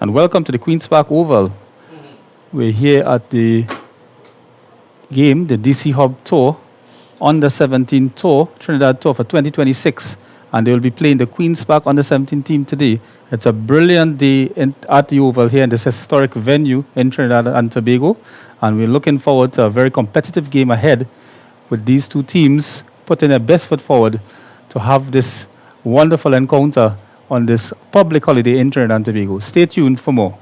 and welcome to the Queen's Park Oval. We're here at the game, the DC HUB Tour, Under 17 Tour, Trinidad Tour for 2026. And they will be playing the Queen's Park Under 17 team today. It's a brilliant day at the Oval here in this historic venue in Trinidad and Tobago. And we're looking forward to a very competitive game ahead with these two teams putting their best foot forward to have this wonderful encounter on this public holiday in Trinidad and Tobago. Stay tuned for more.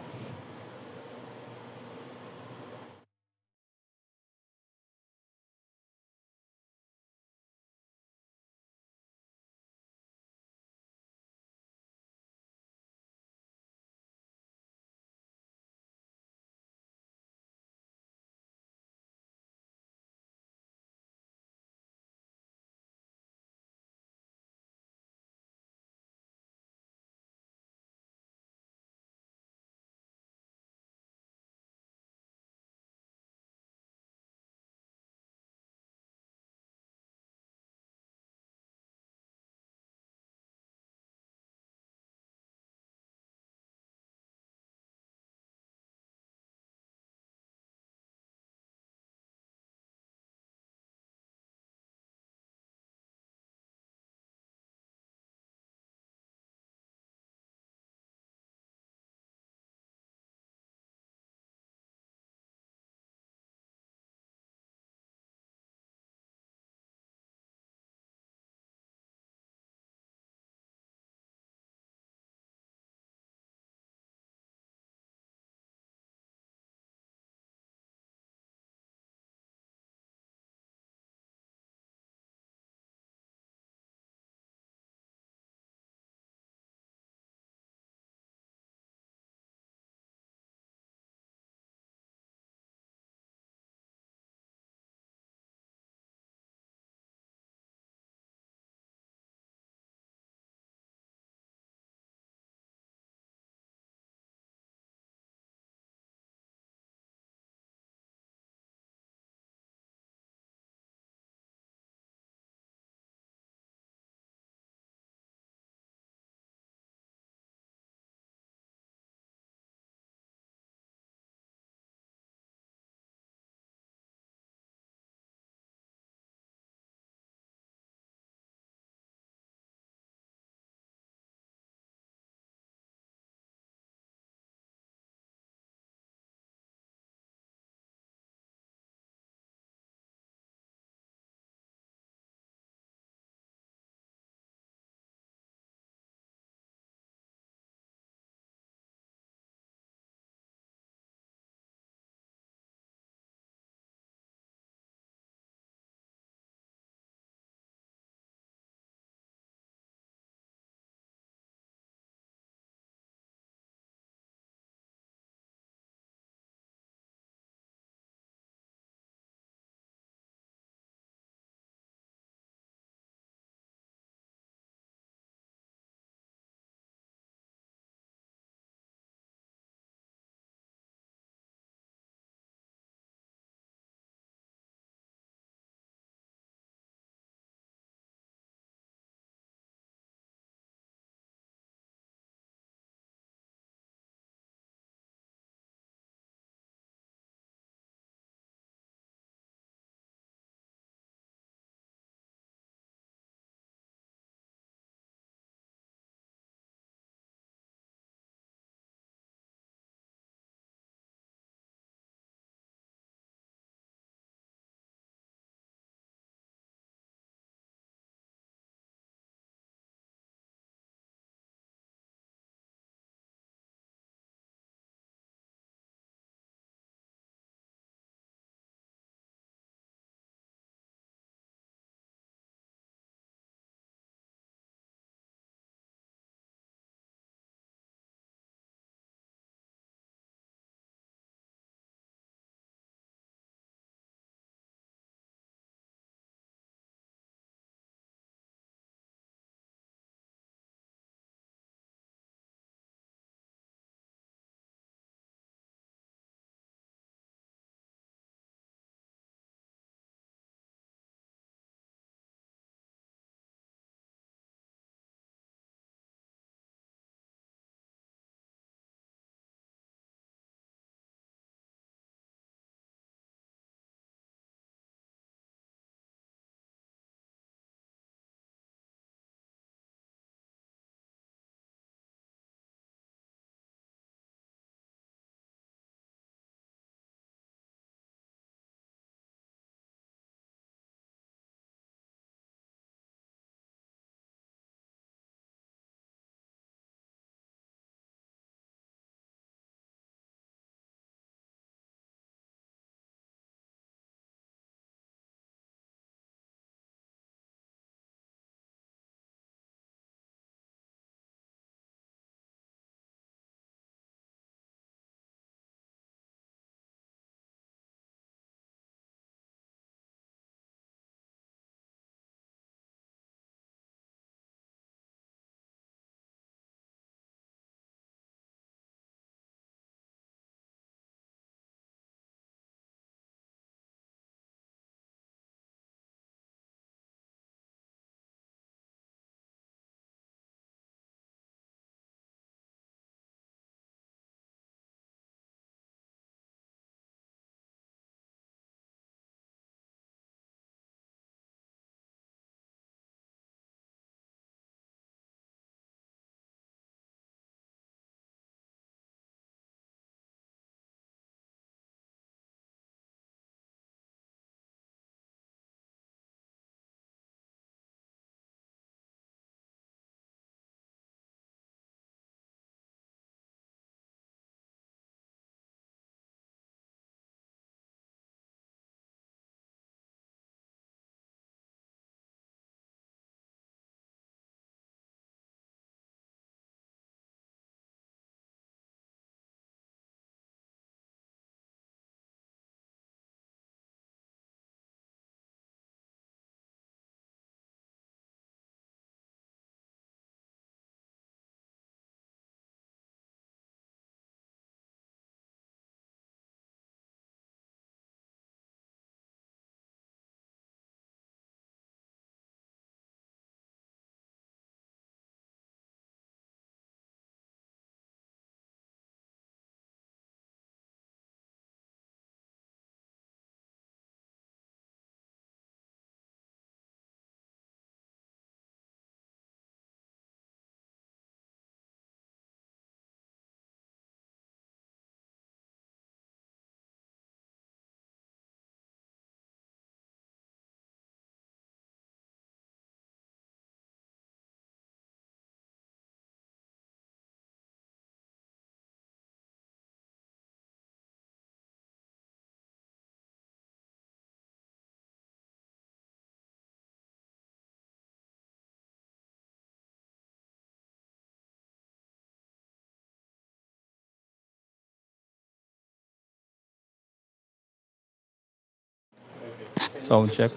Sound check.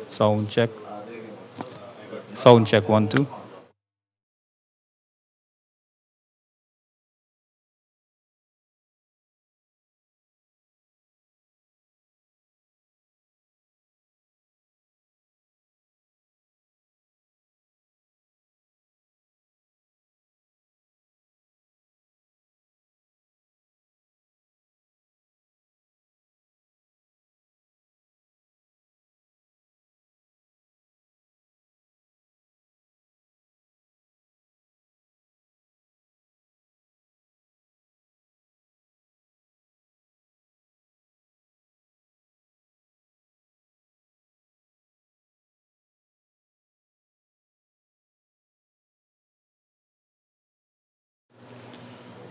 Sound check. Sound check 1, 2.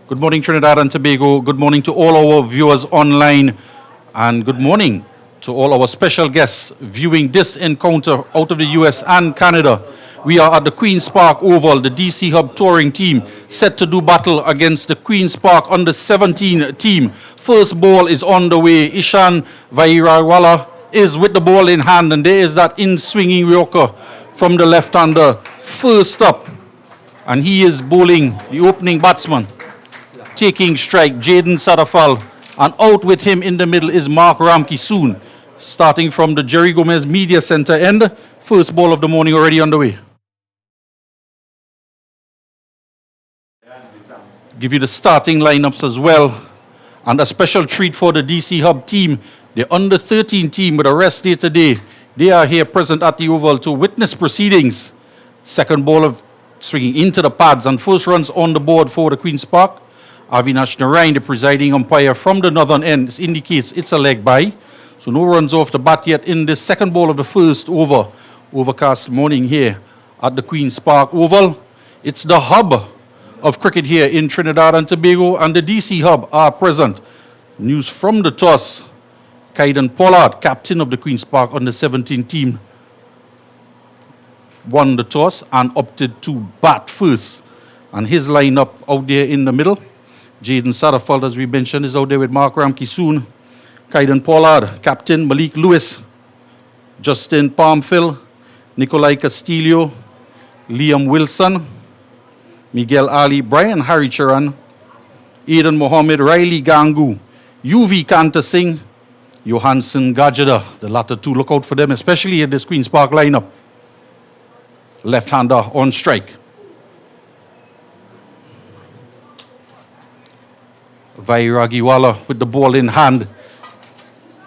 Good morning, Trinidad and Tobago. Good morning to all our viewers online. And good morning to all our special guests viewing this encounter out of the US and Canada. We are at the Queen's Park Oval, the DC Hub touring team, set to do battle against the Queen's Park under-17 team. First ball is on the way. Ishan Vairagwala is with the ball in hand, and there is that in-swinging Yorker from the left-hander. First up, and he is bowling the opening batsman. Taking strike, Jaden Safal, and out with him in the middle is Mark Ramkisoon. Starting from the Jerry Gomez Media Center end, first ball of the morning already underway. Give you the starting lineups as well, and a special treat for the DC Hub team, the under-13 team with a rest day today. They are here present at the Oval to witness proceedings. Second ball of swinging into the pads, and first runs on the board for the Queen's Park. Avinash Narayan, the presiding umpire from the northern end, indicates it's a leg by. So no runs off the bat yet in the second ball of the first over. Overcast morning here at the Queen's Park Oval. It's the hub of cricket here in Trinidad and Tobago, and the DC Hub are present. News from the toss. Kaiden Pollard, captain of the Queen's Park under-17 team, won the toss and opted to bat first. And his lineup out there in the middle. Jaden Safal, as we mentioned, is out there with Mark Ramkisoon. Kaiden Pollard, captain, Malik Lewis, Justin Palmfill, Nikolai Castillo, Liam Wilson, Miguel Ali, Brian Haricharan, Aidan Mohammed, Riley Gangu, UV Kanta Singh, Johansson Gajada. The latter two, look out for them, especially at this Queen's Park lineup. Left-hander on strike. Vairagiwala with the ball in hand.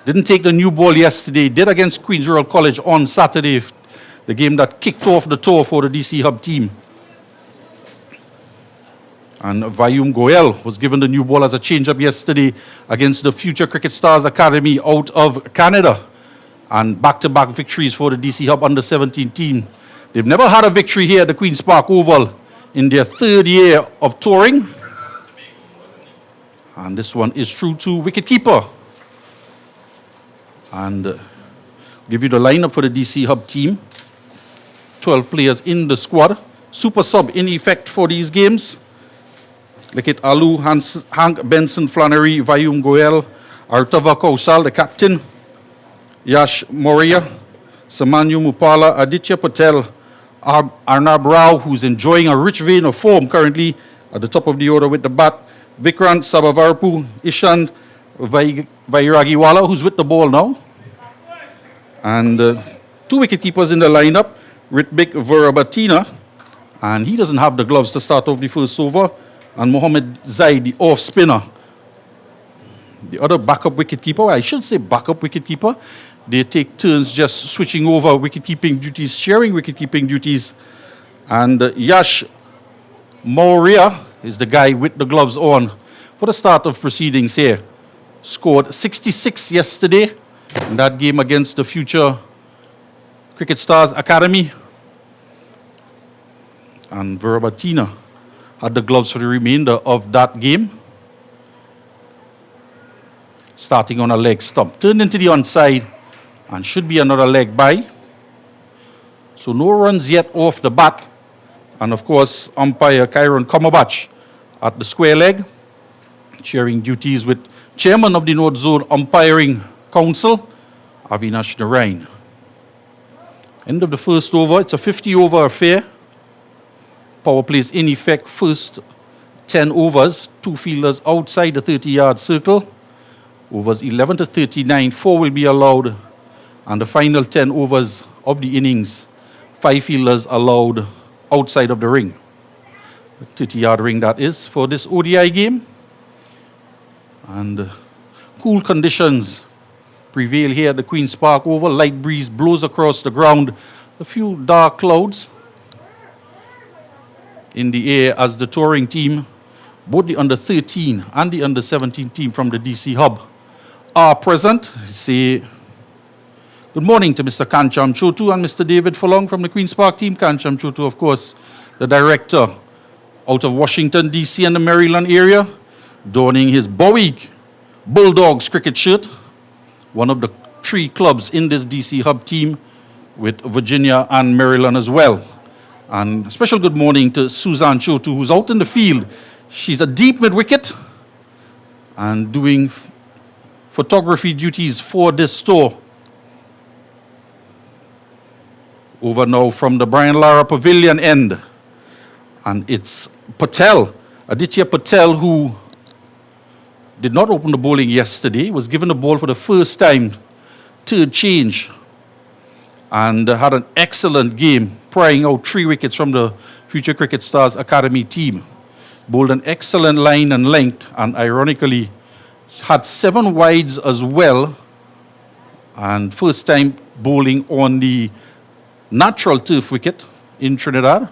Didn't take the new ball yesterday. Did against Queen's Royal College on Saturday, the game that kicked off the tour for the DC Hub team. And Vayum Goel was given the new ball as a change-up yesterday against the Future Cricket Stars Academy out of Canada. And back-to-back victories for the DC Hub under-17 team. They've never had a victory here at the Queen's Park Oval in their third year of touring. And this one is true to wicketkeeper. And give you the lineup for the DC Hub team. 12 players in the squad. Super sub in effect for these games. Likit Alu, Hank Benson Flannery, Vayum Goel, Artava Kausal, the captain. Yash Moria, Samanyu Mupala, Aditya Patel, Arnab Rao, who's enjoying a rich vein of form currently at the top of the order with the bat. Vikrant Sabavarpu, Ishan Vairagiwala, who's with the ball now. And two wicketkeepers in the lineup, Ritbik Verabatina, and he doesn't have the gloves to start off the first over, and Mohammed Zaid, the off spinner. The other backup wicketkeeper, I should say backup wicketkeeper, they take turns just switching over wicketkeeping duties, sharing wicketkeeping duties. And Yash Moria is the guy with the gloves on for the start of proceedings here. Scored 66 yesterday in that game against the Future Cricket Stars Academy. And Verabatina had the gloves for the remainder of that game. Starting on a leg stump. Turned into the onside and should be another leg by. So no runs yet off the bat. And of course, umpire Kyron Komabach at the square leg, sharing duties with chairman of the North Zone Umpiring Council, Avinash Narain. End of the first over. It's a 50-over affair. Power plays in effect first 10 overs. 2 fielders outside the 30-yard circle. Overs 11 to 39. 4 will be allowed. And the final 10 overs of the innings, 5 fielders allowed outside of the ring. 30-yard ring, that is, for this ODI game. And cool conditions prevail here at the Queen's Park Oval. Light breeze blows across the ground. A few dark clouds in the air as the touring team, both the under-13 and the under-17 team from the DC Hub, are present. Say good morning to Mr. Kancham Chotu and Mr. David Fulong from the Queen's Park team. Kancham Chotu, of course, the director out of Washington, D.C. and the Maryland area, donning his Bowie Bulldogs cricket shirt, one of the 3 clubs in this D.C. Hub team, with Virginia and Maryland as well. And a special good morning to Suzanne Chotu, who's out in the field. She's a deep mid-wicket and doing photography duties for this store. Over now from the Brian Lara Pavilion end. And it's Patel, Aditya Patel, who did not open the bowling yesterday, was given the ball for the first time, third change, and had an excellent game, prying out 3 wickets from the Future Cricket Stars Academy team. Bowled an excellent line and length, and ironically, had 7 wides as well, and first time bowling on the natural turf wicket in Trinidad.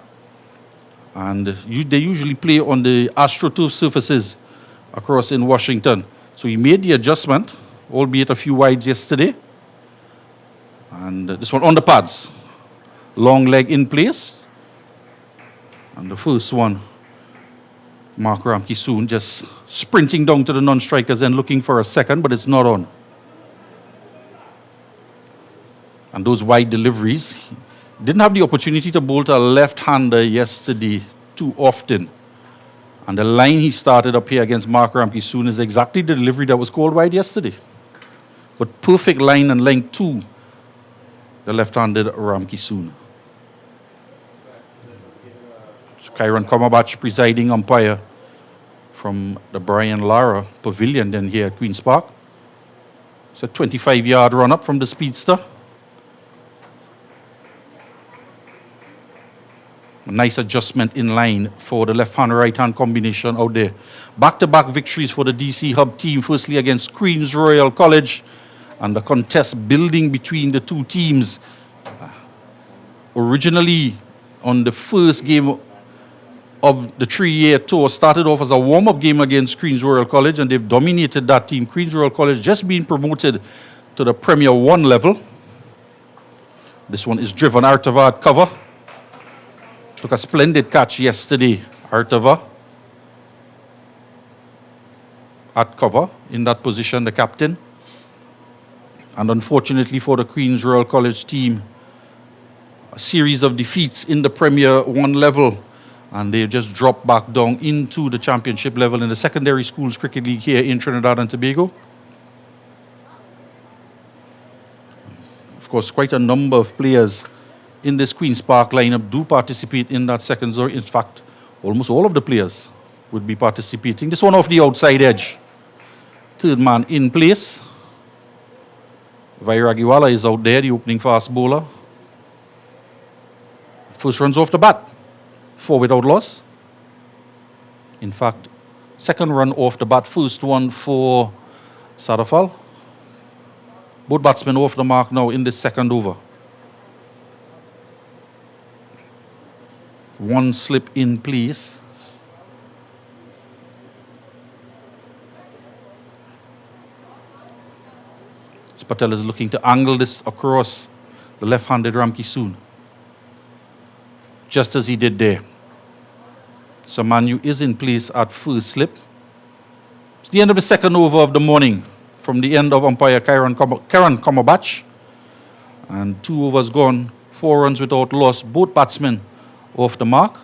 And they usually play on the AstroTurf surfaces across in Washington. So he made the adjustment, albeit a few wides yesterday. And this one on the pads. Long leg in place. And the first one, Mark Ramke soon just sprinting down to the non-strikers and looking for a second, but it's not on. And those wide deliveries, didn't have the opportunity to bowl to a left-hander yesterday too often. And the line he started up here against Mark Ramke soon is exactly the delivery that was called wide yesterday. But perfect line and length to the left-handed Ramke soon. Kyron Komabach, presiding umpire from the Brian Lara Pavilion then here at Queen's Park. It's a 25-yard run-up from the speedster. A nice adjustment in line for the left-hand, right-hand combination out there. Back-to-back victories for the DC Hub team, firstly against Queen's Royal College, and the contest building between the 2 teams. Originally, on the first game of the 3-year tour, started off as a warm-up game against Queen's Royal College, and they've dominated that team. Queen's Royal College just being promoted to the Premier 1 level. This one is driven Artava at cover. Took a splendid catch yesterday, Artava. At cover, in that position, the captain. And unfortunately for the Queen's Royal College team, a series of defeats in the Premier 1 level, and they just dropped back down into the championship level in the Secondary Schools Cricket League here in Trinidad and Tobago. Of course, quite a number of players in this Queen's Park lineup do participate in that second zone. In fact, almost all of the players would be participating. This one off the outside edge. Third man in place. Vairagiwala is out there, the opening fast bowler. First runs off the bat. 4 without loss. In fact, second run off the bat. First one for Safal. Both batsmen off the mark now in this second over. 1 slip in place. Patel is looking to angle this across the left-handed Ramke soon. Just as he did there. Samanyu is in place at first slip. It's the end of the second over of the morning from the end of umpire Karen Komabach. And 2 overs gone, 4 runs without loss. Both batsmen off the mark.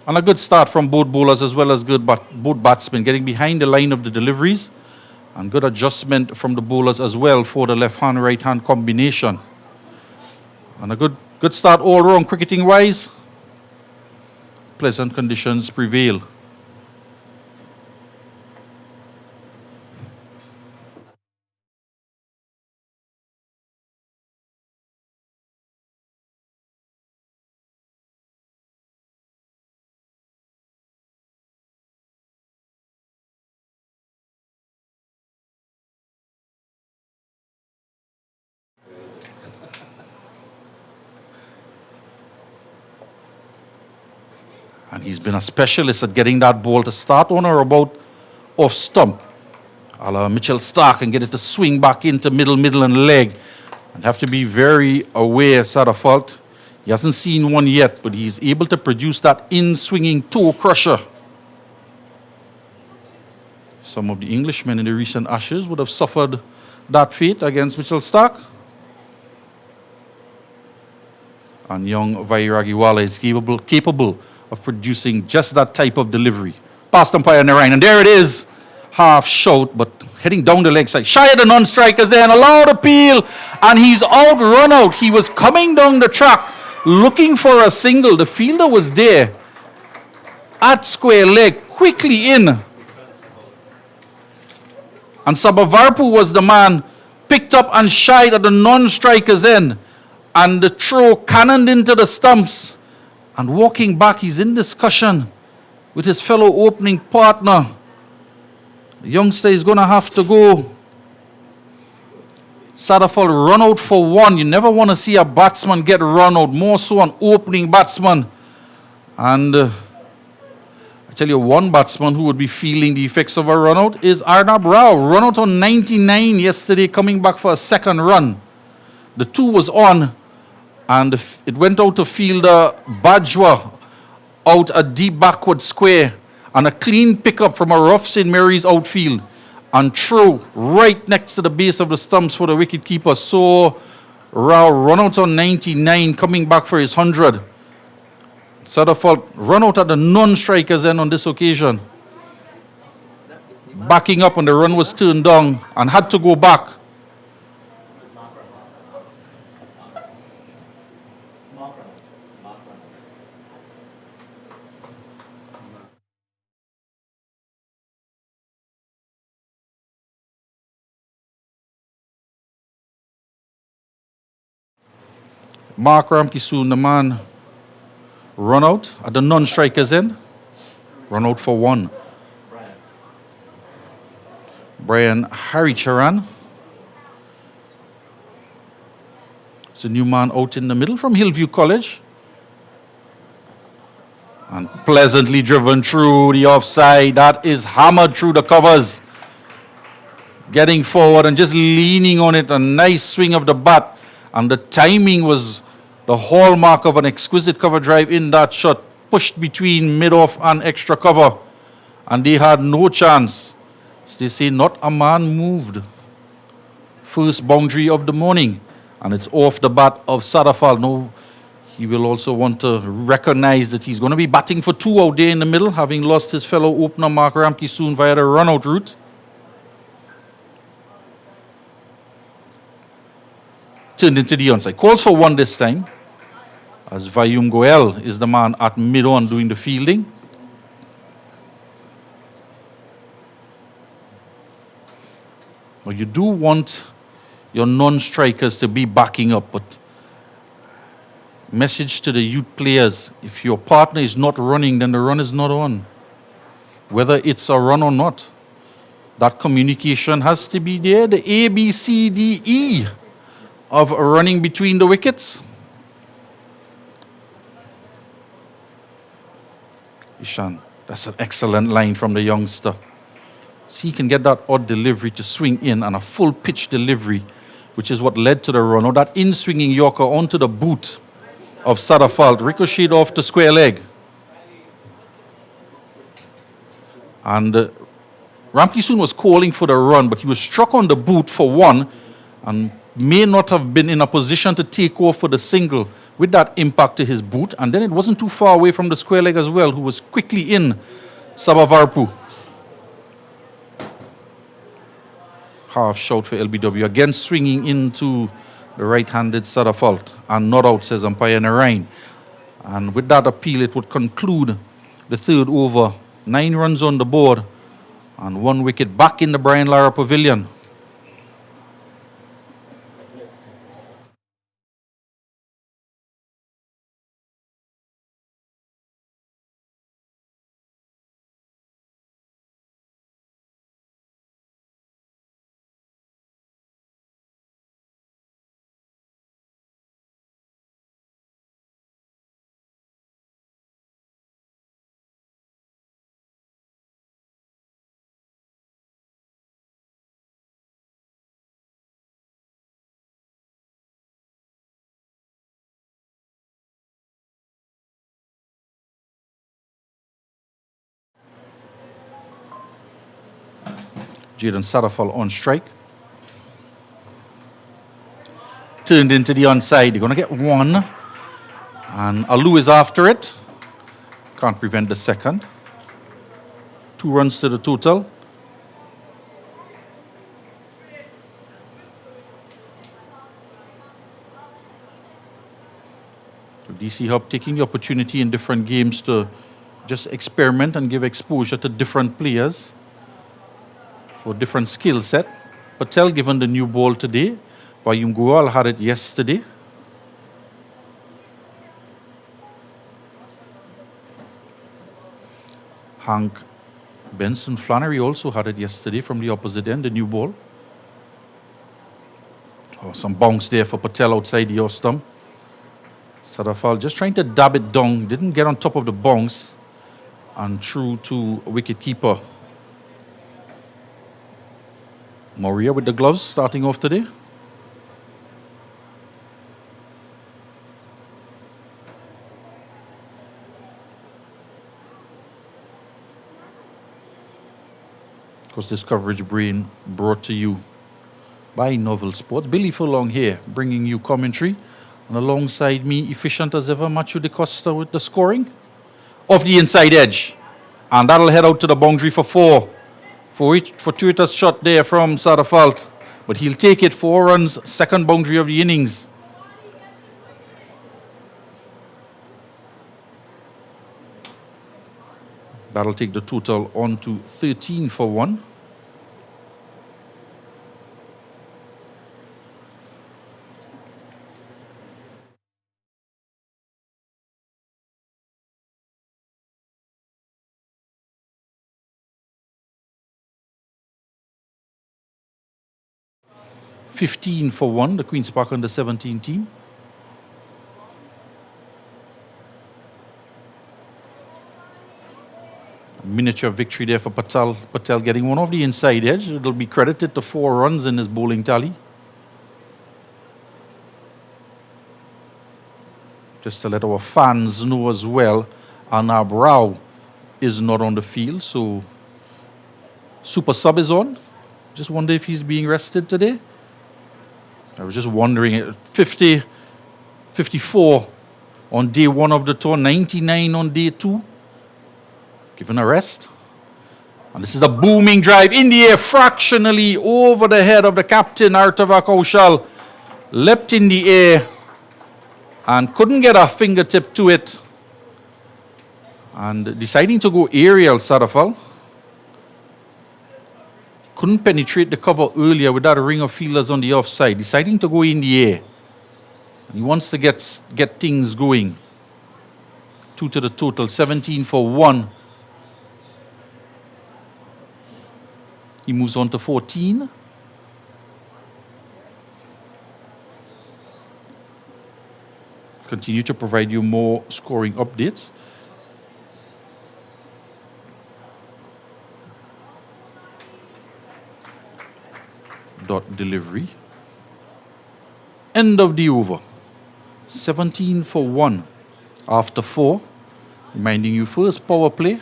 And a good start from both bowlers as well as both batsmen, getting behind the line of the deliveries And good adjustment from the bowlers as well for the left-hand, right-hand combination. And a good start all round cricketing-wise. Pleasant conditions prevail. And he's been a specialist at getting that ball to start on or about off stump. Allow Mitchell Stark and get it to swing back into middle and leg. And have to be very aware, Safal. He hasn't seen one yet, but he's able to produce that in-swinging toe crusher. Some of the Englishmen in the recent Ashes would have suffered that fate against Mitchell Stark. And young Vairagiwala is capable of producing just that type of delivery. Past umpire Narayan, and there it is. Half shot, but heading down the leg side. Shy of the non-strikers there, and allowed appeal, and he's out, run out. He was coming down the track, looking for a single. The fielder was there at square leg, quickly in. And Sabavarpu was the man picked up and shied at the non-striker's end. And the throw cannoned into the stumps. And walking back, he's in discussion with his fellow opening partner. The youngster is going to have to go. Safal run out for one. You never want to see a batsman get run out, more so an opening batsman. And I tell you, one batsman who would be feeling the effects of a run out is Arnab Rao. Run out on 99 yesterday, coming back for a second run. The 2 was on. And it went out to fielder Bajwa out a deep backward square. And a clean pickup from a rough St. Mary's outfield. And throw right next to the base of the stumps for the wicketkeeper. So Rao run out on 99, coming back for his 100. Safal run out at the non-striker's end on this occasion. Backing up, and the run was turned down and had to go back. Mark Ramkisoon, the man, run out at the non-striker's end. Run out for 1. Brian Haricharan. It's a new man out in the middle from Hillview College. And pleasantly driven through the offside. That is hammered through the covers. Getting forward and just leaning on it. A nice swing of the bat. And the timing was the hallmark of an exquisite cover drive in that shot. Pushed between mid-off and extra cover. And they had no chance. As they say, not a man moved. First boundary of the morning. And it's off the bat of Safal. No, he will also want to recognize that he's going to be batting for 2 out there in the middle, having lost his fellow opener Mark Ramkisoon via the run-out route. Turned into the onside. Calls for 1 this time, as Vayum Goel is the man at mid-on doing the fielding. Well, you do want your non-strikers to be backing up, but message to the youth players, if your partner is not running, then the run is not on. Whether it's a run or not, that communication has to be there, the A, B, C, D, E of running between the wickets. Ishan, that's an excellent line from the youngster. See, he can get that odd delivery to swing in and a full pitch delivery, which is what led to the run. Or that in-swinging Yorker onto the boot of Safal, ricocheted off the square leg. And Ramkisoon was calling for the run, but he was struck on the boot for 1 and may not have been in a position to take off for the single with that impact to his boot. And then it wasn't too far away from the square leg as well, who was quickly in Sabavarpu. Half shot for LBW. Again swinging into the right-handed Safal. And not out, says umpire Narain. And with that appeal, it would conclude the third over. 9 runs on the board. And 1 wicket back in the Brian Lara Pavilion. Jaden Safal on strike. Turned into the onside. They're going to get 1. And Alu is after it. Can't prevent the second. 2 runs to the total. So DC Hub taking the opportunity in different games to just experiment and give exposure to different players for different skill set. Patel given the new ball today. Vayum Goal had it yesterday. Hank Benson Flannery also had it yesterday from the opposite end, the new ball. Oh, some bounce there for Patel outside the off stump. Safal just trying to dab it down, didn't get on top of the bounce, and through to wicketkeeper Moria with the gloves starting off today. Of course, this coverage brought to you by Novel Sports. Billy Furlong here, bringing you commentary. And alongside me, efficient as ever, Machu de Costa with the scoring. Off the inside edge. And that'll head out to the boundary for 4. Fortuitous shot there from Safal. But he'll take it. 4 runs, second boundary of the innings. That'll take the total on to 13 for 1. $15 for 1, the Queen's Park under 17 team. A miniature victory there for Patel. Patel getting one off the inside edge. It'll be credited to 4 runs in his bowling tally. Just to let our fans know as well, Anab Rao is not on the field, so Super Sub is on. Just wonder if he's being rested today. I was just wondering, 50, 54 on day 1 of the tour, 99 on day 2. Given a rest. And this is a booming drive in the air, fractionally over the head of the captain, Artava Kaushal. Leapt in the air and couldn't get a fingertip to it. And deciding to go aerial, Safal. Couldn't penetrate the cover earlier with that ring of fielders on the offside. Deciding to go in the air. He wants to get things going. 2 to the total, 17 for 1. He moves on to 14. Continue to provide you more scoring updates. Dot delivery. End of the over. 17 for 1 after 4. Reminding you, first power play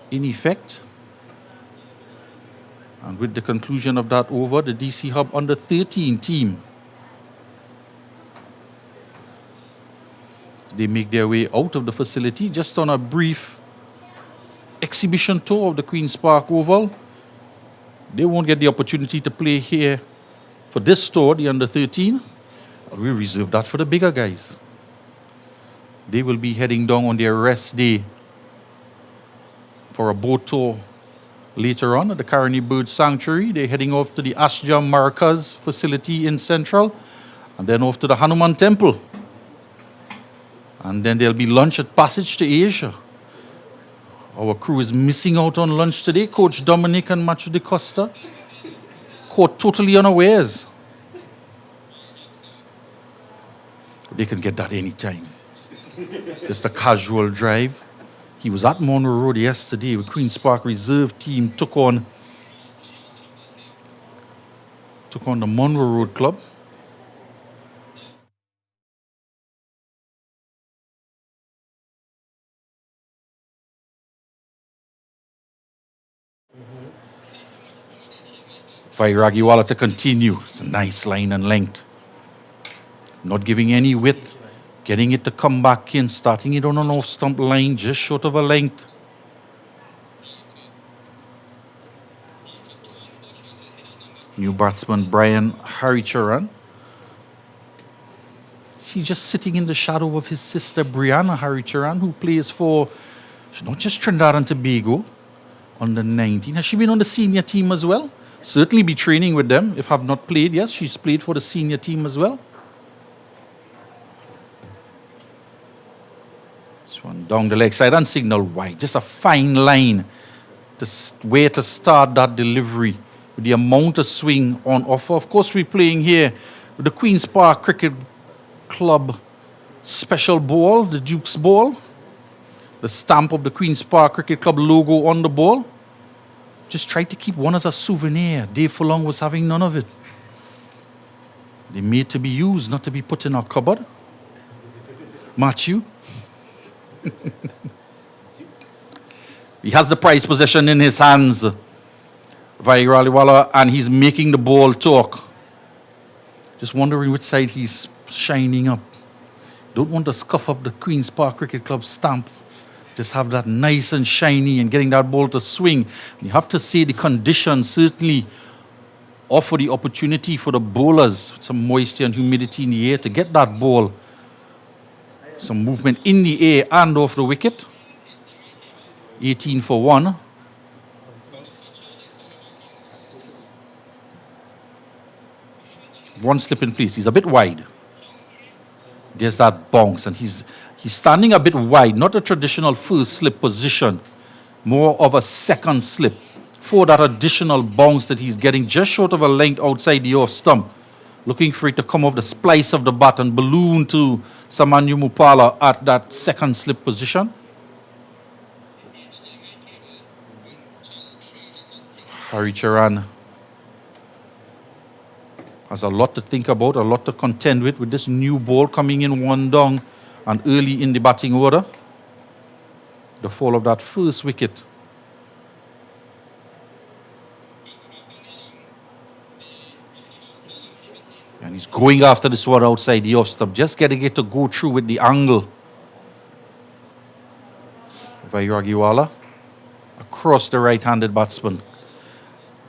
in effect. And with the conclusion of that over, the DC Hub under 13 team, they make their way out of the facility just on a brief exhibition tour of the Queen's Park Oval. They won't get the opportunity to play here for this tour, the under 13. We reserve that for the bigger guys. They will be heading down on their rest day for a boat tour later on at the Caroni Bird Sanctuary. They're heading off to the Ashjam Markaz facility in Central, and then off to the Hanuman Temple. And then there'll be lunch at Passage to Asia. Our crew is missing out on lunch today. Coach Dominic and Macho de Costa caught totally unawares. They can get that anytime. Just a casual drive. He was at Monroe Road yesterday with Queen's Park Reserve team took on the Monroe Road club. Vairagiwala to continue. It's a nice line and length. Not giving any width. Getting it to come back in. Starting it on an off-stump line, just short of a length. New batsman Brian Haricharan. He's just sitting in the shadow of his sister Brianna Haricharan, who plays for not just Trinidad and Tobago, under 19. Has she been on the senior team as well? Certainly be training with them. If have not played, yes, she's played for the senior team as well. This one down the leg side and signal wide. Just a fine line to where to start that delivery with the amount of swing on offer. Of course, we're playing here with the Queen's Park Cricket Club special ball, the Duke's ball. The stamp of the Queen's Park Cricket Club logo on the ball. Just try to keep one as a souvenir. Dave Furlong was having none of it. They're made to be used, not to be put in our cupboard. Matthew. He has the prize possession in his hands, Vairaliwala, and he's making the ball talk. Just wondering which side he's shining up. Don't want to scuff up the Queen's Park Cricket Club stamp. Just have that nice and shiny and getting that ball to swing. You have to say the conditions certainly offer the opportunity for the bowlers, some moisture and humidity in the air, to get that ball. Some movement in the air and off the wicket. 18 for 1. One slip in place. He's a bit wide. There's that bounce, and he's standing a bit wide, not a traditional first slip position, more of a second slip for that additional bounce that he's getting just short of a length outside the off stump. Looking for it to come off the splice of the bat and balloon to Samanyu Mupala at that second slip position. Haricharan has a lot to think about, a lot to contend with this new ball coming in one down and early in the batting order. The fall of that first wicket. And he's going after this one outside the off stump, just getting it to go through with the angle. Vairagiwala across the right-handed batsman.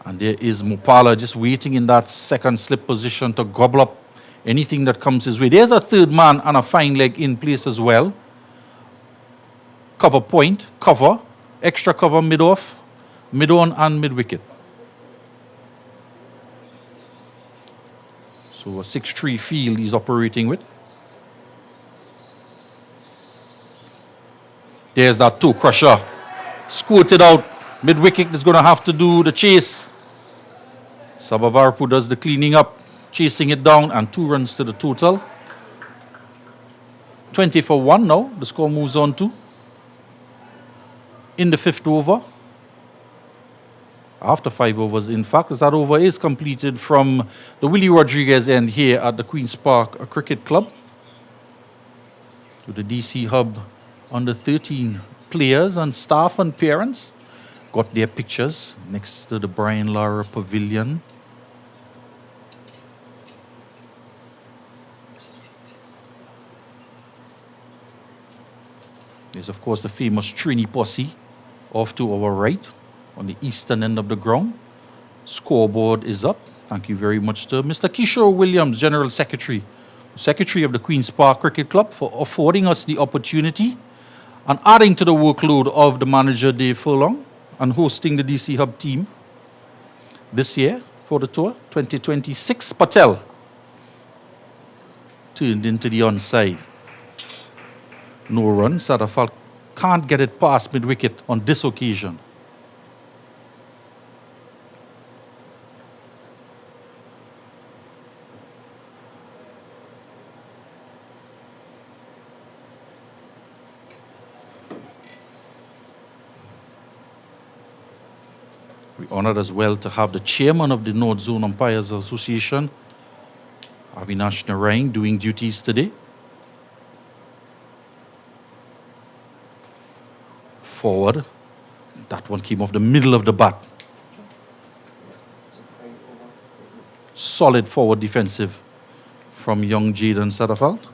And there is Mupala just waiting in that second slip position to gobble up anything that comes his way. There's a third man and a fine leg in place as well. Cover point, cover, extra cover mid-off, mid-on and mid-wicket. So a 6-3 field he's operating with. There's that toe crusher. Squirted out. Mid-wicket is going to have to do the chase. Sabavarpu does the cleaning up, chasing it down, and 2 runs to the total. 20 for 1 now. The score moves on to in the 5th over. After 5 overs, in fact, as that over is completed from the Willie Rodriguez end here at the Queen's Park Cricket Club. To the DC Hub under 13 players and staff and parents got their pictures next to the Brian Lara Pavilion. There's, of course, the famous Trini Posse off to our right on the eastern end of the ground. Scoreboard is up. Thank you very much to Mr. Kishore Williams, General Secretary, Secretary of the Queen's Park Cricket Club, for affording us the opportunity and adding to the workload of the manager Dave Furlong and hosting the DC Hub team this year for the tour 2026. Patel turned into the onside. No run. Safal can't get it past mid-wicket on this occasion. We're honored as well to have the chairman of the North Zone Umpires Association, Avinash Narain, doing duties today. Forward. That one came off the middle of the bat. Solid forward defensive from young Jaden Safal.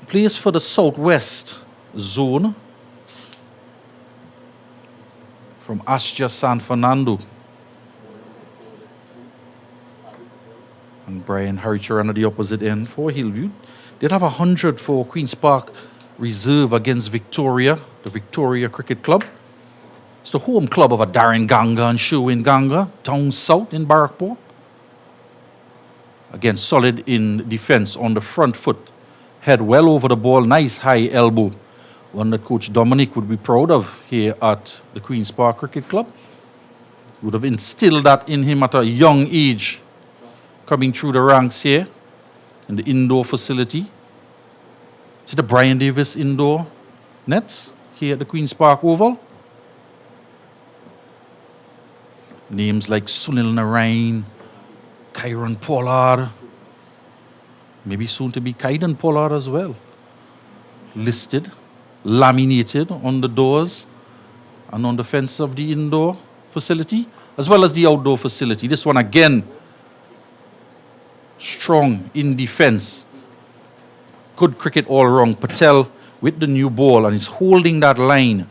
Plays for the Southwest Zone from Astia San Fernando. And Brian Haricharan at the opposite end for Hillview. They'll have 100 for Queen's Park Reserve against Victoria, the Victoria Cricket Club. It's the home club of a Darren Ganga and Sherwin Ganga, down south in Barrackpore. Again, solid in defense on the front foot. Head well over the ball, nice high elbow. One that Coach Dominic would be proud of here at the Queen's Park Cricket Club. Would have instilled that in him at a young age, coming through the ranks here in the indoor facility. See the Brian Davis indoor nets here at the Queen's Park Oval. Names like Sunil Narain, Kyron Pollard, maybe soon to be Kaiden Pollard as well. Listed, laminated on the doors and on the fence of the indoor facility, as well as the outdoor facility. This one again, strong in defense. Good cricket all round. Patel with the new ball and is holding that line,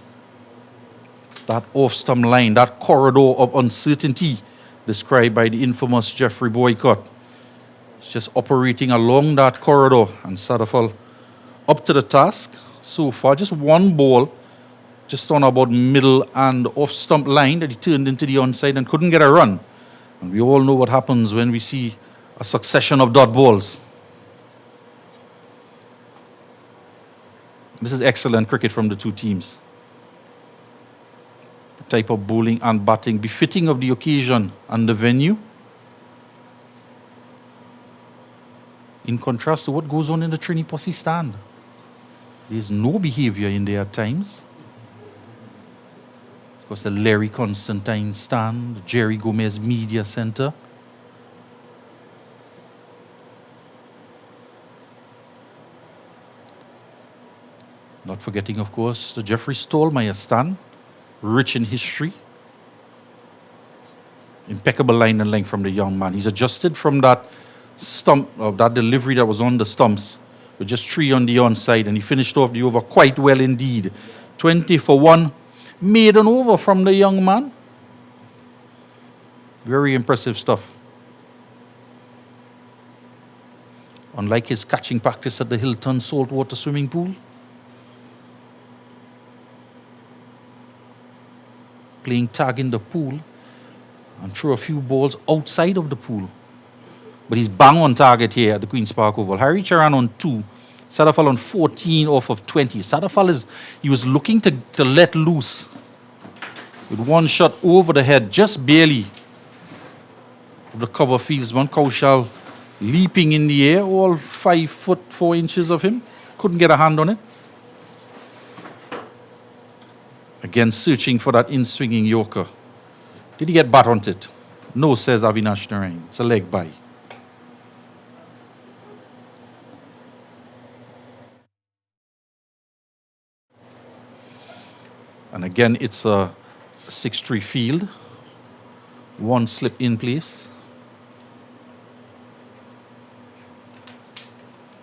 that off-stump line, that corridor of uncertainty described by the infamous Jeffrey Boycott. It's just operating along that corridor, and Safal up to the task so far. Just one ball, just on about middle and off-stump line that he turned into the onside and couldn't get a run. And we all know what happens when we see a succession of dot balls. This is excellent cricket from the two teams. The type of bowling and batting befitting of the occasion and the venue, in contrast to what goes on in the Trini Posse stand. There's no behavior in there at times. Of course, the Larry Constantine stand, the Jerry Gomez Media Center. Not forgetting, of course, the Jeffrey Stallmeyer stand, rich in history. Impeccable line and length from the young man. He's adjusted from that stump, of that delivery that was on the stumps, with just 3 on the onside, and he finished off the over quite well indeed. 20 for 1, maiden over from the young man. Very impressive stuff. Unlike his catching practice at the Hilton Saltwater Swimming Pool, playing tag in the pool and throw a few balls outside of the pool. But he's bang on target here at the Queen's Park Oval. Harry Charan on 2, Safal on 14 off of 20. Safal he was looking to let loose with one shot over the head, just barely of the cover fieldsman. Kaushal leaping in the air, all 5 foot 4 inches of him. Couldn't get a hand on it. Again, searching for that in-swinging Yorker. Did he get bat on it? No, says Avinash Narain. It's a leg by. And again, it's a 6-3 field. One slip in place.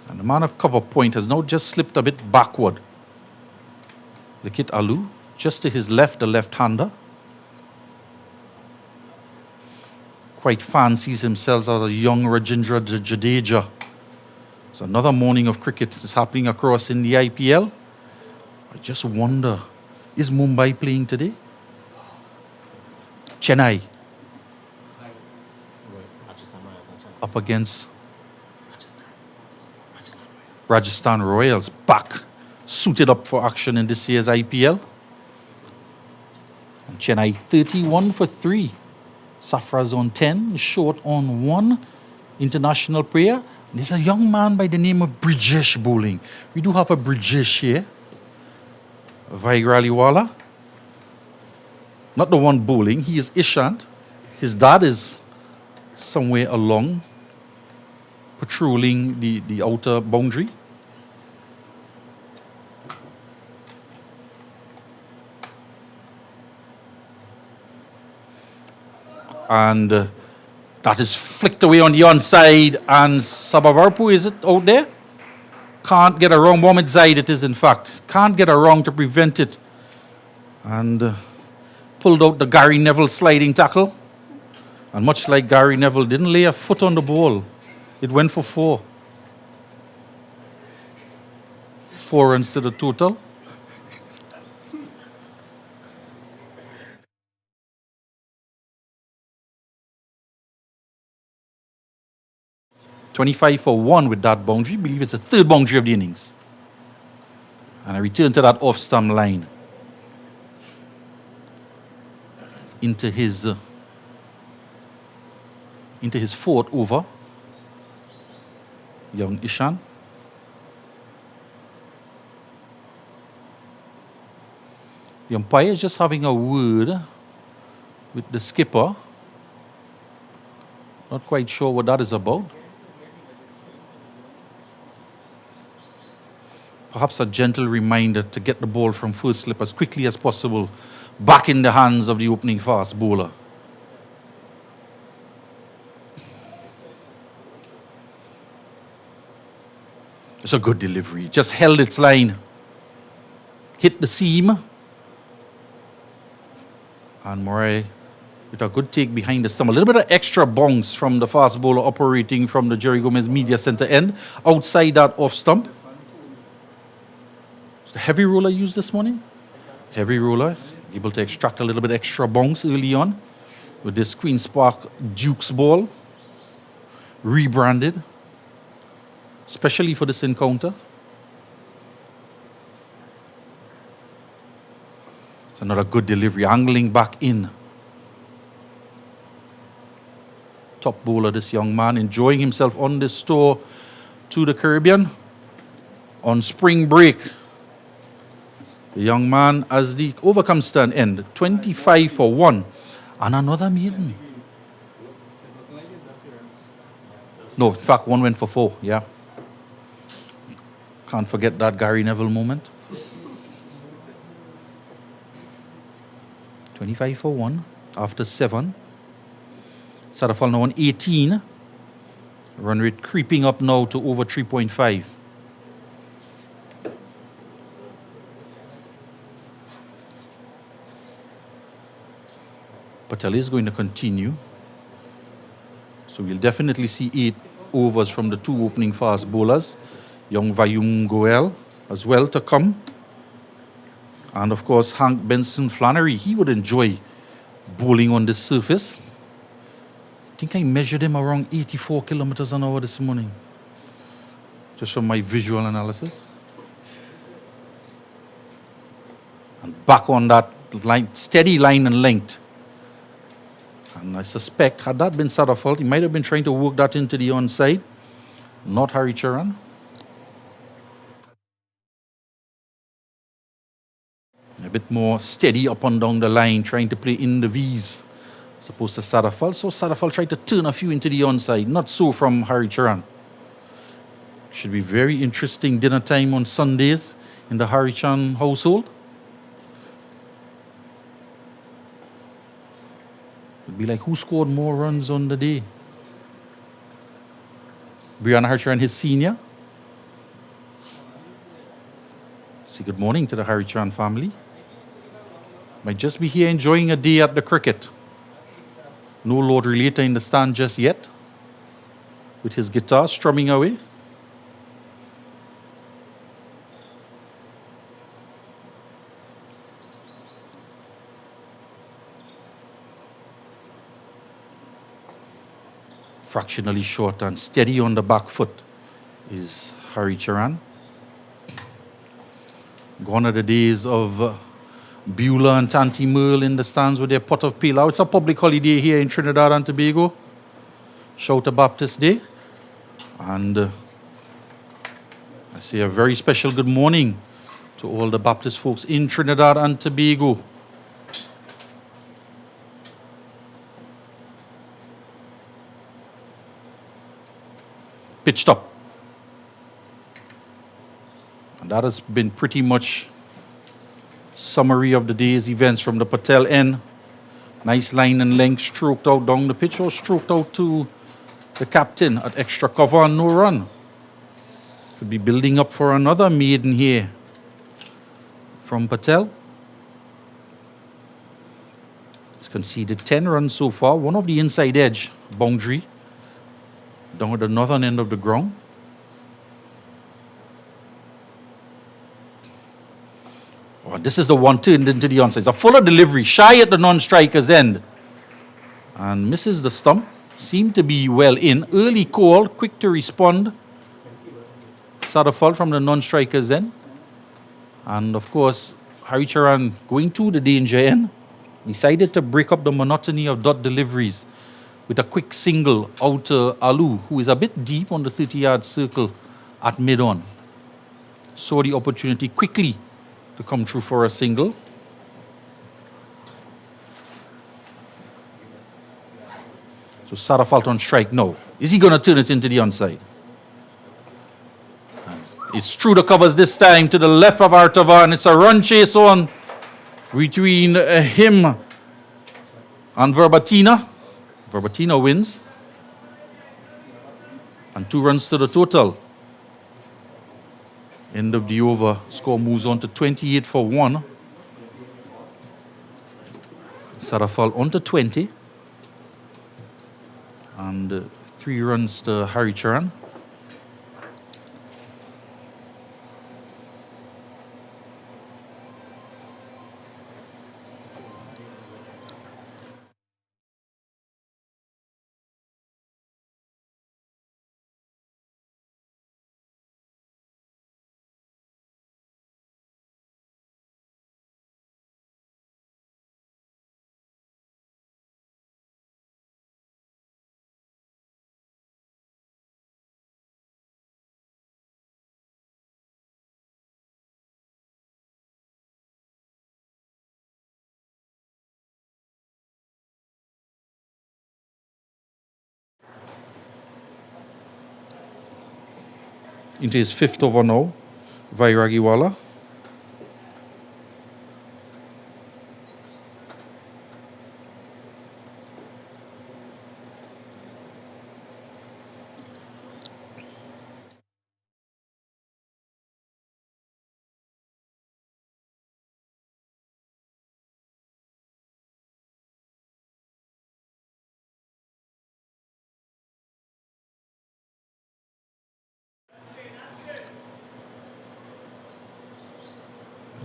And the man of cover point has now just slipped a bit backward. Likit Alu, just to his left, the left-hander. quite fancies himself as a young Rajendra Jadeja. So another morning of cricket is happening across in the IPL. I just wonder, is Mumbai playing today? Chennai up against Rajasthan Royals, back, suited up for action in this year's IPL. And Chennai 31 for 3. Safra's on 10, short on 1. International player. There's a young man by the name of Brijesh bowling. We do have a Brijesh here. Vaigraliwala. Not the one bowling, he is Ishant. His dad is somewhere along, patrolling the outer boundary. And that is flicked away on the onside, and Sabavarpu, is it out there? Can't get around. Mohamed Zaid it is, in fact. Can't get around to prevent it. And pulled out the Gary Neville sliding tackle. And much like Gary Neville, didn't lay a foot on the ball. It went for 4. 4 runs to the total. $25 for 1 with that boundary. I believe it's the 3rd boundary of the innings. And I return to that off-stump line. Into his 4th over. Young Ishan. The umpire is just having a word with the skipper. Not quite sure what that is about. Perhaps a gentle reminder to get the ball from first slip as quickly as possible back in the hands of the opening fast bowler. It's a good delivery. Just held its line. Hit the seam. And Murray with a good take behind the stump. A little bit of extra bounce from the fast bowler operating from the Jerry Gomez media center end. Outside that off stump. Is the heavy roller used this morning? Heavy roller. Able to extract a little bit extra bounce early on. With this Queen's Park Duke's ball. Rebranded. Especially for this encounter. It's another good delivery, angling back in. Top bowler, this young man, enjoying himself on this tour to the Caribbean. On spring break. The young man, as the over comes to an end, 25 for 1. And another maiden. No, in fact, 1 went for 4, yeah. Can't forget that Gary Neville moment. 25 for 1 after 7. Safal now on 18. Run rate creeping up now to over 3.5. Patel is going to continue. So we'll definitely see 8 overs from the 2 opening fast bowlers. Young Vayum Goel as well to come. And of course, Hank Benson Flannery, he would enjoy bowling on this surface. I think I measured him around 84 kilometers an hour this morning. Just from my visual analysis. And back on that line, steady line and length. And I suspect, had that been Safal, he might have been trying to work that into the onside. Not Hari Charan. A bit more steady up and down the line, trying to play in the V's, as opposed to Safal. So Safal tried to turn a few into the onside. Not so from Hari Charan. Should be very interesting dinner time on Sundays in the Hari Chan household. It'd be like, who scored more runs on the day? Brianna Hari Charan, his senior. Say good morning to the Hari Chan family. Might just be here enjoying a day at the cricket. No Lord Relator in the stand just yet, with his guitar strumming away. Fractionally short and steady on the back foot is Harry Charan. Gone are the days of Beulah and Tanty Merle in the stands with their pot of pilau. It's a public holiday here in Trinidad and Tobago. Shout Baptist Day. And I say a very special good morning to all the Baptist folks in Trinidad and Tobago. Pitched up. And that has been pretty much summary of the day's events from the Patel end. Nice line and length stroked out down the pitch, or stroked out to the captain at extra cover and no run. Could be building up for another maiden here from Patel. It's conceded 10 runs so far, one of the inside edge boundary down at the northern end of the ground. Oh, this is the one turned into the onside. It's a fuller delivery, shy at the non-striker's end. And misses the stump. Seemed to be well in. Early call, quick to respond. Safal from the non-striker's end. And of course, Harry Charan, going to the danger end, decided to break up the monotony of dot deliveries with a quick single out to Alu, who is a bit deep on the 30-yard circle at mid-on. Saw the opportunity quickly to come through for a single. So Safal on strike now. Is he going to turn it into the onside? It's through the covers this time to the left of Artava, and it's a run chase on between him and Verbatina. Verbatina wins. And 2 runs to the total. End of the over. Score moves on to 28 for 1. Safal on to 20. And 3 runs to Harry Charan. Into his 5th over now, Vairagiwala.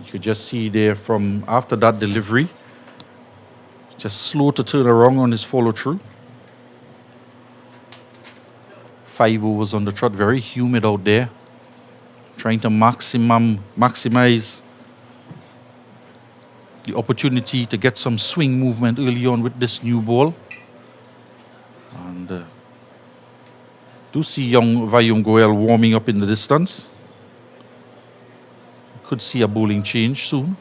You could just see there from after that delivery, just slow to turn around on his follow through. 5 overs on the trot, very humid out there. Trying to maximize the opportunity to get some swing movement early on with this new ball. And do see young Vayum Goel warming up in the distance. Could see a bowling change soon.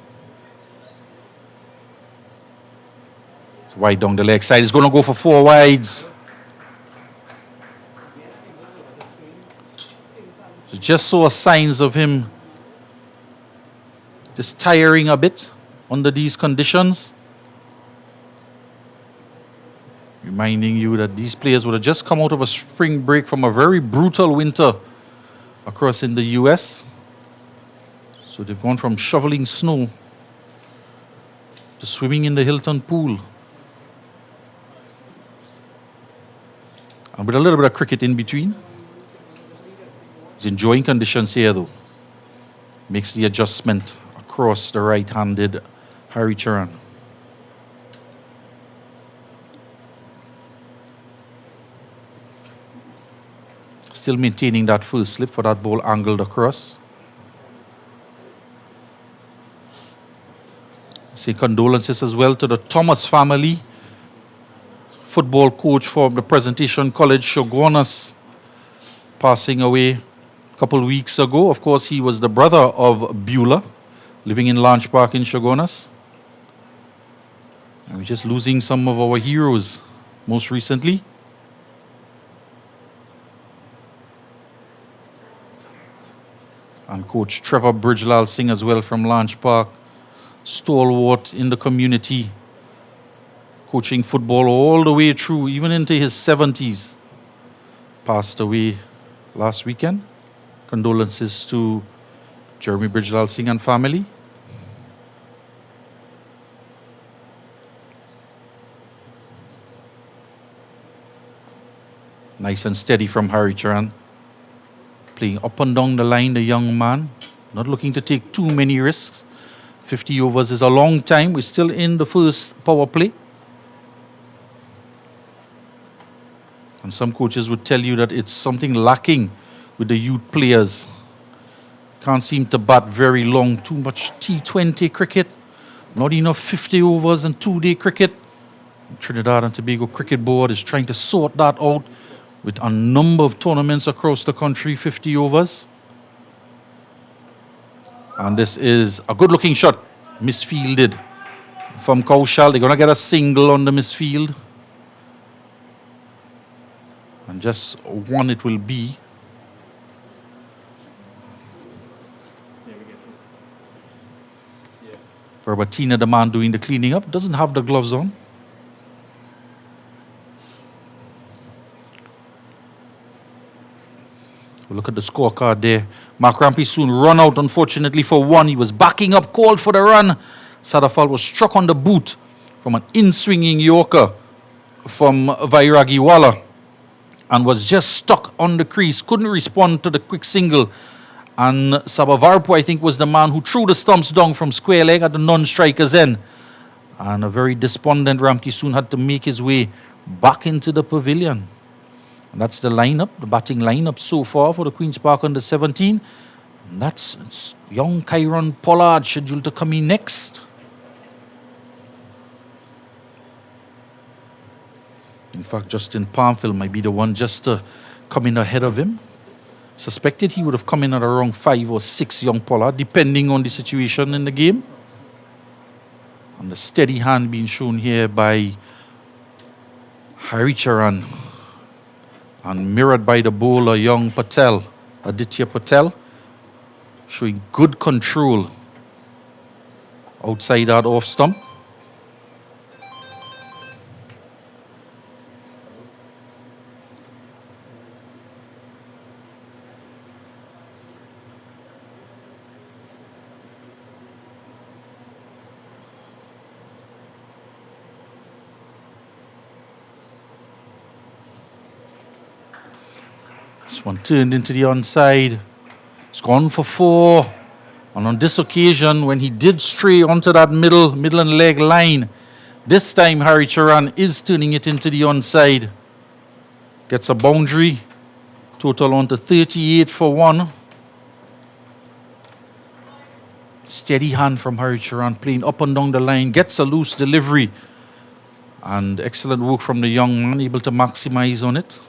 It's wide down the leg side. He's going to go for 4 wides. Just saw signs of him just tiring a bit under these conditions. Reminding you that these players would have just come out of a spring break from a very brutal winter across in the US. So they've gone from shoveling snow to swimming in the Hilton pool. And with a little bit of cricket in between. He's enjoying conditions here though. Makes the adjustment across the right-handed Harry Charan. Still maintaining that full slip for that ball angled across. Say condolences as well to the Thomas family. Football coach from the Presentation College, Shogunas, passing away a couple of weeks ago. Of course, he was the brother of Beulah, living in Launch Park in Shogunas. And we're just losing some of our heroes most recently. And Coach Trevor Bridgelal Singh as well from Launch Park, stalwart in the community, coaching football all the way through, even into his 70s. Passed away last weekend. Condolences to Jeremy Bridgelal Singh and family. Nice and steady from Harry Charan. Playing up and down the line, the young man. Not looking to take too many risks. 50 overs is a long time. We're still in the first power play. And some coaches would tell you that it's something lacking with the youth players. Can't seem to bat very long. Too much T20 cricket. Not enough 50 overs and 2-day cricket. Trinidad and Tobago Cricket Board is trying to sort that out with a number of tournaments across the country, 50 overs. And this is a good-looking shot, misfielded from Kaushal. They're going to get a single on the misfield. And just one it will be. Verbatina, the man doing the cleaning up, doesn't have the gloves on. Look at the scorecard there. Mark Rampy soon run out, unfortunately, for one. He was backing up, called for the run. Safal was struck on the boot from an in-swinging Yorker from Vairagiwala and was just stuck on the crease. Couldn't respond to the quick single. And Sabavarpo, I think, was the man who threw the stumps down from square leg at the non-striker's end. And a very despondent Ramki soon had to make his way back into the pavilion. And that's the lineup, the batting lineup so far for the Queen's Park under 17. And that's young Kyron Pollard scheduled to come in next. In fact, Justin Palmfield might be the one just to come in ahead of him. Suspected he would have come in at around 5 or 6 young Pollard, depending on the situation in the game. And the steady hand being shown here by Harry Charan. And mirrored by the bowler, young Patel, Aditya Patel, showing good control outside that off stump. This one turned into the onside. It's gone for 4. And on this occasion, when he did stray onto that middle and leg line, this time Harry Charan is turning it into the onside. Gets a boundary. Total on to 38 for 1. Steady hand from Harry Charan, playing up and down the line. Gets a loose delivery. And excellent work from the young man, able to maximize on it.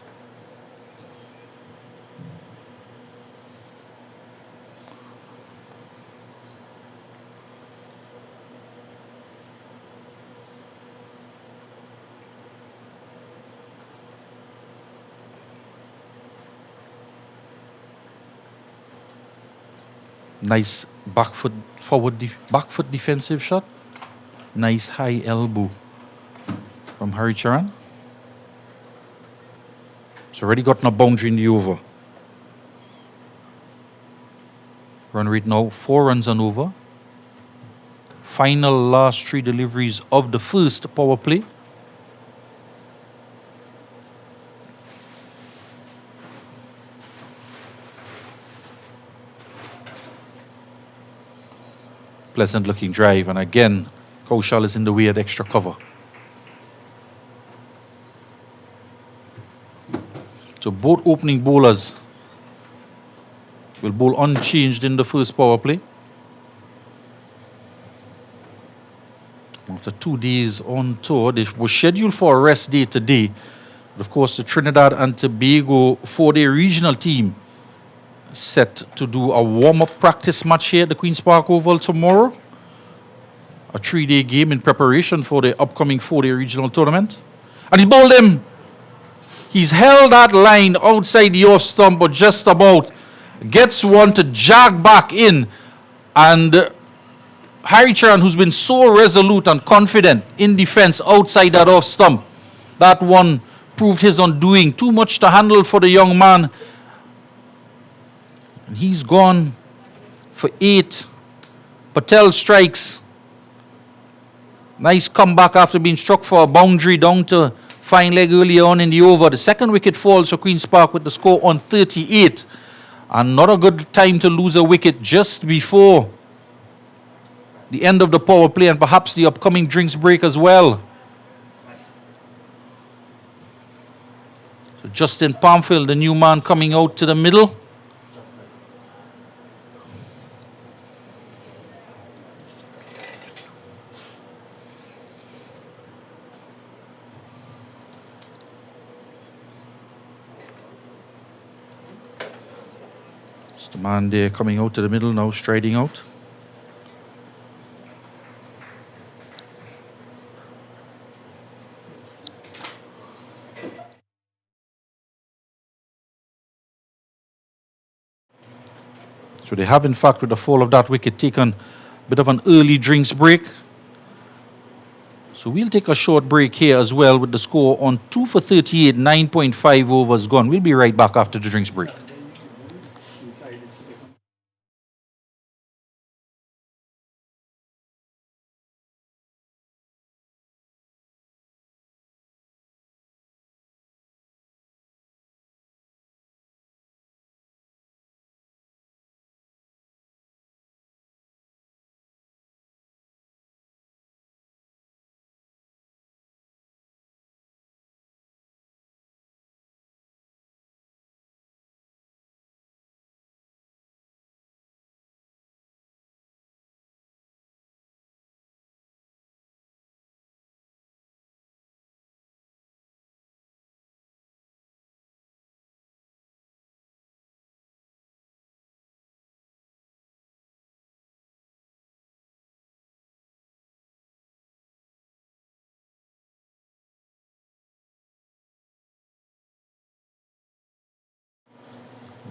Nice back foot defensive shot. Nice high elbow from Harry Charan. It's already gotten a boundary in the over. Run rate now 4 runs and over. Final last 3 deliveries of the first power play. Pleasant looking drive, and again, Kaushal is in the way at extra cover. So both opening bowlers will bowl unchanged in the first power play. After 2 days on tour, they were scheduled for a rest day today. But of course, the Trinidad and Tobago 4-day regional team set to do a warm-up practice match here at the Queen's Park Oval tomorrow. A 3-day game in preparation for the upcoming 4-day regional tournament. And he's bowled him. He's held that line outside the off stump, but just about gets one to jog back in. And Harry Charan, who's been so resolute and confident in defense outside that off stump, that one proved his undoing. Too much to handle for the young man. And he's gone for 8. Patel strikes. Nice comeback after being struck for a boundary down to fine leg earlier on in the over. The second wicket falls for Queen's Park with the score on 38. And not a good time to lose a wicket just before the end of the power play and perhaps the upcoming drinks break as well. So Justin Palmfield, the new man, coming out to the middle. The man there coming out to the middle now, striding out. So they have, in fact, with the fall of that wicket, taken a bit of an early drinks break. So we'll take a short break here as well with the score on 2 for 38, 9.5 overs gone. We'll be right back after the drinks break.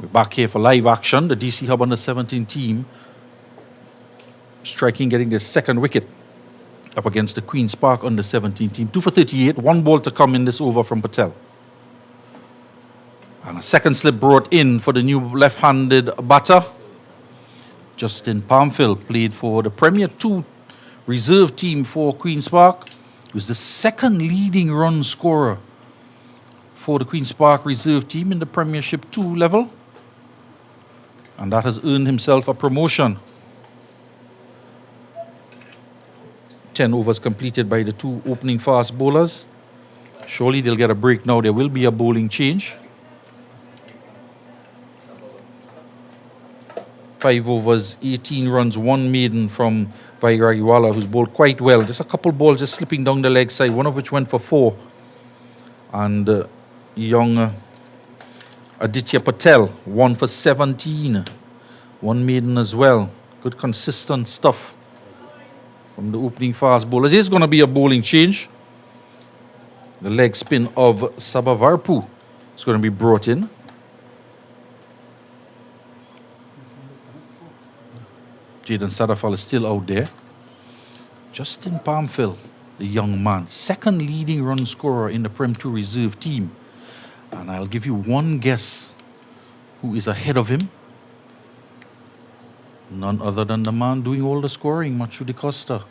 We're back here for live action. The DC Hub U17 team striking, getting their second wicket up against the Queen's Park U17 team. 2 for 38, 1 ball to come in this over from Patel. And a second slip brought in for the new left-handed batter. Justin Palmfield played for the Premier 2 reserve team for Queen's Park. He was the second leading run scorer for the Queen's Park reserve team in the Premiership 2 level. And that has earned himself a promotion. 10 overs completed by the 2 opening fast bowlers. Surely they'll get a break now. There will be a bowling change. 5 overs, 18 runs, 1 maiden from Vairagiwala, who's bowled quite well. Just a couple balls just slipping down the leg side, one of which went for 4. And young Aditya Patel, 1 for 17. 1 maiden as well. Good consistent stuff from the opening fast bowlers. There's going to be a bowling change. The leg spin of Sabavarpu is going to be brought in. Jaden Sadafal is still out there. Justin Palmfield, the young man, second leading run scorer in the Prem 2 reserve team. And I'll give you one guess who is ahead of him. None other than the man doing all the scoring, Machu de Costa.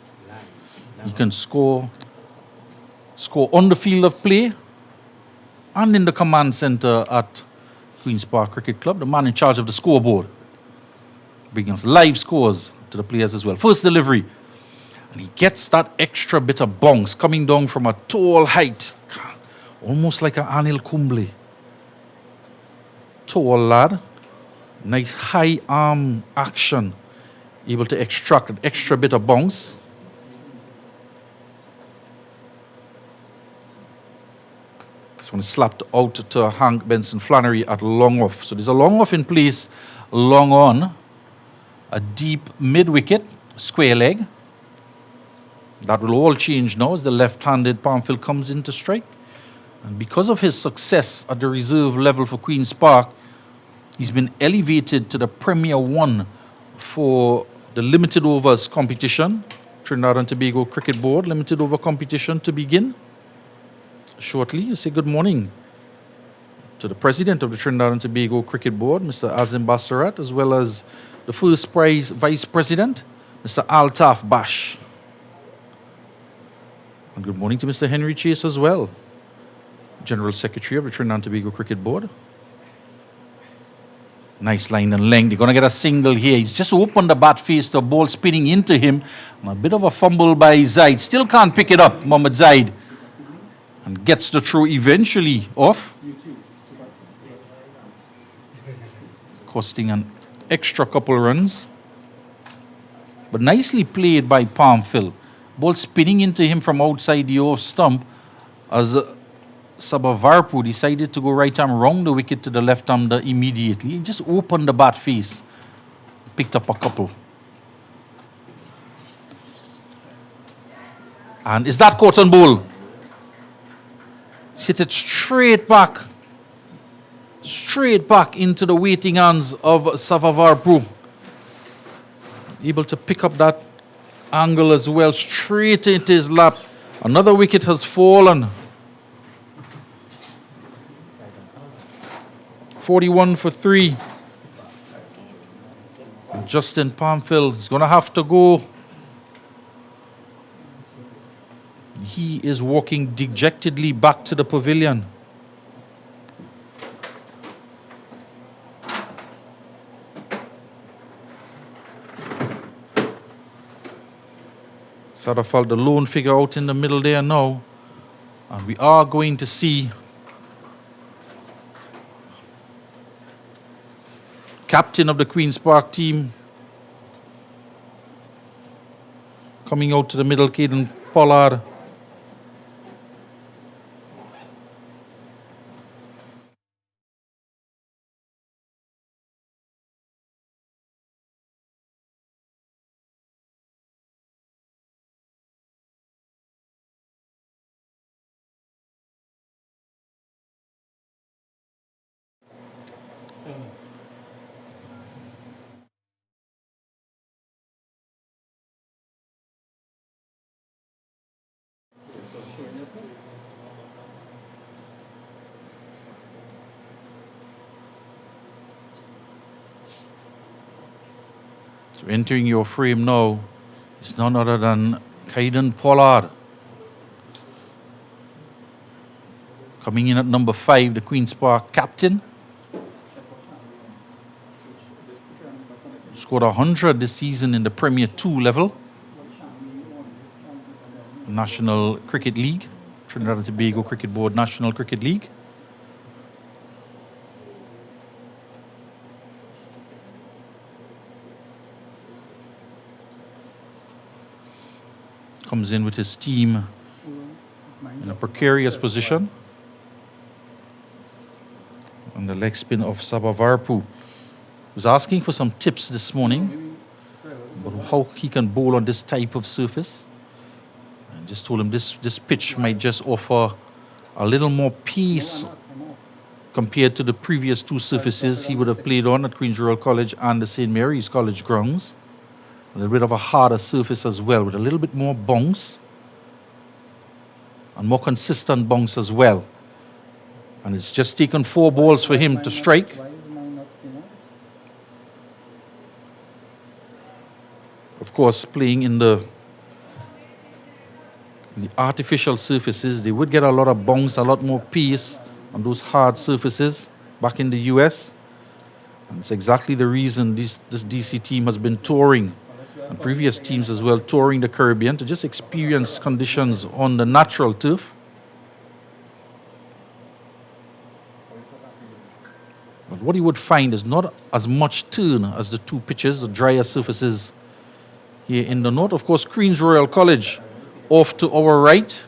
He can score on the field of play and in the command center at Queen's Park Cricket Club, the man in charge of the scoreboard. bringing us live scores to the players as well. First delivery. And he gets that extra bit of bounce coming down from a tall height. Almost like an Anil Kumble. Tall lad. Nice high arm action. Able to extract an extra bit of bounce. This one is slapped out to Hank Benson Flannery at long off. So there's a long off in place, long on. A deep mid wicket, square leg. That will all change now as the left-handed Palmfield comes into strike. And because of his success at the reserve level for Queen's Park, he's been elevated to the Premier 1 for the limited overs competition. Trinidad and Tobago Cricket Board limited over competition to begin shortly. I say good morning to the president of the Trinidad and Tobago Cricket Board, Mr. Azim Bassarat, as well as the first vice president, Mr. Altaf Bash. And good morning to Mr. Henry Chase as well, General Secretary of the Trinidad and Tobago Cricket Board. Nice line and length. They're going to get a single here. He's just opened the bat face, the ball spinning into him. And a bit of a fumble by Zaid. Still can't pick it up, Mohammad Zaid. And gets the throw eventually off. Costing an extra couple runs. But nicely played by Palmfield. Ball spinning into him from outside the off stump as Sabavarpu decided to go right arm round the wicket to the left hander immediately. He just opened the bat face. Picked up a couple. And is that caught on ball? Hit it straight back. Straight back into the waiting hands of Sabavarpu. Able to pick up that angle as well, straight into his lap. Another wicket has fallen. 41 for 3. Justin Palmfield is going to have to go. He is walking dejectedly back to the pavilion. Safal, the lone figure out in the middle there now. And we are going to see captain of the Queen's Park team coming out to the middle, Caden Pollard. So entering your frame now is none other than Caden Pollard. Coming in at number 5, the Queen's Park captain. Scored 100 this season in the Premier 2 level. National Cricket League. Trinidad and Tobago Cricket Board National Cricket League. Comes in with his team in a precarious position. And the leg spin of Sabavarpu was asking for some tips this morning about how he can bowl on this type of surface. And just told him this pitch might just offer a little more pace compared to the previous 2 surfaces he would have played on at Queen's Royal College and the St. Mary's College grounds. A little bit of a harder surface as well, with a little bit more bounce and more consistent bounce as well. And it's just taken 4 balls for him to strike. Of course, playing in the artificial surfaces, they would get a lot of bounce, a lot more pace on those hard surfaces back in the US. And it's exactly the reason this DC team has been touring, and previous teams as well, touring the Caribbean to just experience conditions on the natural turf. But what you would find is not as much turn as the two pitches, the drier surfaces here in the north. Of course, Queen's Royal College off to our right,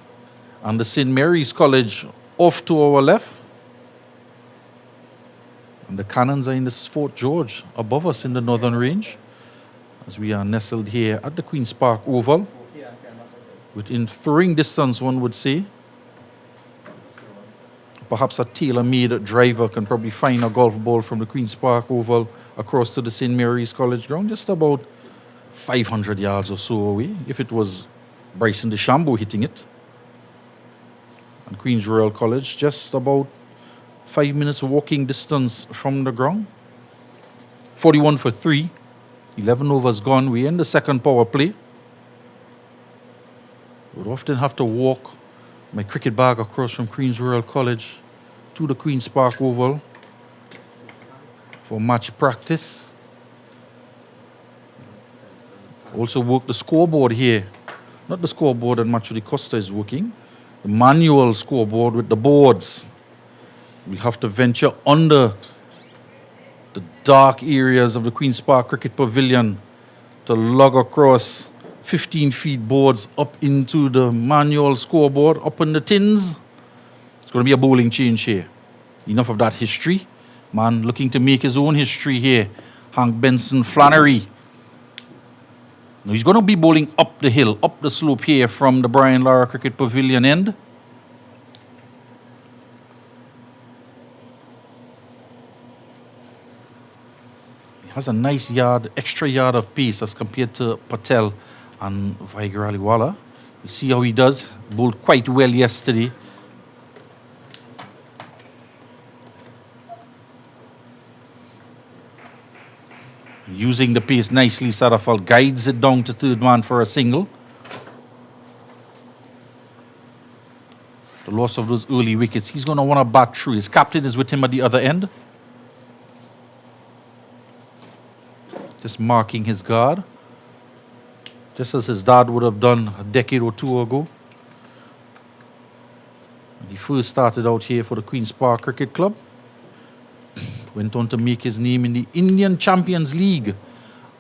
and the St. Mary's College off to our left. And the Cannons are in the Fort George above us in the northern range, as we are nestled here at the Queen's Park Oval, within throwing distance, one would say. Perhaps a tailor-made driver can probably find a golf ball from the Queen's Park Oval across to the St. Mary's College ground, just about 500 yards or so away, if it was Bryson DeChambeau hitting it. And Queen's Royal College just about 5 minutes walking distance from the ground. 41 for 3. 11 overs gone. We end the second power play. Would often have to walk my cricket bag across from Queen's Royal College to the Queen's Park Oval for match practice. Also work the scoreboard here. Not the scoreboard that Macho Di Costa is working. The manual scoreboard with the boards. We'll have to venture under the dark areas of the Queen's Park Cricket Pavilion to lug across 15 feet boards up into the manual scoreboard, up in the tins. It's going to be a bowling change here. Enough of that history. Man looking to make his own history here. Hank Benson Flannery. Now he's going to be bowling up the hill, up the slope here from the Brian Lara Cricket Pavilion end. Has a nice yard, extra yard of pace as compared to Patel and Vaigaraliwala. You see how he does. Bowled quite well yesterday. Using the pace nicely, Safal guides it down to third man for a single. The loss of those early wickets. He's going to want to bat through. His captain is with him at the other end. Just marking his guard, just as his dad would have done a decade or two ago. When he first started out here for the Queen's Park Cricket Club. Went on to make his name in the Indian Champions League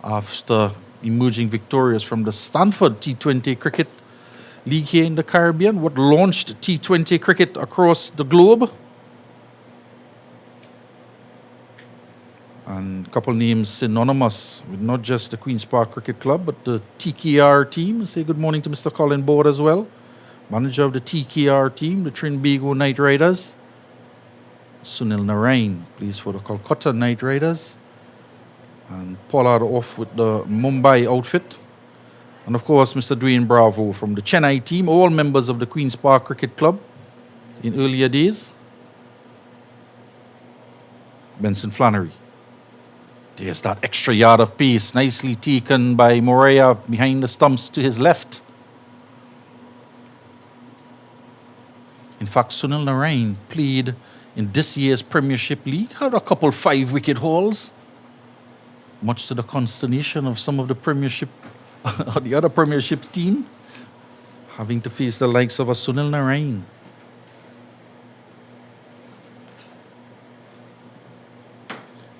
after emerging victorious from the Stanford T20 Cricket League here in the Caribbean, what launched T20 cricket across the globe. And a couple names synonymous with not just the Queen's Park Cricket Club, but the TKR team. Say good morning to Mr. Colin Board as well. Manager of the TKR team, the Trinbago Knight Riders. Sunil Narain plays for the Kolkata Knight Riders. And Pollard off with the Mumbai outfit. And of course, Mr. Dwayne Bravo from the Chennai team, all members of the Queen's Park Cricket Club in earlier days. Benson Flannery. There's that extra yard of pace, nicely taken by Morea behind the stumps to his left. In fact, Sunil Narain played in this year's Premiership League, had a couple 5-wicket hauls, much to the consternation of some of the Premiership, or the other Premiership team, having to face the likes of a Sunil Narain.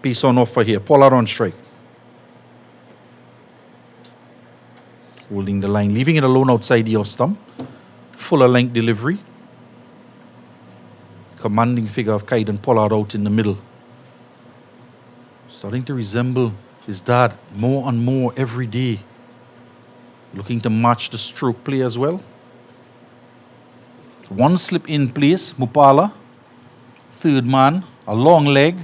Pace on offer here. Pollard on strike. Holding the line, leaving it alone outside the off stump. Fuller length delivery. Commanding figure of Kaiden Pollard out in the middle. Starting to resemble his dad more and more every day. Looking to match the stroke play as well. One slip in place, Mupala. Third man, a long leg.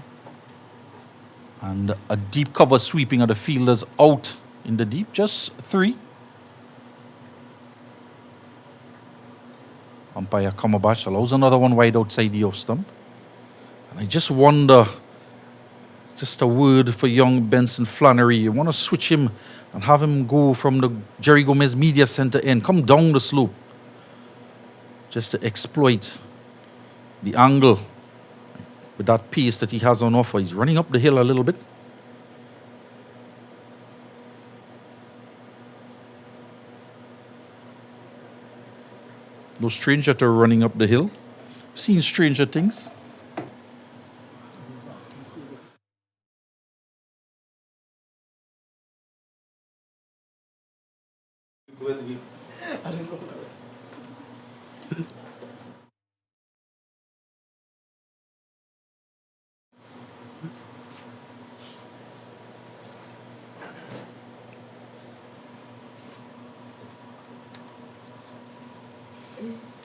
And a deep cover sweeping of the fielders out in the deep. Just 3. Umpire Kamabash allows another one wide outside the off stump. And I just wonder, just a word for young Benson Flannery. You want to switch him and have him go from the Jerry Gomez Media Center end. Come down the slope. Just to exploit the angle with that pace that he has on offer. He's running up the hill a little bit. No stranger to running up the hill. Seen stranger things.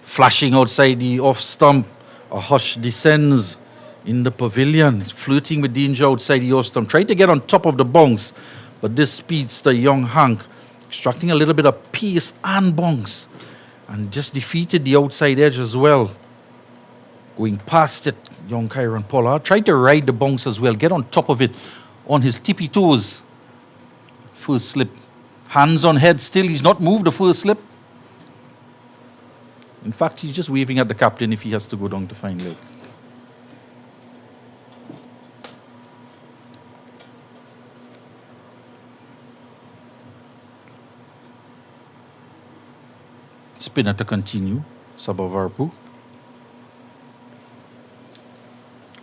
Flashing outside the off stump. A hush descends in the pavilion, flirting with danger outside the off stump. Tried to get on top of the bounce, but this speedster, young Hank, extracting a little bit of pace and bounce, and just defeated the outside edge as well. Going past it, young Kyron Pollard tried to ride the bounce as well, get on top of it on his tippy toes. First slip, hands on head still, he's not moved the first slip. In fact, he's just waving at the captain if he has to go down to find leg. Spinner to continue, Sabavarpu.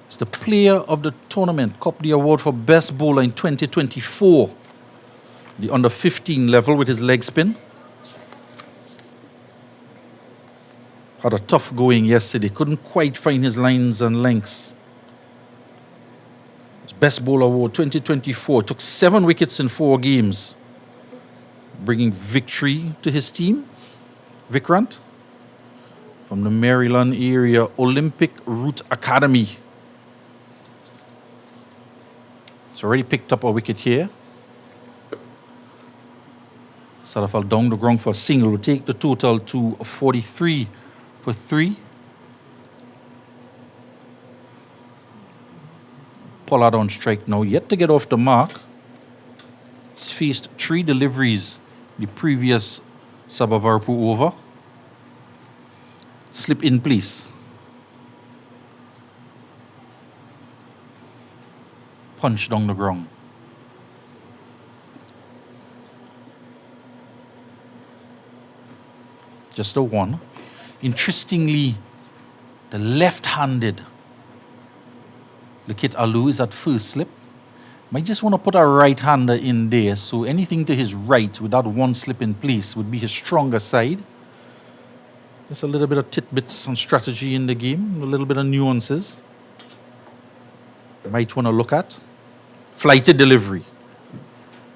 It's the player of the tournament, copped the award for best bowler in 2024. The under 15 level with his leg spin. Had a tough going yesterday. Couldn't quite find his lines and lengths. His best bowler award 2024. Took 7 wickets in 4 games. Bringing victory to his team. Vikrant. From the Maryland area Olympic Route Academy. It's already picked up a wicket here. Safal down the ground for a single. Will take the total to 43 for 3. Pollard on strike now, yet to get off the mark. He's faced 3 deliveries the previous Sabavarpu over. Slip in place. Punch down the ground. Just a 1. Interestingly, the left-handed Likit Alu is at first slip. Might just want to put a right-hander in there, so anything to his right with that 1 slip in place would be his stronger side. Just a little bit of tidbits and strategy in the game, a little bit of nuances. Might want to look at. Flighted delivery.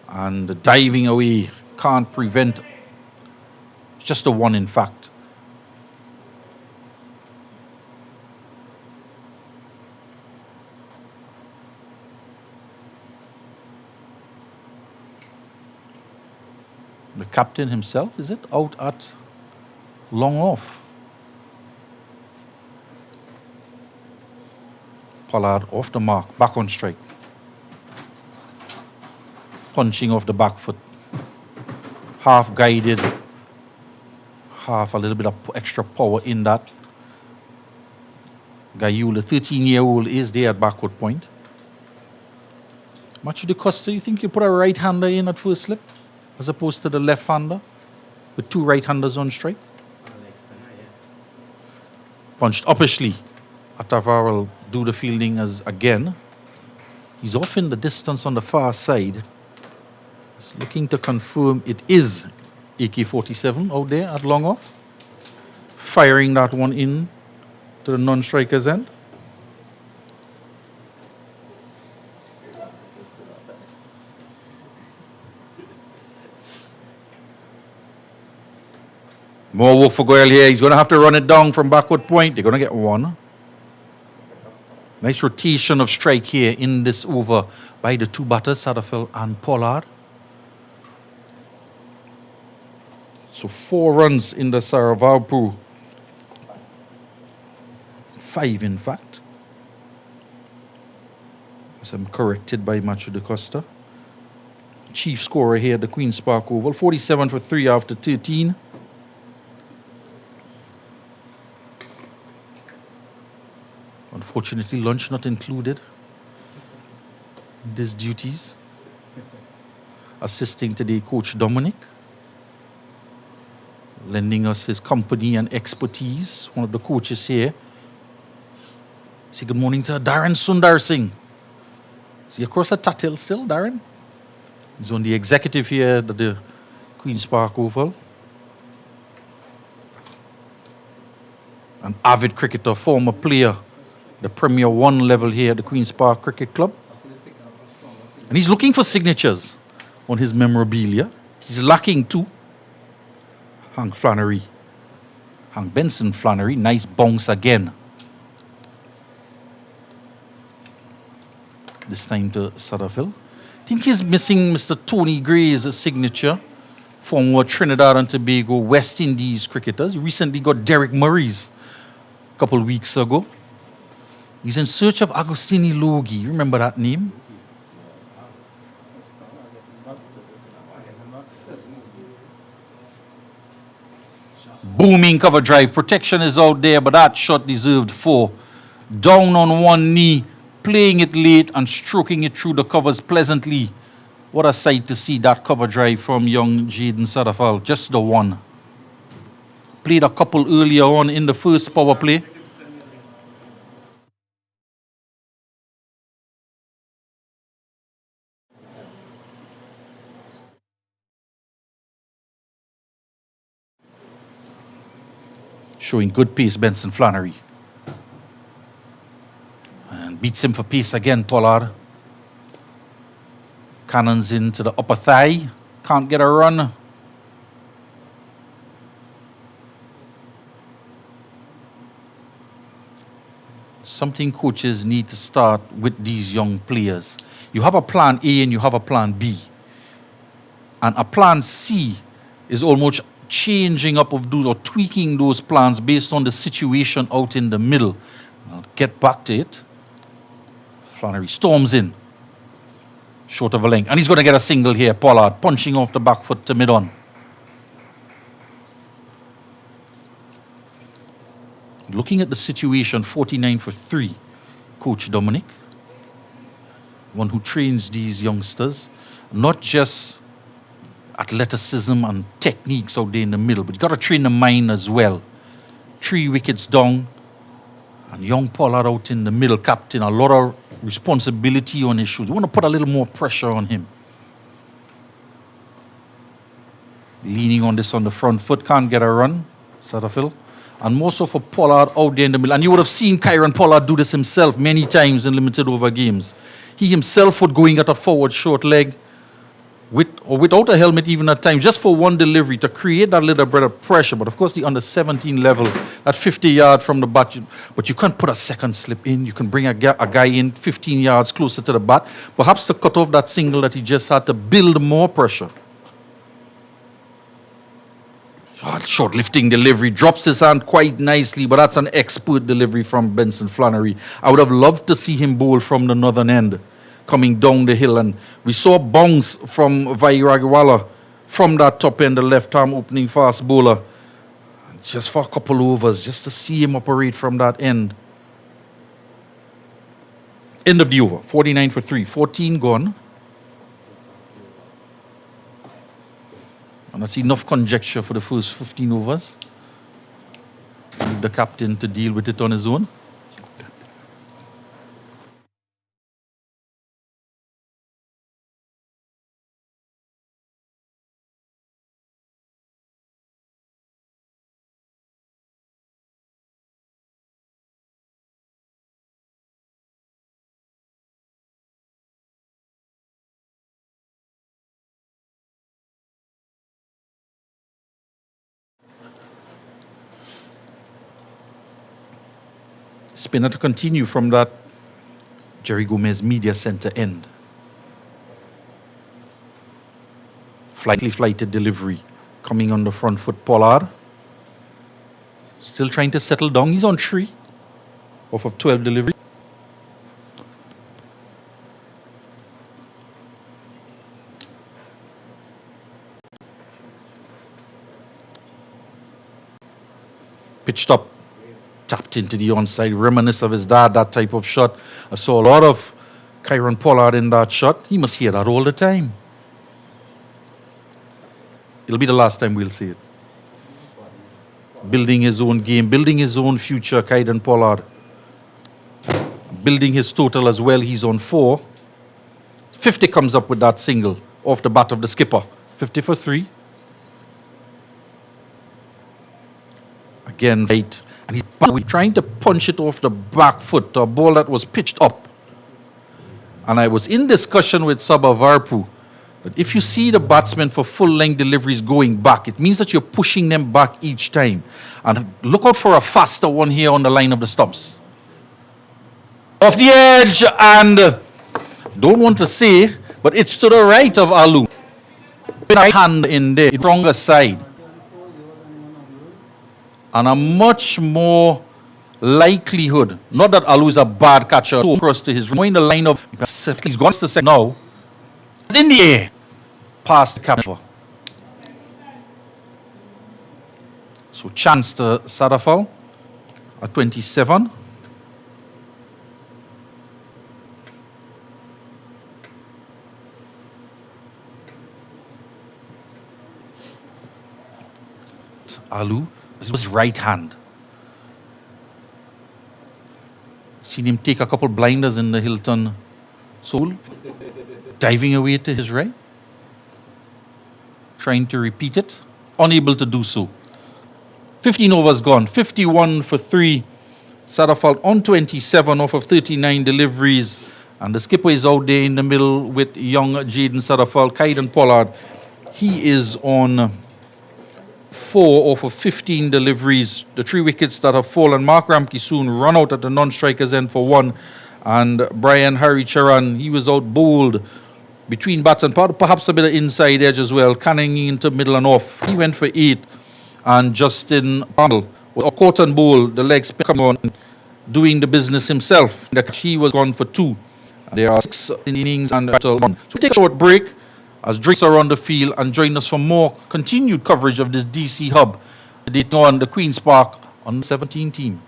And the diving away can't prevent. It's just a 1 in fact. The captain himself, is it? Out at long off. Pollard off the mark, back on strike. Punching off the back foot. Half guided. Half a little bit of extra power in that. Gayul, the 13-year-old, is there at backward point. Machu de Costa, you think you put a right-hander in at first slip? As opposed to the left-hander with 2 right-handers on strike. Punched uppishly. Atavar will do the fielding as again. He's off in the distance on the far side. He's looking to confirm it is AK-47 out there at long off. Firing that one in to the non-striker's end. More work for Goyle here. He's going to have to run it down from backward point. They're going to get 1. Nice rotation of strike here in this over by the 2 batters, Safal and Pollard. So 4 runs in the Sabavarpu. 5 in fact. As I'm corrected by Machu de Costa. Chief scorer here at the Queen's Park Oval. 47 for 3 after 13. Unfortunately, lunch not included in these duties. Assisting today, Coach Dominic. lending us his company and expertise. One of the coaches here. Say good morning to Darren Sundar Singh. Is he across a Tatil still, Darren? He's on the executive here at the Queen's Park Oval. An avid cricketer, former player, the Premier 1 level here at the Queen's Park Cricket Club. And he's looking for signatures on his memorabilia. He's lacking two. Hank Benson Flannery, nice bounce again. This time to Safal. I think he's missing Mr. Tony Gray's signature, former Trinidad and Tobago West Indies cricketers. He recently got Derek Murray's a couple of weeks ago. He's in search of Agostini Logie. Remember that name? Booming cover drive. Protection is out there, but that shot deserved 4. Down on one knee, playing it late and stroking it through the covers pleasantly. What a sight to see that cover drive from young Jaden Safal. Just the one. Played a couple earlier on in the first power play. Showing good pace, Benson Flannery. And beats him for pace again, Pollard. Cannons into the upper thigh. Can't get a run. Something coaches need to start with these young players. You have a plan A and you have a plan B. And a plan C is almost changing up of those or tweaking those plans based on the situation out in the middle. I'll get back to it. Flannery storms in. Short of a length. And he's going to get a single here. Pollard punching off the back foot to mid-on. Looking at the situation, 49 for 3. Coach Dominic. One who trains these youngsters. Not just athleticism and techniques out there in the middle, but you got to train the mind as well. 3 wickets down, and young Pollard out in the middle, captain, a lot of responsibility on his shoulders. You want to put a little more pressure on him. Leaning on this on the front foot, can't get a run, Safal. And more so for Pollard out there in the middle. And you would have seen Kyron Pollard do this himself many times in limited over games. He himself would going at a forward short leg, with or without a helmet even at times, just for one delivery to create that little bit of pressure. But of course the under 17 level, at 50 yards from the bat, but you can't put a second slip in. You can bring a guy in 15 yards closer to the bat, perhaps to cut off that single that he just had to build more pressure. Short lifting delivery, drops his hand quite nicely, but that's an expert delivery from Benson Flannery. I would have loved to see him bowl from the northern end, coming down the hill, and we saw a bounce from Vairagwala from that top end, the left arm opening fast bowler, just for a couple overs, just to see him operate from that end. End of the over, 49 for 3, 14 gone. And that's enough conjecture for the first 15 overs. Leave the captain to deal with it on his own. Spinner to continue from that Jerry Gomez media center end. Flighted delivery coming on the front foot. Pollard still trying to settle down. He's on 3 off of 12 delivery. Pitched up. Tapped into the onside, reminisce of his dad, that type of shot. I saw a lot of Kyron Pollard in that shot. He must hear that all the time. It'll be the last time we'll see it. building his own game, building his own future, Kaiden Pollard. Building his total as well, he's on 4. 50 comes up with that single off the bat of the skipper. 50 for 3. Again, right. And he's trying to punch it off the back foot to a ball that was pitched up. And I was in discussion with Sabah Varpu that if you see the batsmen for full-length deliveries going back, it means that you're pushing them back each time. And look out for a faster one here on the line of the stumps. Off the edge, and don't want to say, but it's to the right of Alu. Right hand in there, stronger side. And a much more likelihood, not that Alu is a bad catcher, to across to his in the line of, he's gone to second now. In the air, past the capture. So chance to Safal at 27. Alu, it was right hand. Seen him take a couple blinders in the Hilton Soul, diving away to his right, trying to repeat it, unable to do so. 15 overs gone, 51 for 3. Safal on 27 off of 39 deliveries, and the skipper is out there in the middle with young Jaden Safal. Kaiden Pollard, he is on 4 off of 15 deliveries. The 3 wickets that have fallen. Mark Ramke soon run out at the non-strikers end for 1. And Brian Harry Charan, he was out bowled between bats and perhaps a bit of inside edge as well, canning into middle and off. He went for 8. And Justin Arnold, a cotton bowl, the leg spin coming on, doing the business himself. He was gone for 2. There are 6 innings and 1. So we take a short break as drinks are on the field, and join us for more continued coverage of this DC Hub, the Queen's Park on the 17 team.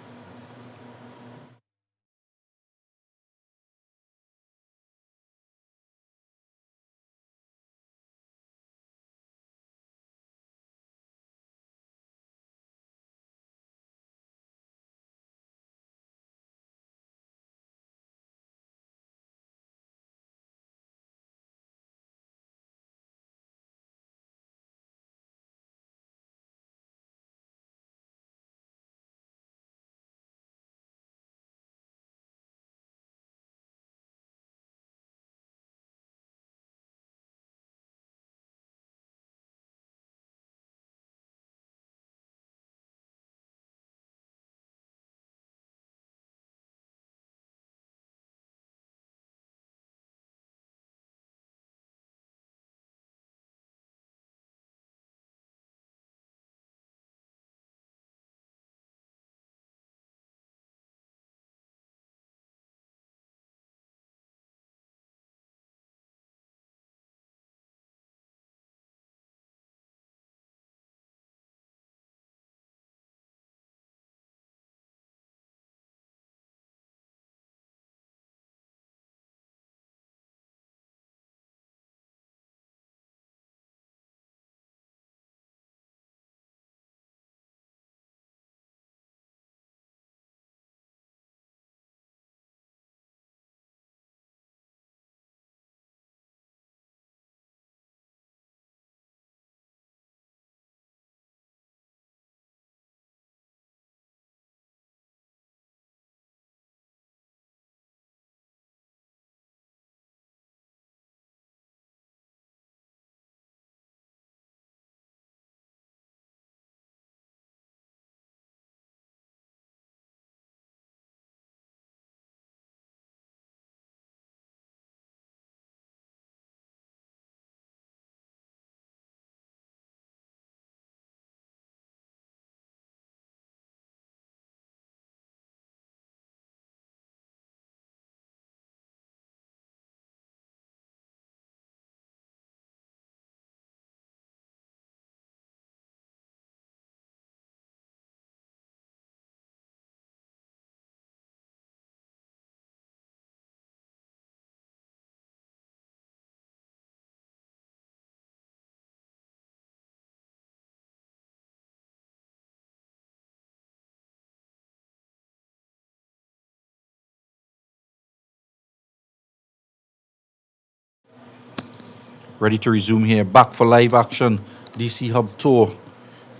Ready to resume here. Back for live action. DC Hub Tour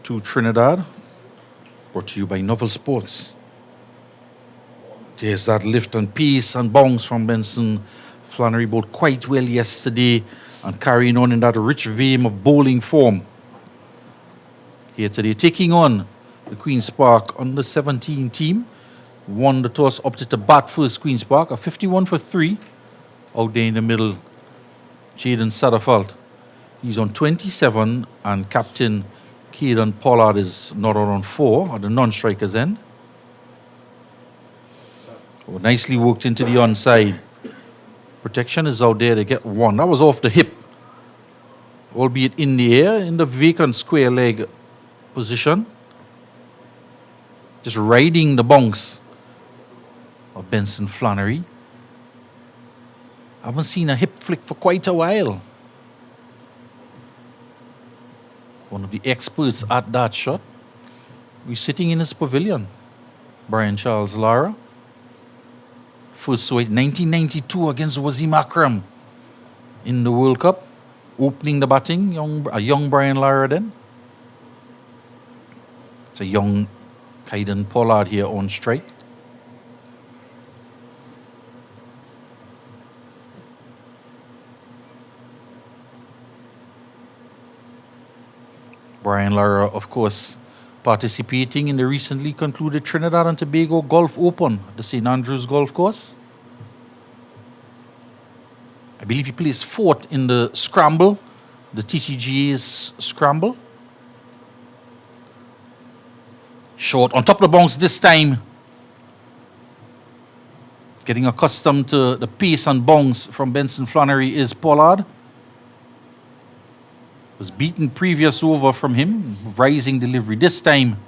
to Trinidad. Brought to you by Novel Sports. There's that lift and pace and bounce from Benson. Flannery bowled quite well yesterday and carrying on in that rich vein of bowling form. Here today, taking on the Queen's Park under 17 team. Won the toss, opted to bat first. Queen's Park, a 51 for 3. Out there in the middle, Jaden Safal. He's on 27 and captain Caden Pollard is not on 4 at the non-strikers end. Oh, nicely worked into the onside. Protection is out there to get 1. That was off the hip, albeit in the air, in the vacant square leg position. Just riding the bounce of Benson Flannery. I haven't seen a hip flick for quite a while. One of the experts at that shot. We're sitting in his pavilion. Brian Charles Lara. First saw it 1992 against Wazim Akram in the World Cup. Opening the batting, a young Brian Lara then. It's a young Caden Pollard here on strike. Brian Lara, of course, participating in the recently concluded Trinidad and Tobago Golf Open at the St. Andrews Golf Course. I believe he placed 4th in the scramble, the TCGA's scramble. Short on top of the bounce this time. Getting accustomed to the pace and bounce from Benson Flannery is Pollard. Was beaten previous over from him, rising delivery. This time,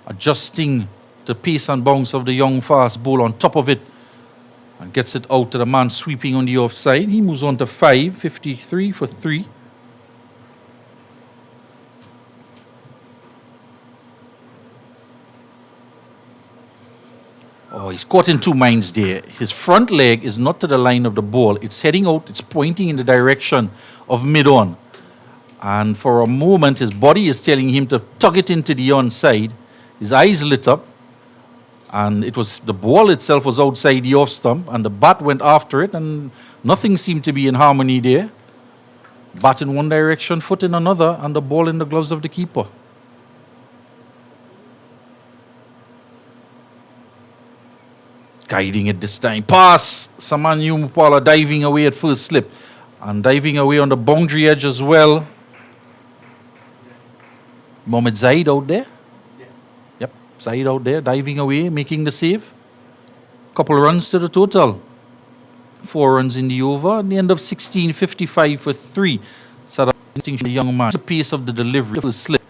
adjusting the pace and bounce of the young fast bowler on top of it and gets it out to the man sweeping on the offside. He moves on to 5, 53 for 3. Oh, he's caught in two minds there. His front leg is not to the line of the ball. It's heading out, it's pointing in the direction of mid-on. And for a moment, his body is telling him to tug it into the onside. His eyes lit up. And it was the ball itself was outside the off stump. And the bat went after it. And nothing seemed to be in harmony there. Bat in one direction, foot in another. And the ball in the gloves of the keeper. Guiding it this time. Pass. Samanyu Mupala diving away at first slip. And diving away on the boundary edge as well. Mohamed Zaid out there. Yes. Yep, Zaid out there, diving away, making the save. Couple runs to the total. 4 runs in the over. At the end of 16, 55 for 3. South African the young man. The pace of the delivery was slip.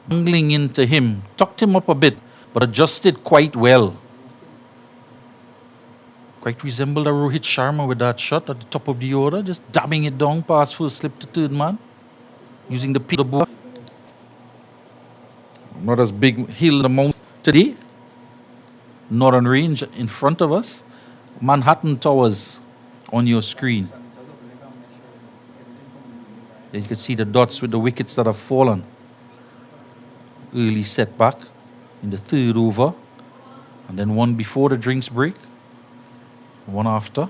Bungling into him. Tucked him up a bit, but adjusted quite well. Quite resembled a Rohit Sharma with that shot at the top of the order. Just dabbing it down past first slip to third man. Using the pitch of the ball. Not as big hill the mount today. Northern Range in front of us. Manhattan Towers on your screen. There you can see the dots with the wickets that have fallen. Early setback in the third over. And then one before the drinks break. One after.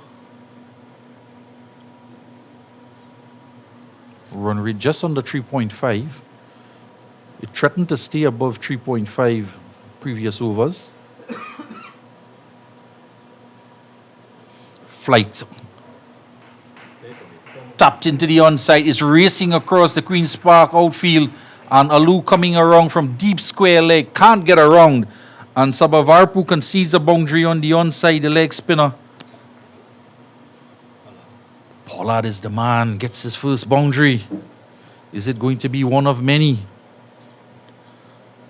Run rate just under 3.5. It threatened to stay above 3.5 previous overs. Flight. Tapped into the onside. It's racing across the Queen's Park outfield. And Alu coming around from deep square leg. Can't get around. And Sabavarpu concedes a boundary on the onside, the leg spinner. Pollard is the man. Gets his first boundary. Is it going to be one of many?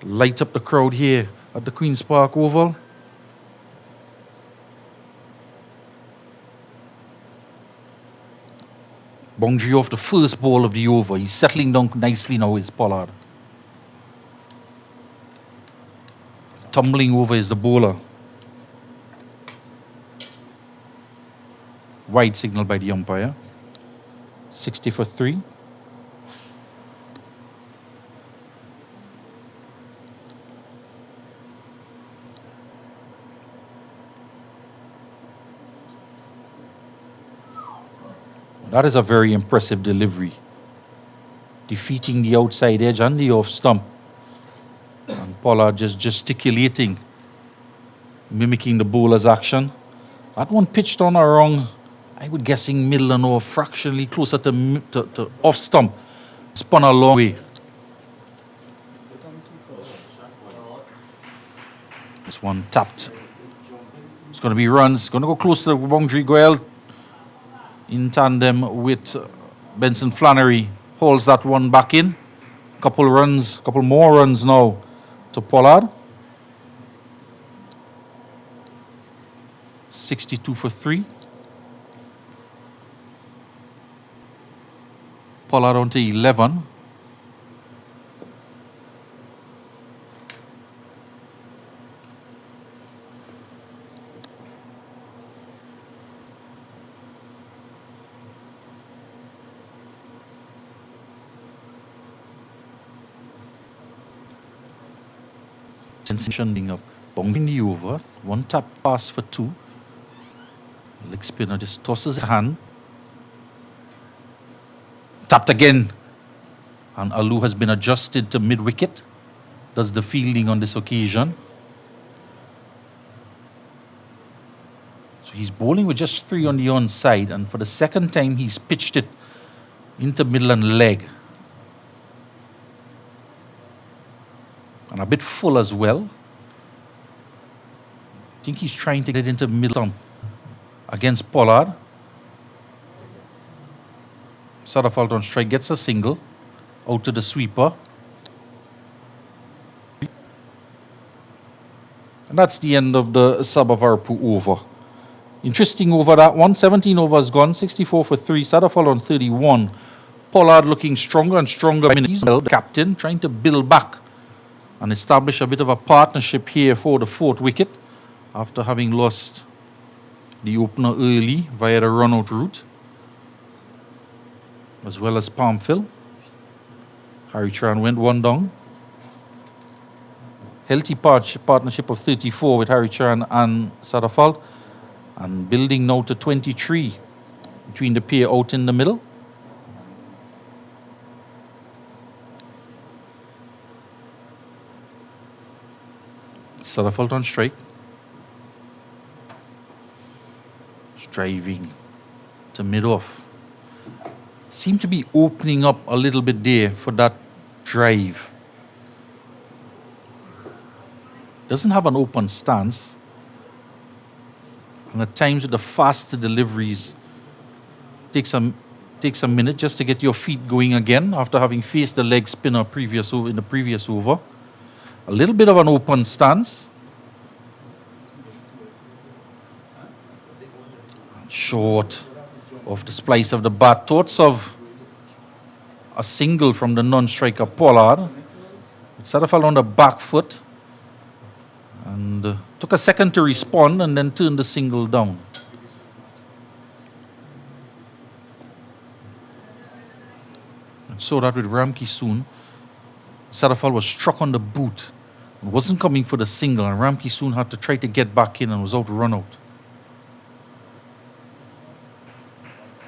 Light up the crowd here at the Queen's Park Oval. Boundary off the first ball of the over. He's settling down nicely now, is Pollard. Tumbling over is the bowler. Wide signal by the umpire. 60 for 3. That is a very impressive delivery. Defeating the outside edge and the off stump. And Pollard just gesticulating, mimicking the bowler's action. That one pitched on around, I would guessing middle and or fractionally closer to off stump. Spun a long way. This one tapped. It's going to be runs. It's going to go close to the boundary. Goel in tandem with Benson Flannery holds that one back in. Couple more runs now to Pollard. 62 for 3. Pollard on to 11. Sensation of bouncing the over. One tap pass for 2. Leg spinner just tosses a hand. Tapped again. And Alu has been adjusted to mid-wicket. Does the fielding on this occasion. So he's bowling with just 3 on the onside. And for the second time, he's pitched it into middle and leg. And a bit full as well. I think he's trying to get into middle stump against Pollard. Safal on strike, gets a single out to the sweeper. And that's the end of the sub of our over. Interesting over that one. 17 overs gone, 64 for 3. Safal on 31. Pollard looking stronger and stronger. He's the captain, trying to build back and establish a bit of a partnership here for the 4th wicket after having lost the opener early via the run-out route, as well as Palmfill. Harry Tran went 1 down. Healthy partnership of 34 with Harry Tran and Safal, and building now to 23 between the pair out in the middle. Safal on strike. Driving to mid-off. Seem to be opening up a little bit there for that drive. Doesn't have an open stance. And at times with the faster deliveries, takes a minute just to get your feet going again after having faced the leg spinner in the previous over. A little bit of an open stance. Short of the splice of the bat. Thoughts of a single from the non-striker Pollard. Safal on the back foot. And took a second to respond and then turned the single down. And saw that with Ramki soon. Safal was struck on the boot and wasn't coming for the single, and Ramki soon had to try to get back in and was out to run out.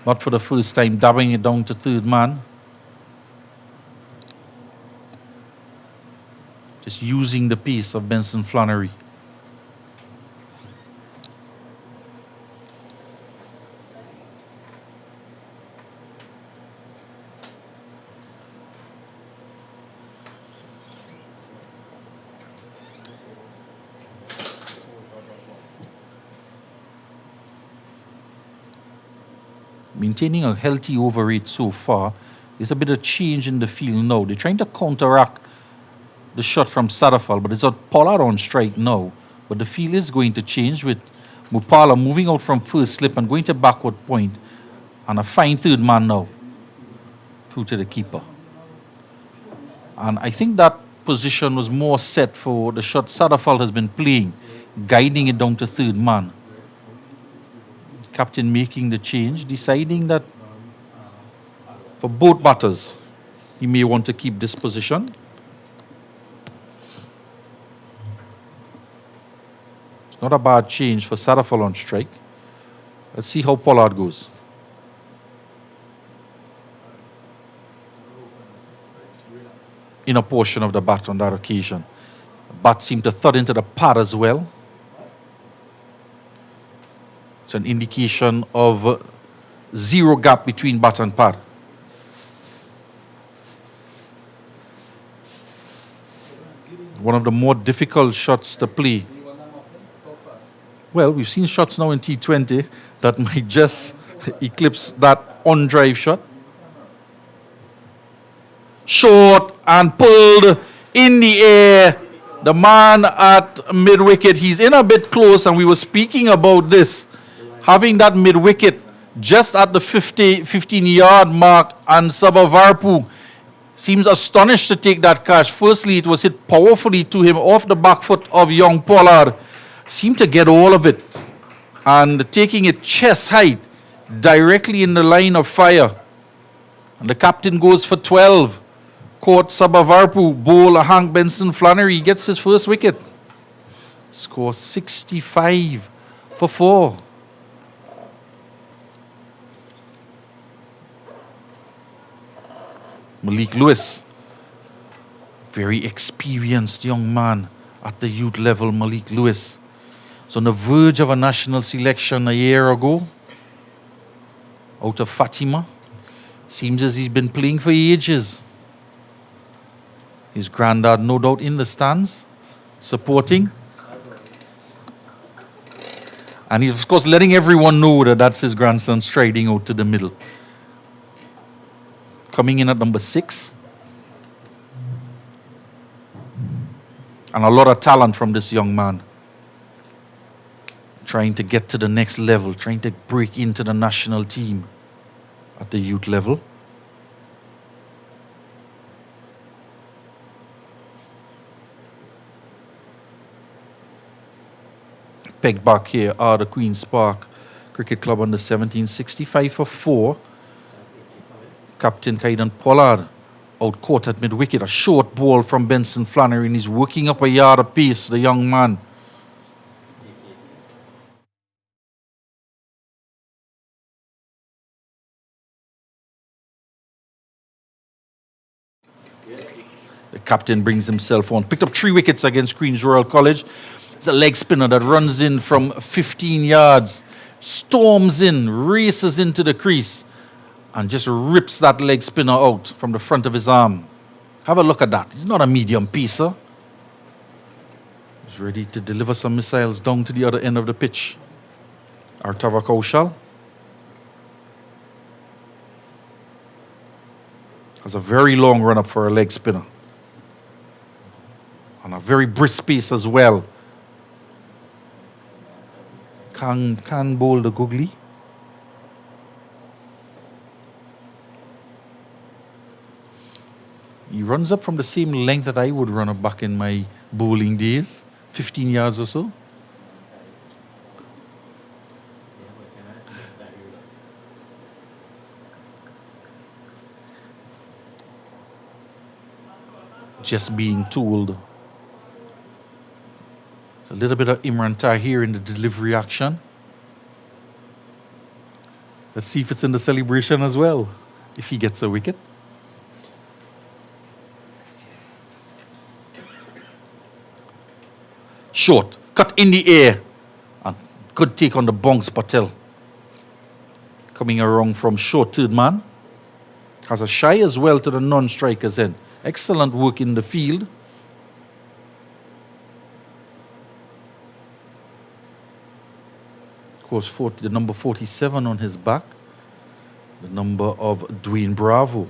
Not for the first time, dabbing it down to 3rd man. Just using the pace of Benson Flannery. Maintaining a healthy over rate so far. There's a bit of change in the field now. They're trying to counteract the shot from Safal, but it's got Pollard on strike now. But the field is going to change with Mupala moving out from first slip and going to backward point, and a fine 3rd man now through to the keeper. And I think that position was more set for the shot Safal has been playing, guiding it down to 3rd man. Captain making the change, deciding that for both batters, he may want to keep this position. It's not a bad change for Safal on strike. Let's see how Pollard goes. inner portion of the bat on that occasion. The bat seemed to thud into the pad as well. It's an indication of zero gap between bat and pad. One of the more difficult shots to play. Well, we've seen shots now in T20 that might just eclipse that on-drive shot. Short and pulled in the air. The man at mid-wicket, he's in a bit close, and we were speaking about this. Having that mid-wicket just at the 15-yard mark, and Sabavarpu seems astonished to take that catch. Firstly, it was hit powerfully to him off the back foot of young Pollard. Seemed to get all of it. And taking it chest height, directly in the line of fire. And the captain goes for 12. Caught Sabavarpu, bowl Hank Benson Flannery, gets his first wicket. Score 65 for 4. Malik Lewis, very experienced young man at the youth level, Malik Lewis. So on the verge of a national selection a year ago, out of Fatima. Seems as he's been playing for ages. His granddad, no doubt, in the stands, supporting. And he's, of course, letting everyone know that that's his grandson striding out to the middle. Coming in at number 6. And a lot of talent from this young man. Trying to get to the next level, trying to break into the national team at the youth level. Pegged back here are the Queen's Park Cricket Club under 17, 65 for 4. Captain Kaidan Pollard out caught at mid-wicket. A short ball from Benson Flannery, and he's working up a yard apiece, the young man. The captain brings himself on. Picked up 3 wickets against Queen's Royal College. It's a leg spinner that runs in from 15 yards, storms in, races into the crease, and just rips that leg spinner out from the front of his arm. Have a look at that. He's not a medium pacer. He's ready to deliver some missiles down to the other end of the pitch. Artava Kaushal has a very long run-up for a leg spinner. And a very brisk pace as well. Can bowl the googly. He runs up from the same length that I would run up back in my bowling days, 15 yards or so. Just being told. A little bit of Imran Tahir in the delivery action. Let's see if it's in the celebration as well, if he gets a wicket. Short, cut in the air. And good take on the bounce, Patel. Coming around from short third man. Has a shy as well to the non-strikers end. Excellent work in the field. Of course, the number 47 on his back. The number of Dwayne Bravo.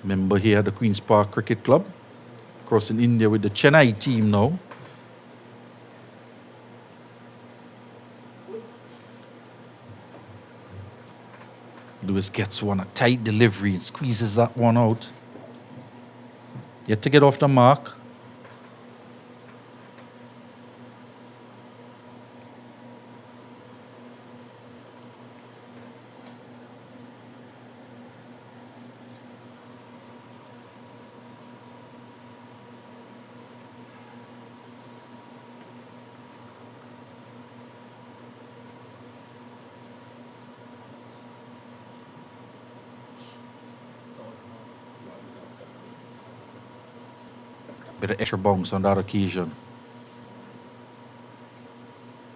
Member here at the Queen's Park Cricket Club. Of course, in India with the Chennai team now. Lewis gets one, a tight delivery, and squeezes that one out. Yet to get off the mark. Bit of extra bounce on that occasion.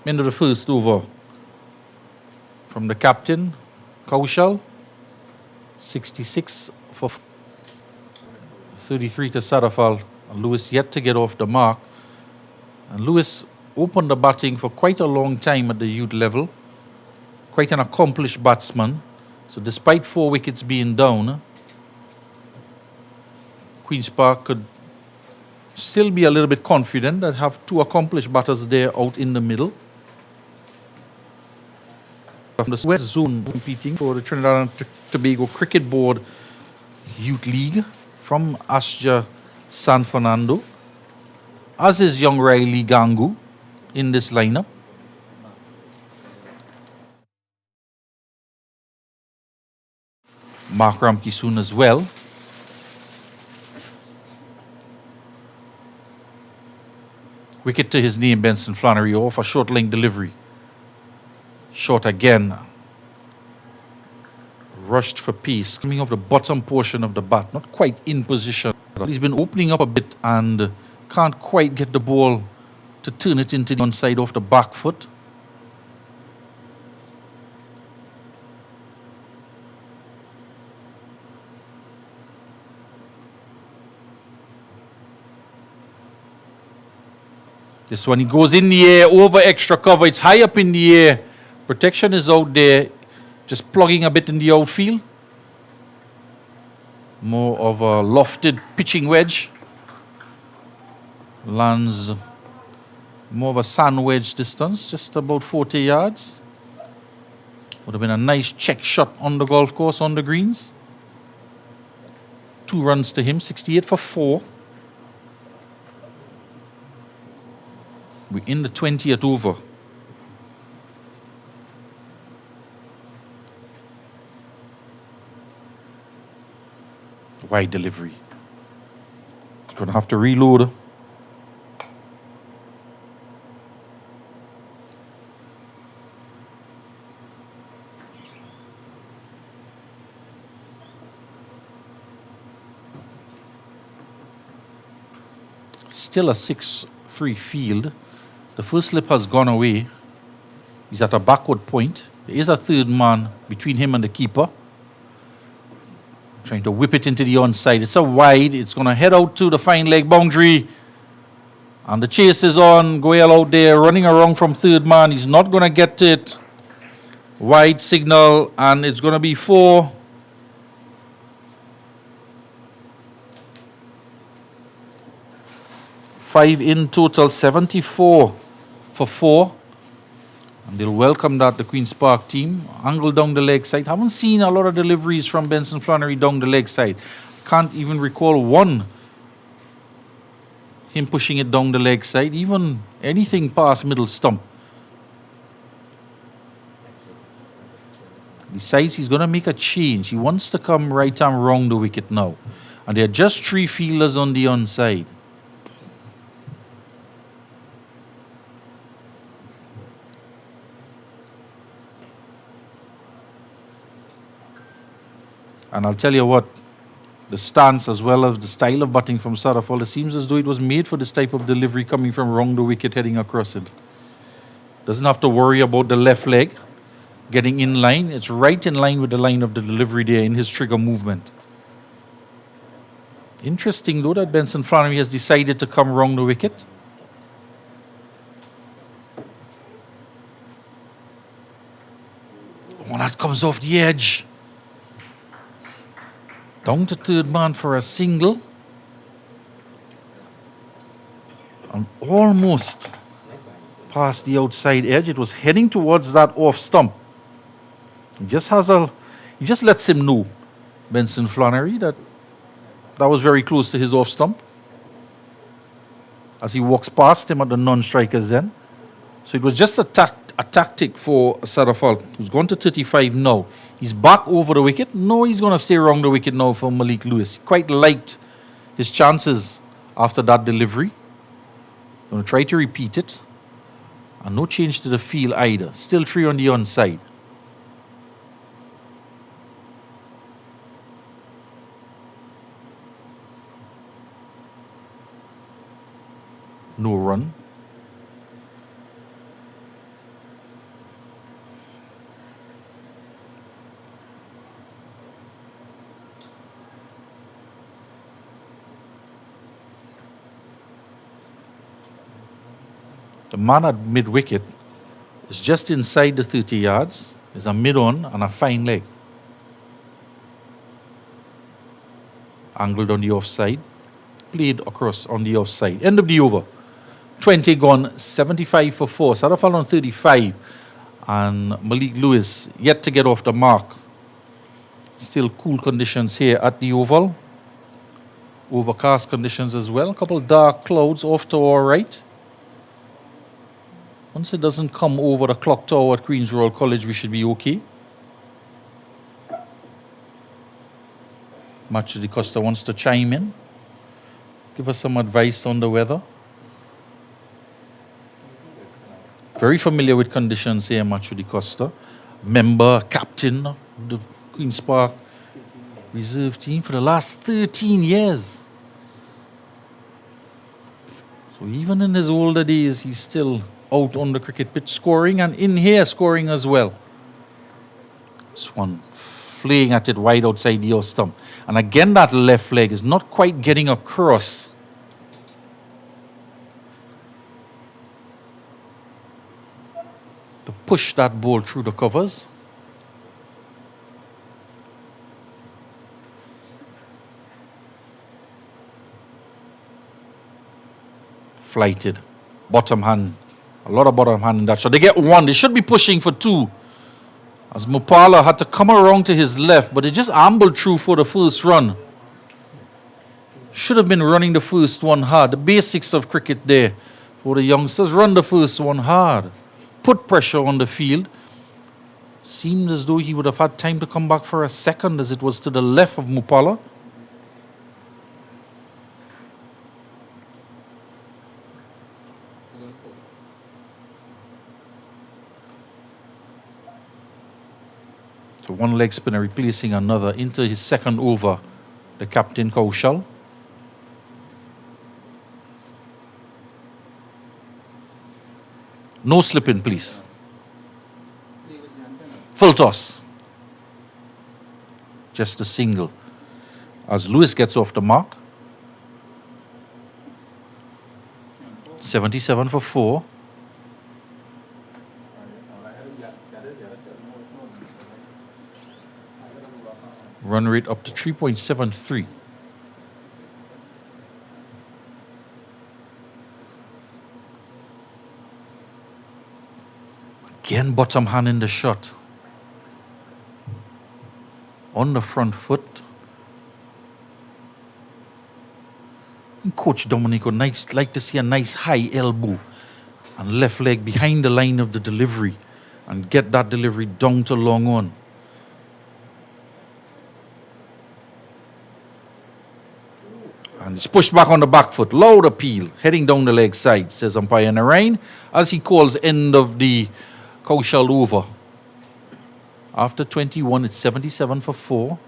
End of the first over from the captain, Kaushal. 66 for 33 to Safal. Lewis yet to get off the mark. And Lewis opened the batting for quite a long time at the youth level. Quite an accomplished batsman. So despite 4 wickets being down, Queen's Park could still be a little bit confident that have 2 accomplished batters there out in the middle. From the West Zone competing for the Trinidad and Tobago Cricket Board Youth League from Asja San Fernando, as is young Riley Gangu in this lineup. Mark Ramke soon as well. Wicket to his name, Benson Flannery, off a short length delivery. Short again. Rushed for pace. Coming off the bottom portion of the bat. Not quite in position. He's been opening up a bit and can't quite get the ball to turn it into the onside off the back foot. This one, he goes in the air, over extra cover. It's high up in the air. Protection is out there. Just plugging a bit in the outfield. More of a lofted pitching wedge. Lands more of a sand wedge distance, just about 40 yards. Would have been a nice check shot on the golf course, on the greens. 2 runs to him, 68 for 4. We're in the 20th over. Wide delivery. He's going to have to reload. Still a 6-3 field. The first slip has gone away. He's at a backward point. There is a third man between him and the keeper. Trying to whip it into the onside. It's a wide. It's going to head out to the fine leg boundary. And the chase is on. Goyal out there running around from third man. He's not going to get it. Wide signal. And it's going to be 4. Five in total, 74 for 4. And they'll welcome that, the Queen's Park team. Angle down the leg side. Haven't seen a lot of deliveries from Benson Flannery down the leg side. Can't even recall one. Him pushing it down the leg side. Even anything past middle stump. Besides, he's going to make a change. He wants to come right and round the wicket now. And there are just 3 fielders on the onside. And I'll tell you what, the stance as well as the style of batting from Safal, it seems as though it was made for this type of delivery coming from round the wicket heading across it. Doesn't have to worry about the left leg getting in line. It's right in line with the line of the delivery there in his trigger movement. Interesting though that Benson Flannery has decided to come round the wicket. Oh, that comes off the edge. Down to third man for a single. And almost past the outside edge. It was heading towards that off stump. He just lets him know, Benson Flannery, that was very close to his off stump. As he walks past him at the non-striker's end. So it was just a tactic for Safal, who's gone to 35 now. He's back over the wicket. No, he's going to stay around the wicket now for Malik Lewis. Quite liked his chances after that delivery. Going to try to repeat it. And no change to the field either. Still 3 on the onside. No run. The man at mid-wicket is just inside the 30 yards. There's a mid-on and a fine leg. Angled on the offside. Played across on the offside. End of the over. 20 gone, 75 for 4. Safal on 35. And Malik Lewis yet to get off the mark. Still cool conditions here at the Oval. Overcast conditions as well. A couple dark clouds off to our right. Once it doesn't come over the clock tower at Queen's Royal College, we should be okay. Matthew Costa wants to chime in. Give us some advice on the weather. Very familiar with conditions here, Matthew Costa. Member, captain of the Queen's Park reserve team for the last 13 years. So even in his older days, he's still out on the cricket pitch scoring, and in here scoring as well. This one flaying at it wide outside the off stump. And again, that left leg is not quite getting across. To push that ball through the covers. Flighted. Bottom hand. A lot of bottom hand in that shot. They get one. They should be pushing for 2. As Mupala had to come around to his left, but they just ambled through for the first run. Should have been running the first one hard. The basics of cricket there for the youngsters. Run the first one hard. Put pressure on the field. Seemed as though he would have had time to come back for a second, as it was to the left of Mupala. So one leg spinner replacing another into his second over, the captain Kaushal. No slipping, please. Full toss. Just a single. As Lewis gets off the mark. 77 for 4. Run rate up to 3.73. Again, bottom hand in the shot. On the front foot. And Coach Dominic would like to see a nice high elbow and left leg behind the line of the delivery and get that delivery down to long on. And it's pushed back on the back foot. Loud appeal. Heading down the leg side, says umpire Narain, as he calls end of the Kaushal over. After 21, it's 77 for 4.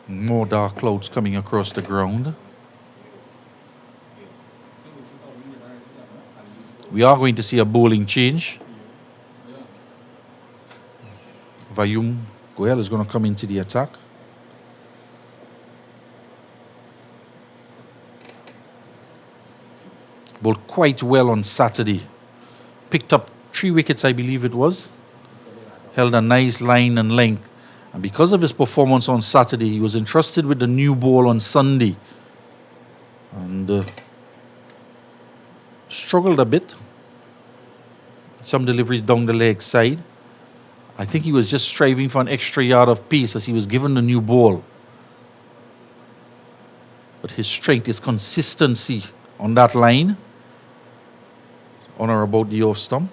More dark clouds coming across the ground. We are going to see a bowling change. Vayum Goel is going to come into the attack. Bowled quite well on Saturday. Picked up 3 wickets, I believe it was. Held a nice line and length. And because of his performance on Saturday, he was entrusted with the new ball on Sunday. And struggled a bit. Some deliveries down the leg side. I think he was just striving for an extra yard of pace as he was given the new ball. But his strength, his consistency on that line, on or about the off stump,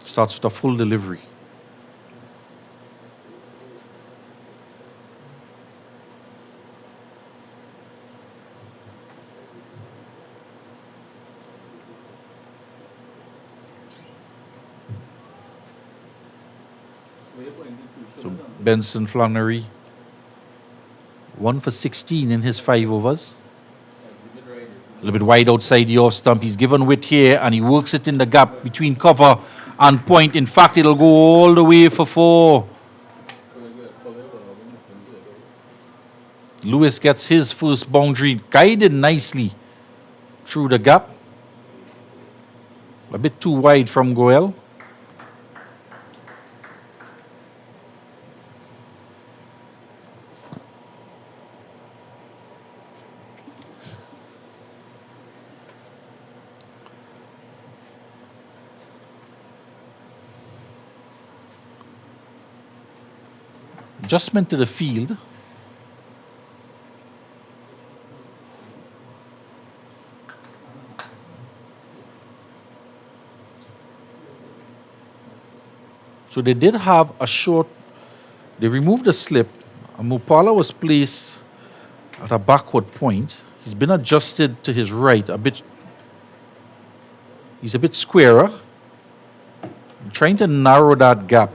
starts with a full delivery. So Benson Flannery, 1 for 16 in his 5 overs. A little bit wide outside the off stump. He's given width here and he works it in the gap between cover and point. In fact, it'll go all the way for 4. Lewis gets his first boundary, guided nicely through the gap. A bit too wide from Goel. Adjustment to the field. So they did have a short, they removed the slip. Mupala was placed at a backward point. He's been adjusted to his right a bit. He's a bit squarer. Trying to narrow that gap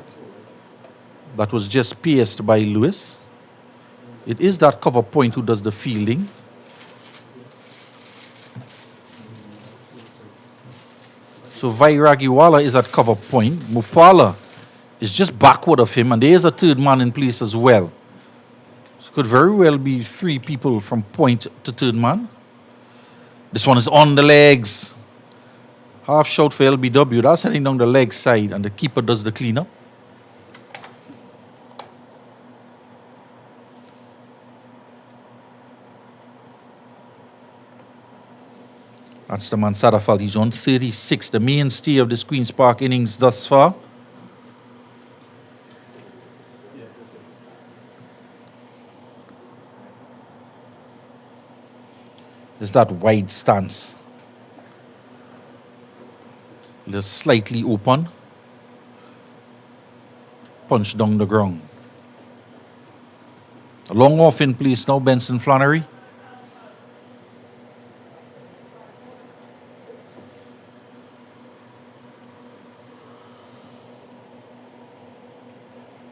that was just pierced by Lewis. It is that cover point who does the fielding. So Vairagiwala is at cover point. Mupala is just backward of him, and there is a third man in place as well. So it could very well be 3 people from point to third man. This one is on the legs. Half shot for LBW. That's heading down the leg side, and the keeper does the cleanup. That's the man Safal. He's on 36, the mainstay of this Queen's Park innings thus far. There's that wide stance. Just slightly open. Punch down the ground. A long off in place now, Benson Flannery.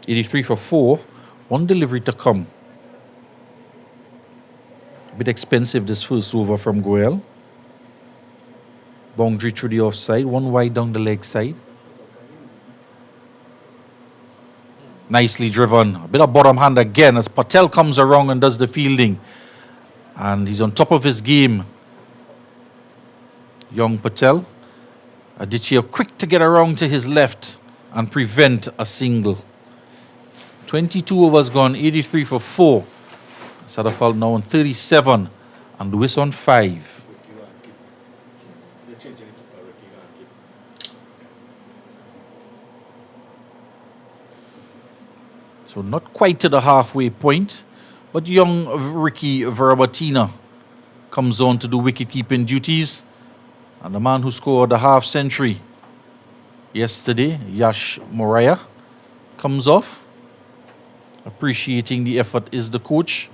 .83 for 4. 1 delivery to come. A bit expensive this first over from Goel. Boundary through the offside. 1 wide down the leg side. Nicely driven. A bit of bottom hand again as Patel comes around and does the fielding. And he's on top of his game. Young Patel. Aditya quick to get around to his left and prevent a single. 22 overs gone, 83 for 4. Safal now on 37 and Lewis on 5. So not quite to the halfway point, but young Ricky Verbatina comes on to do wicket-keeping duties. And the man who scored the half century yesterday, Yash Moraya, comes off. Appreciating the effort is the coach.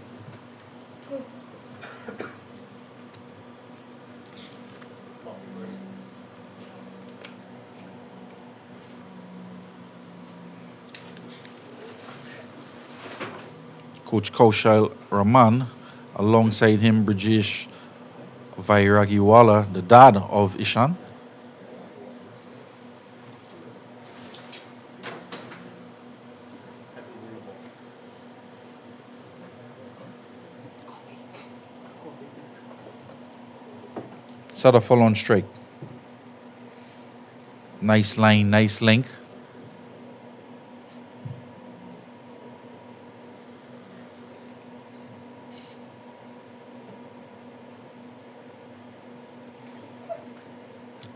Coach Kaushal Rahman, alongside him Brijesh Vairagiwala, the dad of Ishan. Safal on strike. Nice line, nice length.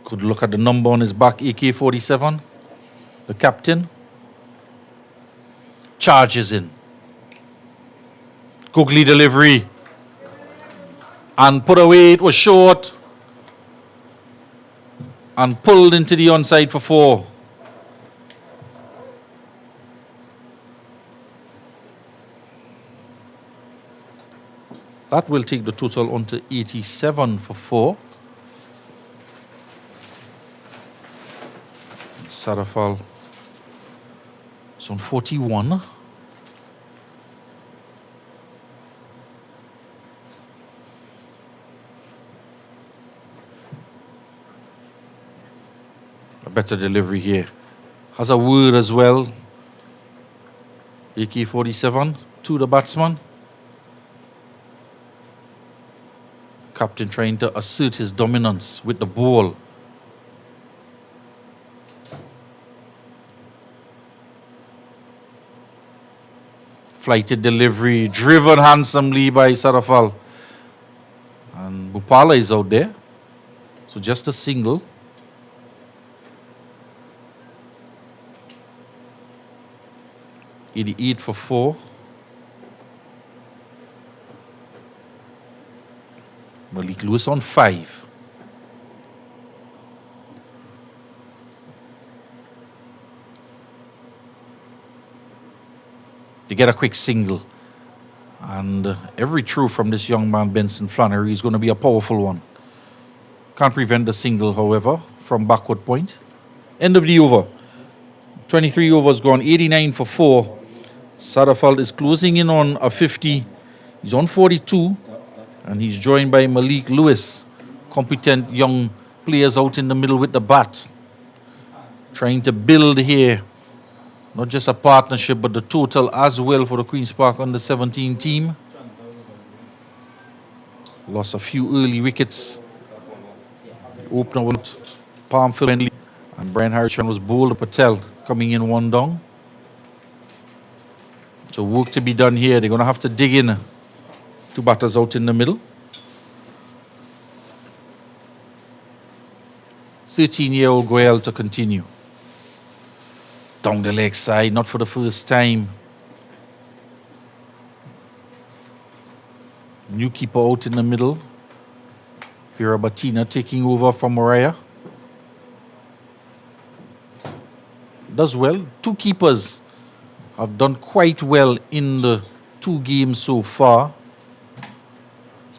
Could look at the number on his back, AK-47. The captain. Charges in. Googly delivery. And put away, it was short. And pulled into the onside for 4. That will take the total on to 87 for 4. Safal It's on 41. A better delivery here. Has a word as well. AK-47 to the batsman. Captain trying to assert his dominance with the ball. Flighted delivery, driven handsomely by Safal. And Bupala is out there. So just a single. .88 for 4. Malik Lewis on 5. They get a quick single. And every throw from this young man, Benson Flannery, is going to be a powerful one. Can't prevent the single, however, from backward point. End of the over. 23 overs gone, 89 for 4. Safal is closing in on a 50. He's on 42. And he's joined by Malik Lewis. Competent young players out in the middle with the bat. Trying to build here. Not just a partnership, but the total as well for the Queen's Park Under-17 team. Lost a few early wickets. The opener went palm friendly. And Brian Harrison was bowled. Patel coming in 1 down. So work to be done here. They're going to have to dig in. 2 batters out in the middle. 13-year-old Goel to continue. Down the leg side, not for the first time. New keeper out in the middle. Vera Batina taking over from Mariah. Does well. 2 keepers have done quite well in the 2 games so far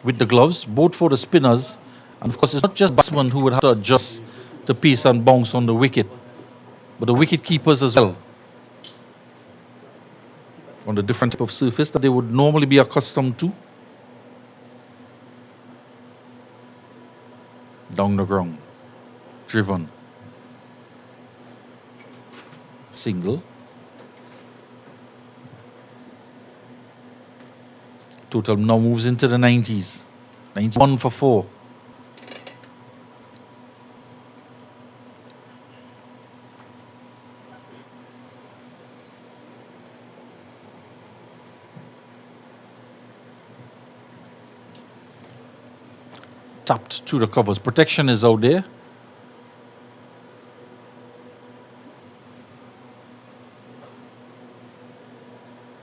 with the gloves, both for the spinners. And of course, it's not just batsmen who would have to adjust the pace and bounce on the wicket, but the wicket keepers as well, on the different type of surface that they would normally be accustomed to. Down the ground, driven, single. Total now moves into the 90s. 91 for 4. Tapped to the covers. Protection is out there.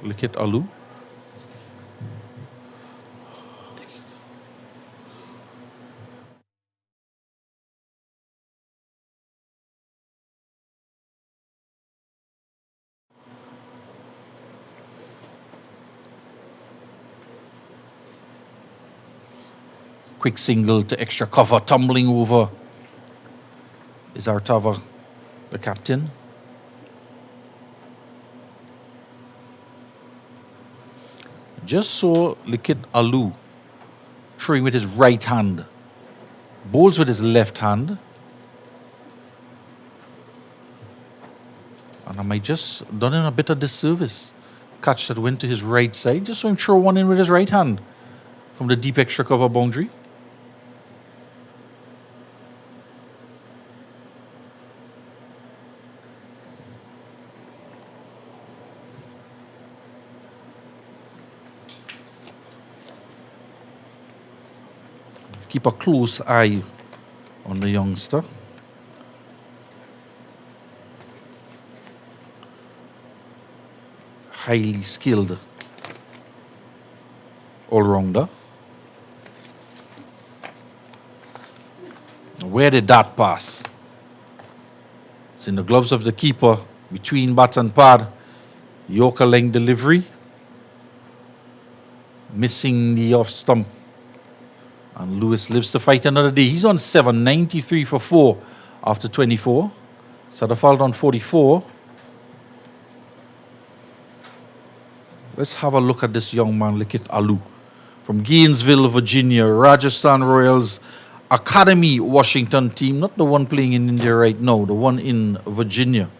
Look at Alu. Quick single to extra cover, tumbling over is Artava, the captain. Just saw Likit Alu throwing with his right hand, bowls with his left hand. And I might just done him a bit of disservice. Catch that went to his right side, just saw him throw one in with his right hand from the deep extra cover boundary. Keep a close eye on the youngster. Highly skilled all-rounder. Where did that pass? It's in the gloves of the keeper, between bat and pad. Yorker length delivery. Missing the off stump. And Lewis lives to fight another day. He's on 7, 93 for 4 after 24. Safal on 44. Let's have a look at this young man, Likit Alu, from Gainesville, Virginia, Rajasthan Royals Academy Washington team, not the one playing in India right now, the one in Virginia.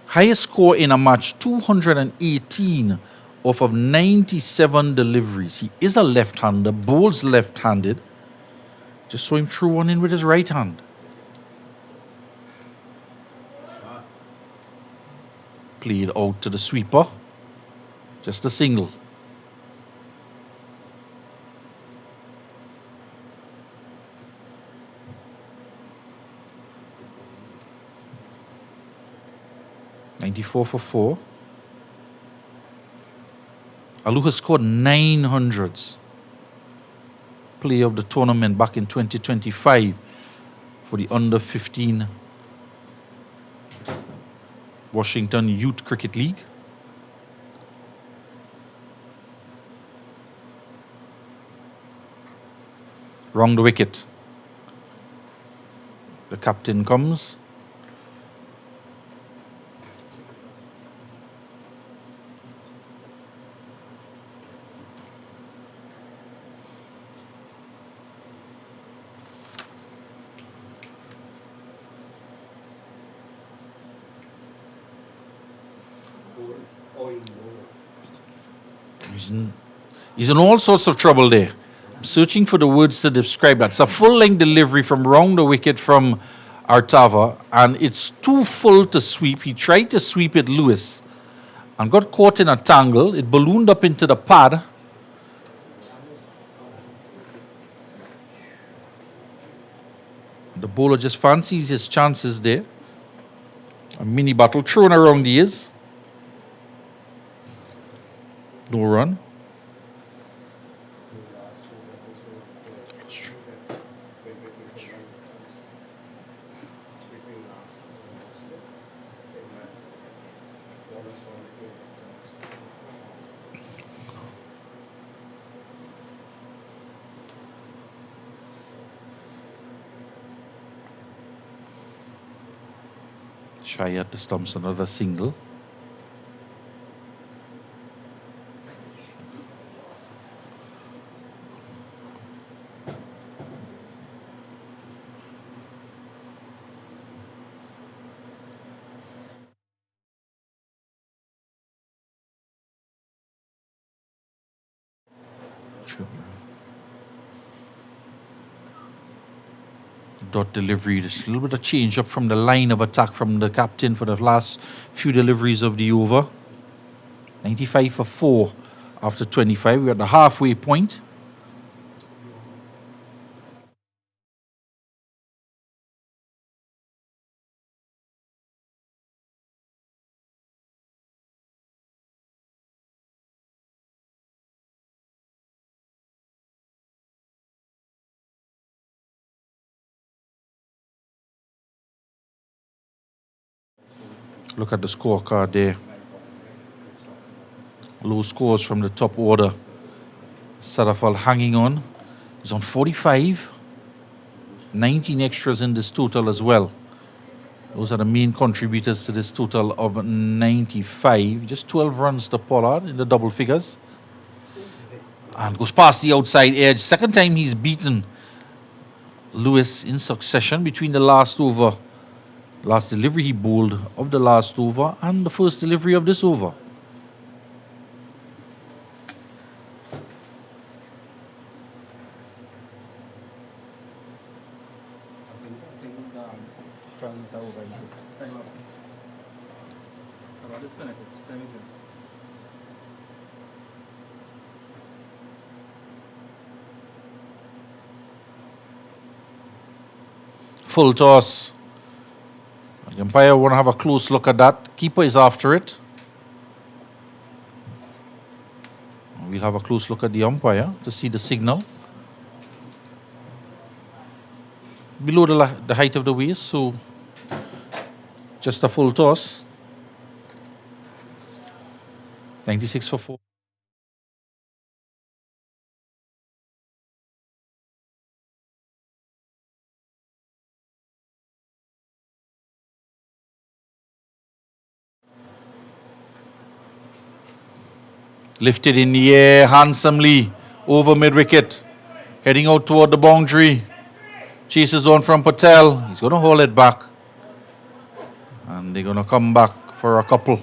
Highest score in a match, 218 off of 97 deliveries. He is a left-hander, bowls left-handed. Just saw him throw one in with his right hand. Played out to the sweeper. Just a single. .94 for 4. Alu has scored 900s. Player of the tournament back in 2025 for the under 15 Washington Youth Cricket League. Wrong the wicket. The captain comes. He's in all sorts of trouble there. I'm searching for the words to describe that. It's a full-length delivery from round the wicket from Artava, and it's too full to sweep. He tried to sweep it, Lewis, and got caught in a tangle. It ballooned up into the pad. The bowler just fancies his chances there. A mini battle thrown around the ears. No run. Shy at the stumps, another single. Dot delivery, just a little bit of change up from the line of attack from the captain for the last few deliveries of the over. 95 for 4 after 25. We're at the halfway point. Look at the scorecard there. Low scores from the top order. Safal hanging on. He's on 45. 19 extras in this total as well. Those are the main contributors to this total of 95. Just 12 runs to Pollard in the double figures. And goes past the outside edge. Second time he's beaten Lewis in succession between the last over. Last delivery he bowled of the last over and the first delivery of this over. Full toss. The umpire want to have a close look at that. Keeper is after it. We'll have a close look at the umpire to see the signal. Below the height of the waist, so just a full toss. 96 for 4. Lifted in the air handsomely over mid-wicket. Heading out toward the boundary. Chases on from Patel. He's going to hold it back. And they're going to come back for a couple.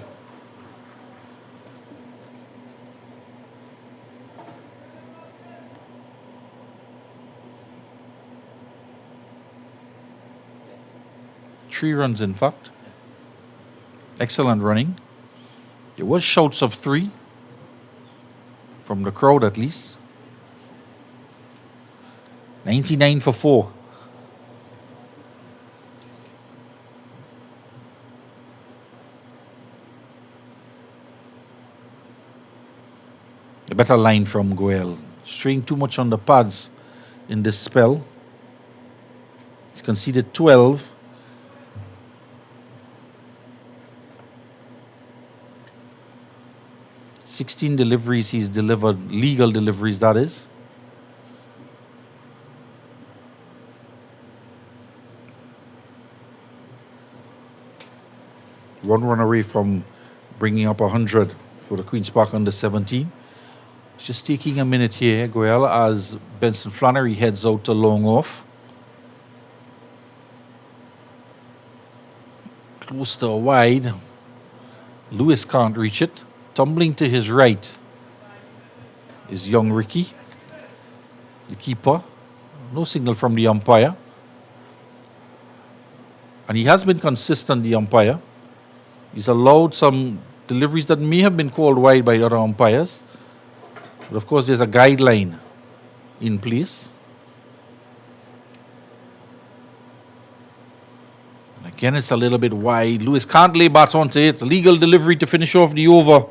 Three runs, in fact. Excellent running. There was shouts of 3. From the crowd, at least. 99 for 4. A better line from Goel. Straying too much on the pads in this spell. He's conceded 12. Sixteen deliveries he's delivered, legal deliveries that is. One run away from bringing up 100 for the Queen's Park under 17. Just taking a minute here, Goel, as Benson Flannery heads out to long off. Close to wide. Lewis can't reach it. Tumbling to his right is young Ricky, the keeper. No signal from the umpire. And he has been consistent, the umpire. He's allowed some deliveries that may have been called wide by other umpires. But of course, there's a guideline in place. And again, it's a little bit wide. Lewis can't lay bat onto it. Legal delivery to finish off the over.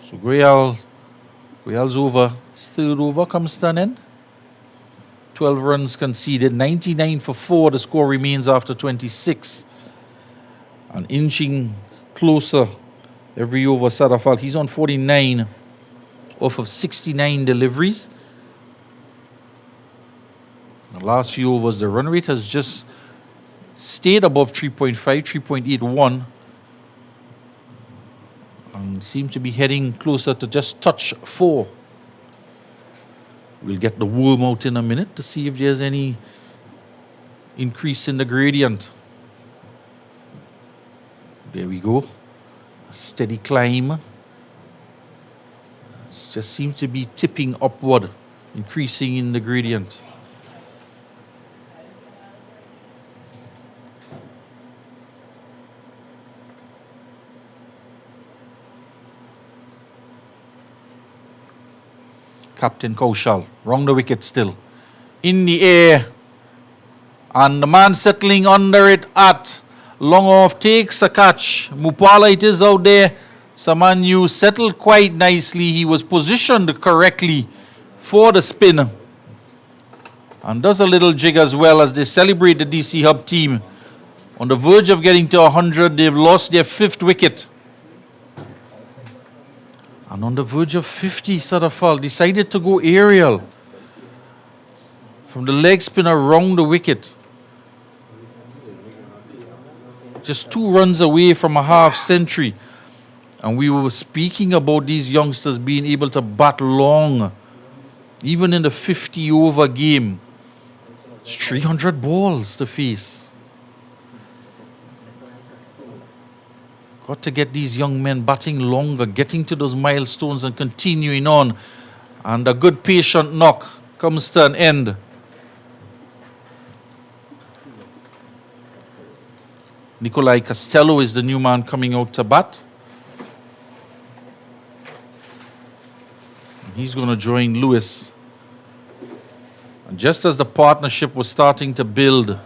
So Goyal's over. His third over comes to an end. 12 runs conceded. 99 for 4. The score remains after 26. And inching closer every over. Safal, he's on 49 off of 69 deliveries. The last few overs, the run rate has just stayed above 3.5, 3.81. And seems to be heading closer to just touch 4. We'll get the worm out in a minute to see if there's any increase in the gradient. There we go. A steady climb. It just seems to be tipping upward, increasing in the gradient. Captain Kaushal, wrong the wicket still. In the air. And the man settling under it at long off takes a catch. Mupala, it is out there. Samanyu settled quite nicely. He was positioned correctly for the spin. And does a little jig as well as they celebrate the DC Hub team. On the verge of getting to 100, they've lost their 5th wicket. And on the verge of 50, Safal decided to go aerial from the leg spin around the wicket. Just 2 runs away from a half century. And we were speaking about these youngsters being able to bat long, even in the 50 over game. It's 300 balls to face. Got to get these young men batting longer, getting to those milestones and continuing on. And a good patient knock comes to an end. Nikolai Costello is the new man coming out to bat. He's going to join Lewis. And just as the partnership was starting to build,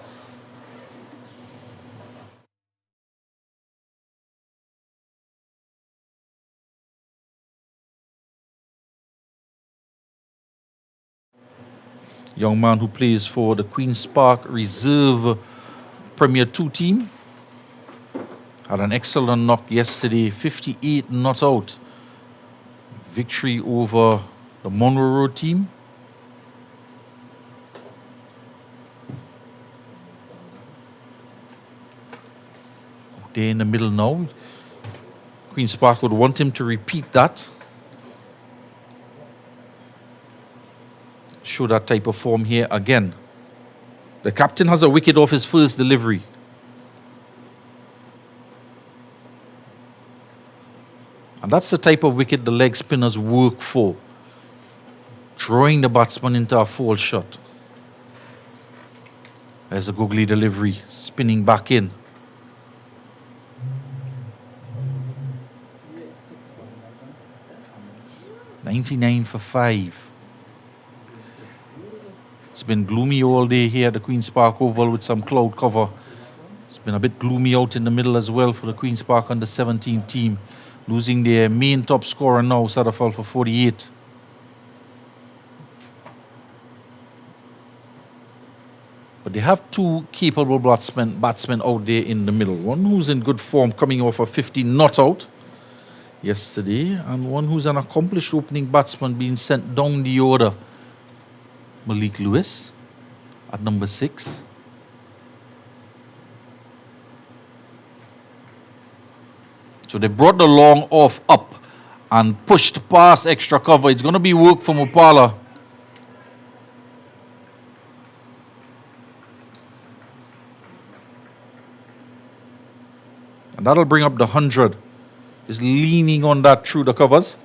young man who plays for the Queen's Park Reserve Premier 2 team. Had an excellent knock yesterday, 58 not out. Victory over the Monroe Road team. They're in the middle now. Queen's Park would want him to repeat that. Show that type of form here again. The captain has a wicket off his first delivery. And that's the type of wicket the leg spinners work for. Drawing the batsman into a false shot. There's a googly delivery, spinning back in. $99 for 5. It's been gloomy all day here at the Queen's Park Oval with some cloud cover. It's been a bit gloomy out in the middle as well for the Queen's Park under-17 team. Losing their main top scorer now, Safal, for 48. But they have two capable batsmen out there in the middle. One who's in good form coming off a 50 not out yesterday, and one who's an accomplished opening batsman being sent down the order. Malik Lewis at number 6. So they brought the long off up and pushed past extra cover. It's going to be work from Upala. And that'll bring up the 100. Is leaning on that through the covers.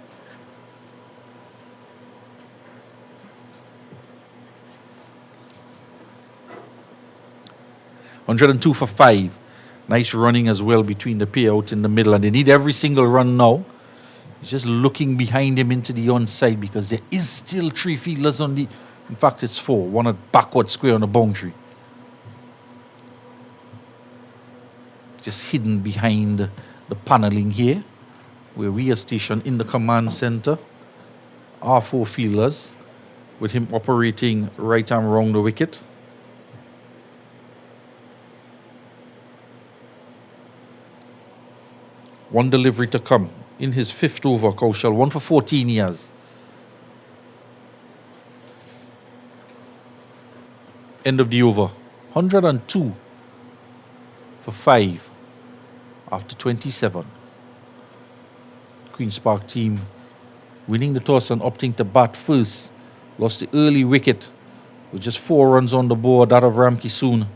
$102 for 5. Nice running as well between the pair out in the middle. And they need every single run now. He's just looking behind him into the onside because there is still 3 fielders on the... In fact, it's 4. One at backward square on the boundary. Just hidden behind the paneling here, where we are stationed in the command center. Our 4 fielders, with him operating right arm around the wicket. One delivery to come in his 5th over, Kaushal. 1 for 14 years. End of the over. 102 for 5 after 27. Queen's Park team winning the toss and opting to bat first. Lost the early wicket with just 4 runs on the board, that of Ramki Soon.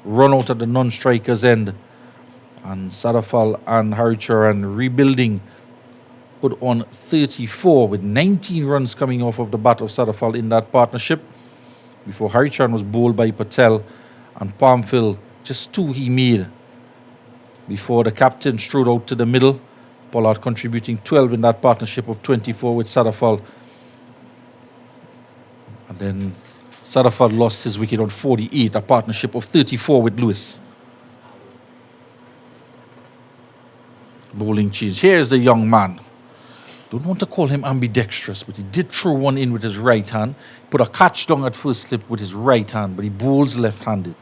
Run out at the non-striker's end. And Safal and Haricharan rebuilding, put on 34 with 19 runs coming off of the bat of Safal in that partnership. Before Haricharan was bowled by Patel and Palmfill, just 2 he made. Before the captain strode out to the middle, Pollard contributing 12 in that partnership of 24 with Safal. And then Safal lost his wicket on 48, a partnership of 34 with Lewis. Bowling change. Here's the young man. Don't want to call him ambidextrous, but he did throw one in with his right hand. Put a catch down at first slip with his right hand, but he bowls left-handed.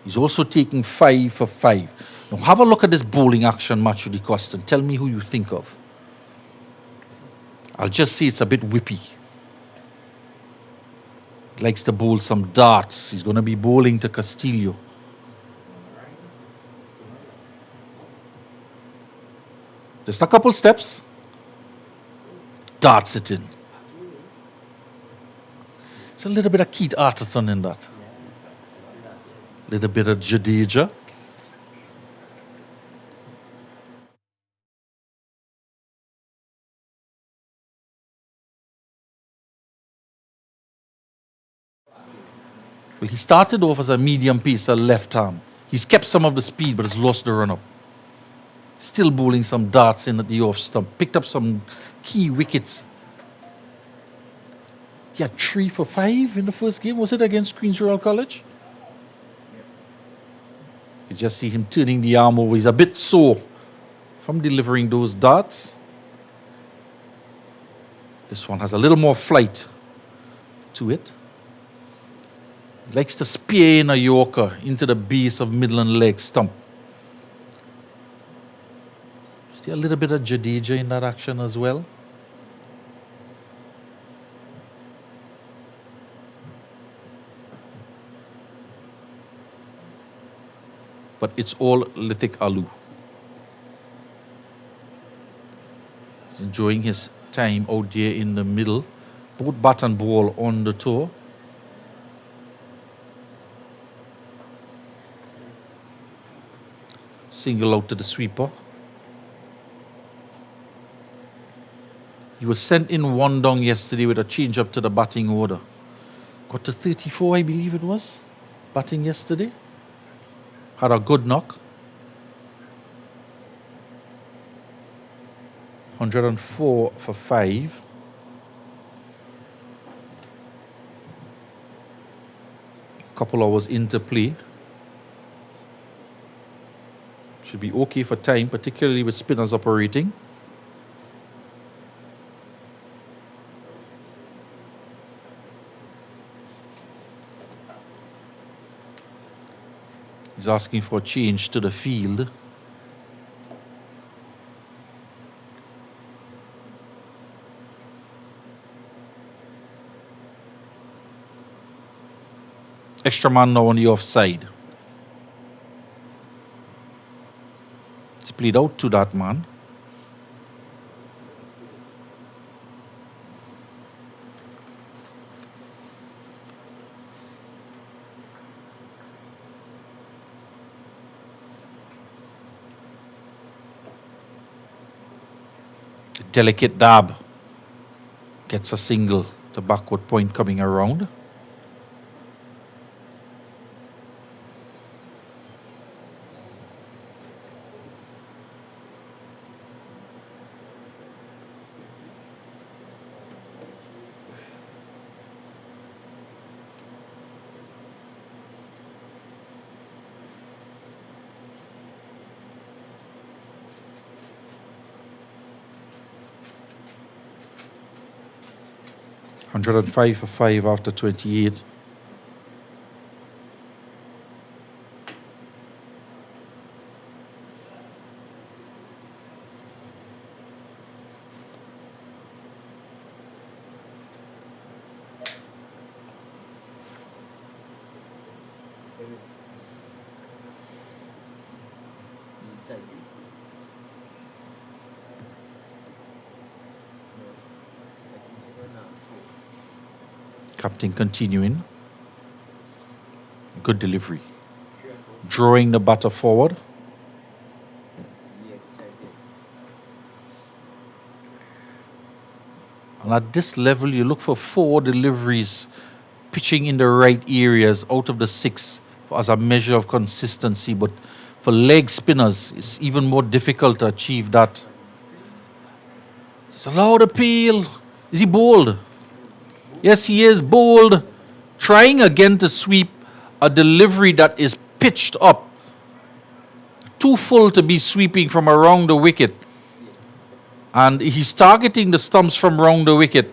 He's also taking 5 for 5. Now have a look at this bowling action, Matthew de Costa, and tell me who you think of. I'll just say it's a bit whippy. Likes to bowl some darts. He's going to be bowling to Castillo. Just a couple steps. Darts it in. It's a little bit of Keith Arterton in that. Little bit of Jadeja. Well, he started off as a medium pacer left arm. He's kept some of the speed, but has lost the run-up. Still bowling some darts in at the off stump. Picked up some key wickets. He had 3 for 5 in the first game. Was it against Queen's Royal College? You just see him turning the arm over. He's a bit sore from delivering those darts. This one has a little more flight to it. He likes to spear in a Yorker into the base of middle and leg stump. See a little bit of Jadeja in that action as well. But it's all Lithik Alu. enjoying his time out there in the middle. Both bat and ball on the tour. Single out to the sweeper. He was sent in one down yesterday with a change up to the batting order. Got to 34, I believe it was, batting yesterday. Had a good knock. 104 for 5. Couple hours into play. Should be okay for time, particularly with spinners operating. He's asking for a change to the field. Extra man now on the offside. It's played out to that man. Delicate dab. Gets a single. The backward point coming around. $105 for 5 after 28. Captain continuing. Good delivery. Drawing the batter forward. And at this level, you look for 4 deliveries, pitching in the right areas out of the 6 as a measure of consistency. But for leg spinners, it's even more difficult to achieve that. It's a loud appeal. Is he bowled? Yes, he is bowled. Trying again to sweep a delivery that is pitched up. Too full to be sweeping from around the wicket. And he's targeting the stumps from around the wicket.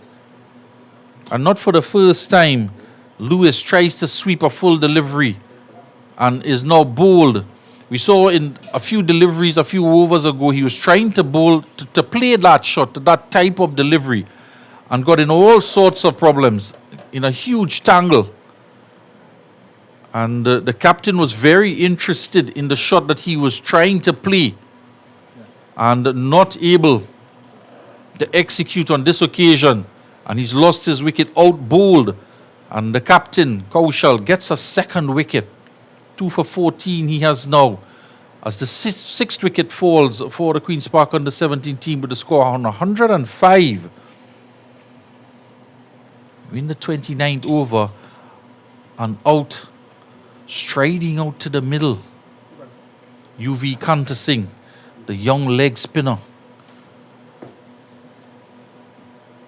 And not for the first time, Lewis tries to sweep a full delivery and is now bowled. We saw in a few deliveries a few overs ago, he was trying to bowl, to play that shot, that type of delivery, and got in all sorts of problems, in a huge tangle. And the captain was very interested in the shot that he was trying to play and not able to execute on this occasion. And he's lost his wicket out bowled. And the captain, Kaushal, gets a second wicket. 2 for 14 he has now. As the sixth wicket falls for the Queen's Park Under-17 team with the score on 105. In the 29th over, and out, striding out to the middle, UV Kanta Singh, the young leg spinner.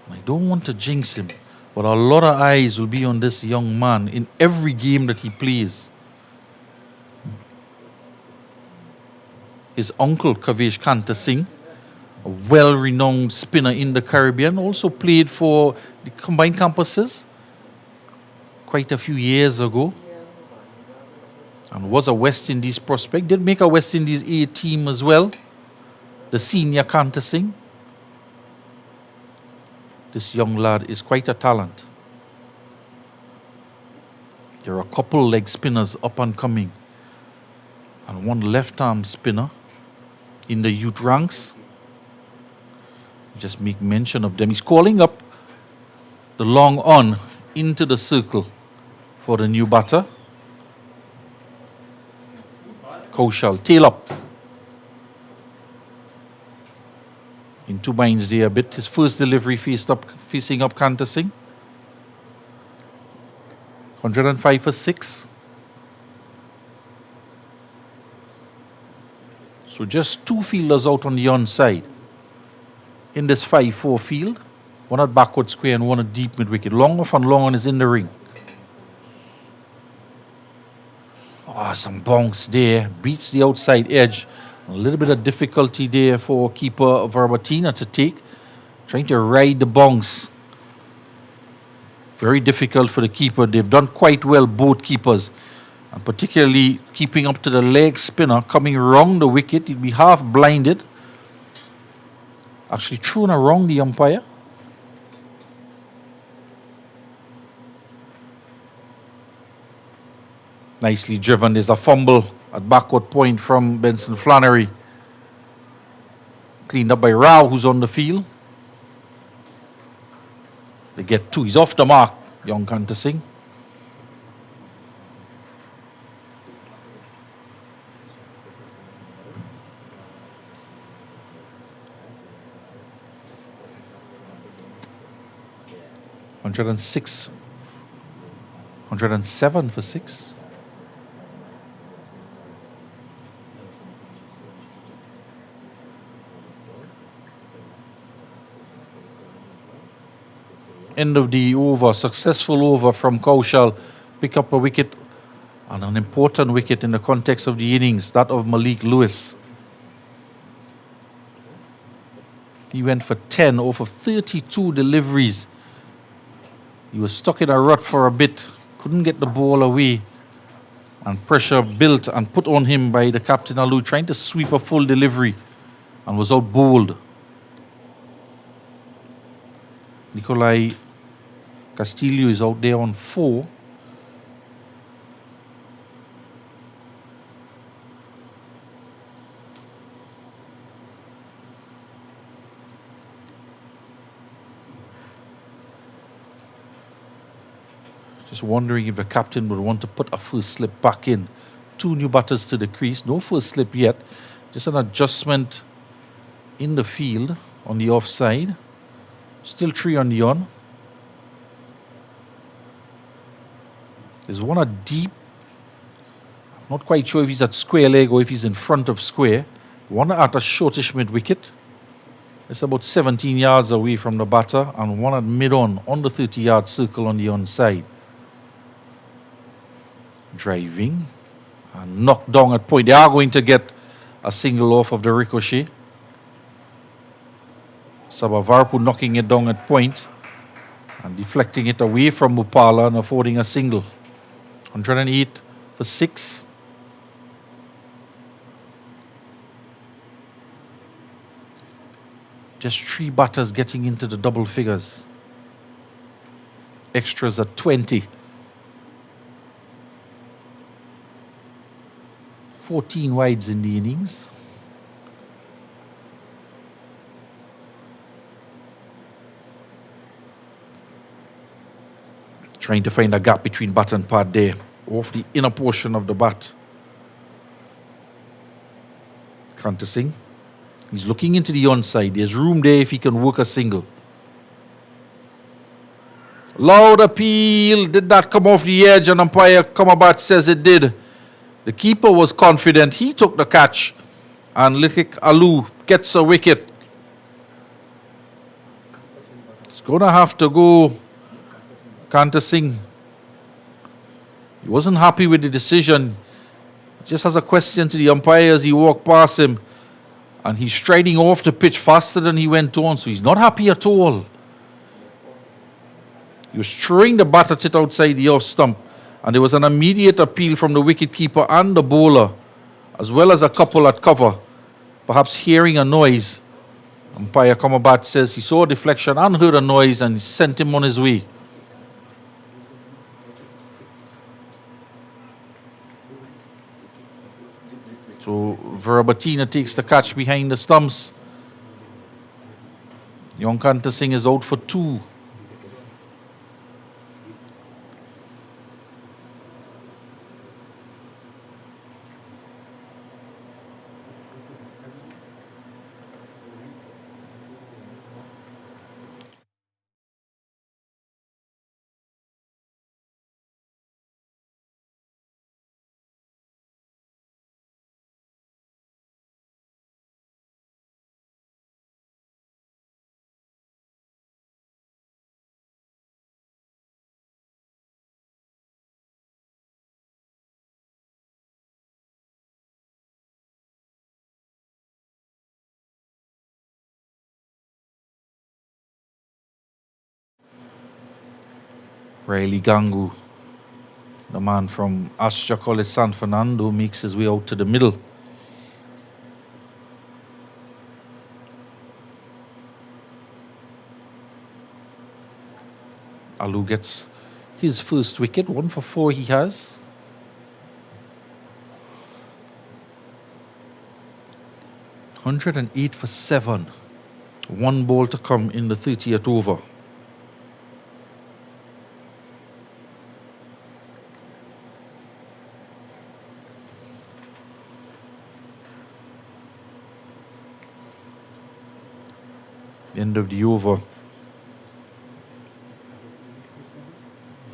I don't want to jinx him, but a lot of eyes will be on this young man in every game that he plays. His uncle, Kavesh Kanta Singh, a well-renowned spinner in the Caribbean, also played for the combined campuses quite a few years ago and was a West Indies prospect. Did make a West Indies A team as well, the senior Kanta Singh. This young lad is quite a talent. There are a couple leg spinners up and coming and one left arm spinner in the youth ranks. Just make mention of them. He's calling up the long on into the circle for the new batter. Kaushal, tail up. In two minds there a bit. His first delivery facing up Kanta Singh. 105 for 6. So just two fielders out on the onside in this 5-4 field. One at backward square and one at deep mid wicket. Long off and long on is in the ring. Oh, some bounce there. Beats the outside edge. A little bit of difficulty there for keeper Verbatina to take. Trying to ride the bounce. Very difficult for the keeper. They've done quite well, both keepers. And particularly keeping up to the leg spinner, coming around the wicket. He'd be half blinded. Actually thrown around the umpire. Nicely driven. There's a fumble at backward point from Benson Flannery. Cleaned up by Rao, who's on the field. They get two. He's off the mark, young Kanta Singh. (106), 107 for 6. End of the over, successful over from Kaushal. Pick up a wicket, and an important wicket in the context of the innings, that of Malik Lewis. He went for 10 over 32 deliveries. He was stuck in a rut for a bit, couldn't get the ball away, and pressure built and put on him by the captain Alu, trying to sweep a full delivery, and was out bowled. Nikolai Castillo is out there on 4. Just wondering if the captain would want to put a first slip back in. 2 new batters to the crease. No first slip yet. Just an adjustment in the field on the offside. Still 3 on the on. There's one at deep. I'm not quite sure if he's at square leg or if he's in front of square. One at a shortish mid wicket. It's about 17 yards away from the batter. And one at mid on the 30-yard circle on the onside. Driving. And knocked down at point. They are going to get a single off of the ricochet. Sabavarpu knocking it down at point and deflecting it away from Mupala and affording a single. 108 for 6. Just 3 batters getting into the double figures. Extras at 20. 14 wides in the innings. Trying to find a gap between bat and pad there, off the inner portion of the bat. Kanta Singh. He's looking into the onside. There's room there if he can work a single. Loud appeal. Did that come off the edge? And umpire Kamabat says it did. The keeper was confident. He took the catch. And Litik Alu gets a wicket. It's going to have to go Kanta Singh. He wasn't happy with the decision. He just has a question to the umpire as he walked past him. And he's striding off the pitch faster than he went on, so he's not happy at all. He was throwing the bat at it outside the off stump. And there was an immediate appeal from the wicketkeeper and the bowler, as well as a couple at cover, perhaps hearing a noise. Umpire Kamabat says he saw a deflection and heard a noise and sent him on his way. So Verbatina takes the catch behind the stumps. Yonkanta Singh is out for 2. Riley Gangu, the man from Astra College San Fernando, makes his way out to the middle. Alu gets his first wicket, 1 for 4 he has. (108 for 7). 1 ball to come in the 30th over. End of the over.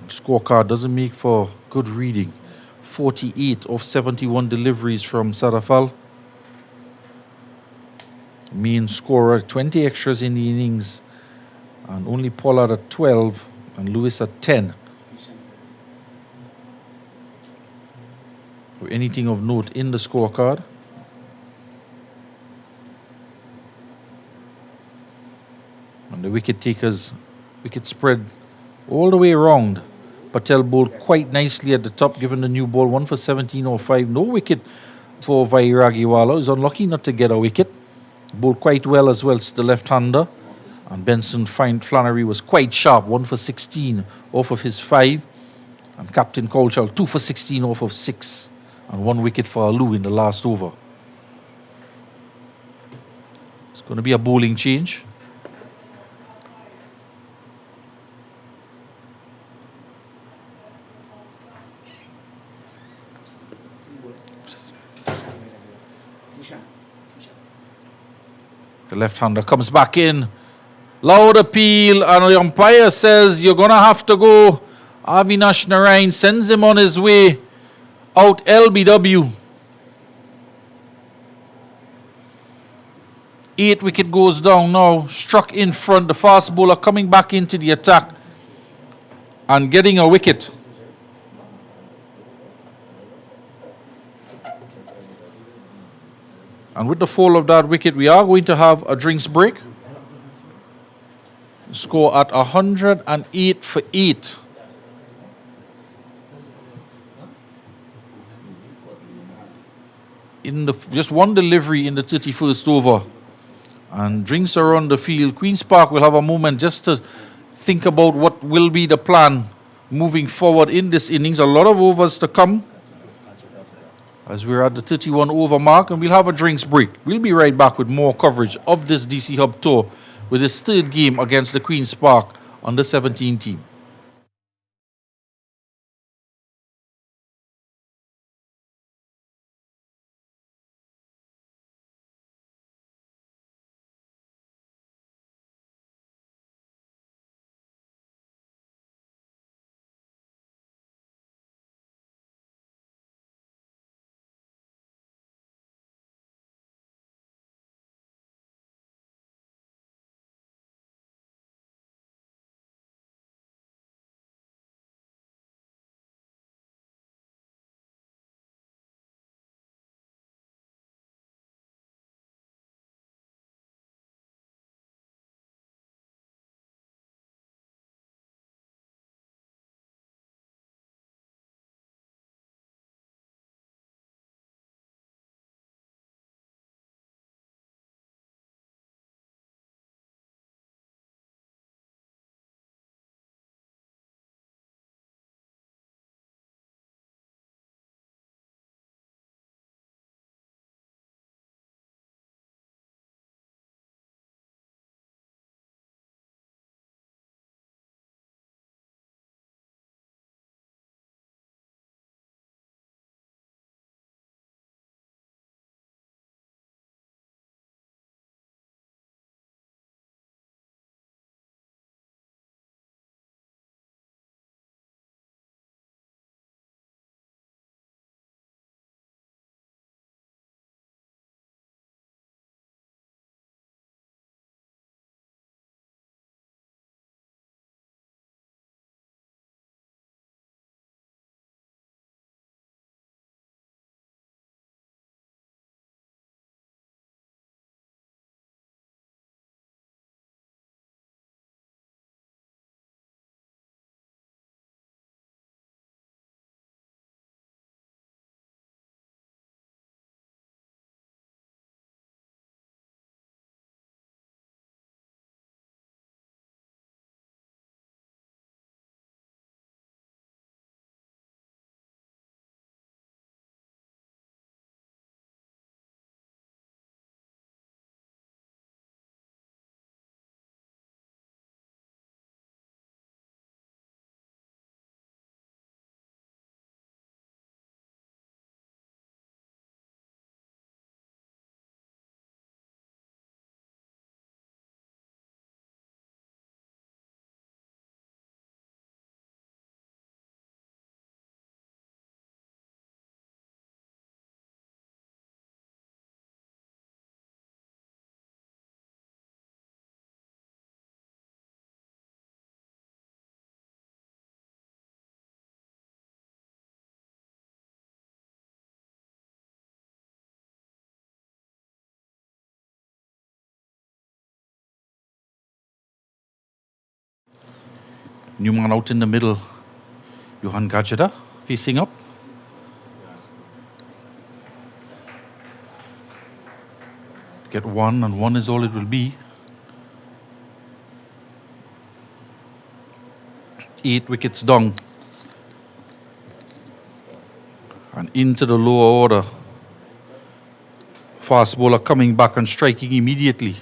Scorecard doesn't make for good reading. 48 of 71 deliveries from Safal. Main scorer 20 extras in the innings, and only Pollard at 12 and Lewis at 10. Or anything of note in the scorecard. And the wicket takers, wicket spread all the way around. Patel bowled quite nicely at the top, given the new ball, 1 for 17.05. No wicket for Vairagiwala. He's unlucky not to get a wicket. Bowled quite well as well to the left-hander. And Benson Flannery was quite sharp, 1 for 16 off of his 5. And Captain Colchal, 2 for 16 off of 6. And 1 wicket for Alu in the last over. It's going to be a bowling change. The left-hander comes back in. Loud appeal, and the umpire says you're going to have to go. Avinash Narain sends him on his way out LBW. 8 wicket goes down now. Struck in front. The fast bowler coming back into the attack and getting a wicket. And with the fall of that wicket, we are going to have a drinks break. Score at 108 for 8. In the just 1 delivery in the 31st over. And drinks are on the field. Queen's Park will have a moment just to think about what will be the plan moving forward in this innings. A lot of overs to come, as we're at the 31 over mark, and we'll have a drinks break. We'll be right back with more coverage of this DC Hub Tour with his 3rd game against the Queen's Park under 17 team. New man out in the middle. Johan Gajeda facing up. Get one, and one is all it will be. 8 wickets down. And into the lower order. Fast bowler coming back and striking immediately.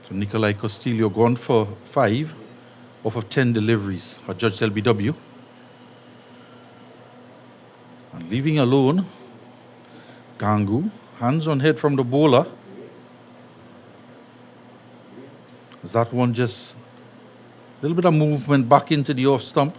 So Nikolai Castillo gone for 5 off of 10 deliveries for Judge LBW. And leaving alone Gangu, hands on head from the bowler. Is that one just a little bit of movement back into the off stump?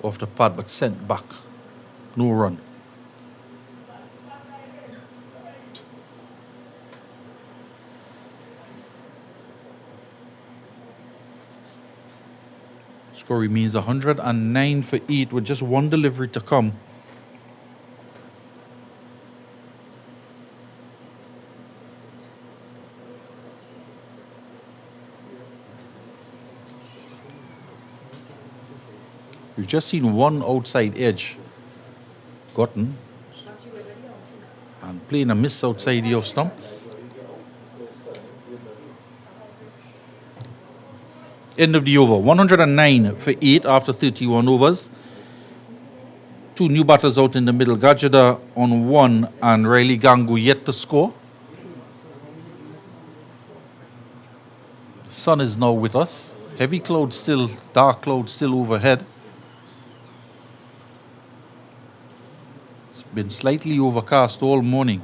Off the pad, but sent back. No run. Score remains 109 for 8 with just one delivery to come. We've just seen one outside edge gotten and playing a miss outside the off stump. End of the over. 109 for 8 after 31 overs. 2 new batters out in the middle. Gajeda on 1 and Riley Gangu yet to score. Sun is now with us. Heavy clouds still, dark clouds still overhead. It's been slightly overcast all morning.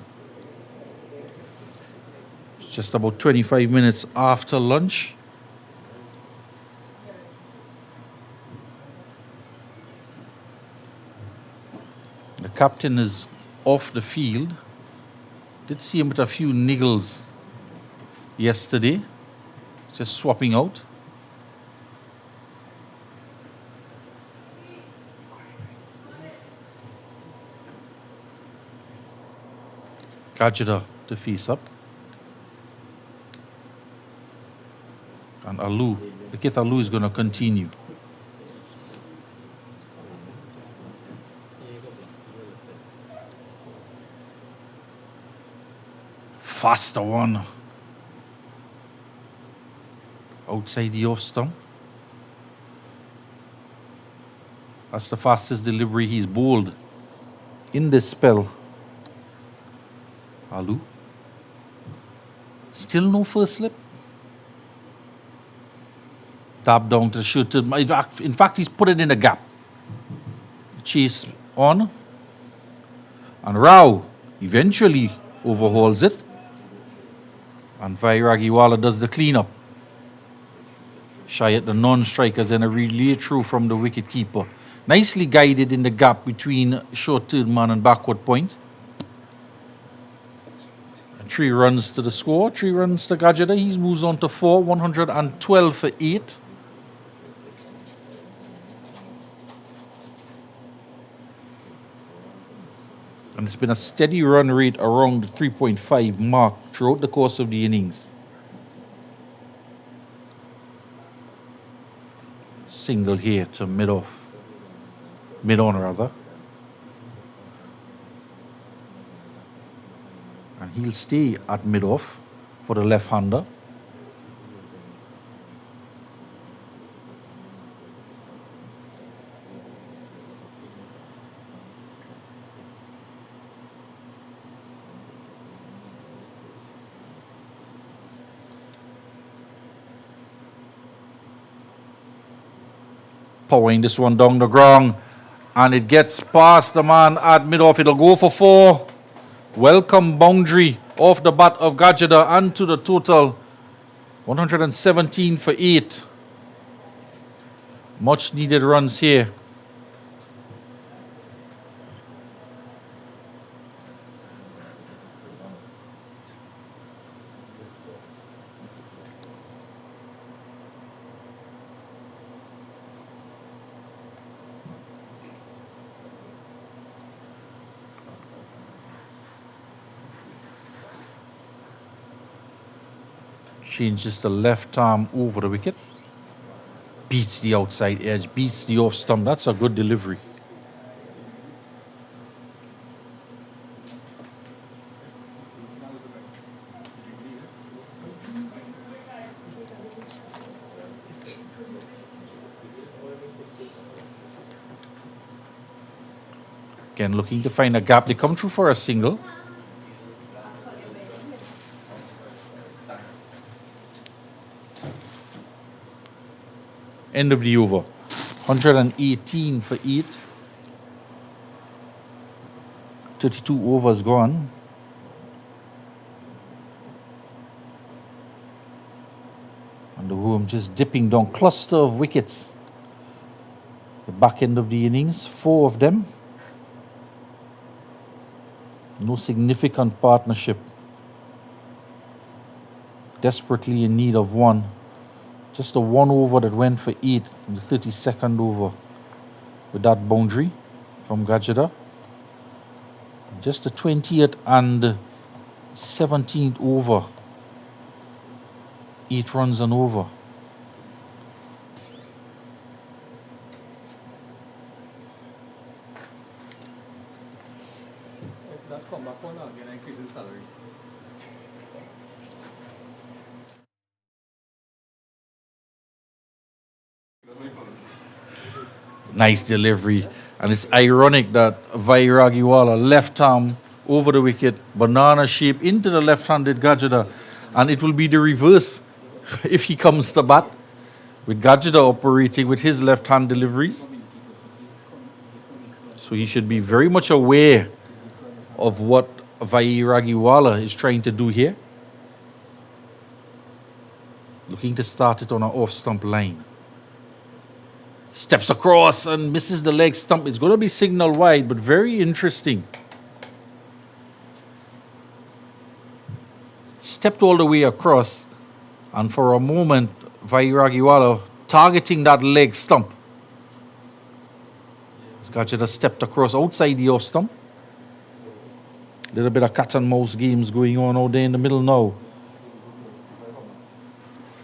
It's just about 25 minutes after lunch. The captain is off the field. Did see him with a few niggles yesterday. Just swapping out. Gajeda to face up. And Alu, the kid Alu is going to continue. Faster one. Outside the off stump. That's the fastest delivery he's bowled in this spell. Alu. Still no first slip. Tap down to the shooter. In fact, he's put it in a gap. Chase on. And Rao eventually overhauls it. And Vairagiwala does the cleanup. Shy at the non-strikers and a relay through from the wicket keeper. Nicely guided in the gap between short third man and backward point. And 3 runs to the score. 3 runs to Gajeda. He moves on to 4. 112 for 8. And it's been a steady run rate around the 3.5 mark throughout the course of the innings. Single here to mid-on rather. And he'll stay at mid-off for the left-hander. Powering this one down the ground, and it gets past the man at mid-off. It'll go for 4. Welcome boundary off the bat of Gajeda and to the total 117 for 8. Much needed runs here. Changes the left arm over the wicket. Beats the outside edge, beats the off stump. That's a good delivery. Again, looking to find a gap. They come through for a single. End of the over. 118 for 8. 32 overs gone. And the home just dipping down. Cluster of wickets. The back end of the innings, 4 of them. No significant partnership. Desperately in need of one. Just the 1 over that went for 8 in the 32nd over with that boundary from Gajada. Just the 20th and 17th over. 8 runs and over. That comeback one again, increase in salary. Nice delivery. And it's ironic that Vairagiwala left arm over the wicket, banana shape into the left-handed Gajada. And it will be the reverse if he comes to bat, with Gajada operating with his left-hand deliveries. So he should be very much aware of what Vairagiwala is trying to do here. Looking to start it on an off-stump line. Steps across and misses the leg stump. It's going to be signal wide, but very interesting. Stepped all the way across, and for a moment, Vairagiwala targeting that leg stump. Gajada stepped across outside the off stump. Little bit of cat and mouse games going on out there in the middle now.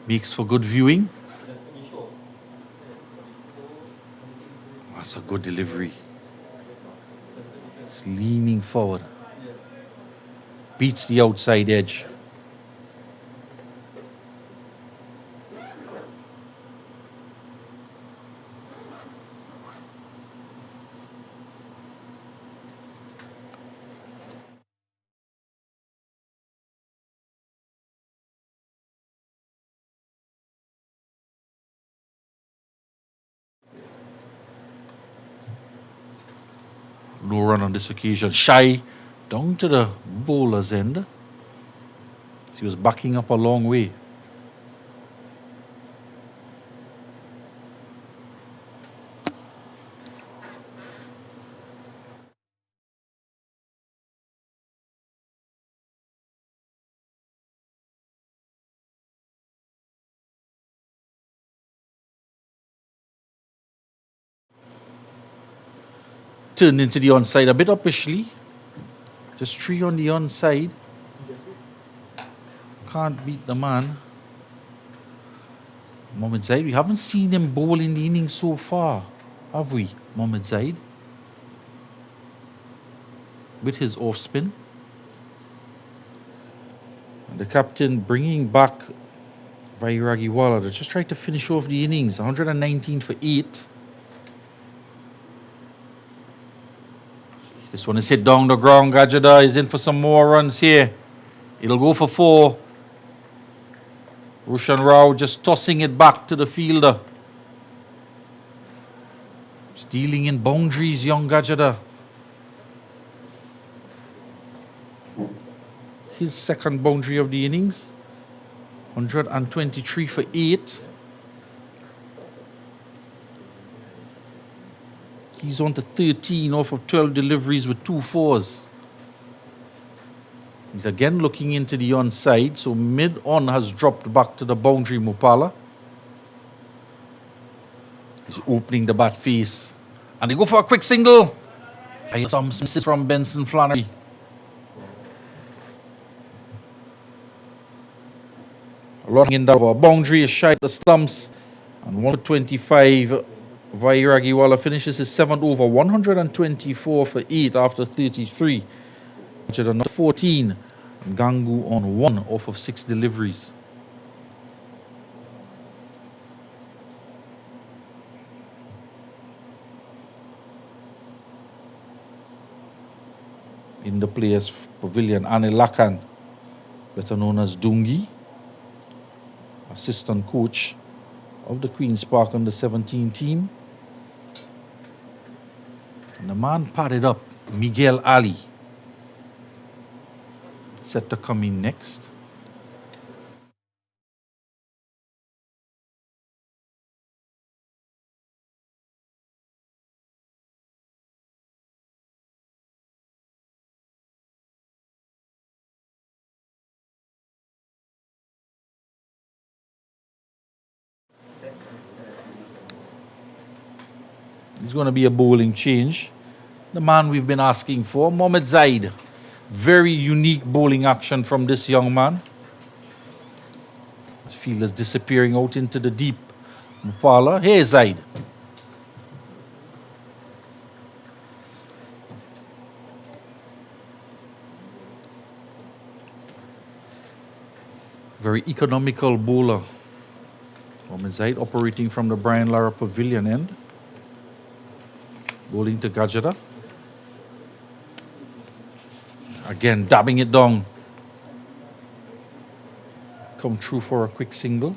Makes for good viewing. That's a good delivery. It's leaning forward. Beats the outside edge. No run on this occasion. Shy down to the bowler's end. He was backing up a long way. Turned into the onside a bit uppishly. Just 3 on the onside. Can't beat the man. Mohamed Zaid, we haven't seen him bowl in the innings so far, have we, Mohamed Zaid? With his off spin. And the captain bringing back Vairagiwala to just try to finish off the innings. 119 for 8. This one is hit down the ground. Gajada is in for some more runs here. It'll go for 4. Rushan Rao just tossing it back to the fielder. Stealing in boundaries, young Gajada. His second boundary of the innings. 123 for 8. He's on to 13 off of 12 deliveries with 2 fours. He's again looking into the onside, so mid-on has dropped back to the boundary, Mupala. He's opening the bat face. And they go for a quick single. Some misses from Benson Flannery. A lot in the boundary is shy at the stumps. And 125, Vairagiwala finishes his 7th over, 124 for 8 after 33. 14. And Gangu on 1 off of 6 deliveries. In the players' pavilion, Anil Lakan, better known as Dungi, assistant coach of the Queen's Park under 17 team. And the man padded up, Miguel Ali, set to come in next. It's going to be a bowling change. The man we've been asking for, Mohamed Zaid. Very unique bowling action from this young man. His fielder's disappearing out into the deep. Mupala. Hey, Zaid. Very economical bowler. Mohamed Zaid operating from the Brian Lara Pavilion end. Bowling to Gajada. Again, dabbing it down. Come through for a quick single.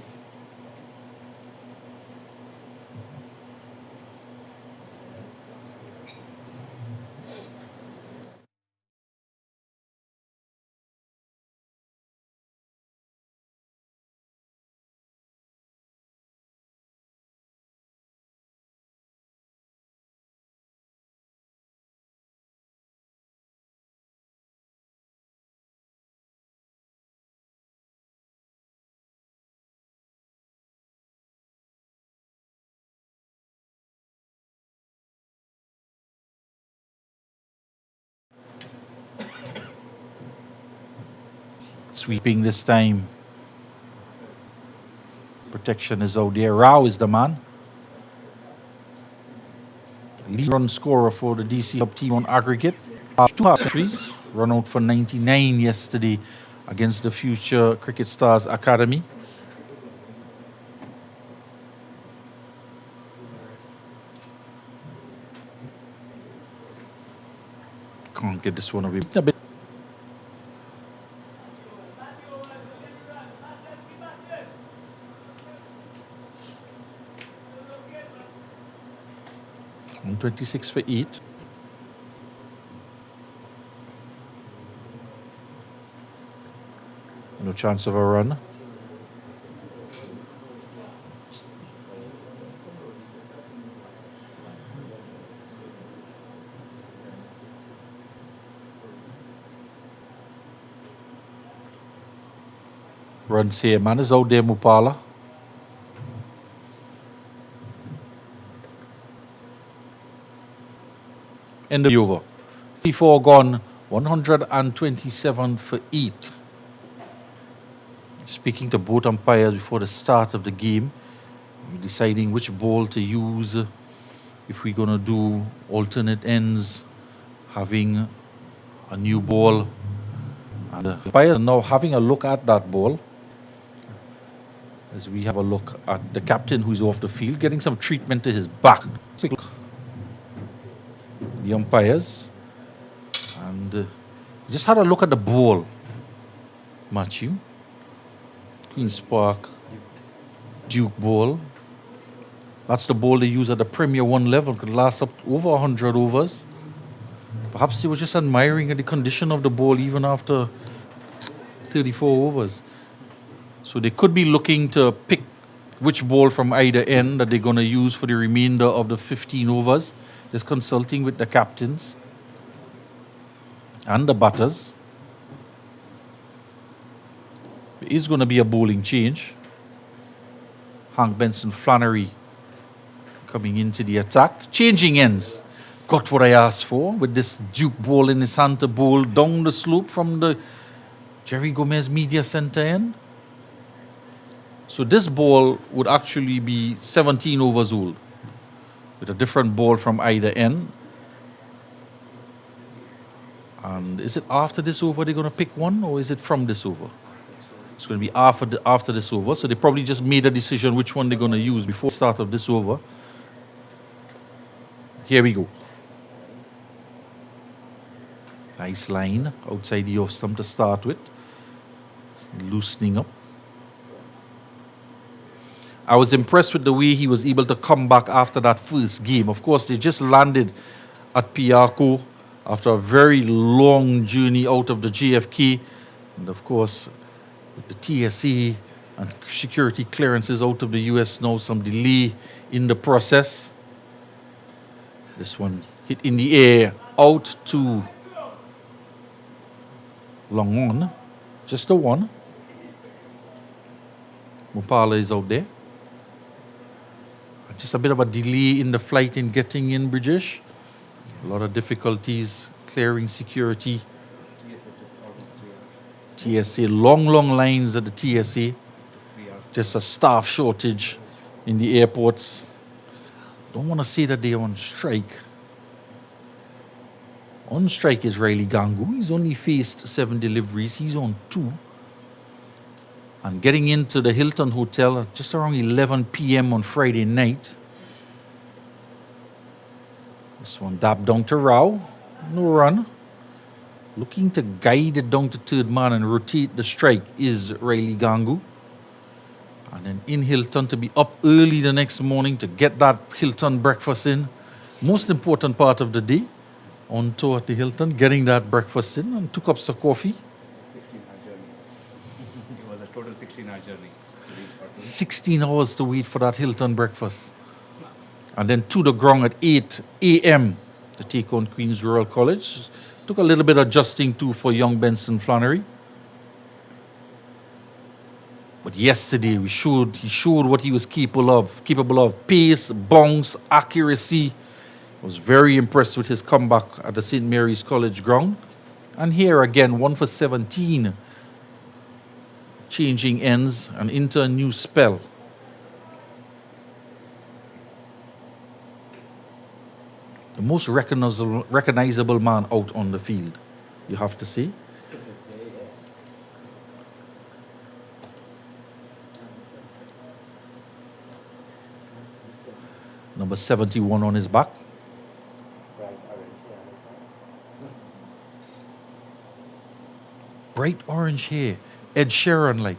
Sweeping this time. Protection is out there. Rao is the man. Lead run scorer for the DC HUB team on aggregate. 2 half centuries. Run out for 99 yesterday against the Future Cricket Stars Academy. Can't get this one away. A bit. On 26 for 8. No chance of a run. Runs here, man is out there, Mupala. End of the over. 34 gone, 127 for 8. Speaking to both umpires before the start of the game, deciding which ball to use, if we're going to do alternate ends, having a new ball. And the umpires are now having a look at that ball. As we have a look at the captain who's off the field, getting some treatment to his back. Take a look. The umpires. And just had a look at the ball, Matthew. Queen's Park Duke ball. That's the ball they use at the Premier 1 level. Could last up over 100 overs. Perhaps he was just admiring the condition of the ball even after 34 overs. So they could be looking to pick which ball from either end that they're going to use for the remainder of the 15 overs. Just consulting with the captains and the batters. There is going to be a bowling change. Hank Benson Flannery coming into the attack. Changing ends. Got what I asked for with this Duke ball in his hand to bowl down the slope from the Jerry Gomez Media Center end. So this ball would actually be 17 overs old with a different ball from either end. And is it after this over they're going to pick one, or is it from this over? It's going to be after this over. So they probably just made a decision which one they're going to use before the start of this over. Here we go. Nice line outside the off stump to start with. Loosening up. I was impressed with the way he was able to come back after that first game. Of course, they just landed at Piarco after a very long journey out of the JFK. And of course, with the TSA and security clearances out of the US now, some delay in the process. This one hit in the air, out to long on. Just a one. Mupala is out there. Just a bit of a delay in the flight in getting in British. A lot of difficulties clearing security. TSA, long lines at the TSA. Just a staff shortage in the airports. Don't want to say that they're on strike. On strike is Riley Gangu. He's only faced 7 deliveries. He's on 2. And getting into the Hilton Hotel at just around 11 p.m. on Friday night. This one dabbed down to Rao. No run. Looking to guide it down to third man and rotate the strike is Riley Gangu. And then in Hilton to be up early the next morning to get that Hilton breakfast in. Most important part of the day. On tour at the Hilton, getting that breakfast in, and 2 cups of coffee. 16-hour journey. 16 hours to wait for that Hilton breakfast. And then to the ground at 8 a.m. to take on Queen's Rural College. Took a little bit of adjusting too for young Benson Flannery. But yesterday he showed what he was capable of. Pace, bounce, accuracy. Was very impressed with his comeback at the St. Mary's College ground. And here again, 1 for 17. Changing ends and into a new spell. The most recognizable man out on the field, you have to say. Number 71 on his back. Bright orange hair. Ed Sheeran like.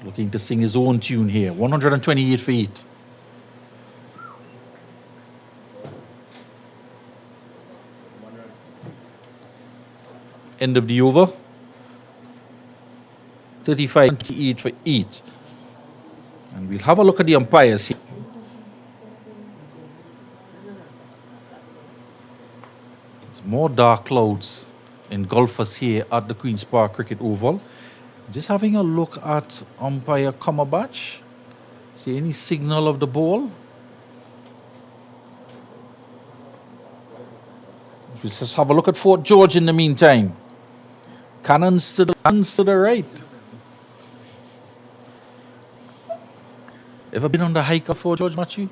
Looking to sing his own tune here. 128 for 8. End of the over. 35-28 for 8. And we'll have a look at the umpires here. More dark clouds engulf us here at the Queen's Park Cricket Oval. Just having a look at umpire Comerbatch. See any signal of the ball? We'll just have a look at Fort George in the meantime. Cannons to the right. Ever been on the hike of Fort George, Matthew?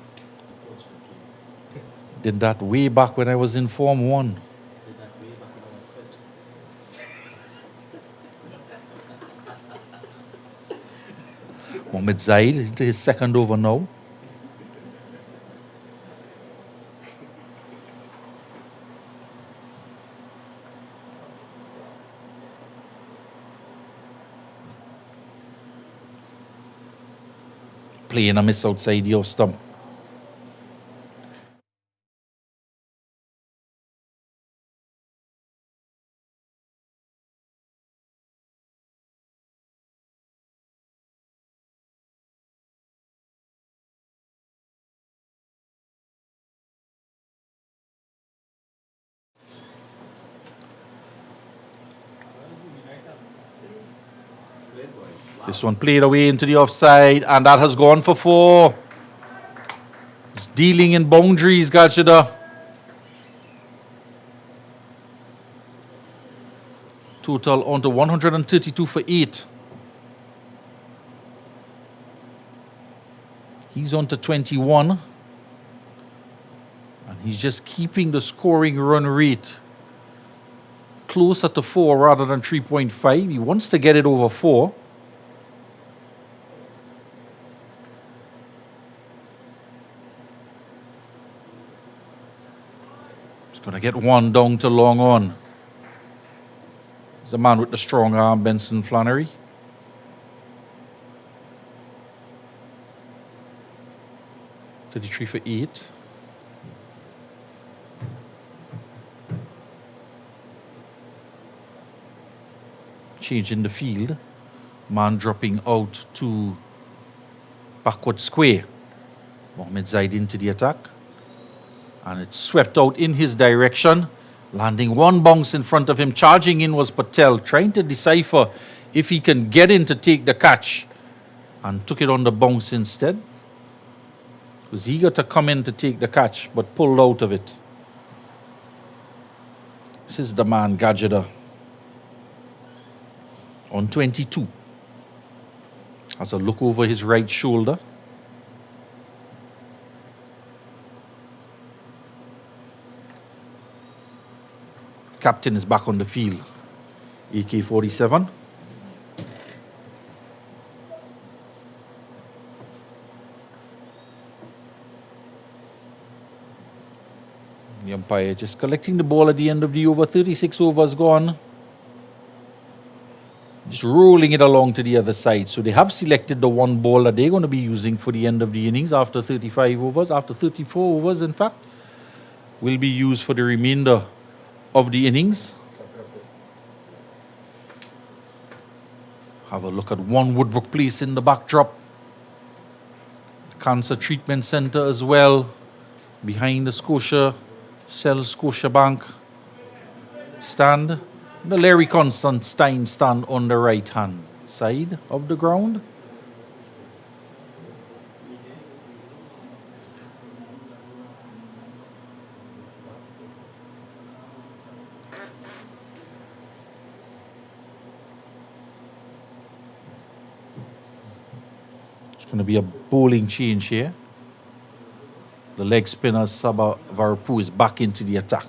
Did that way back when I was in Form 1. Mohamed Zaid into his second over now. Playing a miss outside the off stump. This one played away into the offside, and that has gone for 4. It's dealing in boundaries, Gajada. Total on to 132 for 8. He's on to 21. And he's just keeping the scoring run rate closer to 4 rather than 3.5. He wants to get it over 4. He's going to get one down to long on. The man with the strong arm, Benson Flannery. $33 for 8. Change in the field. Man dropping out to backward square. Mohamed Zaid into the attack. And it's swept out in his direction. Landing one bounce in front of him. Charging in was Patel, trying to decipher if he can get in to take the catch. And took it on the bounce instead. Was eager to come in to take the catch, but pulled out of it. This is the man, Gajada. On 22. Has a look over his right shoulder. Captain is back on the field. AK-47. The umpire just collecting the ball at the end of the over. 36 overs gone. Just rolling it along to the other side. So they have selected the one ball that they're going to be using for the end of the innings after 35 overs. After 34 overs, in fact, will be used for the remainder of the innings. Have a look at One Woodbrook Place in the backdrop. Cancer Treatment Center as well. Behind the Scotia Bank stand. The Larry Constantine stand on the right hand side of the ground. Going to be a bowling change here. The leg spinner Saba Varpu is back into the attack.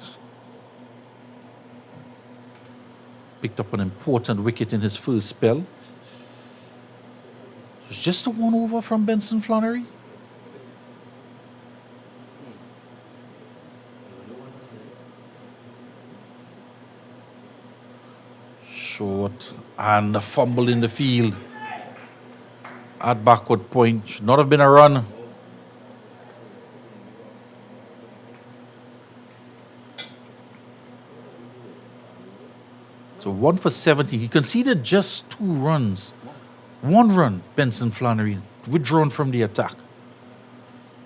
Picked up an important wicket in his first spell. It's just a 1 over from Benson Flannery. Short and a fumble in the field. At backward point, should not have been a run. So 1 for 70. He conceded just 2 runs. 1 run, Benson Flannery, withdrawn from the attack.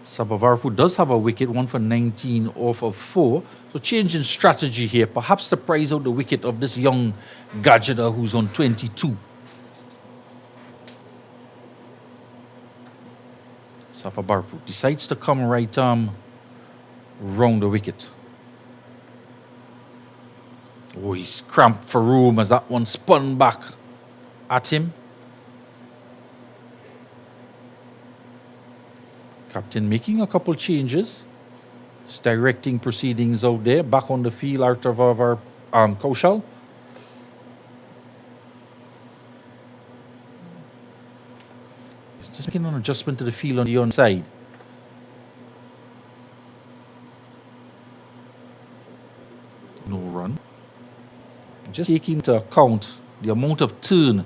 Sabavarpu does have a wicket, 1 for 19 off of 4. So change in strategy here. Perhaps to prize out the wicket of this young Gajada who's on 22. Safabarpu decides to come right arm round the wicket. Oh, he's cramped for room as that one spun back at him. Captain making a couple changes. He's directing proceedings out there. Back on the field, Artav Kaushal. Just making an adjustment to the field on the onside. No run. Just taking into account the amount of turn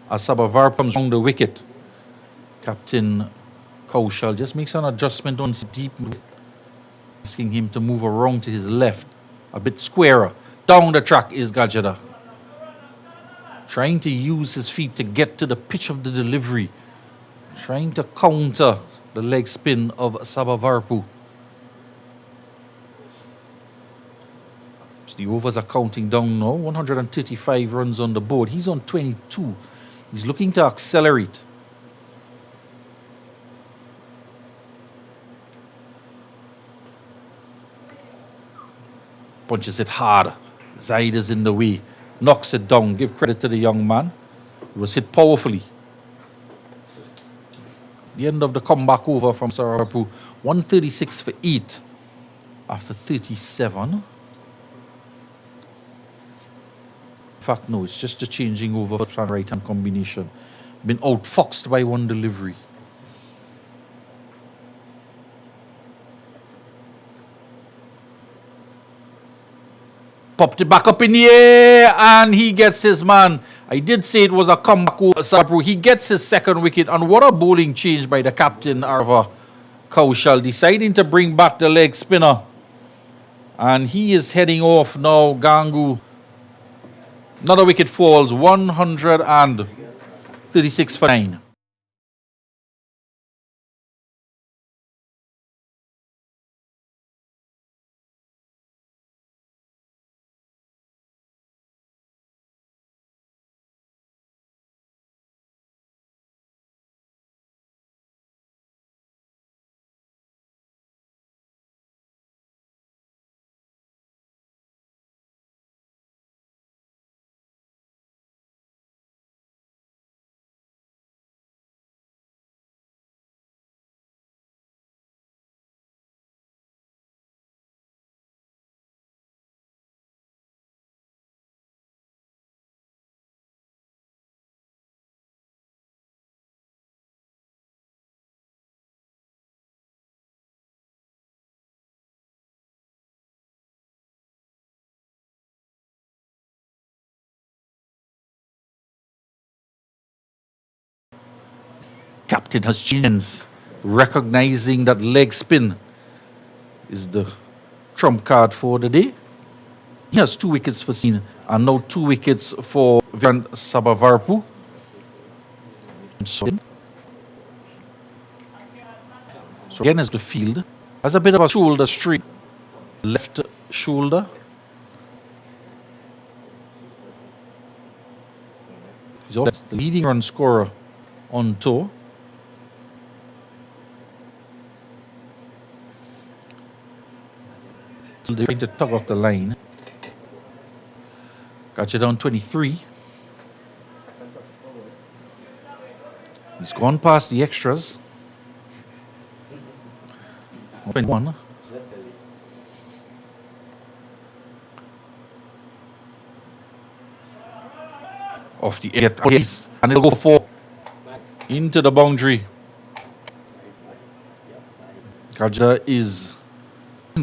as Sabavar comes around the wicket. Captain Kaushal just makes an adjustment on deep, asking him to move around to his left, a bit squarer. Down the track is Gajada. Trying to use his feet to get to the pitch of the delivery. Trying to counter the leg spin of Sabavarpu. So the overs are counting down now. 135 runs on the board. He's on 22. He's looking to accelerate. Punches it hard. Zaid is in the way. Knocks it down. Give credit to the young man. It was hit powerfully. The end of the comeback over from Sarapu. 136 for 8 after 37. In fact, no, it's just a changing over left and right hand combination. Been outfoxed by one delivery. Popped it back up in the air and he gets his man. I did say it was a comeback over Sarapu. He gets his second wicket, and what a bowling change by the captain, Arva Kaushal, deciding to bring back the leg spinner. And he is heading off now, Gangu. Another wicket falls, 136 for 9. Captain has changed, recognizing that leg spin is the trump card for the day. He has 2 wickets for Seen and now 2 wickets for Viran Sabavarpu. So again, as the field has a bit of a shoulder strain, left shoulder. That's the leading run scorer on tour. They're trying to tug off the line. Got you down 23. He's gone past the extras. 21. Off the air, and it'll go 4 into the boundary. Kaja is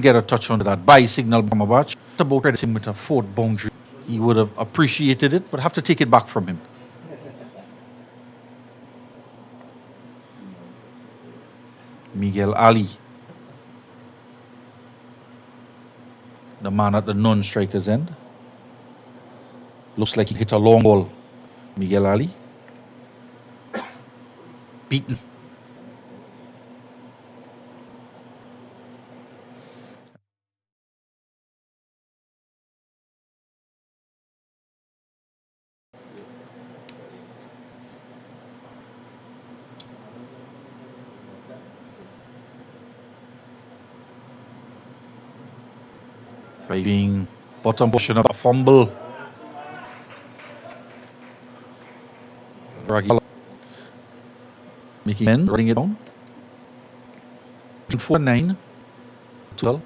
get a touch on that by signal from Abach. About credit him with a 4th boundary. He would have appreciated it, but have to take it back from him. Miguel Ali, the man at the non-striker's end. Looks like he hit a long ball. Miguel Ali. Beaten. By being bottom portion of a fumble. Making end, running it down. 4-9. 12.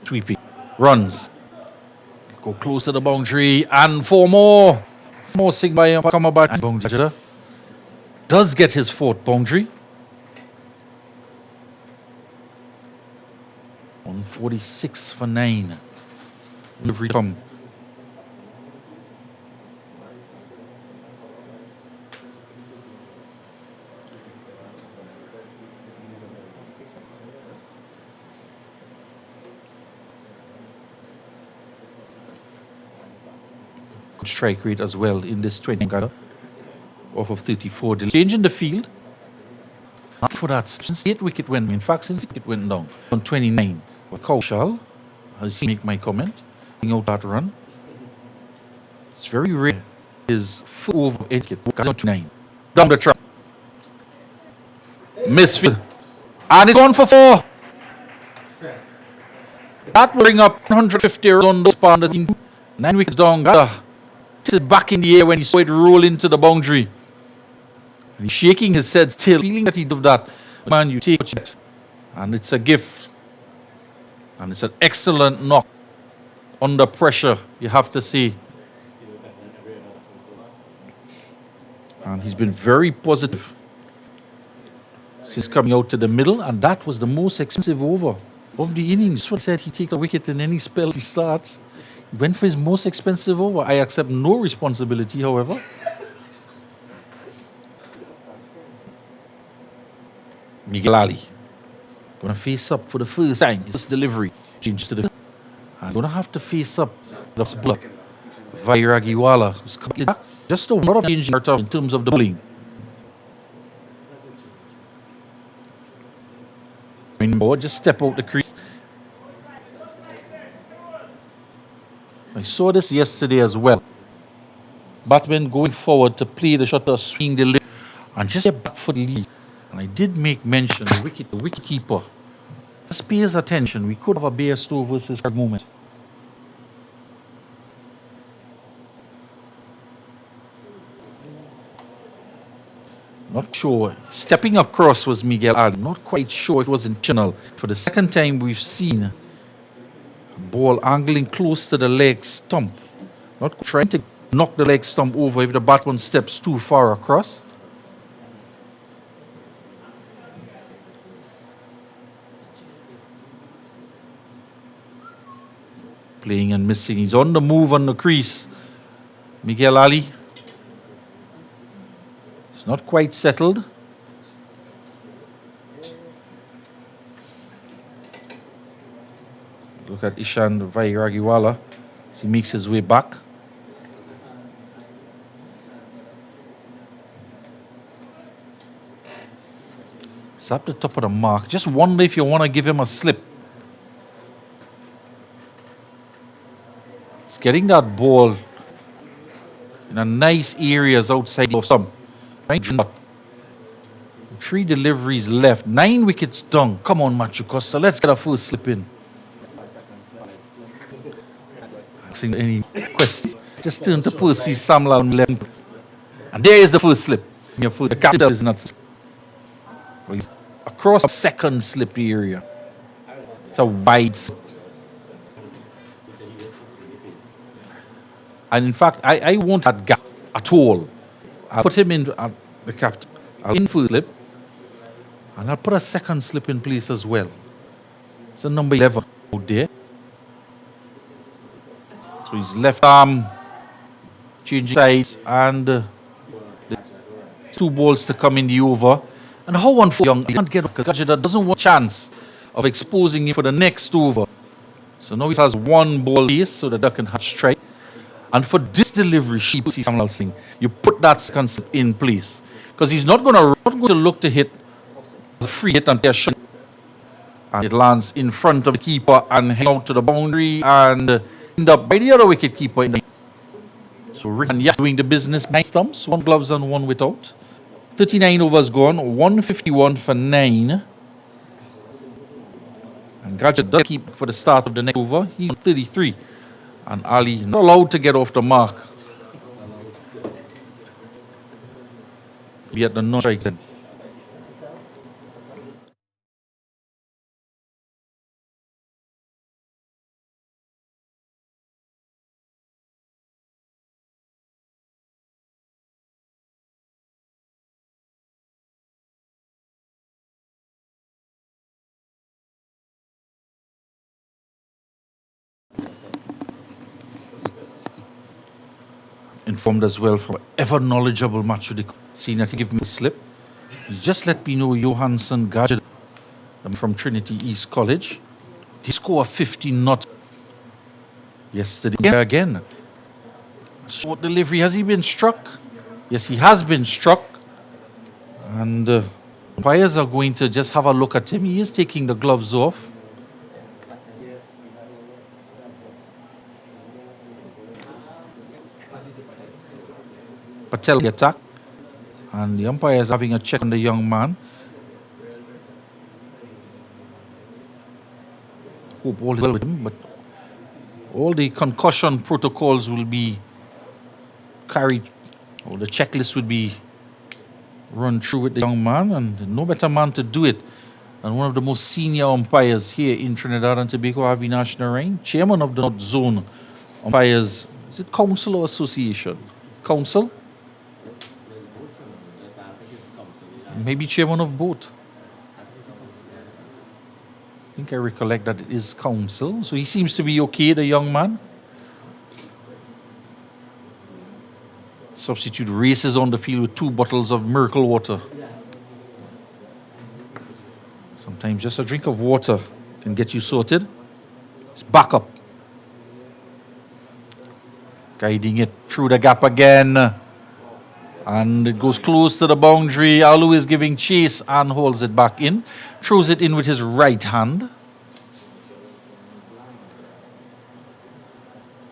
Sweeping. Runs. Go close to the boundary. And 4 more. 4 more signal by Kamabat. Does get his 4th boundary. 146 for 9. Delivery come. Good strike rate as well in this 20 off of 34. Change in the field. For that, since 8 wicket went, in fact, since it went down on 29. Kaushal as he make my comment, out that run. It's very rare. His full over etiquette. Down to 9. Down the trap. Misfield. And it's gone for 4. That will bring up 150 runs on the span. 9 wickets down. This is back in the air when he saw it roll into the boundary. And he's shaking his head still, feeling that he did that. Man, you take it. And it's a gift. And it's an excellent knock. Under pressure, you have to say. And he's been very positive since coming out to the middle, and that was the most expensive over of the innings. Swat said he takes a wicket in any spell he starts. He went for his most expensive over. I accept no responsibility, however. Miguel Ali going to face up for the first time. His delivery changes to the. And going to have to face up the block. Vairagiwala, who's coming back. Just a lot of change in terms of the bowling. Just step out the crease. I saw this yesterday as well. Batsmen going forward to play the shot, swing the leg, and just get back for the lead. And I did make mention the wicket keeper. Just pays attention. We could have a Bairstow versus Craig moment. Not sure. Stepping across was Miguel Ali. Not quite sure it was intentional. For the second time we've seen a ball angling close to the leg stump. Not trying to knock the leg stump over if the batsman steps too far across. Playing and missing. He's on the move on the crease. Miguel Ali. Not quite settled. Look at Ishan Vairagiwala as he makes his way back. It's up the top of the mark. Just wonder if you want to give him a slip. It's getting that ball in a nice areas outside of some. Right. 3 deliveries left. 9 wickets down. Come on, Machu Costa. Let's get a first slip in. Asking any questions? Just turn to Percy Samla on 11. And there is the first slip. The captain is not. He's across a second slip area. It's a wide slip. And in fact, I won't have gap at all. I'll put him in the captain. I'll in first slip. And I'll put a second slip in place as well. So number 11 out there. So his left arm changing sides and the 2 balls to come in the over. And how one for young can't get because Gajada doesn't want a chance of exposing him for the next over. So now he has 1 ball base so that Duck can have strike. And for this delivery, you put that second slip in place. Because he's not going to look to hit a free hit and shot. And it lands in front of the keeper and hang out to the boundary and end up by the other wicket keeper. So Rick and Yak doing the business by stumps, 1 gloves and 1 without. 39 overs gone, 151 for 9. And Gadget does keep for the start of the next over. He's on 33. And Ali not allowed to get off the mark. Be at the non-strike then. Informed as well from ever knowledgeable match with the seeing that he give me a slip. He just let me know Johansson Gadget from Trinity East College. He scored 15 not yesterday again. Short delivery. Has he been struck? Yes, he has been struck. And umpires are going to just have a look at him. He is taking the gloves off. Patel the attack. And the umpire is having a check on the young man. Hope all is well with him, but all the concussion protocols will be carried, or the checklist would be run through with the young man, and no better man to do it than one of the most senior umpires here in Trinidad and Tobago, Avinash Narain, chairman of the North Zone Umpires. Is it council or association? Council? Maybe chairman of both. I think I recollect that it is council. So he seems to be okay, the young man. Substitute races on the field with 2 bottles of miracle water. Sometimes just a drink of water can get you sorted. It's back up. Guiding it through the gap again. And it goes close to the boundary. Alu is giving chase and holds it back in. Throws it in with his right hand.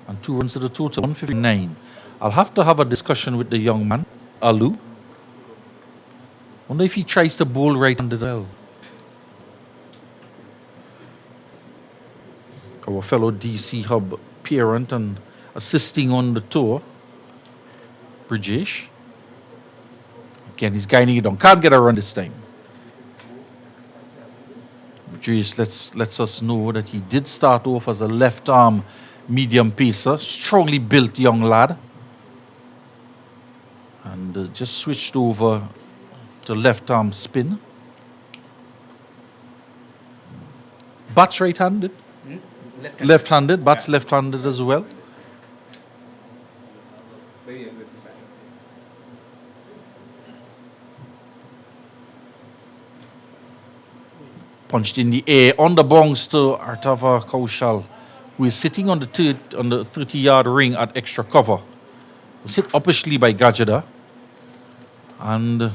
And 2 runs to the total, 159. I'll have to have a discussion with the young man, Alu. Wonder if he tries to bowl right-handed well. Our fellow DC Hub parent and assisting on the tour, Brijesh. Again, he's guiding it on. Can't get a run this time. Brijesh lets us know that he did start off as a left-arm medium pacer, strongly built young lad. And just switched over to left-arm spin. Bats right-handed. Left-handed. Bats left-handed as well. Very aggressive batter. Punched in the air on the bounce to Artava Kaushal, who is sitting on the 30-yard ring at extra cover. Was hit uppishly by Gajada and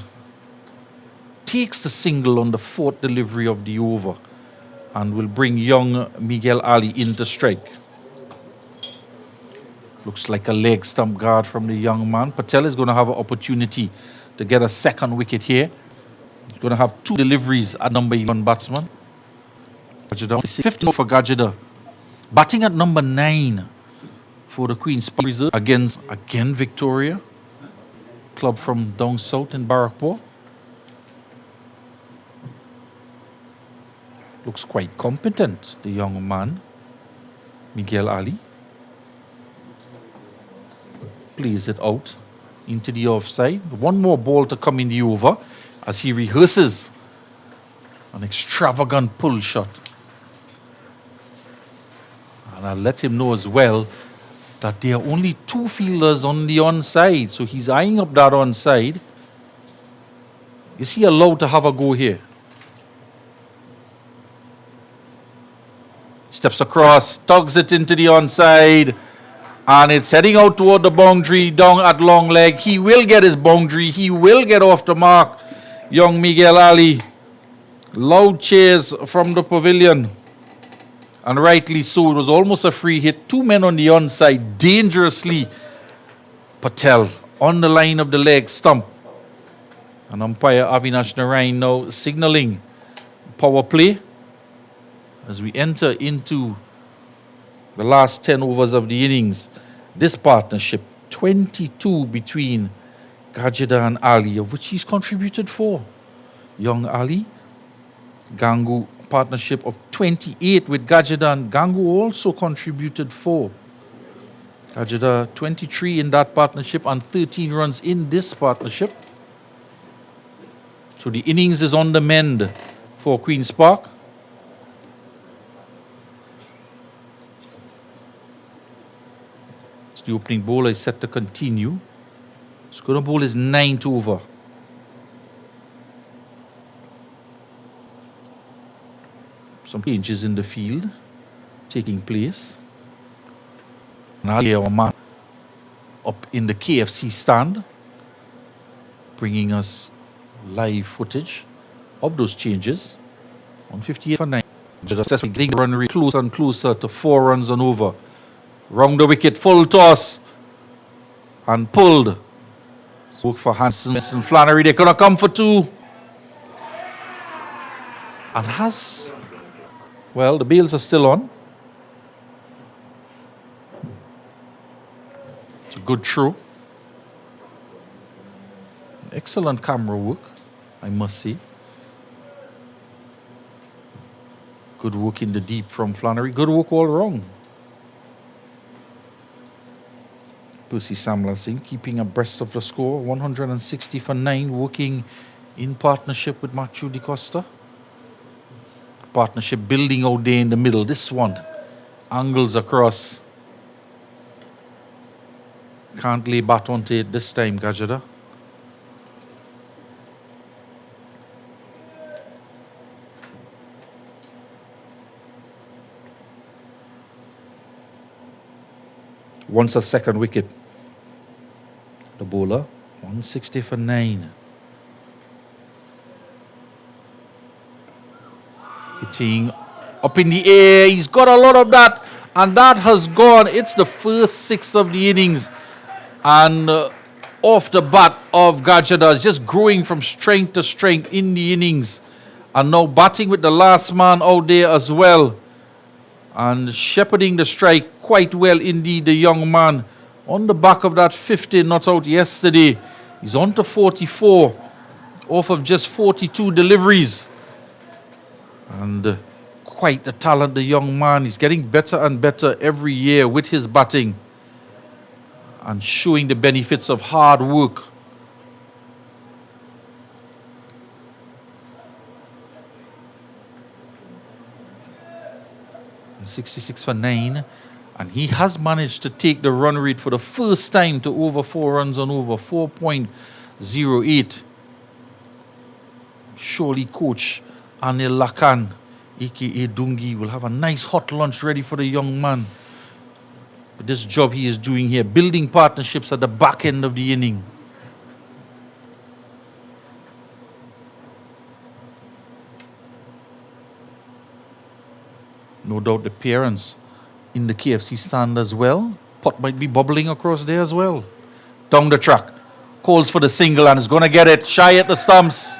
takes the single on the 4th delivery of the over and will bring young Miguel Ali in to strike. Looks like a leg stump guard from the young man. Patel is going to have an opportunity to get a second wicket here. He's going to have 2 deliveries at number 11 batsman. Gajada, 50 for Gajada. Batting at number 9 for the Queen's Park Reserve against, again, Victoria. Club from down south in Barrackpore. Looks quite competent, the young man, Miguel Ali. Plays it out into the offside. 1 more ball to come in the over as he rehearses an extravagant pull shot. And I'll let him know as well that there are only 2 fielders on the onside. So he's eyeing up that onside. Is he allowed to have a go here? Steps across, tugs it into the onside. And it's heading out toward the boundary, down at long leg. He will get his boundary. He will get off the mark. Young Miguel Ali. Loud cheers from the pavilion. And rightly so. It was almost a free hit. 2 men on the onside. Dangerously. Patel on the line of the leg stump. And umpire Avinash Narain now signaling power play as we enter into the last 10 overs of the innings. This partnership, 22 between Gajada and Ali, of which he's contributed 4. Young Ali, Gangu partnership of 28 with Gajada, and Gangu also contributed 4. Gajada 23 in that partnership and 13 runs in this partnership. So the innings is on the mend for Queen's Park. The opening bowler is set to continue. He's going to bowl his 9th over. Some changes in the field taking place. Now here our man up in the KFC stand, bringing us live footage of those changes. 158 for 9. Just successfully getting the run rate closer and closer to 4 runs and over. Round the wicket, full toss, and pulled Work for Hansen and Flannery. They're going to come for 2. And well, the bails are still on. It's a good throw. Excellent camera work, I must say. Good work in the deep from Flannery. Good work all around. Percy Samlasing keeping abreast of the score. 160 for 9, working in partnership with Matthew Di Costa. Partnership building out there in the middle. This one, angles across. Can't lay bat onto it this time, Gajada. Once a second wicket. The bowler, 160 for 9. Hitting up in the air. He's got a lot of that. And that has gone. It's the first 6 of the innings. And off the bat of Gajada is just growing from strength to strength in the innings. And now batting with the last man out there as well. And shepherding the strike quite well indeed, the young man. On the back of that 50 not out yesterday. He's on to 44 off of just 42 deliveries. And quite the talent, the young man. He's getting better and better every year with his batting. And showing the benefits of hard work. And 66 for 9. And he has managed to take the run rate for the first time to over 4 runs on over, 4.08. Surely coach Anil Lakan, a.k.a. Dungi, will have a nice hot lunch ready for the young man. But this job he is doing here, building partnerships at the back end of the inning. No doubt the parents in the KFC stand as well. Pot might be bubbling across there as well. Down the track. Calls for the single and is going to get it. Shy at the stumps.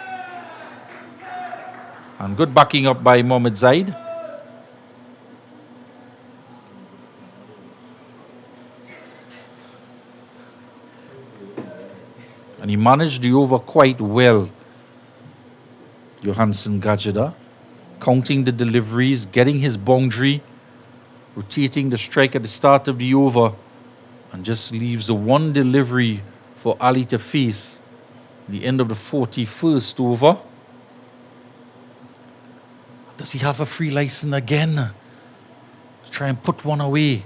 And good backing up by Mohamed Zaid. And he managed the over quite well. Johansson Gajada. Counting the deliveries, getting his boundary. Rotating the strike at the start of the over. And just leaves the one delivery for Ali to face. The end of the 41st over. Does he have a free license again? To try and put one away.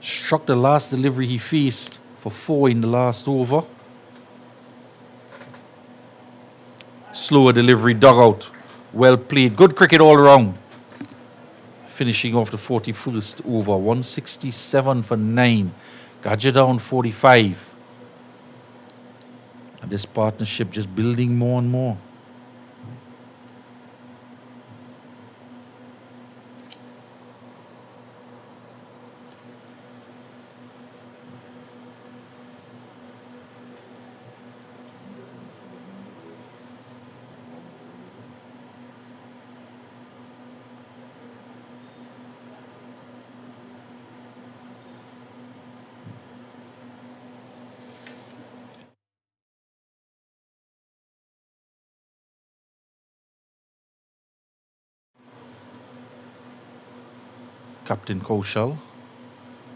Struck the last delivery he faced for 4 in the last over. Slower delivery, dugout. Well played. Good cricket all around. Finishing off the 41st over. 167 for 9. Gajah down 45. And this partnership just building more and more. Captain Kaushal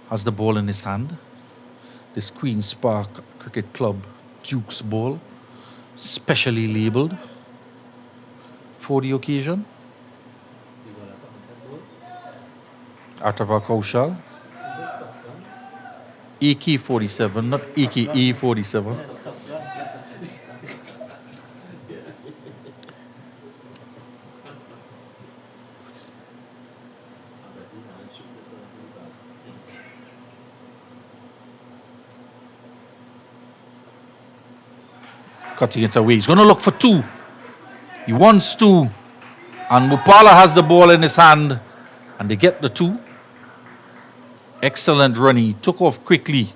has the ball in his hand. This Queen's Park Cricket Club Duke's ball, specially labelled for the occasion. Atava Kaushal. AK-47, not AKA-47. Cutting it away. He's going to look for 2. He wants 2. And Mupala has the ball in his hand. And they get the 2. Excellent run. He took off quickly.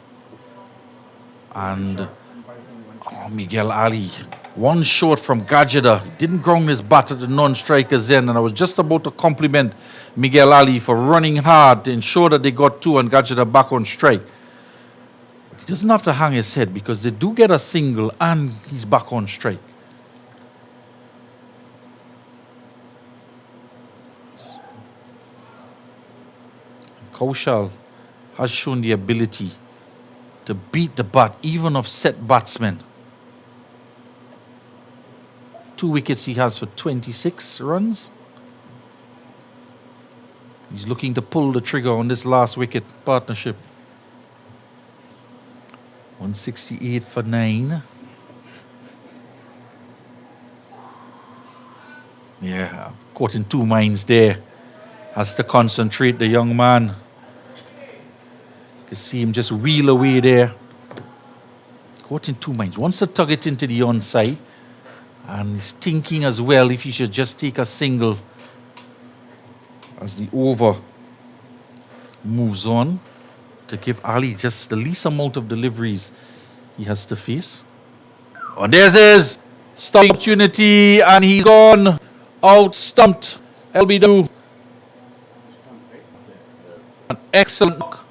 And Miguel Ali. One short from Gajida. He didn't ground his bat at the non-striker's end, and I was just about to compliment Miguel Ali for running hard to ensure that they got two and Gajida back on strike. He doesn't have to hang his head because they do get a single and he's back on strike. Kaushal has shown the ability to beat the bat, even of set batsmen. 2 wickets he has for 26 runs. He's looking to pull the trigger on this last wicket partnership. 168 for 9. Yeah, caught in two minds there. Has to concentrate, the young man. You can see him just wheel away there. Caught in two minds. Wants to tug it into the onside. And he's thinking as well if he should just take a single as the over moves on to give Ali just the least amount of deliveries he has to face. And there's his stumping opportunity, and he's gone out stumped. LBW. An excellent knock.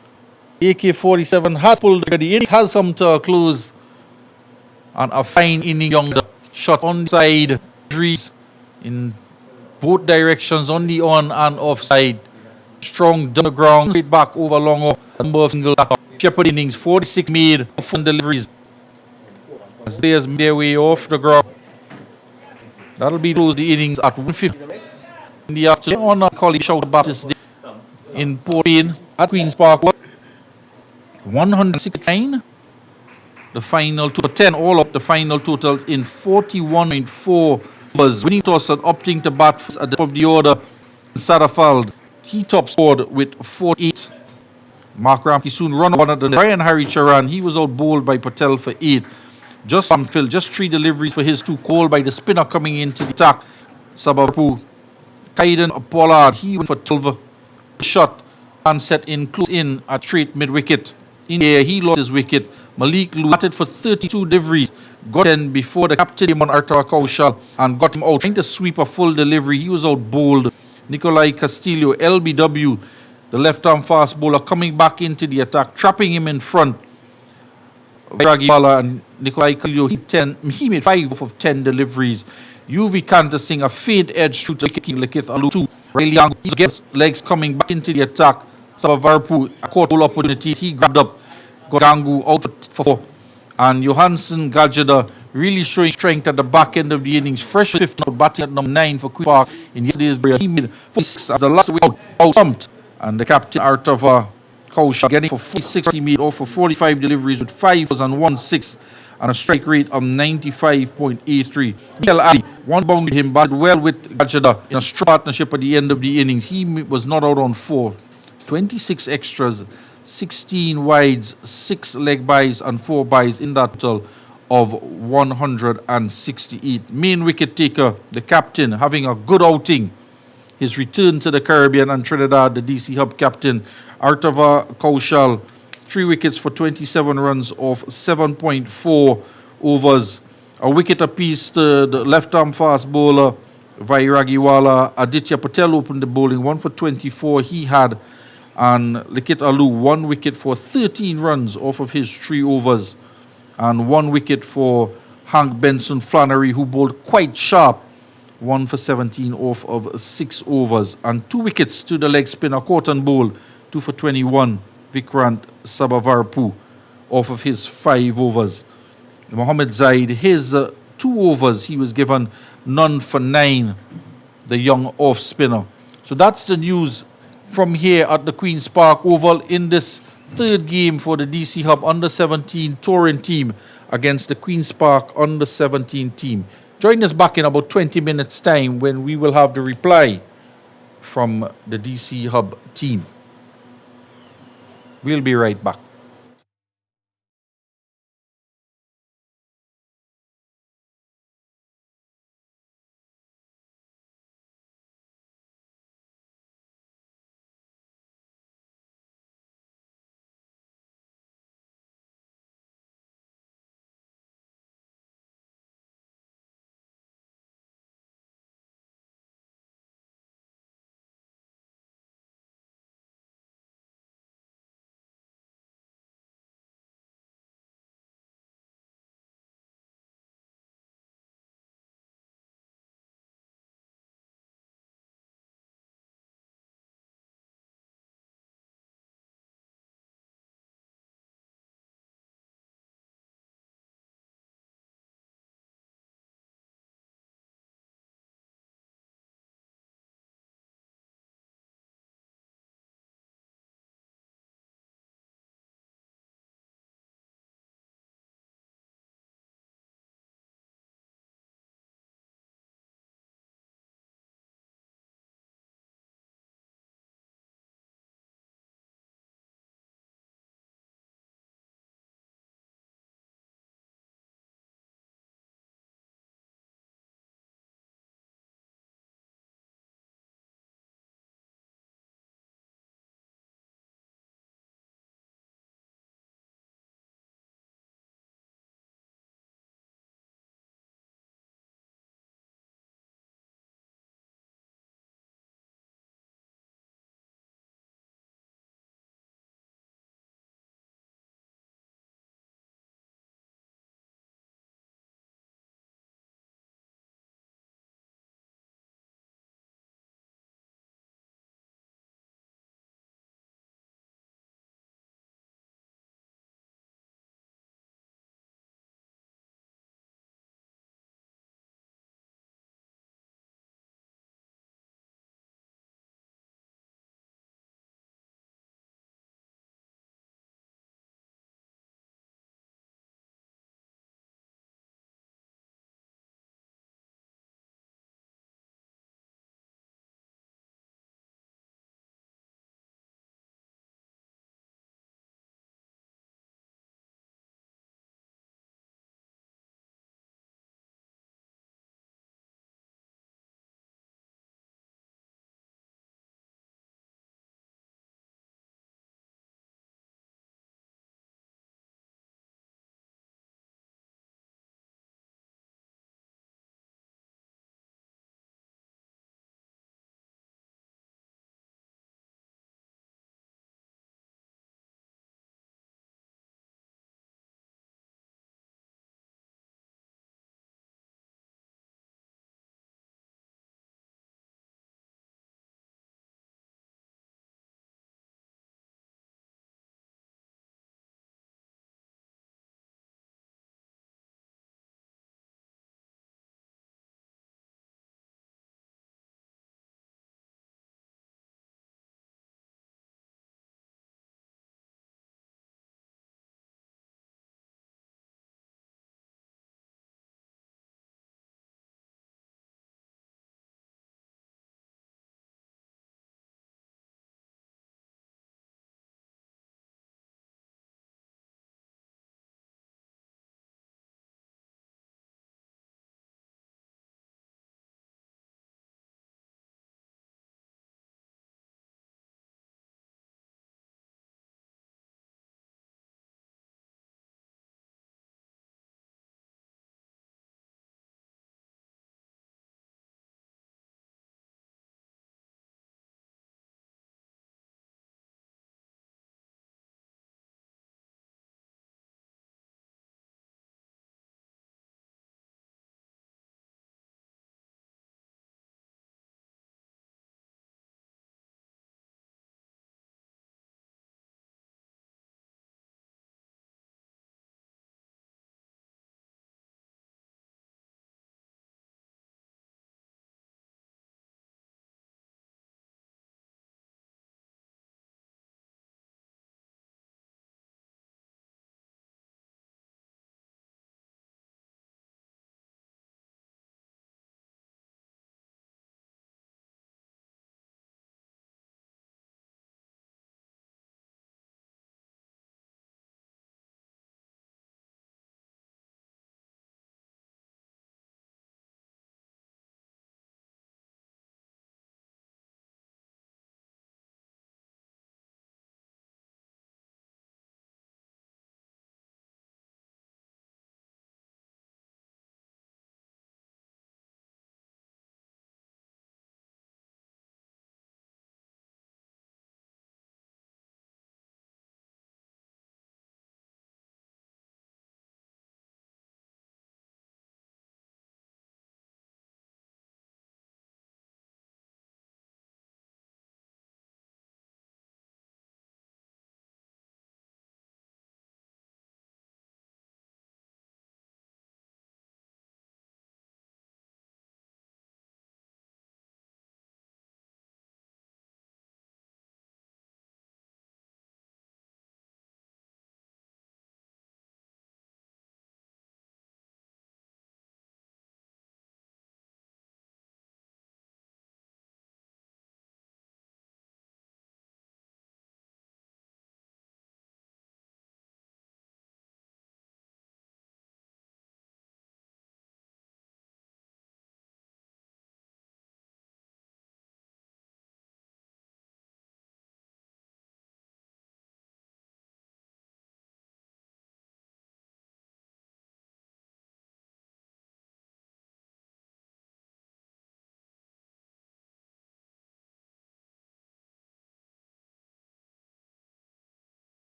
AK-47 has pulled the innings, has come to a close, and a fine inning. Young shot on the side, in both directions, on the on and off side. Strong down the ground, straight back over long off. Number of single Shepherd innings, 46 made, fun deliveries. As players made their way off the ground. That'll be close the innings at 1:50 in the afternoon. On a colleague shout Baptist in Port Payne at Queen's Park. 169. The final total 10 all up. The final total in 41.4 was winning toss and opting to bat at the top of the order. Safal, he top scored with 48. Mark Ramke soon run one at the Brian Harry Charan. He was out bowled by Patel for 8. Just Phil, just 3 deliveries for his 2. Called by the spinner coming into the attack. Sabapu, Kaiden Pollard, he went for 12. Shot and set in close in at straight mid wicket. In the air, he lost his wicket. Malik Lou batted for 32 deliveries. Got 10 before the captain came on Arthur Kaushal and got him out. Trying to sweep a full delivery. He was out bowled. Nikolai Castillo, LBW, the left-arm fast bowler, coming back into the attack, trapping him in front. Ragiwala and Nikolai Castillo, he made 5 of 10 deliveries. UV Kanta Singh, a faint edge through to Lekith Alu 2. Riley Young, he gets legs coming back into the attack. Sabavarpu, a caught all opportunity, he grabbed up. Got Gangu out for 4. And Johansson Gajida really showing strength at the back end of the innings. Fresh 5th now, batting at number 9 for Queen's Park in yesterday's break. He made 46 as the last week out stumped. And the captain Artava Kaushal getting for 46. He made off for 45 deliveries with 5 and 1-6 and a strike rate of 95.83. Miguel Ali, one bounded him, batted well with Gajida in a strong partnership at the end of the innings. He was not out on 4. 26 extras, 16 wides, 6 leg byes and 4 byes in that total of 168. Main wicket taker, the captain, having a good outing. His return to the Caribbean and Trinidad, the DC Hub captain, Artava Kaushal, 3 wickets for 27 runs off 7.4 overs. A wicket apiece to the left-arm fast bowler, Vairagiwala. Aditya Patel opened the bowling, 1 for 24 he had. And Lekith Alu, 1 wicket for 13 runs off of his 3 overs. And 1 wicket for Hank Benson Flannery, who bowled quite sharp, 1 for 17 off of 6 overs. And 2 wickets to the leg spinner, Cotton Bowl, 2 for 21, Vikrant Sabavarpu, off of his 5 overs. Mohammed Zaid, his 2 overs, he was given none for 9, the young off spinner. So that's the news from here at the Queen's Park Oval in this 3rd game for the DC Hub Under-17 touring team against the Queen's Park Under-17 team. Join us back in about 20 minutes' time when we will have the reply from the DC Hub team. We'll be right back.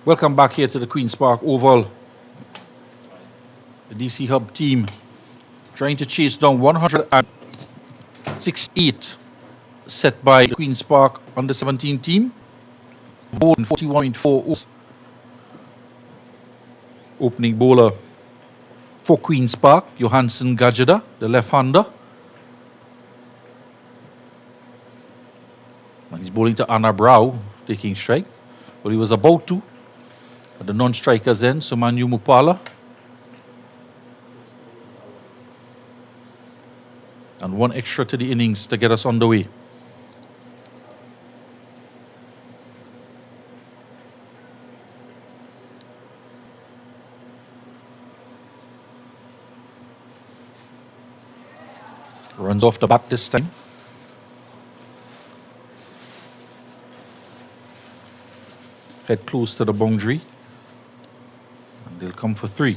Welcome back here to the Queen's Park Oval. The DC Hub team trying to chase down 168 set by the Queen's Park under 17 team. 41.4 overs. Opening bowler for Queen's Park, Johansson Gajada, the left-hander. And he's bowling to Anna Brow, taking strike. But he was about to. At the non-strikers end, Sumanyu Mupala. And one extra to the innings to get us on the way. Runs off the bat this time. Head close to the boundary. And they'll come for 3.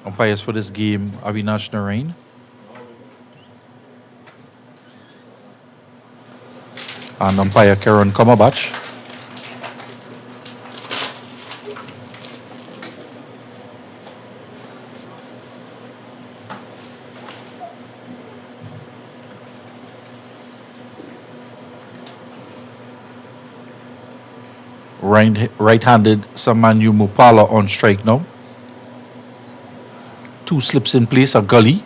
Umpires for this game, Avinash Narain. And umpire Karen Kamabach. Right-handed Samanyu Mupala on strike now. 2 slips in place at gully.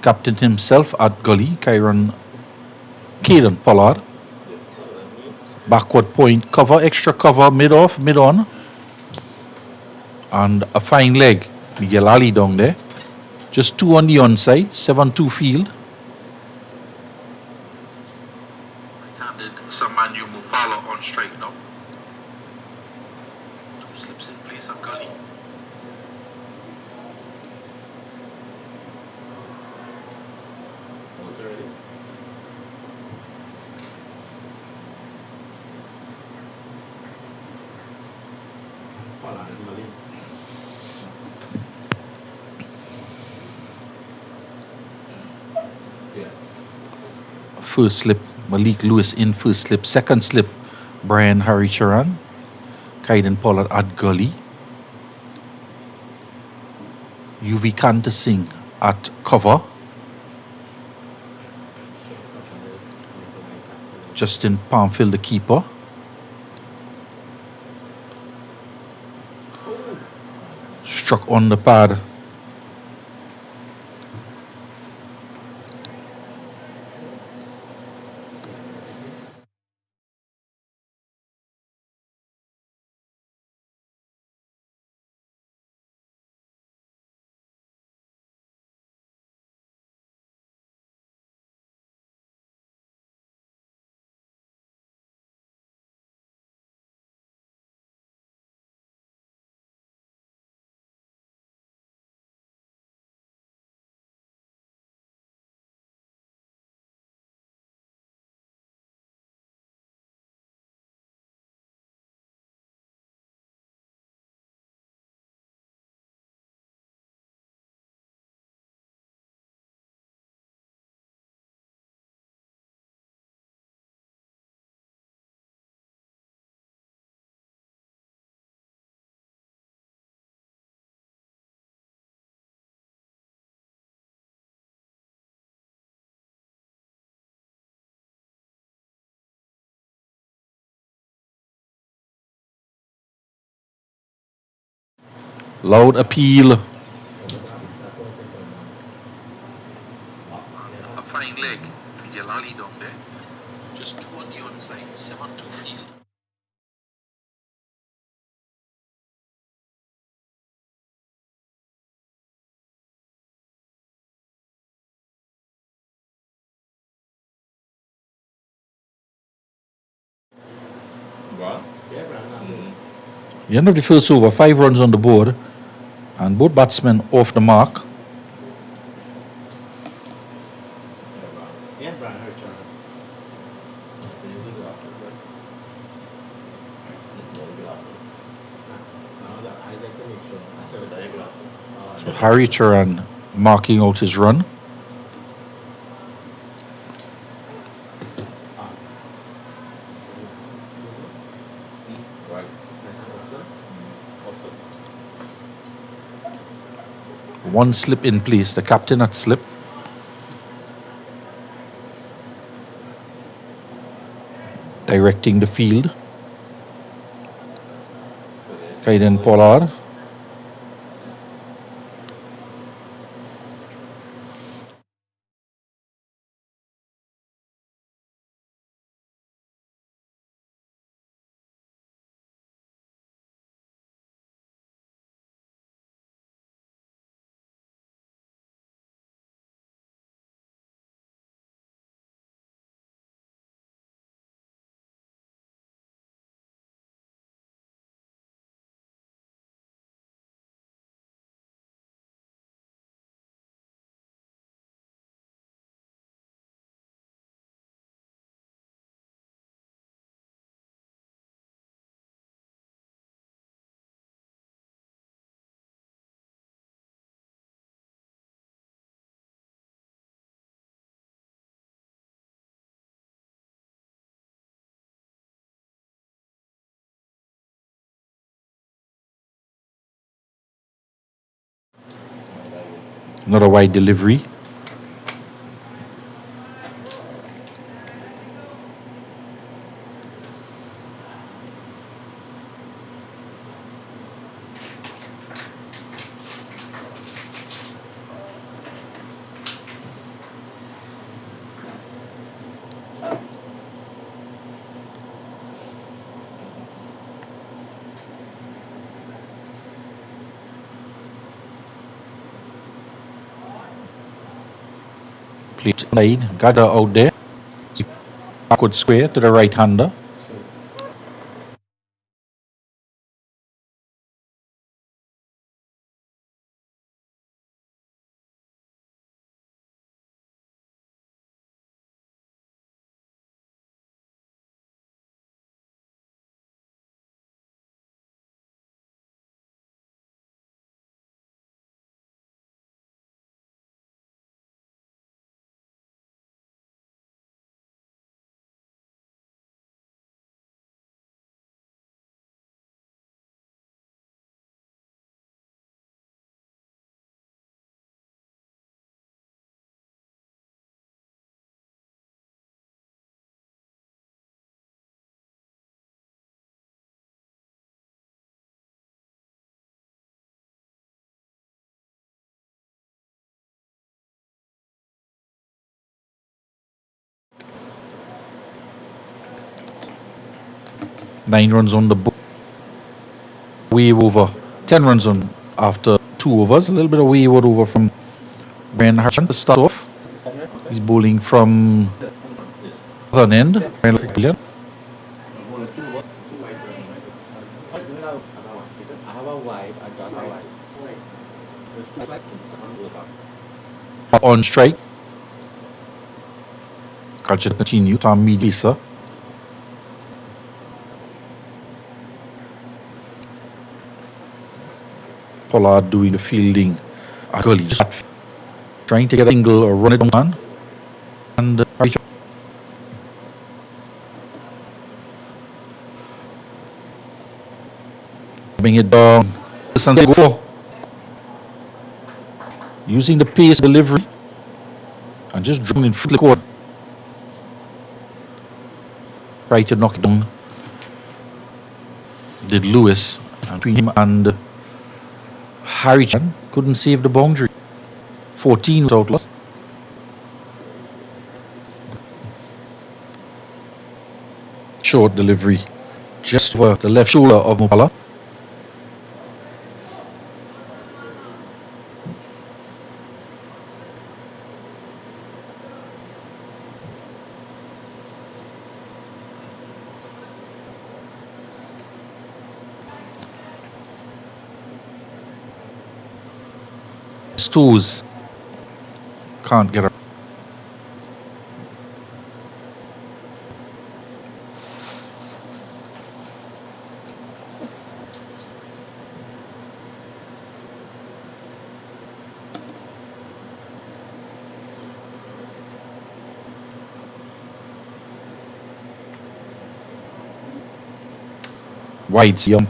Captain himself at gully, Caden Pollard. Backward point cover, extra cover, mid-off, mid-on. And a fine leg, Miguel Ali down there. Just 2 on the onside, 7-2 field. Right-handed Samanyu Mupala on strike now. 2 slips in place at gully. First slip, Malik Lewis in first slip. Second slip, Brian Haricharan. Kaiden Pollard at gully. UV Kanta Singh at cover. Justin Palmfield, the keeper. Struck on the pad. Loud appeal. A fine leg. Miguel Ali down there. Just 2 on the onside. 7-2 field. The end of the first over, 5 runs on the board, and both batsmen off the mark. So Harry Turan marking out his run. One slip in place. The captain had slipped. Directing the field. Kaiden Pollard. Another wide delivery. Plate side, gather out there. Backward square to the right hander. Nine runs on the board. Wave over. 10 runs on after 2 overs. A little bit of wave over from Brian Harchan to start off. He's bowling from other end. On strike. Culture continue. Tom Lisa. Pollard doing the fielding. Gully just trying to get a single or run it on. And bring it down. Go. Using the pace delivery and just drilling in front of the court. Try to knock it down. Did Lewis and between him and Harry Chan couldn't save the boundary. 14 without loss. Short delivery just over the left shoulder of Mopala. Toes can't get her. Wide, yum.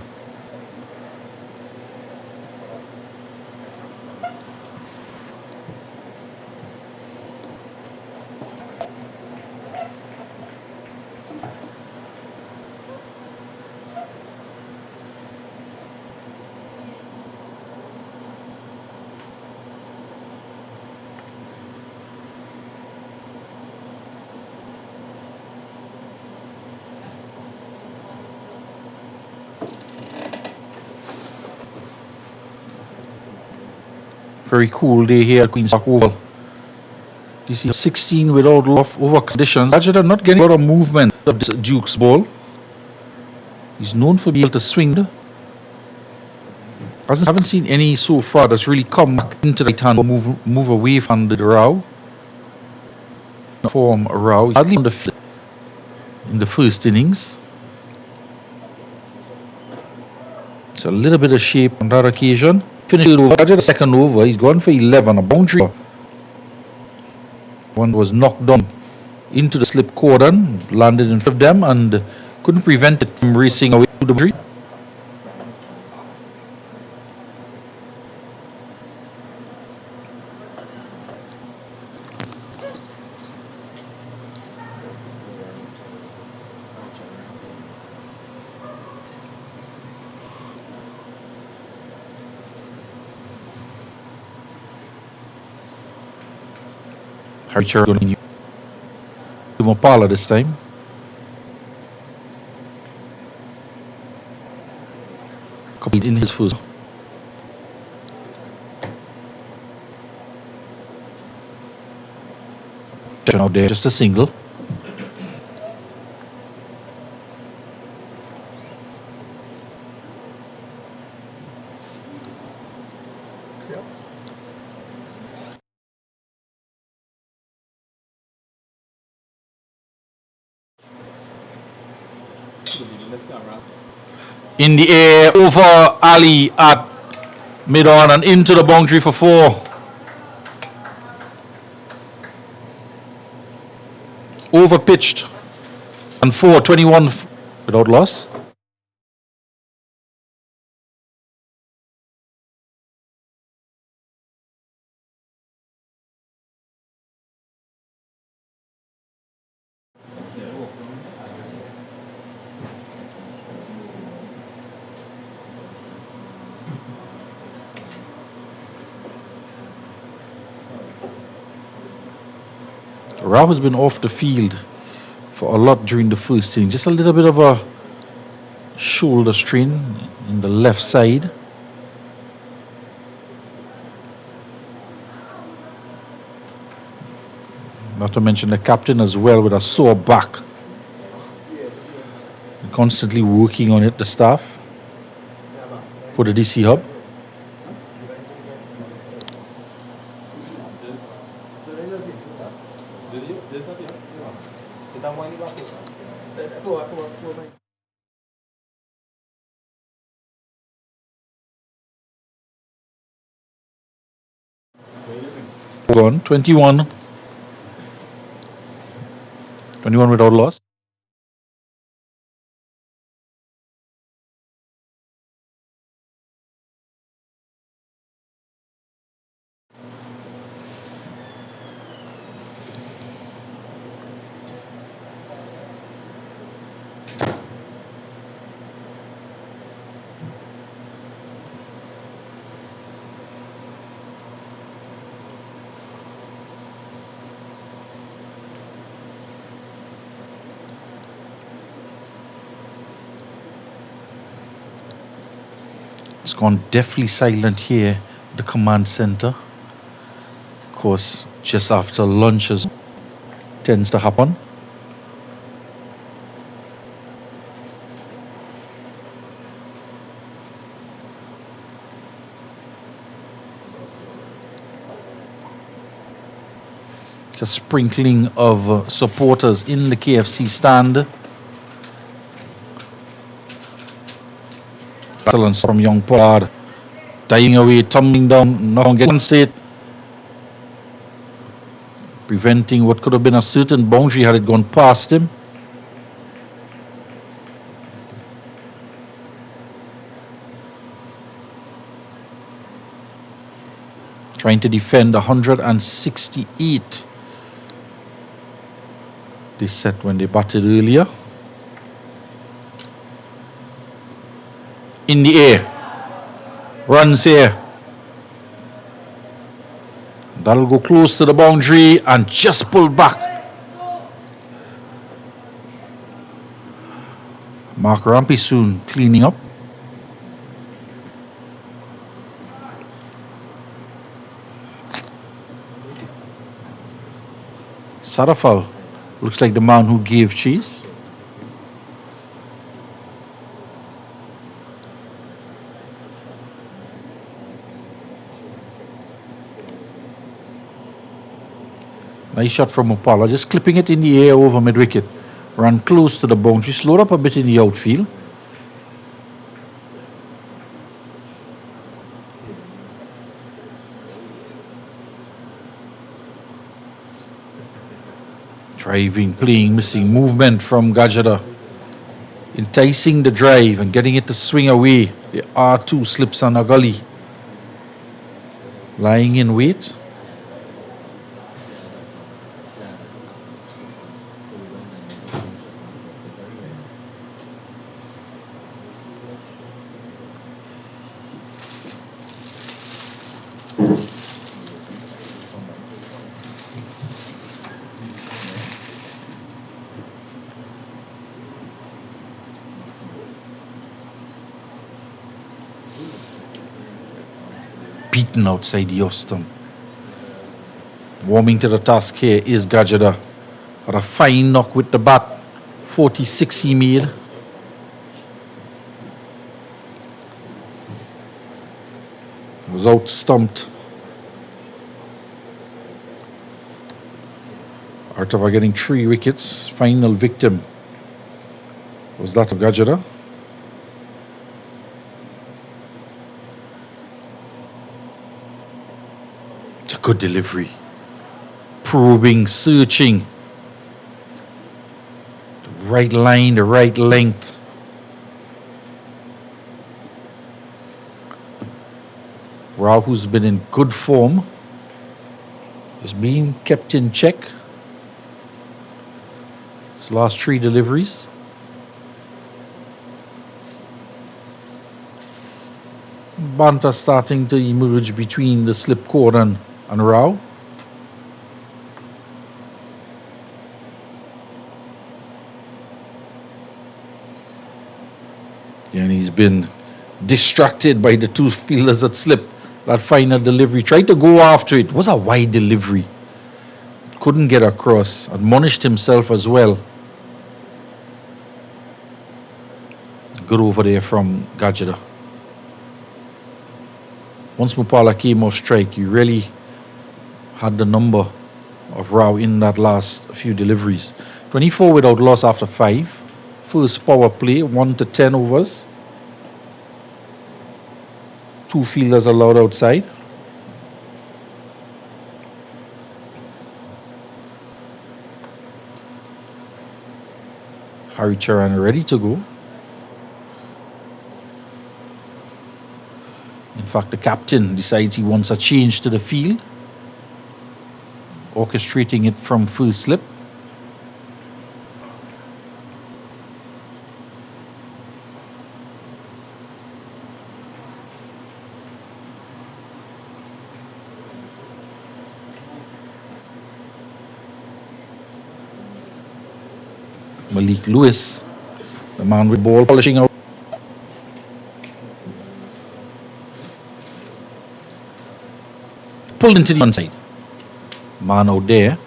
Very cool day here at Queen's Park Oval. This is 16 without over conditions. Actually, not getting a lot of movement of this Duke's ball. He's known for being able to swing. I haven't seen any so far that's really come back into the right hand, move away from the row. Form a row. Hardly on the flip in the first innings. So a little bit of shape on that occasion. Finished over. The second over, he's gone for 11, a boundary. One was knocked down into the slip cordon, landed in front of them, and couldn't prevent it from racing away to the boundary. Richard going to Mopala this time. Copied in his first. Out there, just a single. In the air, over Ali at mid-on and into the boundary for 4. Over pitched and 4, 21 without loss. Rao has been off the field for a lot during the first inning. Just a little bit of a shoulder strain in the left side. Not to mention the captain as well with a sore back. Constantly working on it, the staff for the DC Hub. Gone 21 without loss. It's gone deathly silent here, the command center. Of course, just after lunches tends to happen. It's a sprinkling of supporters in the KFC stand. From young Pollard, dying away, tumbling down, not getting state, preventing what could have been a certain boundary had it gone past him. trying to defend 168. This set when they batted earlier. In the air. Runs here. That'll go close to the boundary and just pull back. Mark Rampy soon cleaning up. Safal looks like the man who gave chase. Nice shot from Opala, just clipping it in the air over mid-wicket. Ran close to the boundary, slowed up a bit in the outfield. Driving, playing, missing movement from Gajada. Enticing the drive and getting it to swing away. The R2 slips on a gully. Lying in wait. Beaten outside the off stump. Warming to the task here is Gajada. Got a fine knock with the bat. 46 he made. Was out stumped. Artava getting 3 wickets. Final victim was that of Gajada. Good delivery, probing, searching, the right line, the right length. Rao, who's been in good form, is being kept in check. His last 3 deliveries. Banta starting to emerge between the slip cord and Rao. And he's been distracted by the 2 fielders that slip. That final delivery. Tried to go after it. Was a wide delivery. Couldn't get across. Admonished himself as well. Good over there from Gajada. Once Mupala came off strike, you really had the number of Rao in that last few deliveries. 24 without loss after 5. First power play, 1 to 10 overs. 2 fielders allowed outside. Hari Charan ready to go. In fact, the captain decides he wants a change to the field, orchestrating it from first slip. Malik Lewis, the man with ball polishing out. Pulled into the onside. Man out there.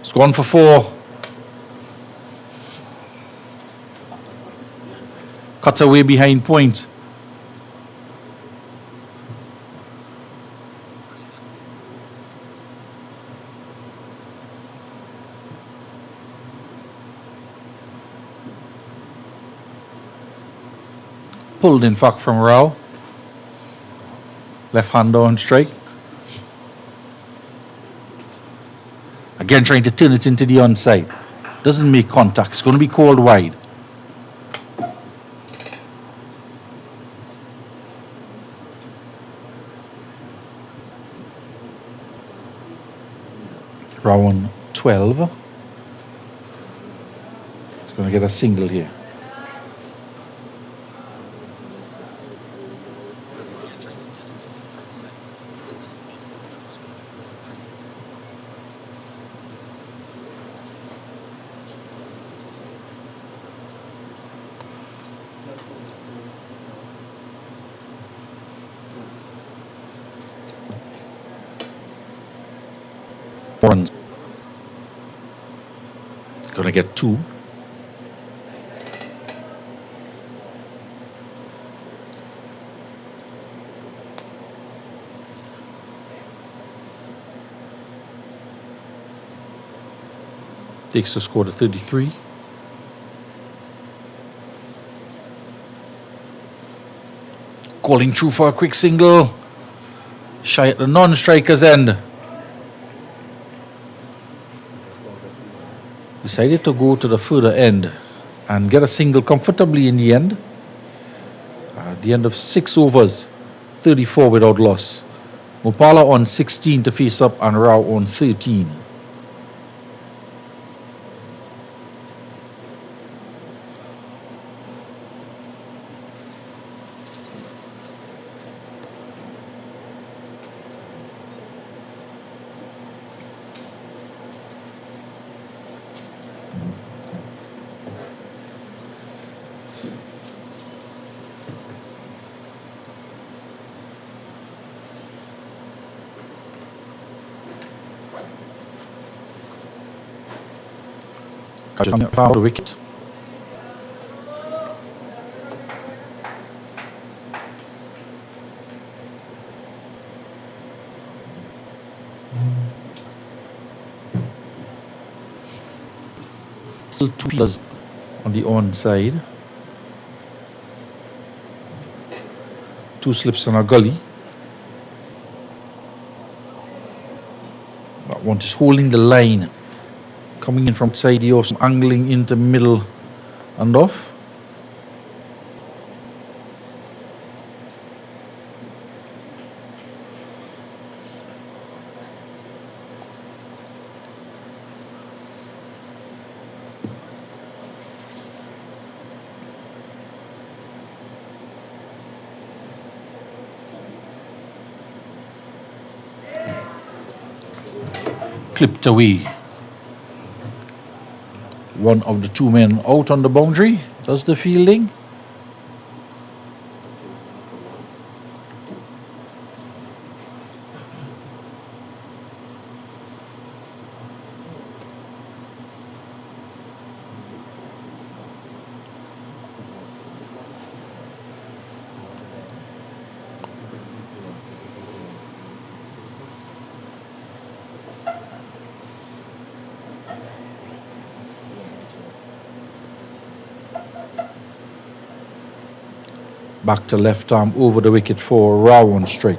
It's gone for 4. Cut away behind point. pulled, in fact, from Rao. Left-hander on strike. Again, trying to turn it into the onside. Doesn't make contact. It's going to be called wide. Round 12. It's going to get a single here. Runs. Gonna get 2. Takes the score to 33. Calling through for a quick single. Shy at the non-striker's end. Decided to go to the further end and get a single comfortably in the end. At the end of 6 overs, 34 without loss. Mopala on 16 to face up and Rao on 13. Foul the wicket. Still 2 players on the onside. 2 slips on a gully. That one is holding the line. Coming in from outside the off, angling into middle and off. Clipped away. One of the 2 men out on the boundary does the fielding. Back to left arm over the wicket for Rao on strike.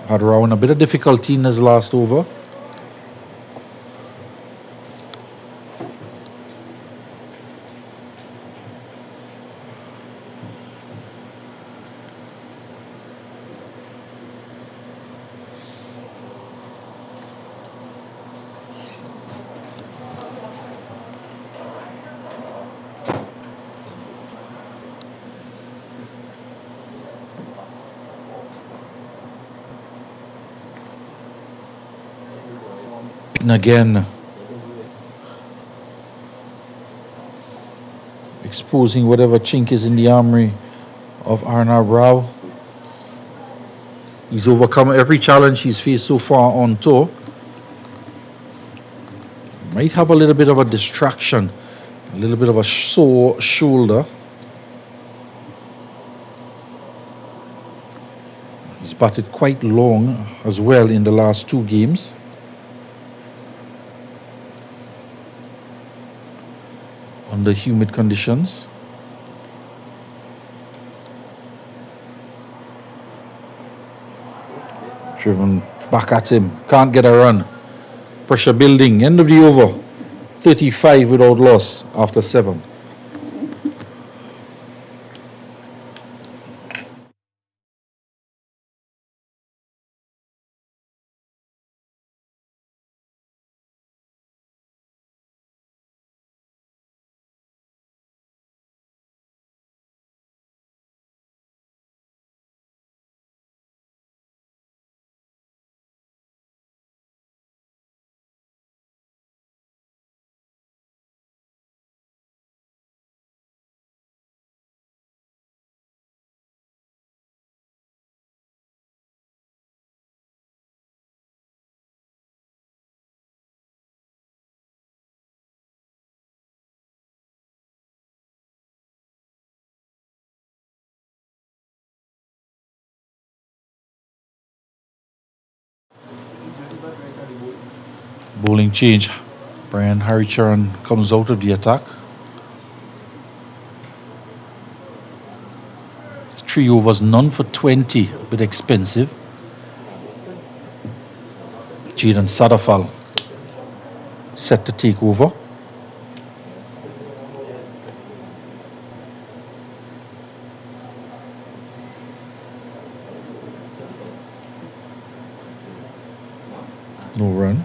Had Rao in a bit of difficulty in his last over. Again, exposing whatever chink is in the armory of Arnab Rao. He's overcome every challenge he's faced so far on tour. Might have a little bit of a distraction, a little bit of a sore shoulder. He's batted quite long as well in the last 2 games. Under humid conditions. Driven back at him. Can't get a run. Pressure building. End of the over. 35 without loss after 7. Bowling change. Brian Haricharan comes out of the attack. 3 overs, none for 20, a bit expensive. Jaden Safal set to take over. No run.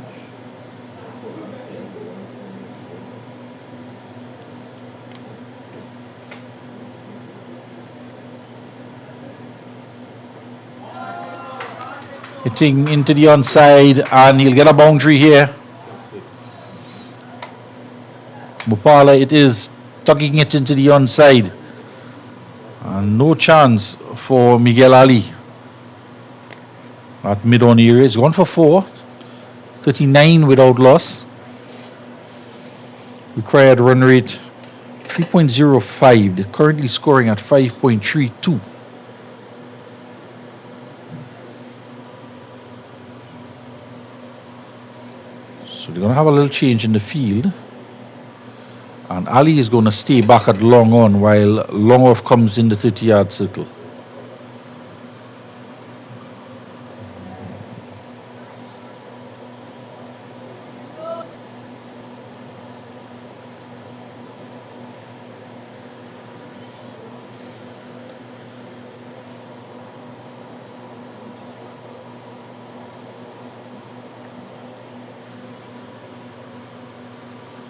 Hitting into the onside, and he'll get a boundary here. Mupala, it is tugging it into the onside. And no chance for Miguel Ali at mid-on area. He's gone for 4. 39 without loss. Required run rate 3.05. They're currently scoring at 5.32. So they're going to have a little change in the field. And Ali is going to stay back at long on while long off comes in the 30-yard circle.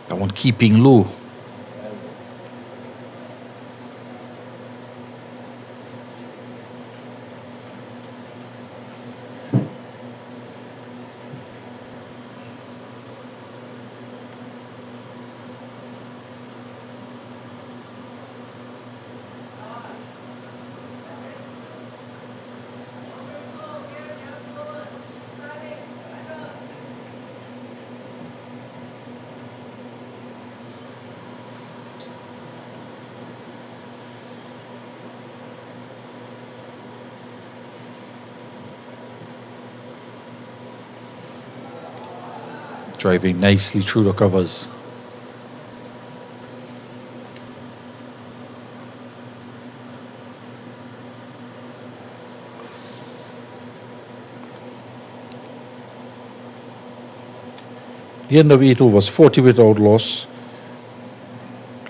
That one keeping low. Driving nicely through the covers. The end of 8 overs, 40 without loss.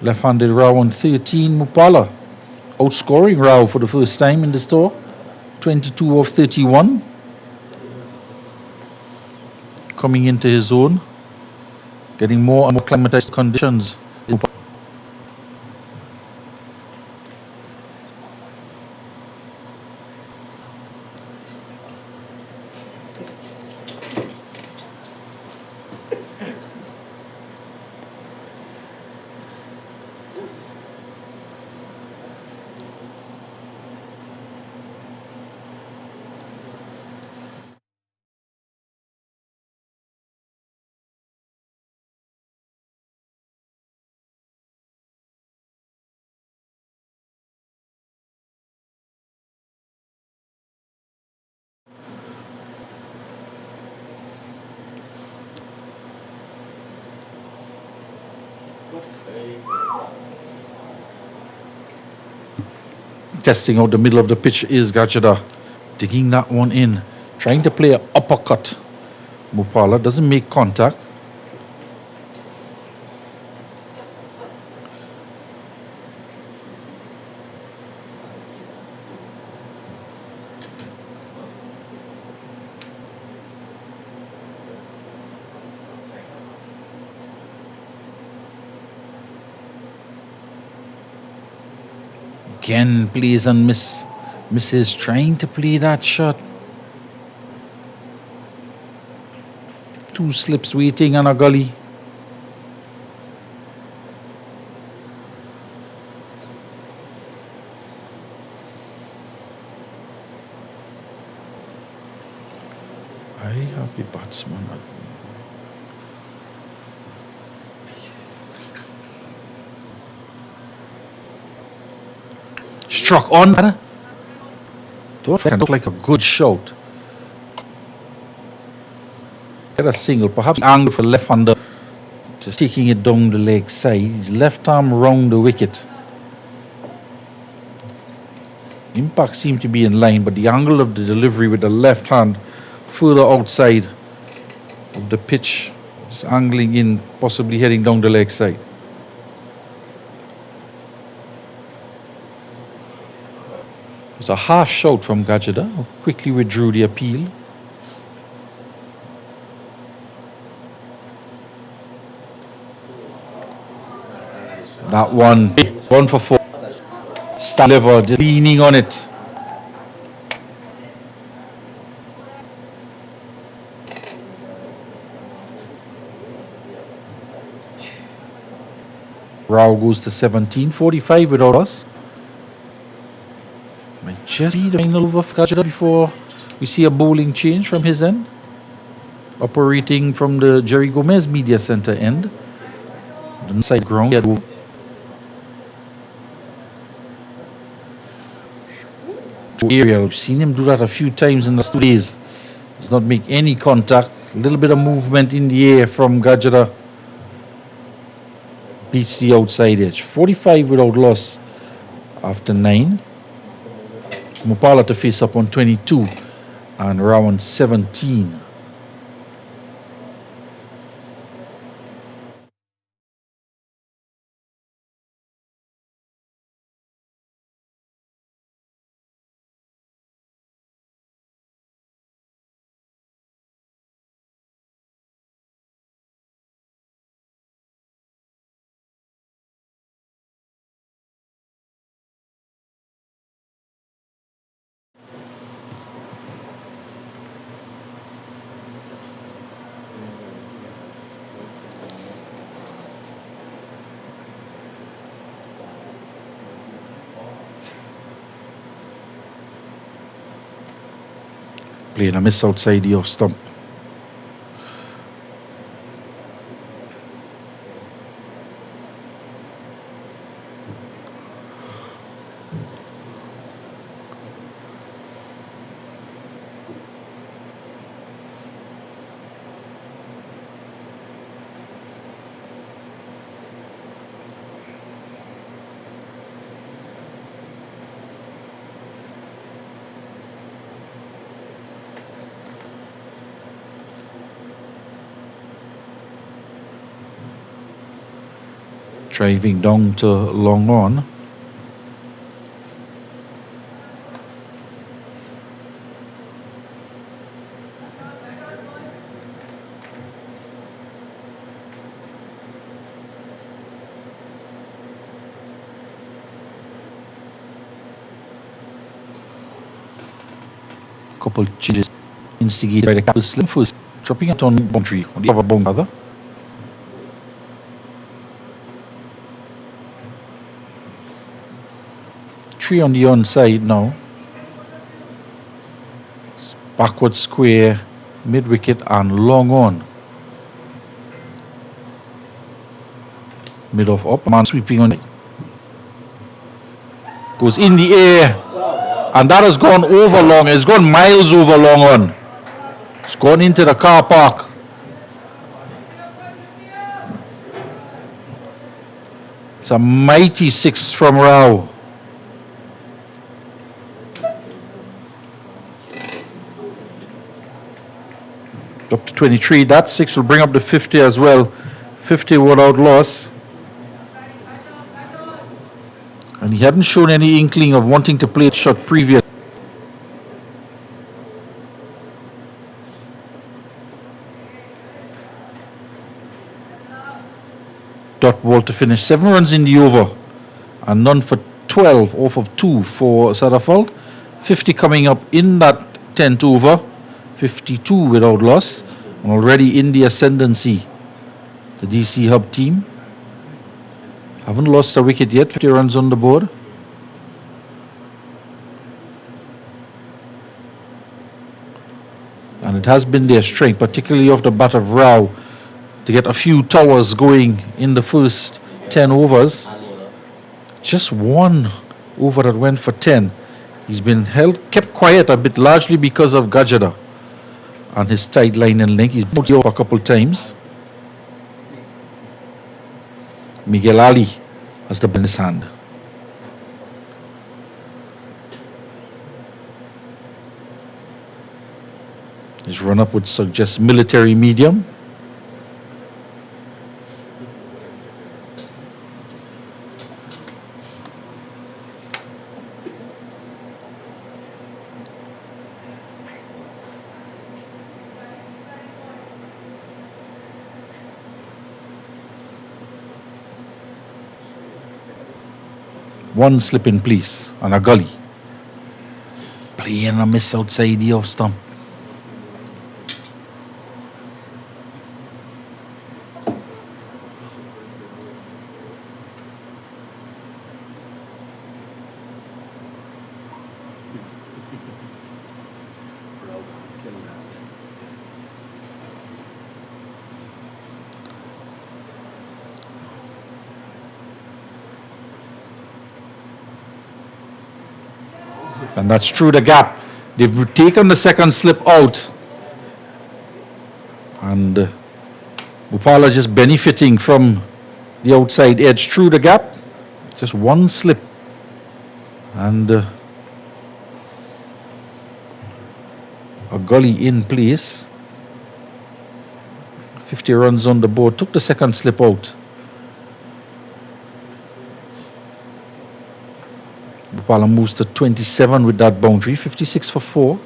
Left-handed round 13, Mupala outscoring Rao for the first time in the store. 22 of 31. Coming into his own, getting more and more climatized conditions. Testing out the middle of the pitch is Gajada. Digging that one in. Trying to play an uppercut. Mupala doesn't make contact. Again, plays and misses, trying to play that shot. Two slips waiting on a gully. I have the batsman. Struck on. Don't look like a good shot. Get a single, perhaps angle for left-hander. Just taking it down the leg side. His left arm round the wicket. Impact seemed to be in line, but the angle of the delivery with the left hand further outside of the pitch, just angling in, possibly heading down the leg side. It was a harsh shot from Gajada, who quickly withdrew the appeal. That one for 4. Lever just leaning on it. Rao goes to 17, 45 without us. Might just be the final over for Gajada before we see a bowling change from his end. Operating from the Jerry Gomez Media Center end. The side ground. Area. We've seen him do that a few times in the 2 days. Does not make any contact. A little bit of movement in the air from Gajada. Beats the outside edge. 45 without loss after 9. Mupala to face up on 22 and Rao on 17. Playing a miss outside the off stump. Driving down to long on. Couple changes instigated by the capital slim first, dropping it on boundary on the other boundary. On the onside now. Backward square, mid wicket and long on. Mid off up, man sweeping on it. Goes in the air. And that has gone over long. It's gone miles over long on. It's gone into the car park. It's a mighty six from Rao. Up to 23. That six will bring up the 50 as well. 50 without loss. And he hadn't shown any inkling of wanting to play a shot previous. Dot ball to finish. 7 runs in the over. And none for 12 off of 2 for Safal. 50 coming up in that 10th over. 52 without loss. And already in the ascendancy. The DC HUB team. Haven't lost a wicket yet. 50 runs on the board. And it has been their strength, particularly off the bat of Rao, to get a few towers going in the first 10 overs. Just one over that went for 10. He's been kept quiet a bit, largely because of Gajada and his tight line and length. He's moved off a couple times. Miguel Ali has the ball in his hand. His run-up would suggest military medium. One slip in, please, on a gully. Playing a miss outside the off stump. And that's through the gap. They've taken the second slip out. And Bhupala just benefiting from the outside edge through the gap. Just one slip. And a gully in place. 50 runs on the board. Took the second slip out. Bhupala moves to 27 with that boundary. 56 for 4.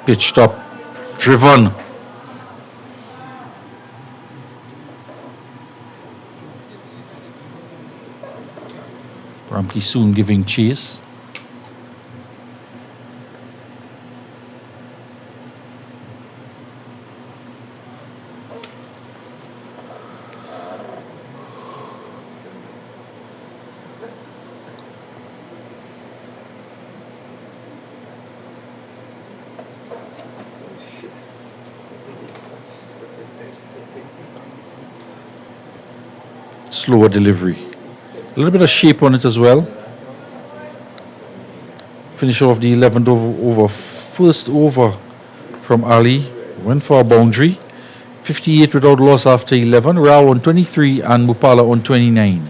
Pitched up, driven. Ramki soon giving chase. Slower delivery. A little bit of shape on it as well. Finish off the 11th over. First over from Ali. Went for a boundary. 58 without loss after 11. Rao on 23 and Bhupala on 29.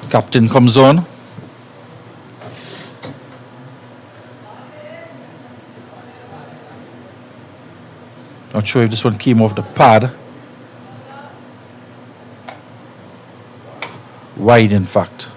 Captain comes on. Not sure if this one came off the pad. Wide, in fact.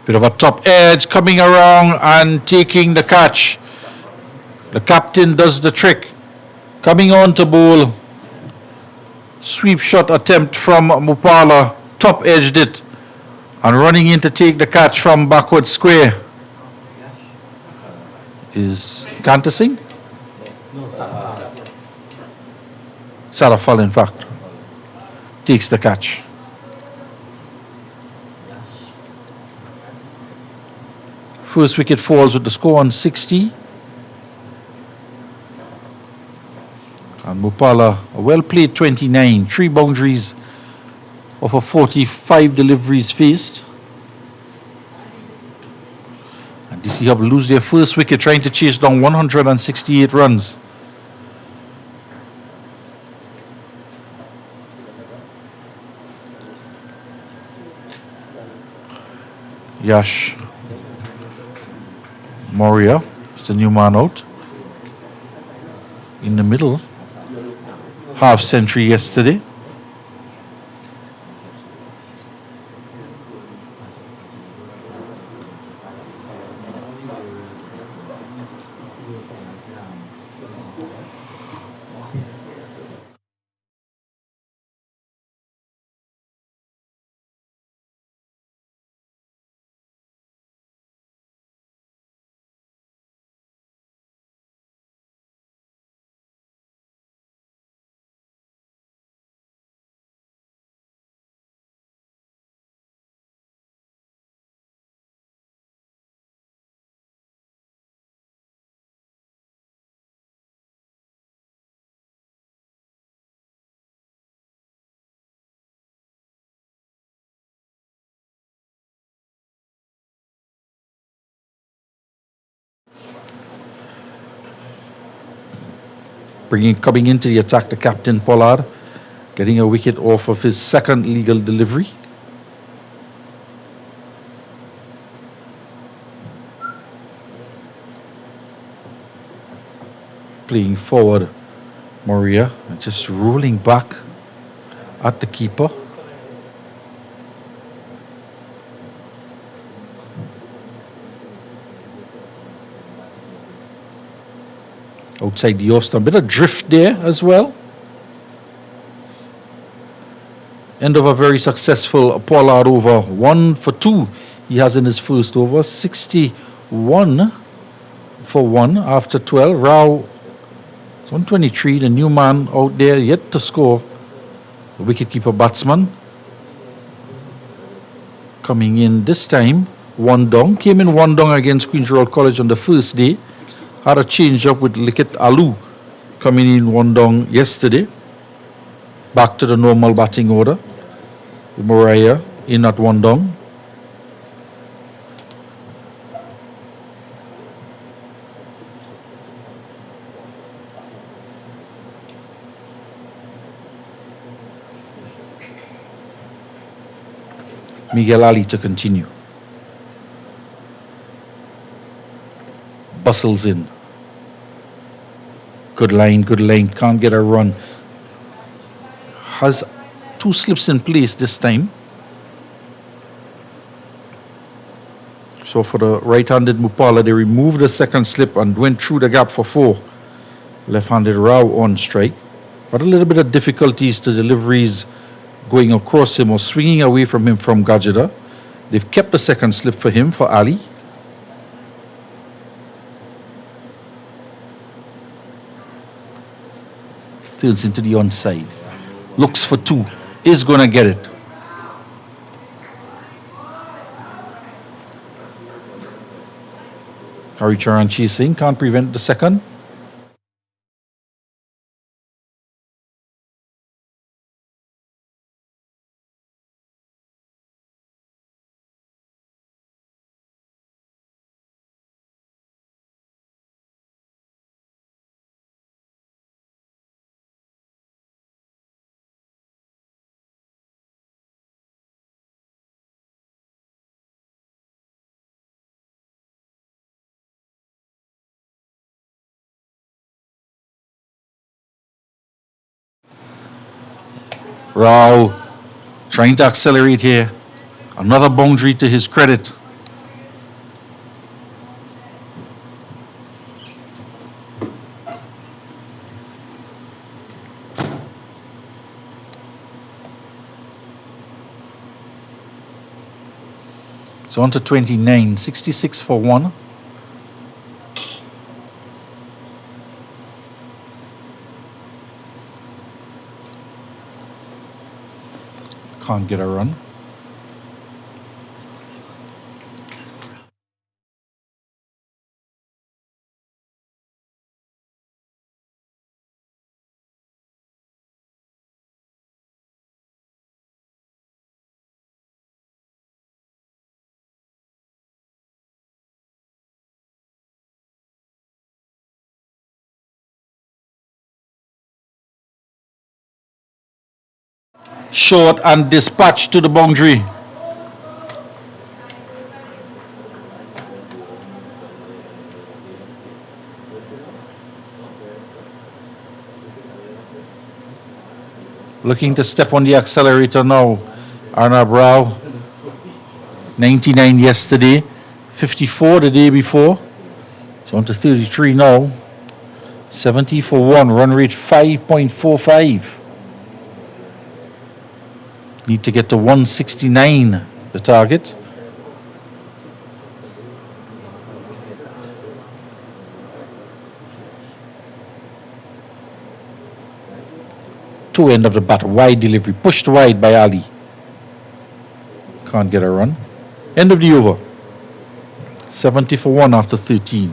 Bit of a top edge coming around and taking the catch. The captain does the trick. Coming on to bowl. Sweep shot attempt from Mupala. Top edged it. And running in to take the catch from backward square is Kanta Singh? Safal, in fact. Takes the catch. First wicket falls with the score on 60. And Mupala, a well-played 29. 3 boundaries of a 45 deliveries faced. And DC Hub lose their first wicket trying to chase down 168 runs. Yash Moria is the new man out. In the middle. Half century yesterday. Coming into the attack, the captain Pollard, getting a wicket off of his second legal delivery. Playing forward, Moria, just rolling back at the keeper. Outside the off stump. Bit of drift there as well. End of a very successful Pollard over. 1 for 2 he has in his first over. 61 for 1 after 12. Rao 123. The new man out there yet to score. The wicketkeeper batsman. Coming in this time. 1 down. Came in 1 down against Queen's Royal College on the first day. Had a change up with Liket Alu coming in 1 down yesterday. Back to the normal batting order. Mariah in at 1 down. Miguel Ali to continue. Bustles in. Good line, can't get a run. Has 2 slips in place this time. So for the right-handed Mupala, they removed the second slip and went through the gap for 4. Left-handed Rao on strike. But a little bit of difficulties to deliveries going across him or swinging away from him from Gajada. They've kept the second slip for him, for Ali. Turns into the onside. Looks for two. Is going to get it. Haricharan chasing. Can't prevent the second. Rao trying to accelerate here. Another boundary to his credit. It's on to 29, 66 for 1. Can't get a run. Short and dispatched to the boundary. Looking to step on the accelerator now. Arnab Rao. 99 yesterday. 54 the day before. It's on to 33 now. 70 for 1. Run rate 5.45. Need to get to 169, the target. Two end of the bat, wide delivery, pushed wide by Ali. Can't get a run. End of the over. 70 for 1 after 13.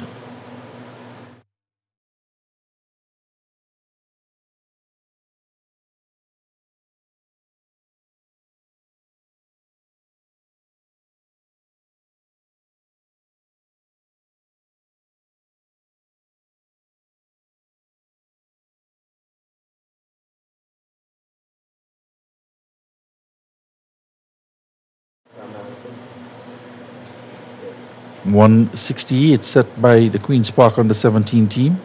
.168 set by the Queen's Park on the 17 team.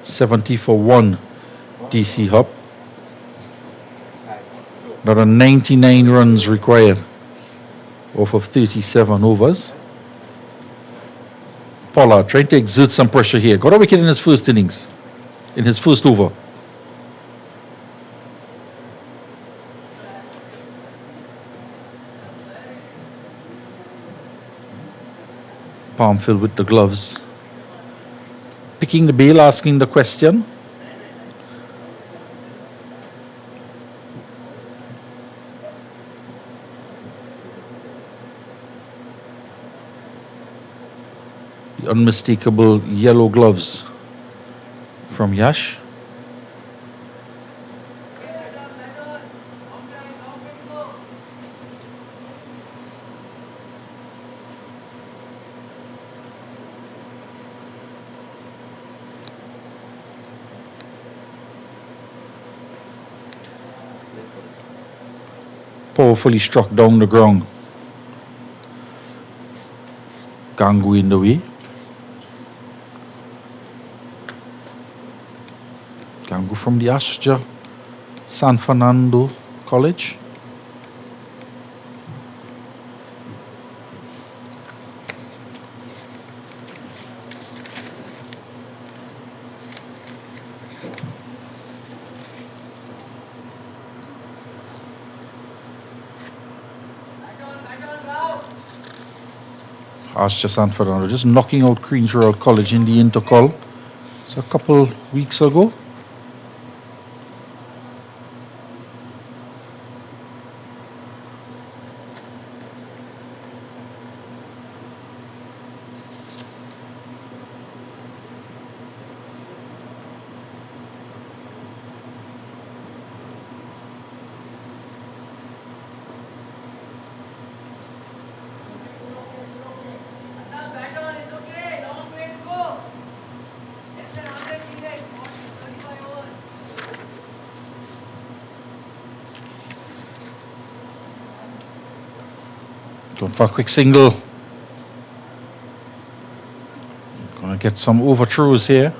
70 for 1 DC HUB. Another 99 runs required off of 37 overs. Pollard trying to exert some pressure here. Got a wicket in his first innings, in his first over. Palm filled with the gloves. Picking the bail, asking the question. The unmistakable yellow gloves from Yash. Powerfully struck down the ground. Gangu in the way. Gangu from the Astra San Fernando College. Asher San Fernando, just knocking out Queen's Royal College in the intercall. It's a couple weeks ago. Going for a quick single. Gonna get some overthrows here.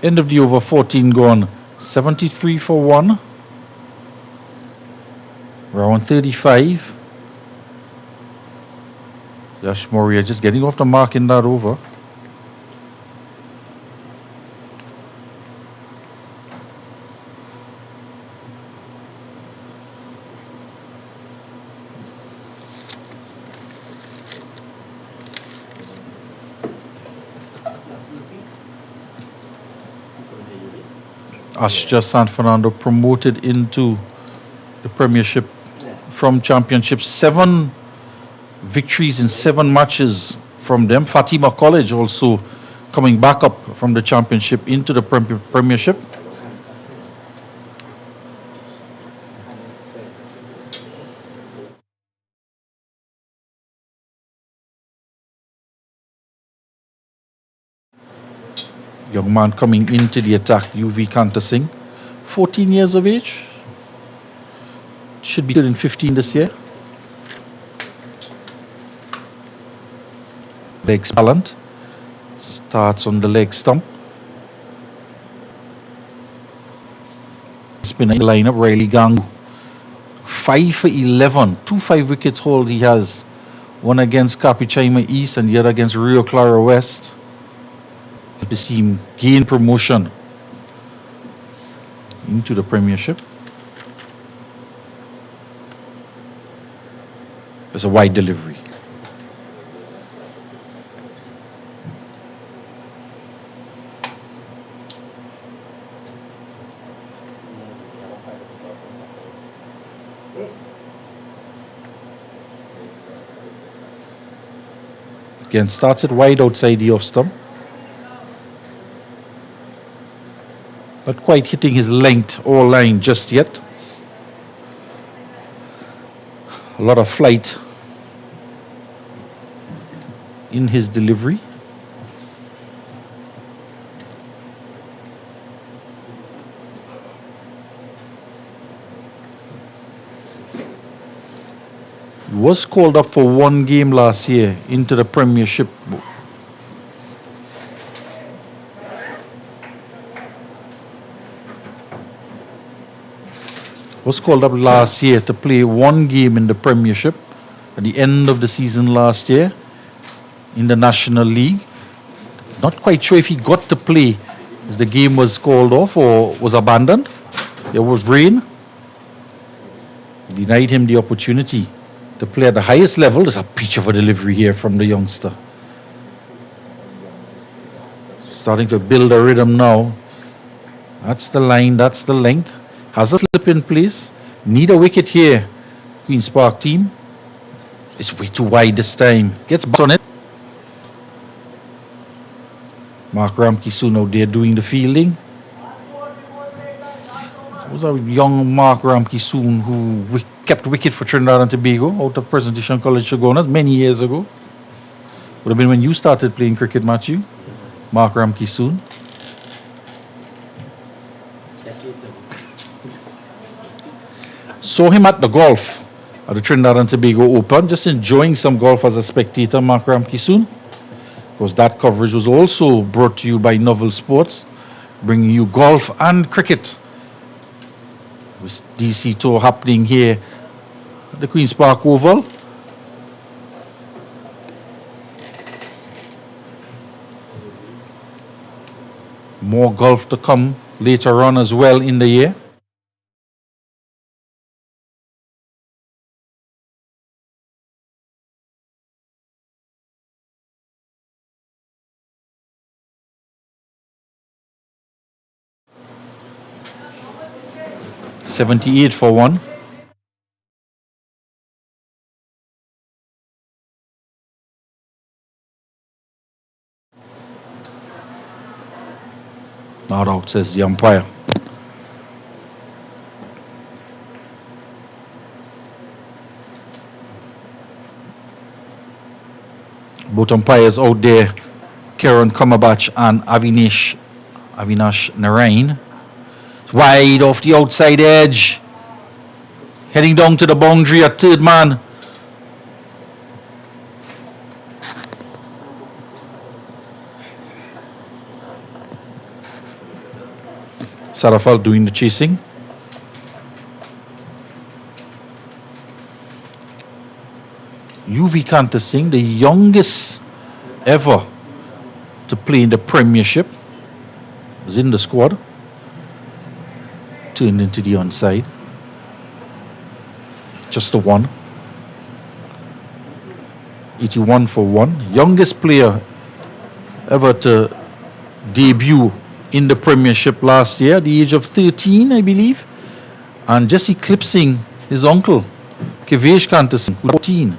End of the over, 14 gone. 73 for 1. Round 35. Yash Moria just getting off the mark in that over. Astra San Fernando promoted into the Premiership from Championship. 7 victories in 7 matches from them. Fatima College also coming back up from the Championship into the Premiership. Young man coming into the attack, UV Kanta Singh, 14 years of age. Should be turning 15 this year. Legs talent. Starts on the leg stump. Spinning lineup, Riley Gangu. 5 for 11. 2 5-wicket hold he has. One against Kapichaima East and the other against Rio Claro West. To see him gain promotion into the Premiership. There's a wide delivery. Again, starts it wide outside the off stump. Not quite hitting his length or line just yet. A lot of flight in his delivery. He was called up for 1 game last year into the Premiership. Was called up last year to play 1 game in the Premiership at the end of the season last year in the National League. Not quite sure if he got to play as the game was called off or was abandoned. There was rain. Denied him the opportunity to play at the highest level. There's a peach of a delivery here from the youngster. Starting to build a rhythm now. That's the line, that's the length. Has a slip in place. Need a wicket here. Queen's Park team. It's way too wide this time. Gets back on it. Mark Ramkisoon out there doing the fielding. It was a young Mark Ramkisoon who kept wicket for Trinidad and Tobago out of Presentation College Chagonas many years ago. Would have been when you started playing cricket, Matthew. Mark Ramkisoon. Saw him at the golf at the Trinidad and Tobago Open, just enjoying some golf as a spectator, Mark Ramkisoon. Because that coverage was also brought to you by Novel Sports, bringing you golf and cricket. With DC Tour happening here at the Queen's Park Oval. More golf to come later on as well in the year. $78 for one. Not out, says the umpire. Both umpires out there, Karen Kamabach and Avinash Narain. Wide off the outside edge. Heading down to the boundary at third man. Safal doing the chasing. UV Kanta Singh, the youngest ever to play in the Premiership, was in the squad. Turned into the onside. Just a one. 81 for one. Youngest player ever to debut in the Premiership last year, at the age of 13, I believe. And just eclipsing his uncle, Kevesh Kanta Singh, 14.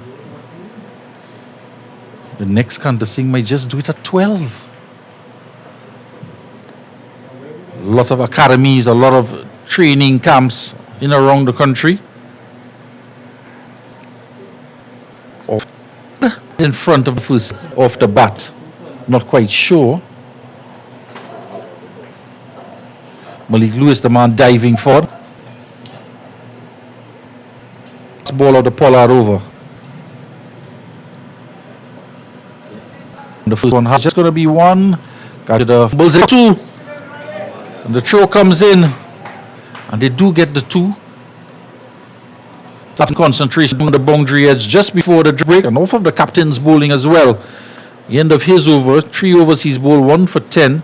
The next Kanta Singh might just do it at 12. A lot of academies, a lot of training camps in around the country. In front of the first off the bat, not quite sure. Malik Lewis, the man diving forward. Ball out the Pollard over. The first one has just going to be one. Got to the Bulls at two. And the throw comes in. And they do get the two. Tough concentration on the boundary edge just before the break. And off of the captain's bowling as well. The end of his over. 3 overs he's bowled, 1 for 10.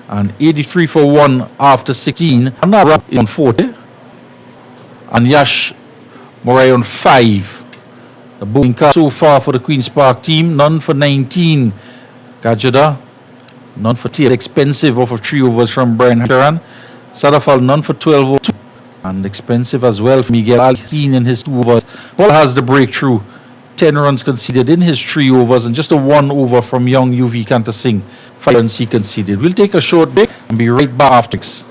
And 83 for 1 after 16. And now on 40. And Yash Moray on 5. The bowling card so far for the Queen's Park team. None for 19. Gajada. None for 10. Expensive off of 3 overs from Brian Haran. Sadafal none for 12 overs. And expensive as well for Miguel Alcine in his 2 overs. Paul has the breakthrough. 10 runs conceded in his 3 overs and just a 1 over from young UV Kanta Singh. 5 runs he conceded. We'll take a short break and be right back after this.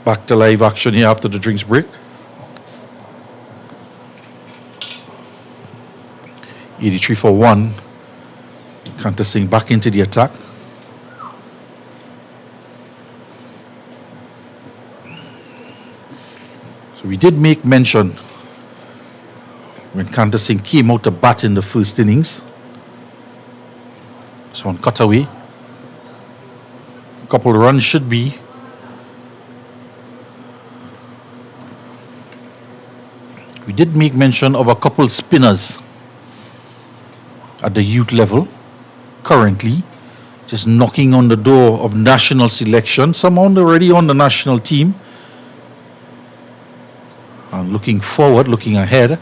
Back to live action here after the drinks break. 83 for 1. Kanta Singh back into the attack. So we did make mention when Kanta Singh came out to bat in the first innings. This one cut away. A couple of runs should be. We did make mention of a couple spinners at the youth level, currently just knocking on the door of national selection. Some already on the national team. And looking forward, looking ahead.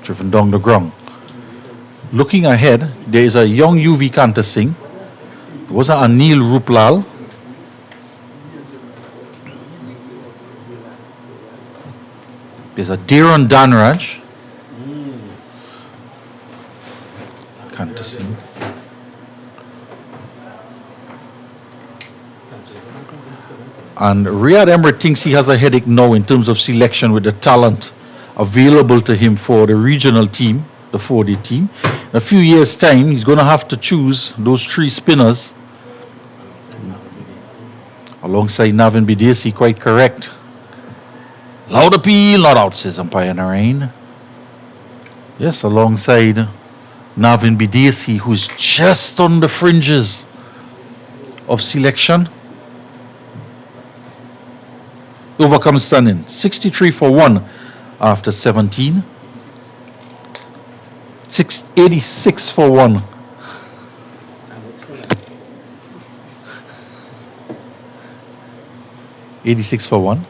Driven down the ground. Looking ahead, there is a young UV Kanta Singh. There was a Anil Ruplal. There's a Dhiran Danraj. Kanta Singh. And Riyad Emre thinks he has a headache now in terms of selection with the talent available to him for the regional team, the 4-day team. In a few years' time, he's going to have to choose those 3 spinners alongside Navin Bidesi, quite correct. Loud appeal, not out, says umpire Narain. Yes, alongside Navin Bidesi, who's just on the fringes of selection. Overcome stunning. 63 for 1 after 17. 86 for 1. $86 for 1.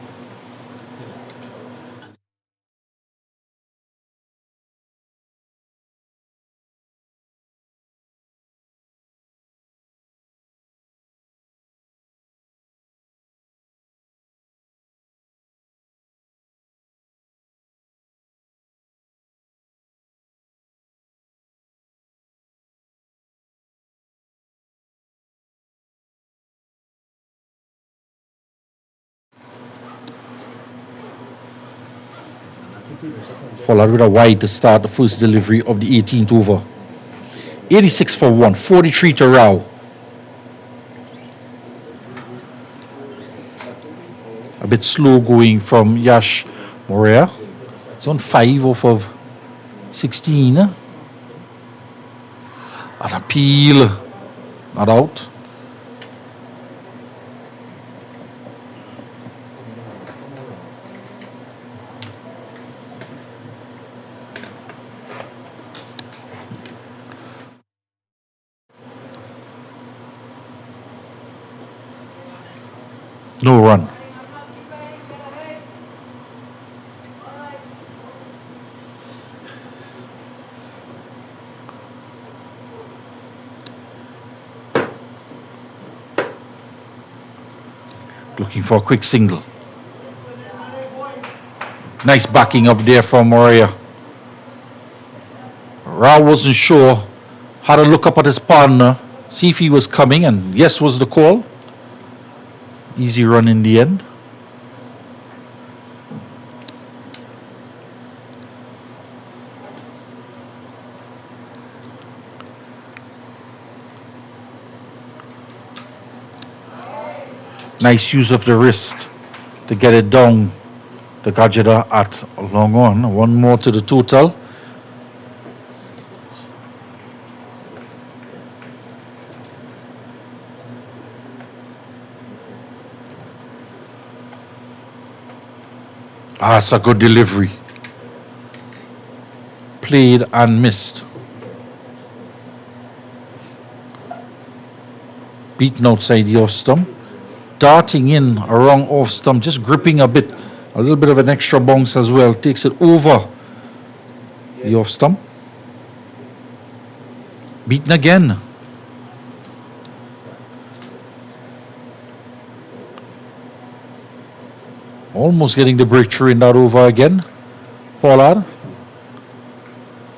Pollard with a wide to start the first delivery of the 18th over. 86 for 1, 43 to Rao. A bit slow going from Yash Morea. He's on 5 off of 16. An appeal, not out. No run. Looking for a quick single. Nice backing up there from Morea. Rao wasn't sure. Had to look up at his partner, see if he was coming, and yes was the call. Easy run in the end. Nice use of the wrist to get it down the Gajada at a long on. One more to the total. It's a good delivery. Played and missed. Beaten outside the off stump. Darting in around off stump, just gripping a little bit of an extra bounce as well. Takes it over the off stump. Beaten again. Almost getting the breakthrough in that over again. Pollard.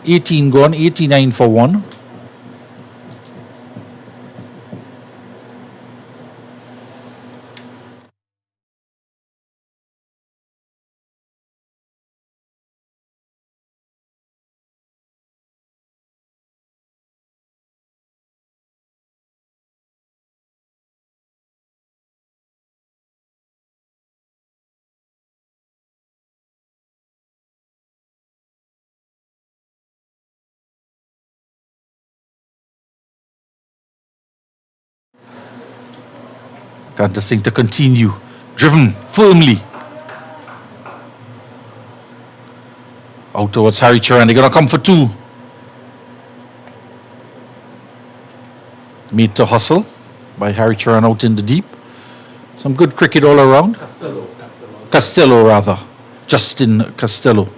18 gone, 89 for 1. Kanta Singh to continue. Driven firmly. Out towards Harry Charan. They're going to come for 2. Made to hustle by Harry Charan out in the deep. Some good cricket all around. Costello rather. Justin Costello.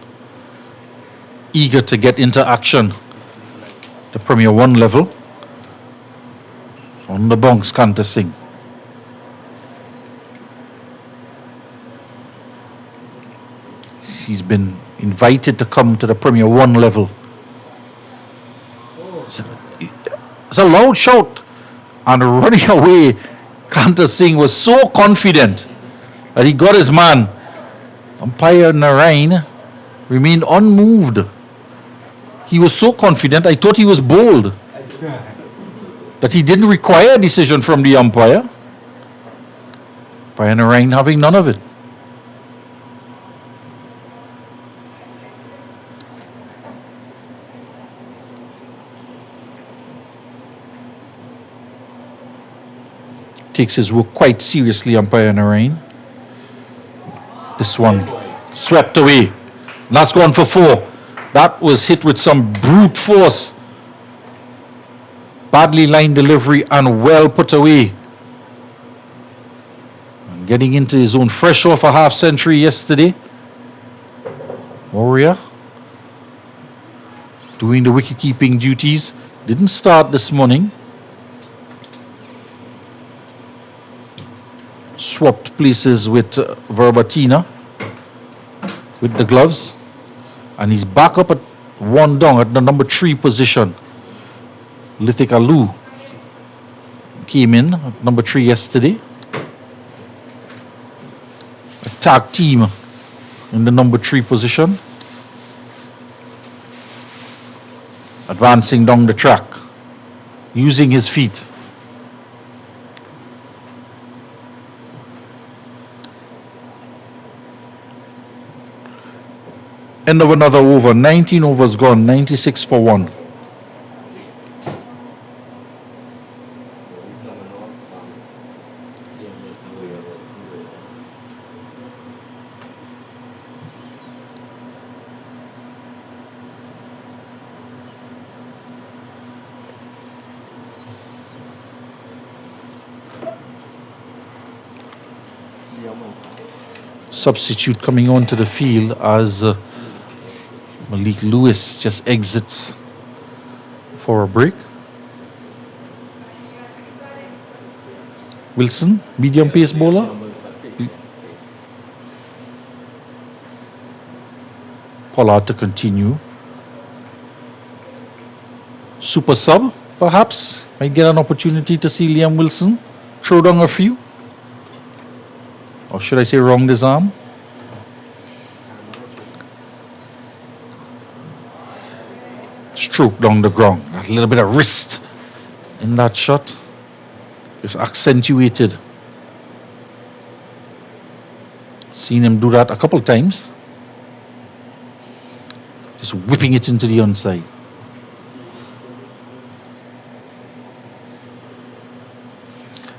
Eager to get into action. The Premier 1 level. On the bounce, Kanta Singh. He's been invited to come to the Premier 1 level. It's a loud shout. And running away, Kanta Singh was so confident that he got his man. Umpire Narain remained unmoved. He was so confident, I thought he was bold. That he didn't require a decision from the umpire. Umpire Narain having none of it. Takes his work quite seriously, umpire Narain. This one swept away. That's gone for 4. That was hit with some brute force. Badly lined delivery and well put away. And getting into his own fresh off a half century yesterday. Warrior doing the wicket keeping duties. Didn't start this morning. Swapped places with Verbatina with the gloves, and he's back up at 1 down at the number 3 position. Litik Alu came in at number 3 yesterday. A tag team in the number 3 position. Advancing down the track, using his feet. End of another over. 19 overs gone. 96 for 1. Substitute coming onto the field as Malik Lewis just exits for a break. Wilson, medium pace bowler. Pollard to continue. Super sub, perhaps. Might get an opportunity to see Liam Wilson throw down a few. Or should I say wrong disarm? Stroke down the ground. A little bit of wrist in that shot. Just accentuated. Seen him do that a couple of times. Just whipping it into the onside.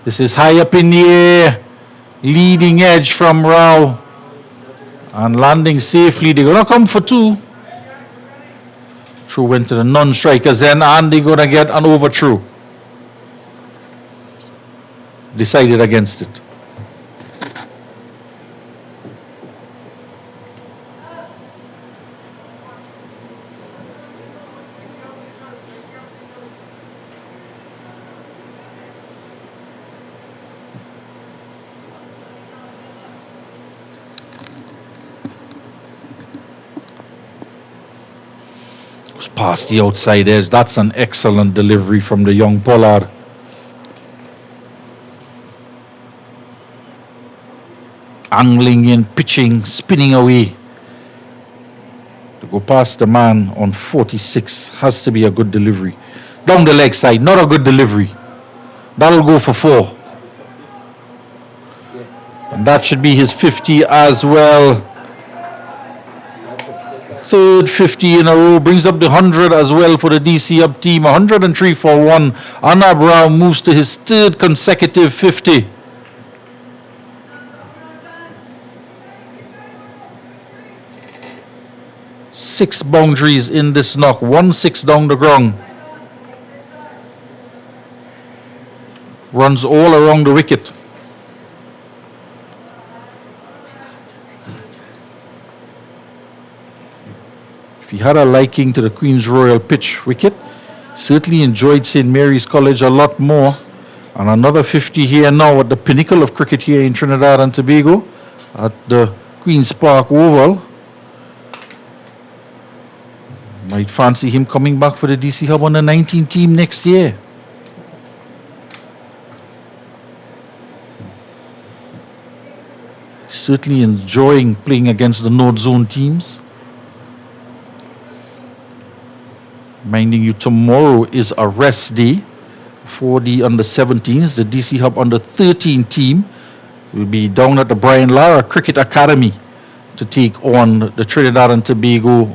This is high up in the air. Leading edge from Rao. And landing safely. They're going to come for 2. Throw went to the non-strikers then, and they're going to get an overthrow. Decided against it. Past the outside edge. That's an excellent delivery from the young Pollard. Angling in, pitching, spinning away. To go past the man on 46 has to be a good delivery. Down the leg side, not a good delivery. That'll go for 4. And that should be his 50 as well. Third 50 in a row, brings up the 100 as well for the DC HUB team. 103 for 1. Anna Brown moves to his 3rd consecutive 50. 6 boundaries in this knock, 1-6 down the ground. Runs all around the wicket. If he had a liking to the Queen's Royal pitch wicket, certainly enjoyed St. Mary's College a lot more. And another 50 here now at the pinnacle of cricket here in Trinidad and Tobago at the Queen's Park Oval. Might fancy him coming back for the DC Hub U19 team next year. Certainly enjoying playing against the North Zone teams. Minding you, tomorrow is a rest day for the under-17s. The DC Hub under-13 team will be down at the Brian Lara Cricket Academy to take on the Trinidad and Tobago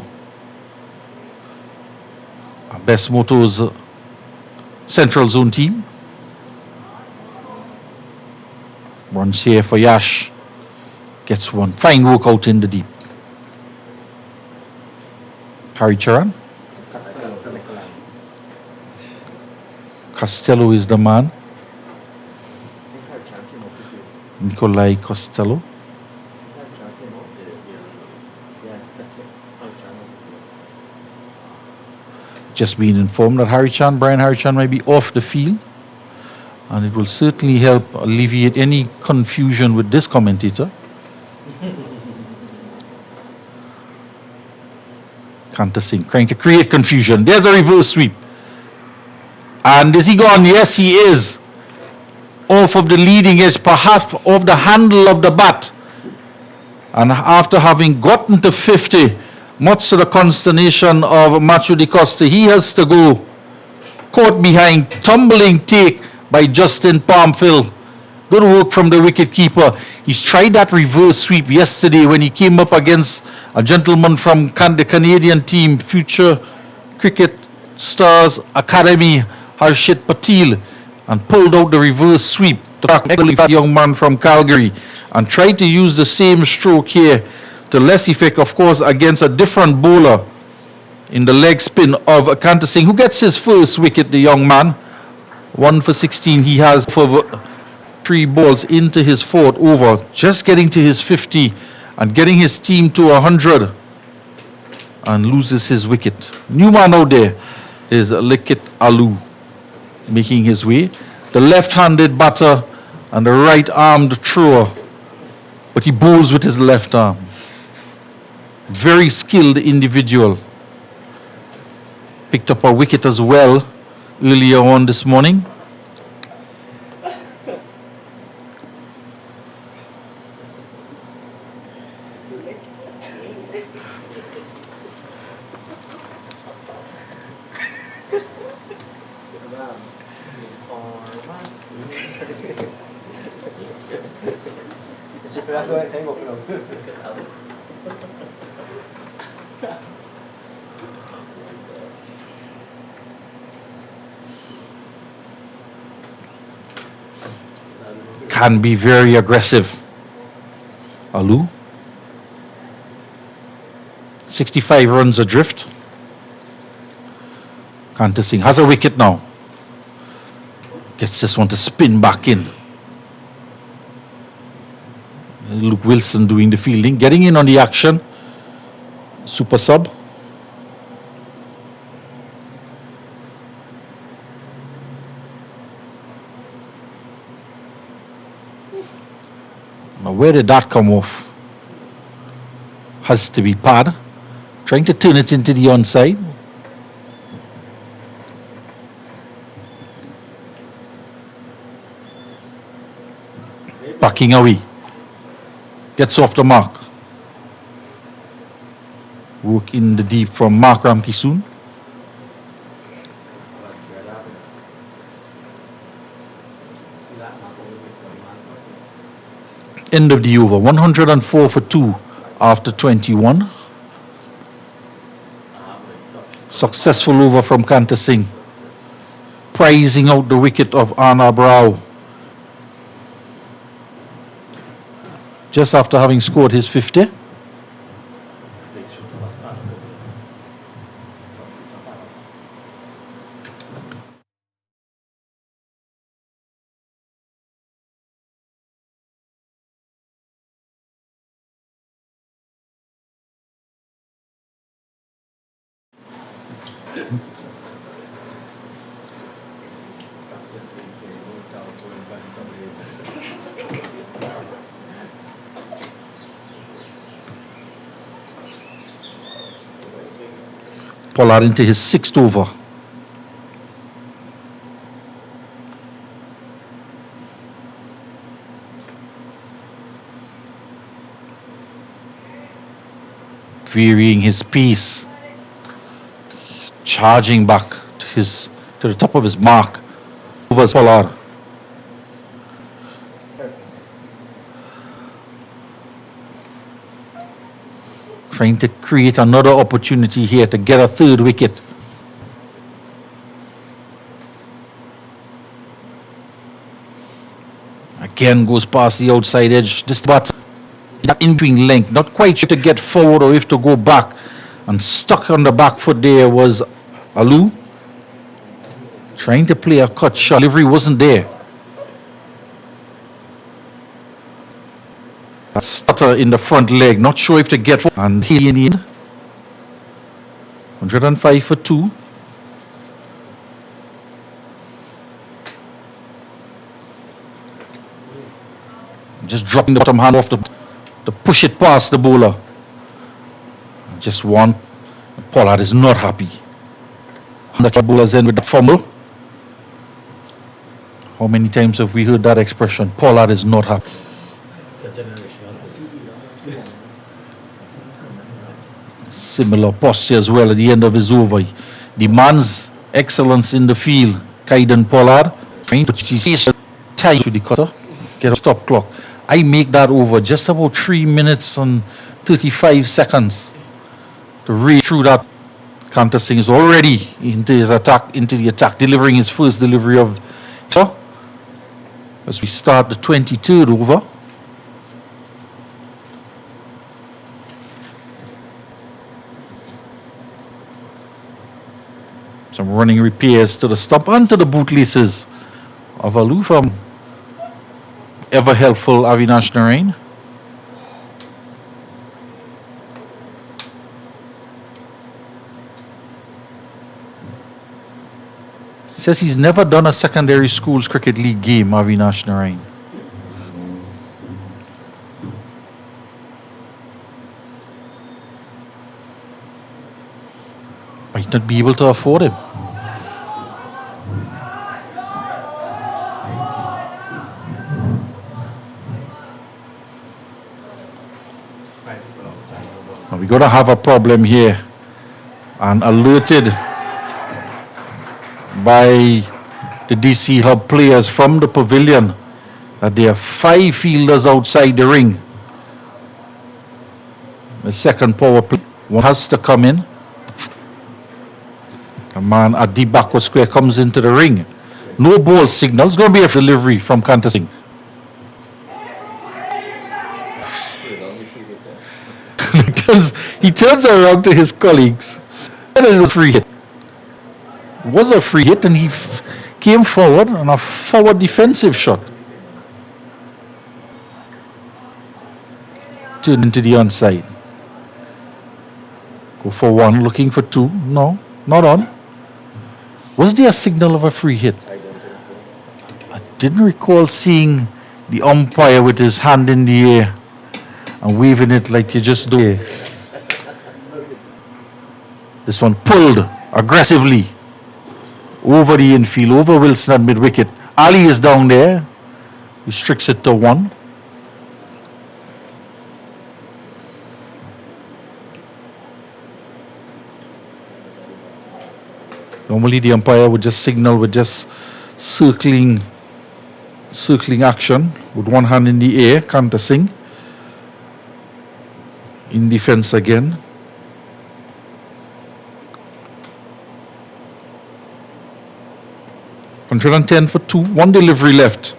Best Motos Central Zone team. Runs here for Yash. Gets one. Fine work out in the deep. Harry Charan. Costello is the man. Nikolai Costello. Just being informed that Brian Harry Chan might be off the field, and it will certainly help alleviate any confusion with this commentator. Kanta Singh trying to create confusion. There's a reverse sweep. And is he gone? Yes, he is. Off of the leading edge, perhaps off the handle of the bat. And after having gotten to 50, much to the consternation of Matthew De Costa, he has to go caught behind, tumbling take by Justin Palmfill. Good work from the wicketkeeper. He's tried that reverse sweep yesterday when he came up against a gentleman from the Canadian team, Future Cricket Stars Academy, Harshit Patel, and pulled out the reverse sweep to the young man from Calgary, and tried to use the same stroke here to less effect, of course, against a different bowler in the leg spin of Kanta Singh, who gets his first wicket, the young man. 1 for 16 he has for 3 balls into his 4th over, just getting to his 50 and getting his team to 100, and loses his wicket. New man out there is Likit Alu, making his way. The left-handed batter and the right-armed thrower, but he bowls with his left arm. Very skilled individual. Picked up a wicket as well earlier on this morning. Can be very aggressive. Alu. 65 runs adrift. Kanta Singh has a wicket now. Gets this one to spin back in. Luke Wilson doing the fielding, getting in on the action. Super sub. Now, where did that come off? Has to be pad. Trying to turn it into the onside. Backing away. Gets off the mark. Work in the deep from Mark Ramkisoon. End of the over. 104 for 2 after 21. Successful over from Kanta Singh. Prizing out the wicket of Anna Brow. Just after having scored his 50. Pollard into his 6th over. Varying his pace, charging back to the top of his mark. Over Pollard. Trying to create another opportunity here to get a 3rd wicket. Again goes past the outside edge. This bat in between length, not quite sure to get forward or if to go back, and stuck on the back foot there was Alu. Trying to play a cut shot. Delivery wasn't there. A stutter in the front leg, not sure if to get, and he in the end. 105 for 2. Just dropping the bottom hand off to push it past the bowler. Just one. Pollard is not happy. The bowler's in with the fumble. How many times have we heard that expression? Pollard is not happy. Similar posture as well at the end of his over. Demands excellence in the field. Kaiden Pollard trying to tie to the cutter. Get a stop clock. I make that over just about 3 minutes and 35 seconds to read through that. Kanta Singh is already into the attack, delivering his first delivery of as we start the 23rd over. Some running repairs to the stump and to the bootlaces of Alu from ever helpful Avinash Narain. Says he's never done a secondary schools cricket league game, Avinash Narain. Might not be able to afford him. We're going to have a problem here, and alerted by the DC Hub players from the pavilion that there are 5 fielders outside the ring. The second power play, one has to come in. A man at the backward square comes into the ring. No ball signal. It's going to be a delivery from Kanta Singh. He turns around to his colleagues. And it was a free hit. It was a free hit, and he came forward on a forward defensive shot. Turned into the onside. Go for 1, looking for 2. No, not on. Was there a signal of a free hit? I don't think so. I didn't recall seeing the umpire with his hand in the air and waving it like you just do. This one pulled aggressively over the infield, over Wilson at mid-wicket. Ali is down there. Restricts it to 1. Normally the umpire would just signal with just circling action with one hand in the air. Kanta Singh in defense again. $110 for 2. 1 delivery left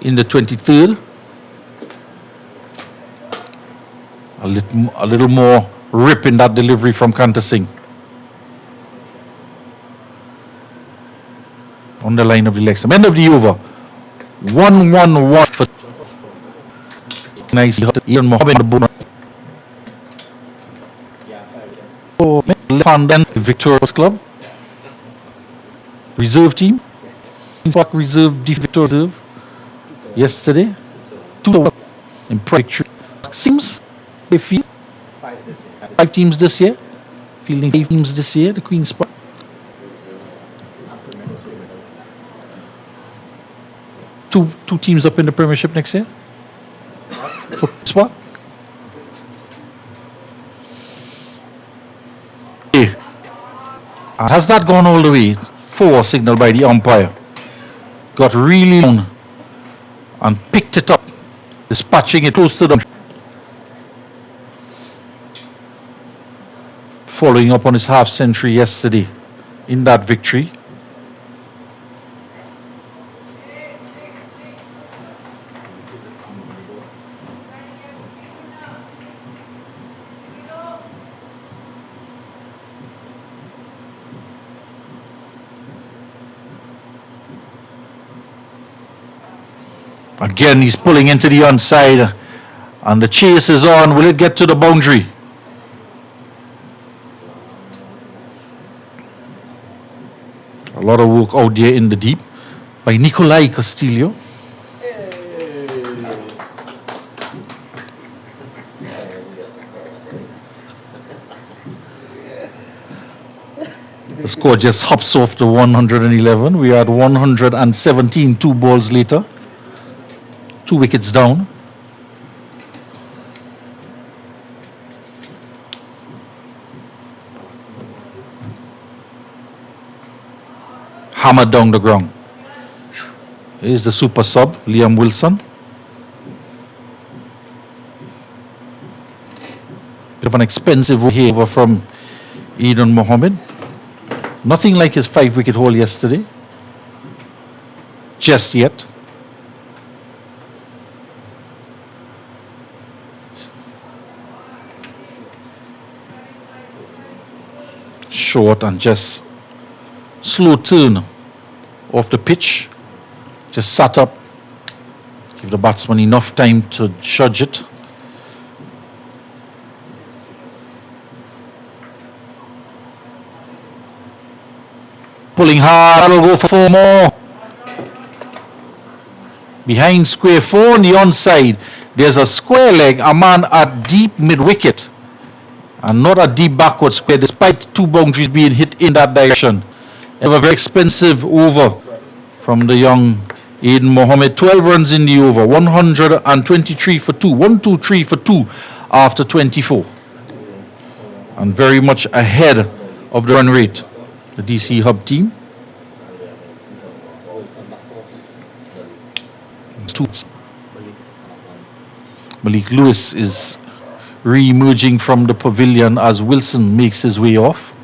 in the 23rd. A little more rip in that delivery from Kanta Singh. On the line of the leg stump. End of the over. 1-1-1 for nice Ian Mohammed the bowler. London Victoria's Club. Reserve team? Yes. Queen's Park Reserve, Victor Reserve. Yesterday. 2 in victory. Seems they feel 5 teams this year. Fielding 5 teams this year, the Queen's Park. Two teams up in the Premiership next year? For Queen's Park? Okay. Has that gone all the way? 4 signal by the umpire. Got really long and picked it up, dispatching it close to them. Following up on his half century yesterday in that victory. Again, he's pulling into the onside, and the chase is on. Will it get to the boundary? A lot of work out there in the deep by Nikolai Castillo. The score just hops off to 111. We are at 117, 2 balls later. 2 wickets down. Hammered down the ground. Here's the super sub, Liam Wilson. Bit of an expensive over from Eden Mohammed. Nothing like his 5-wicket haul yesterday. Just yet. Short and just slow turn off the pitch. Just sat up. Give the batsman enough time to judge it. Pulling hard, that'll go for 4 more. Behind square 4 on the onside. There's a square leg, a man at deep mid-wicket. And not a deep backward square, despite 2 boundaries being hit in that direction. They have a very expensive over from the young Aiden Mohammed. 12 runs in the over, 123 for 2, 123 for 2 after 24. And very much ahead of the run rate, the DC Hub team. Malik Lewis is re-emerging from the pavilion as Wilson makes his way off.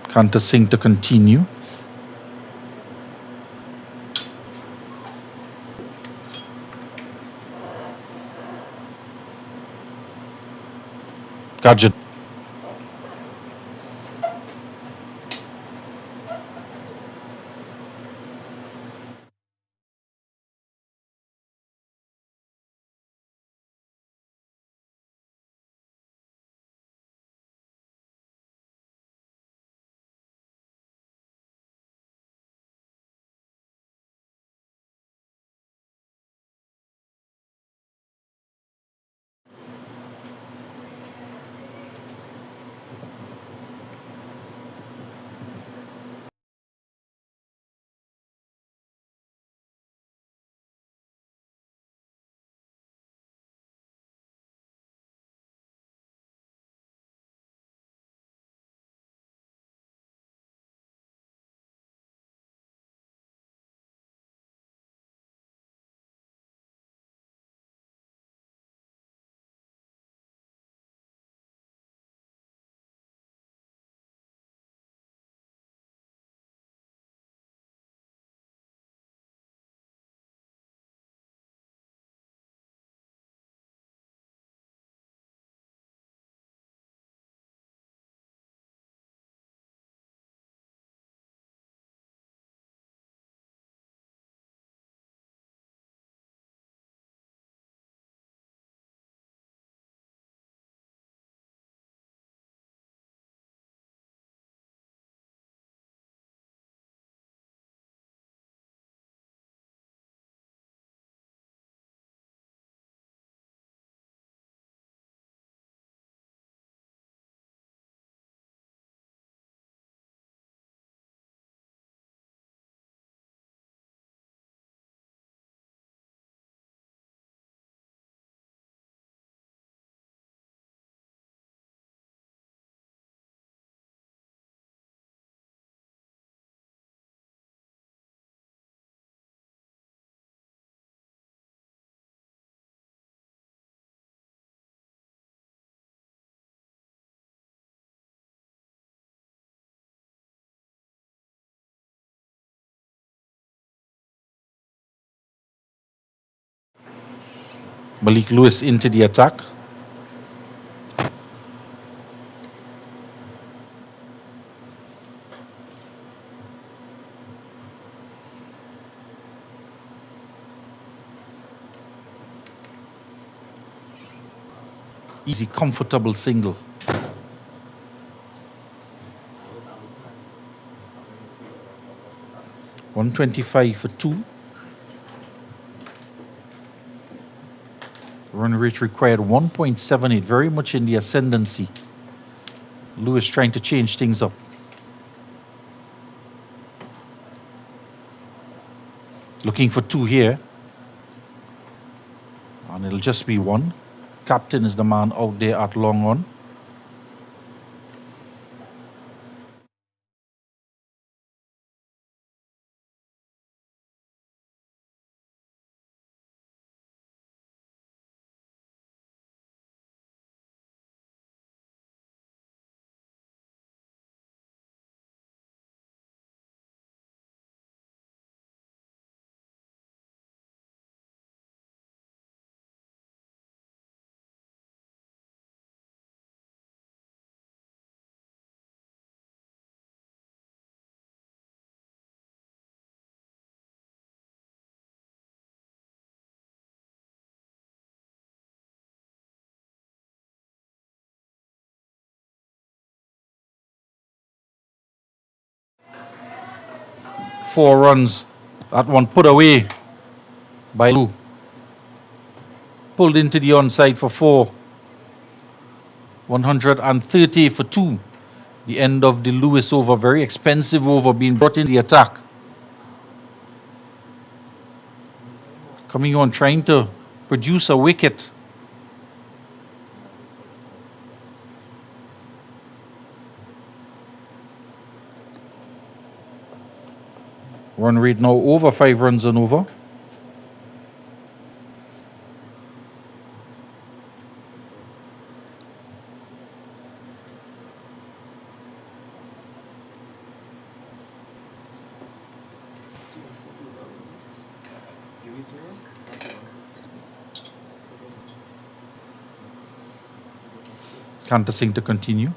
Kanta Singh to continue. Gadget. Malik Lewis into the attack. Easy, comfortable single. $125 for 2. Run rate required 1.78, very much in the ascendancy. Lewis trying to change things up. Looking for 2 here. And it'll just be 1. Captain is the man out there at long on. Four runs. That one put away by Lou. Pulled into the onside for 4. 130 for 2. The end of the Lewis over. Very expensive over being brought in the attack. Coming on, trying to produce a wicket. Run rate now over 5 runs and over. Canvassing to continue.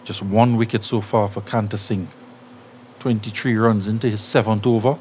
Just 1 wicket so far for Kanta Singh. 23 runs into his 7th over.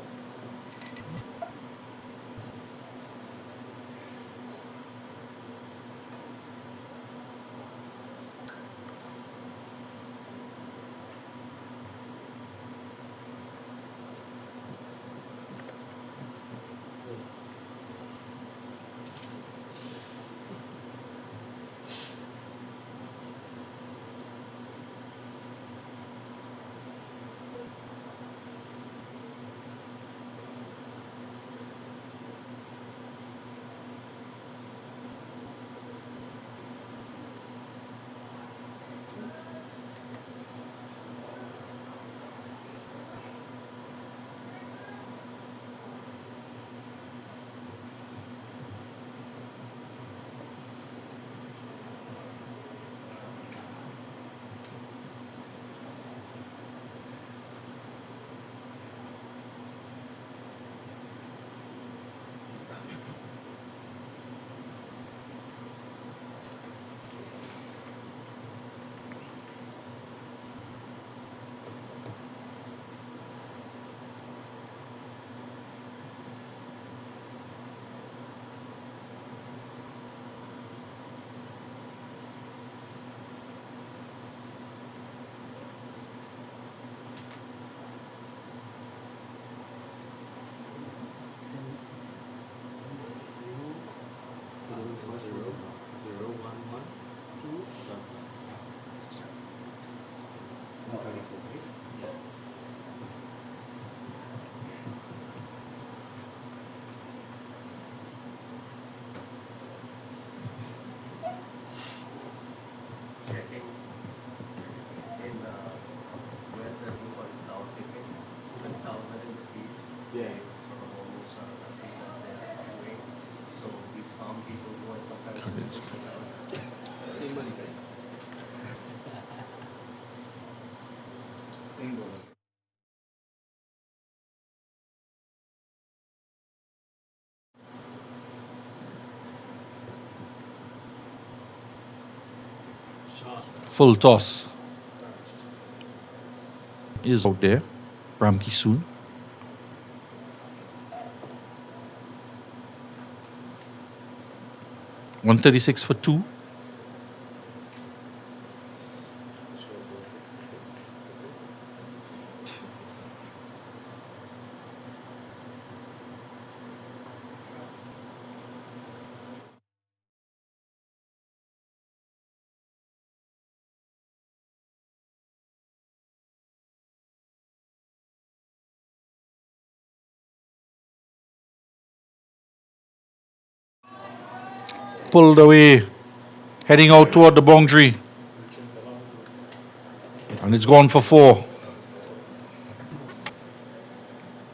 Full toss is out there. Ramki soon. $136 for 2. Pulled away, heading out toward the boundary. And it's gone for 4.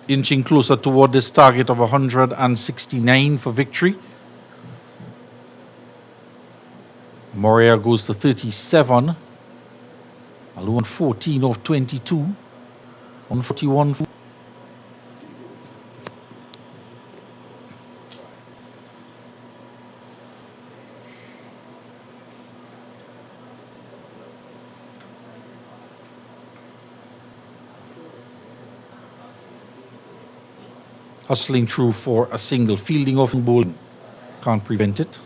Inching closer toward this target of 169 for victory. Moria goes to 37. Alone 14 of 22. 141. Hustling through for a single, fielding off and bowling. Can't prevent it.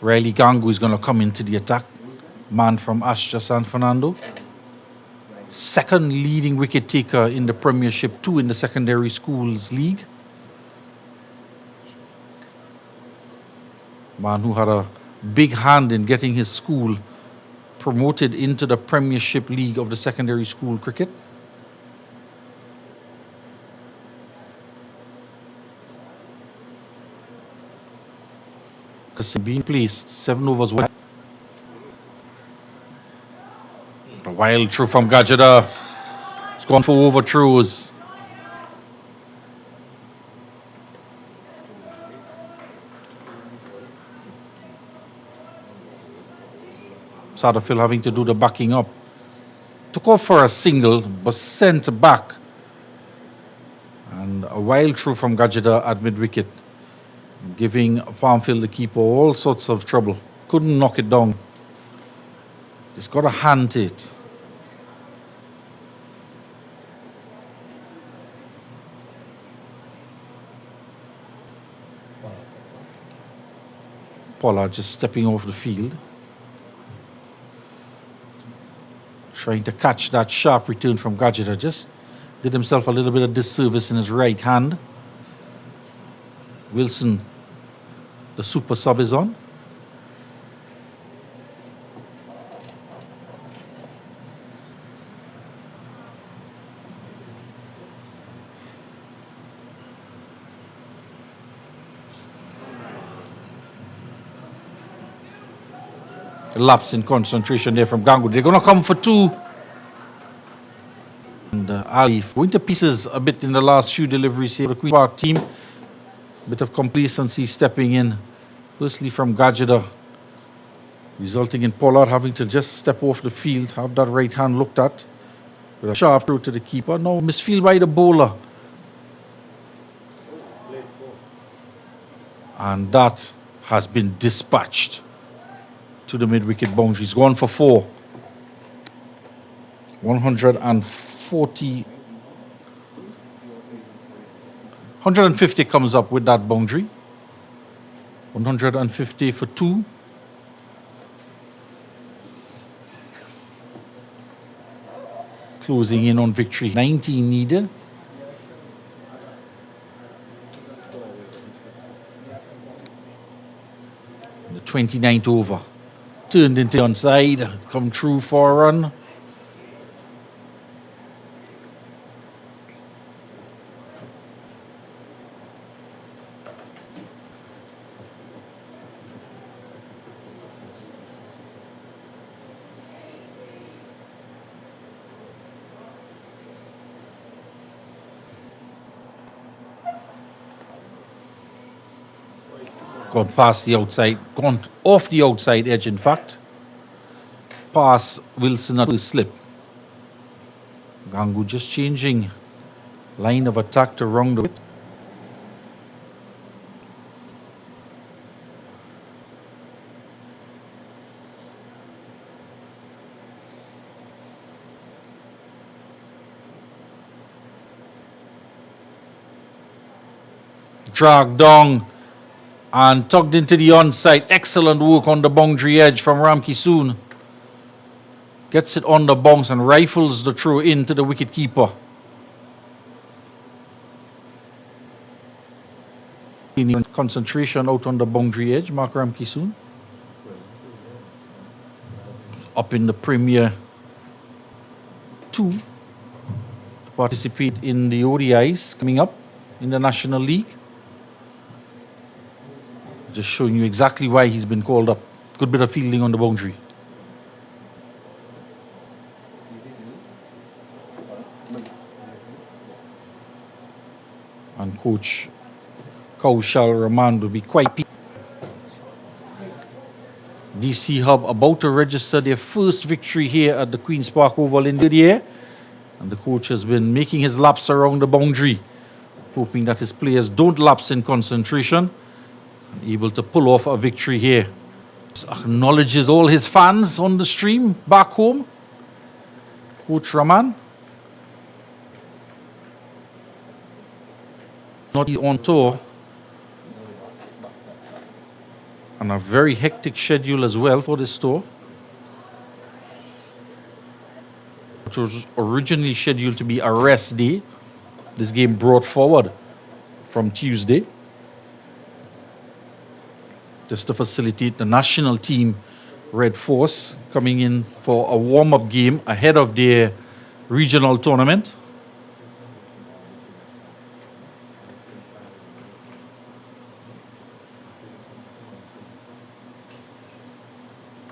Riley Gangu is going to come into the attack. Man from Astra San Fernando. Second leading wicket taker in the Premiership, 2 in the Secondary Schools League. Man who had a big hand in getting his school promoted into the Premiership League of the Secondary School Cricket. Being placed 7 overs. A wild throw from Gajada. It's gone for overthrows. Satterfield having to do the backing up. Took off for a single, but sent back. And a wild throw from Gajada at mid-wicket, giving Farmfield, the keeper, all sorts of trouble. Couldn't knock it down. Just got a hand to it. Pollard just stepping off the field. Trying to catch that sharp return from Gajada. Just did himself a little bit of disservice in his right hand. Wilson, the super sub, is on. A lapse in concentration there from Gangu. They're going to come for 2. And Ali going to pieces a bit in the last few deliveries here. The Queen Park team. Bit of complacency stepping in, firstly from Gajada, resulting in Pollard having to just step off the field, have that right hand looked at, with a sharp throw to the keeper. No, misfield by the bowler. And that has been dispatched to the mid-wicket boundary. He's gone for 4. 140. 150 comes up with that boundary. 150 for 2. Closing in on victory. 19 needed. The 29th over. Turned into the onside. Come through for a run. Gone past the outside, gone off the outside edge, in fact. Pass Wilson at his slip. Gangu just changing line of attack to wrong the wicket. Dragged down and tugged into the onside. Excellent work on the boundary edge from Ramki Soon. Gets it on the bounce and rifles the throw into the wicket keeper. Concentration out on the boundary edge, Mark Ramki Soon. Up in the Premier 2 to participate in the ODIs coming up in the National League. Just showing you exactly why he's been called up. Good bit of fielding on the boundary. And Coach Kaushal Rahman will be quite pleased. DC Hub about to register their first victory here at the Queen's Park Oval in the year. And the coach has been making his laps around the boundary, hoping that his players don't lapse in concentration. Able to pull off a victory here. Acknowledges all his fans on the stream back home. Coach Rahman. Not he's on tour. And a very hectic schedule as well for this tour, which was originally scheduled to be a rest day. This game brought forward from Tuesday, just to facilitate the national team Red Force coming in for a warm-up game ahead of their regional tournament.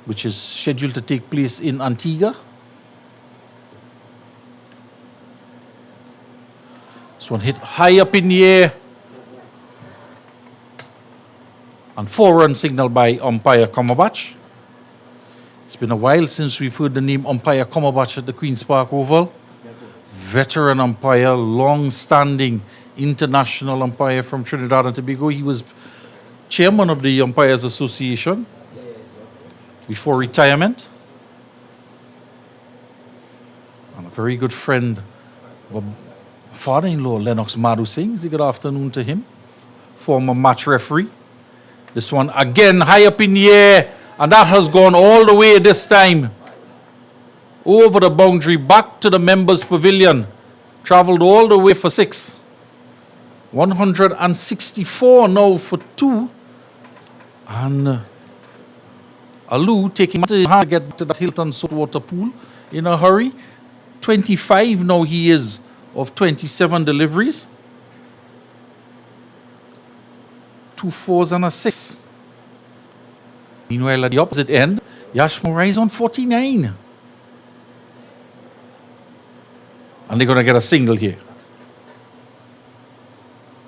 Which is scheduled to take place in Antigua. This one hit high up in the air. And 4-run signal by umpire Komabach. It's been a while since we've heard the name umpire Komabach at the Queen's Park Oval. Veteran umpire, long-standing international umpire from Trinidad and Tobago. He was chairman of the Umpires Association before retirement. And a very good friend of father-in-law, Lennox Madhu Singh. Good afternoon to him. Former match referee. This one again high up in the air, and that has gone all the way this time. Over the boundary, back to the members' pavilion. Travelled all the way for 6. 164 now for 2. And Alu taking to get to that Hilton saltwater pool in a hurry. 25 now he is of 27 deliveries. 2 4s and a 6. Meanwhile, at the opposite end, Yash Morai is on 49. And they're going to get a single here.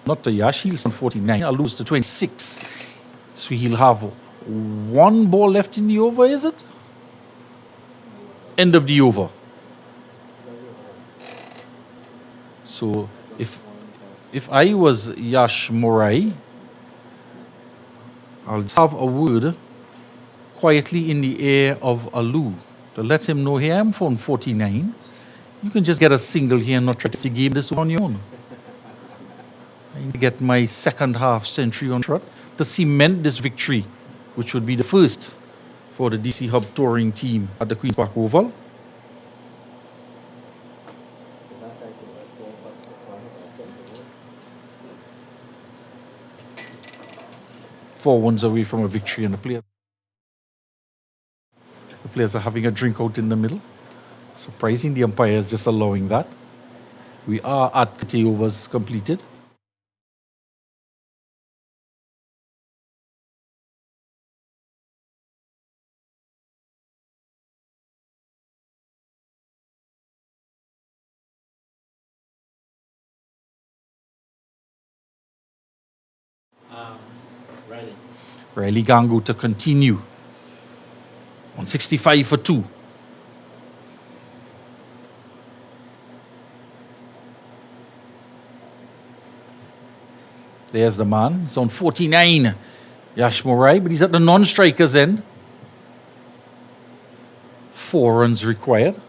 Not to Yash, he's on 49. I'll lose to 26. So he'll have 1 ball left in the over, is it? End of the over. So if I was Yash Morai, I'll have a word quietly in the ear of Alu to let him know, hey, I'm phone 49. You can just get a single here and not try to game this on your own. I to get my second half century on trot to cement this victory, which would be the first for the DC Hub touring team at the Queen's Park Oval. Four ones away from a victory, and the players are having a drink out in the middle. Surprising, the umpire is just allowing that. We are at 30 overs completed. Riley Gangu to continue on 65 for 2. There's the man. It's on 49. Yash Morai, but he's at the non-strikers end. 4 runs required.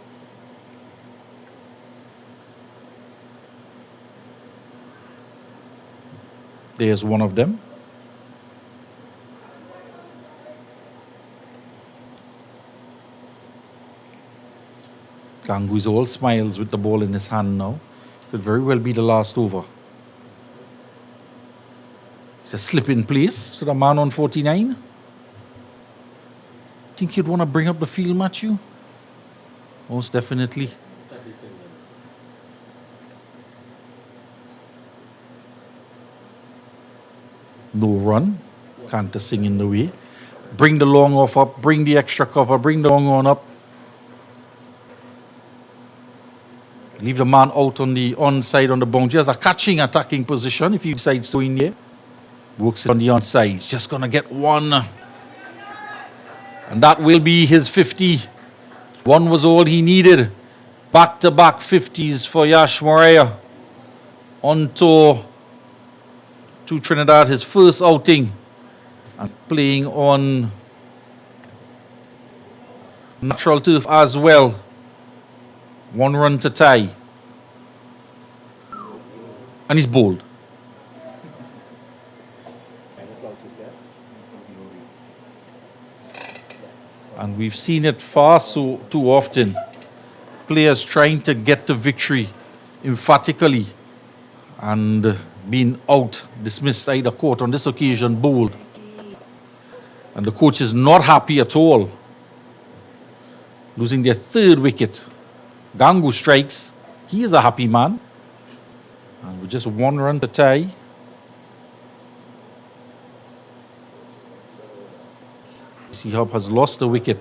There's one of them. Gangu is all smiles with the ball in his hand now. Could very well be the last over. It's a slip in place to the man on 49. Think you'd want to bring up the field, Matthew? Most definitely. No run. Can't sing in the way. Bring the long off up. Bring the extra cover. Bring the long on up. Leave the man out on the onside on the boundary as a catching attacking position if he decides to in here. Works it on the onside. He's just going to get one. And that will be his 50. One was all he needed. Back-to-back 50s for Yash Morea. On tour to Trinidad, his first outing. And playing on natural turf as well. 1 run to tie. And he's bowled. And we've seen it far too often. Players trying to get the victory emphatically and being out, dismissed either caught, on this occasion bowled. And the coach is not happy at all. Losing their 3rd wicket. Gangu strikes. He is a happy man. And with just 1 run to tie. HUB has lost the wicket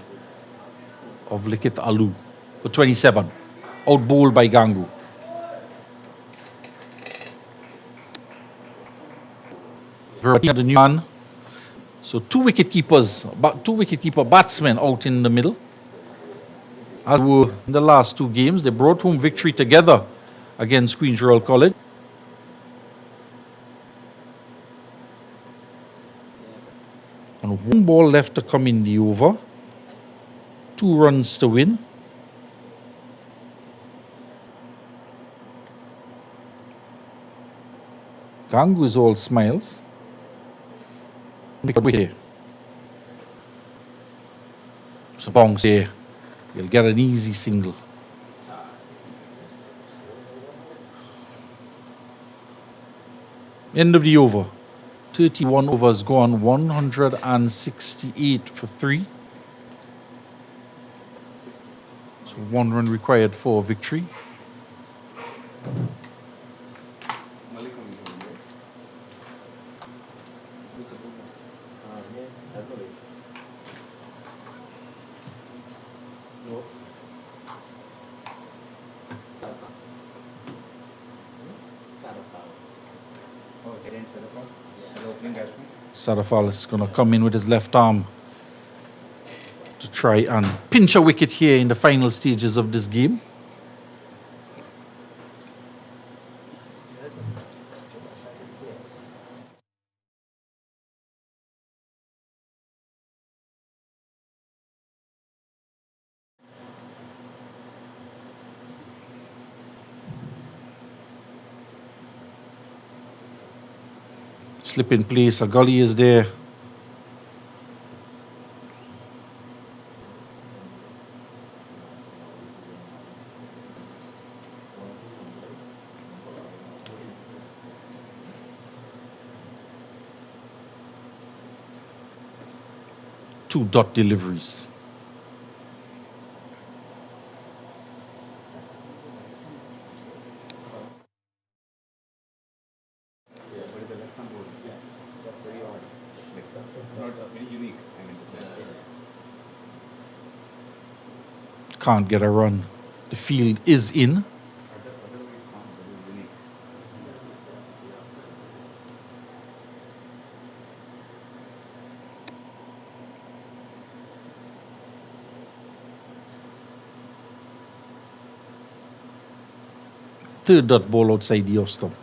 of Likit Alu for 27. Out bowled by Gangu. The new man. So 2 wicket-keeper batsmen out in the middle. As were in the last 2 games, they brought home victory together against Queen's Royal College. And 1 ball left to come in the over. 2 runs to win. Gangu is all smiles. Make a wicket here. So bounce here. You'll get an easy single. End of the over. 31 overs gone, 168 for 3. So 1 run required for victory. Safal is going to come in with his left arm to try and pinch a wicket here in the final stages of this game. Slip in place. A gully is there. Two dot deliveries. Not very unique, I mean to say. Can't get a run. The field is in. Otherwise, it is unique. Third dot ball outside the off stump.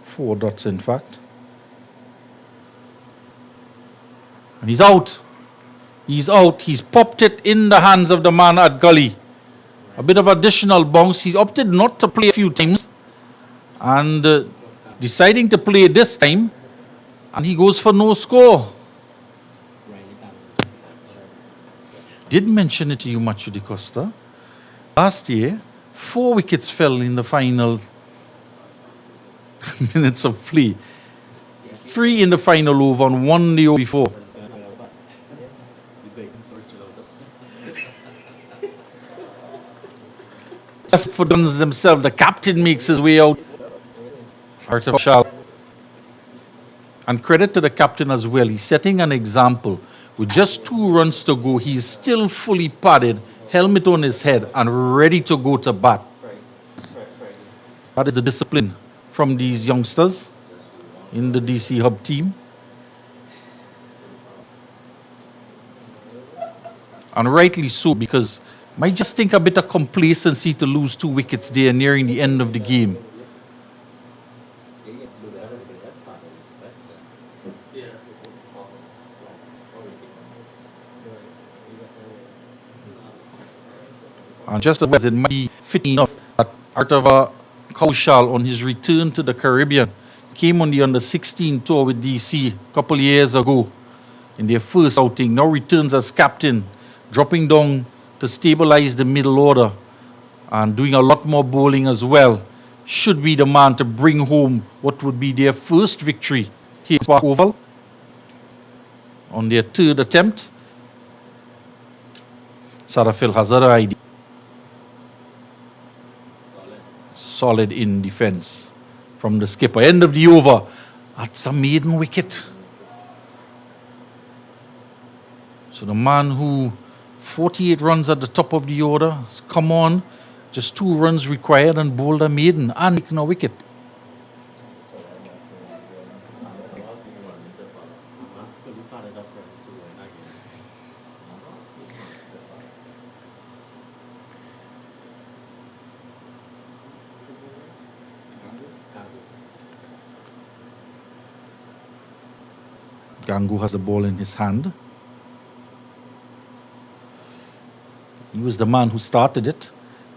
Four dots, in fact. And he's out. He's out. He's popped it in the hands of the man at gully. A bit of additional bounce. He opted not to play a few times. And deciding to play this time. And he goes for no score. Did mention it to you, Machu de Costa. Last year, 4 wickets fell in the final minutes of play. 3 in the final over and 1 the over before. Left for guns themselves, the captain makes his way out. Artificial. And credit to the captain as well. He's setting an example. With just 2 runs to go, he's still fully padded, helmet on his head, and ready to go to bat. That is the discipline from these youngsters in the DC HUB team. And rightly so, because might just think a bit of complacency to lose 2 wickets there nearing the end of the game. And just as it might be fitting enough that Artava Kaushal, on his return to the Caribbean, came on the under-16 tour with DC a couple of years ago in their first outing, now returns as captain, dropping down to stabilize the middle order and doing a lot more bowling as well. Should be the man to bring home what would be their first victory here at Park Oval on their 3rd attempt. Sarafil has other idea. Solid in defense from the skipper. End of the over. That's a maiden wicket. So the man who 48 runs at the top of the order has come on, just 2 runs required and bowled a maiden and taken a wicket. Gangu has the ball in his hand. He was the man who started it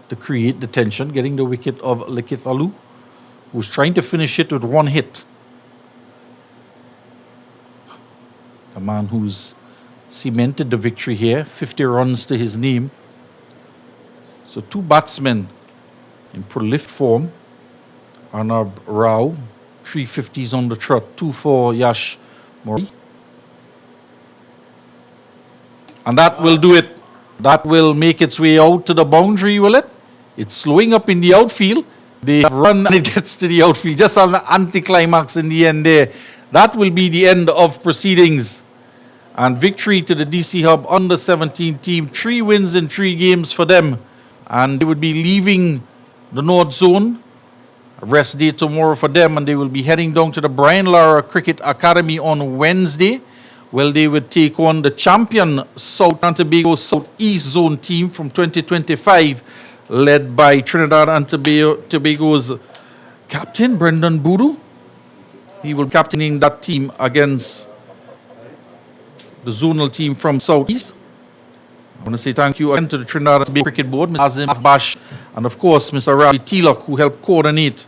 to create the tension, getting the wicket of Likith Alu, who was trying to finish it with 1 hit. The man who's cemented the victory here, 50 runs to his name. So 2 batsmen in prolific form. Arnab Rao, 350s on the trot, 2 for Yash Mori. And that will do it. That will make its way out to the boundary, will it? It's slowing up in the outfield. They have run and it gets to the outfield. Just an anticlimax in the end there. That will be the end of proceedings. And victory to the DC HUB under-17 team. 3 wins in 3 games for them. And they would be leaving the North Zone. A rest day tomorrow for them. And they will be heading down to the Brian Lara Cricket Academy on Wednesday. Well, they would take on the champion South and Tobago Southeast Zone team from 2025, led by Trinidad and Tobago's captain, Brendan Boodoo. He will be captaining that team against the zonal team from Southeast. I want to say thank you again to the Trinidad Cricket Board, Mr. Azim Bash, and of course Mr. Ravi Tilak, who helped coordinate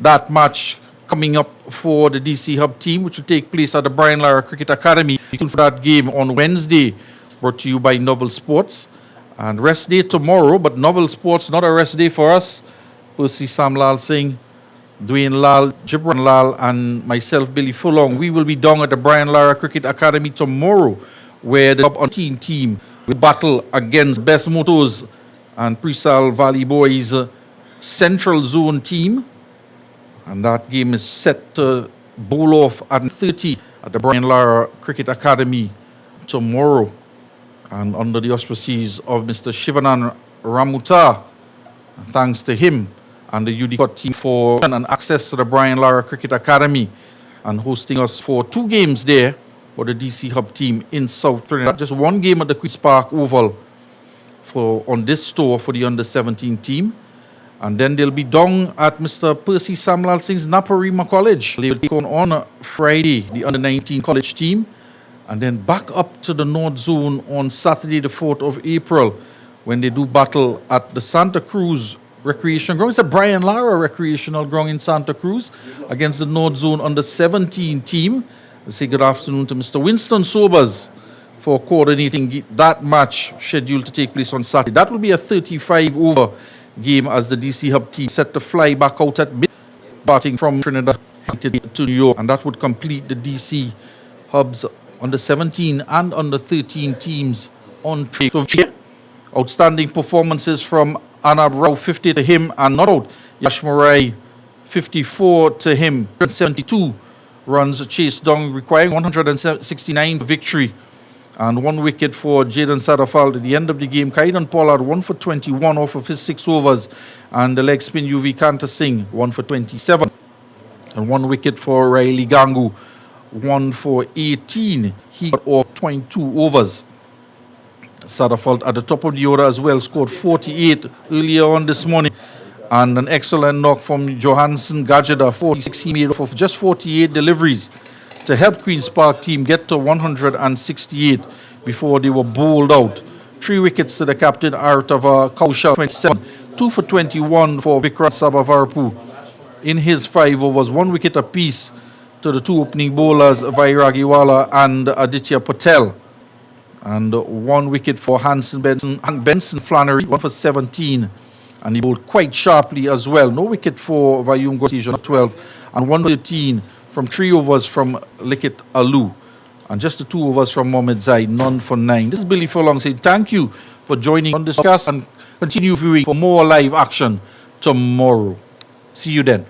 that match coming up for the DC Hub team, which will take place at the Brian Lara Cricket Academy. For that game on Wednesday, brought to you by Novel Sports. And rest day tomorrow, but Novel Sports, not a rest day for us. Percy Sam Lal Singh, Dwayne Lal, Jibran Lal, and myself, Billy Fulong. We will be down at the Brian Lara Cricket Academy tomorrow, where the HUB team will battle against Best Motos and Presal Valley Boys Central Zone team. And that game is set to bowl off at 30 at the Brian Lara Cricket Academy tomorrow. And under the auspices of Mr. Shivanan Ramuta, thanks to him and the UD team for and access to the Brian Lara Cricket Academy and hosting us for 2 games there for the DC Hub team in South Trinidad. Just 1 game at the Queen's Park Oval on this tour for the under-17 team. And then they'll be down at Mr. Percy Samlal Singh's Naparima College. They will take on Friday, the under-19 college team. And then back up to the North Zone on Saturday, the 4th of April, when they do battle at the Santa Cruz Recreation Ground. It's a Brian Lara Recreational Ground in Santa Cruz against the North Zone under-17 team. I say good afternoon to Mr. Winston Sobers for coordinating that match scheduled to take place on Saturday. That will be a 35-over game as the DC Hub team set to fly back out at mid, starting from Trinidad to New York, and that would complete the DC Hub's under 17 and under 13 teams on trip. Outstanding performances from Anab Rao, 50 to him, and not out Yash Murai, 54 to him, 72 runs chased down, requiring 169 for victory. And 1 wicket for Jaden Sadafal at the end of the game. Kaidan Pollard 1 for 21 off of his 6 overs. And the leg spin UV Kanta Singh 1 for 27. And 1 wicket for Riley Gangu, 1 for 18. He got off 22 overs. Sadafal at the top of the order as well, scored 48 earlier on this morning. And an excellent knock from Johansson Gajada, 46. He made off of just 48 deliveries to help Queen's Park team get to 168 before they were bowled out. 3 wickets to the captain, Artava Kaushal, 27. 2 for 21 for Vikram Sabavarpu in his 5 overs. 1 wicket apiece to the 2 opening bowlers, Vairagiwala and Aditya Patel. And 1 wicket for Hank Benson Flannery, 1 for 17. And he bowled quite sharply as well. No wicket for Vayum Gosija, 12. And 113 from 3 overs from Likit Alu. And just the 2 overs from Mohamed Zaid, none for 9. This is Billy Furlong saying thank you for joining on this podcast and continue viewing for more live action tomorrow. See you then.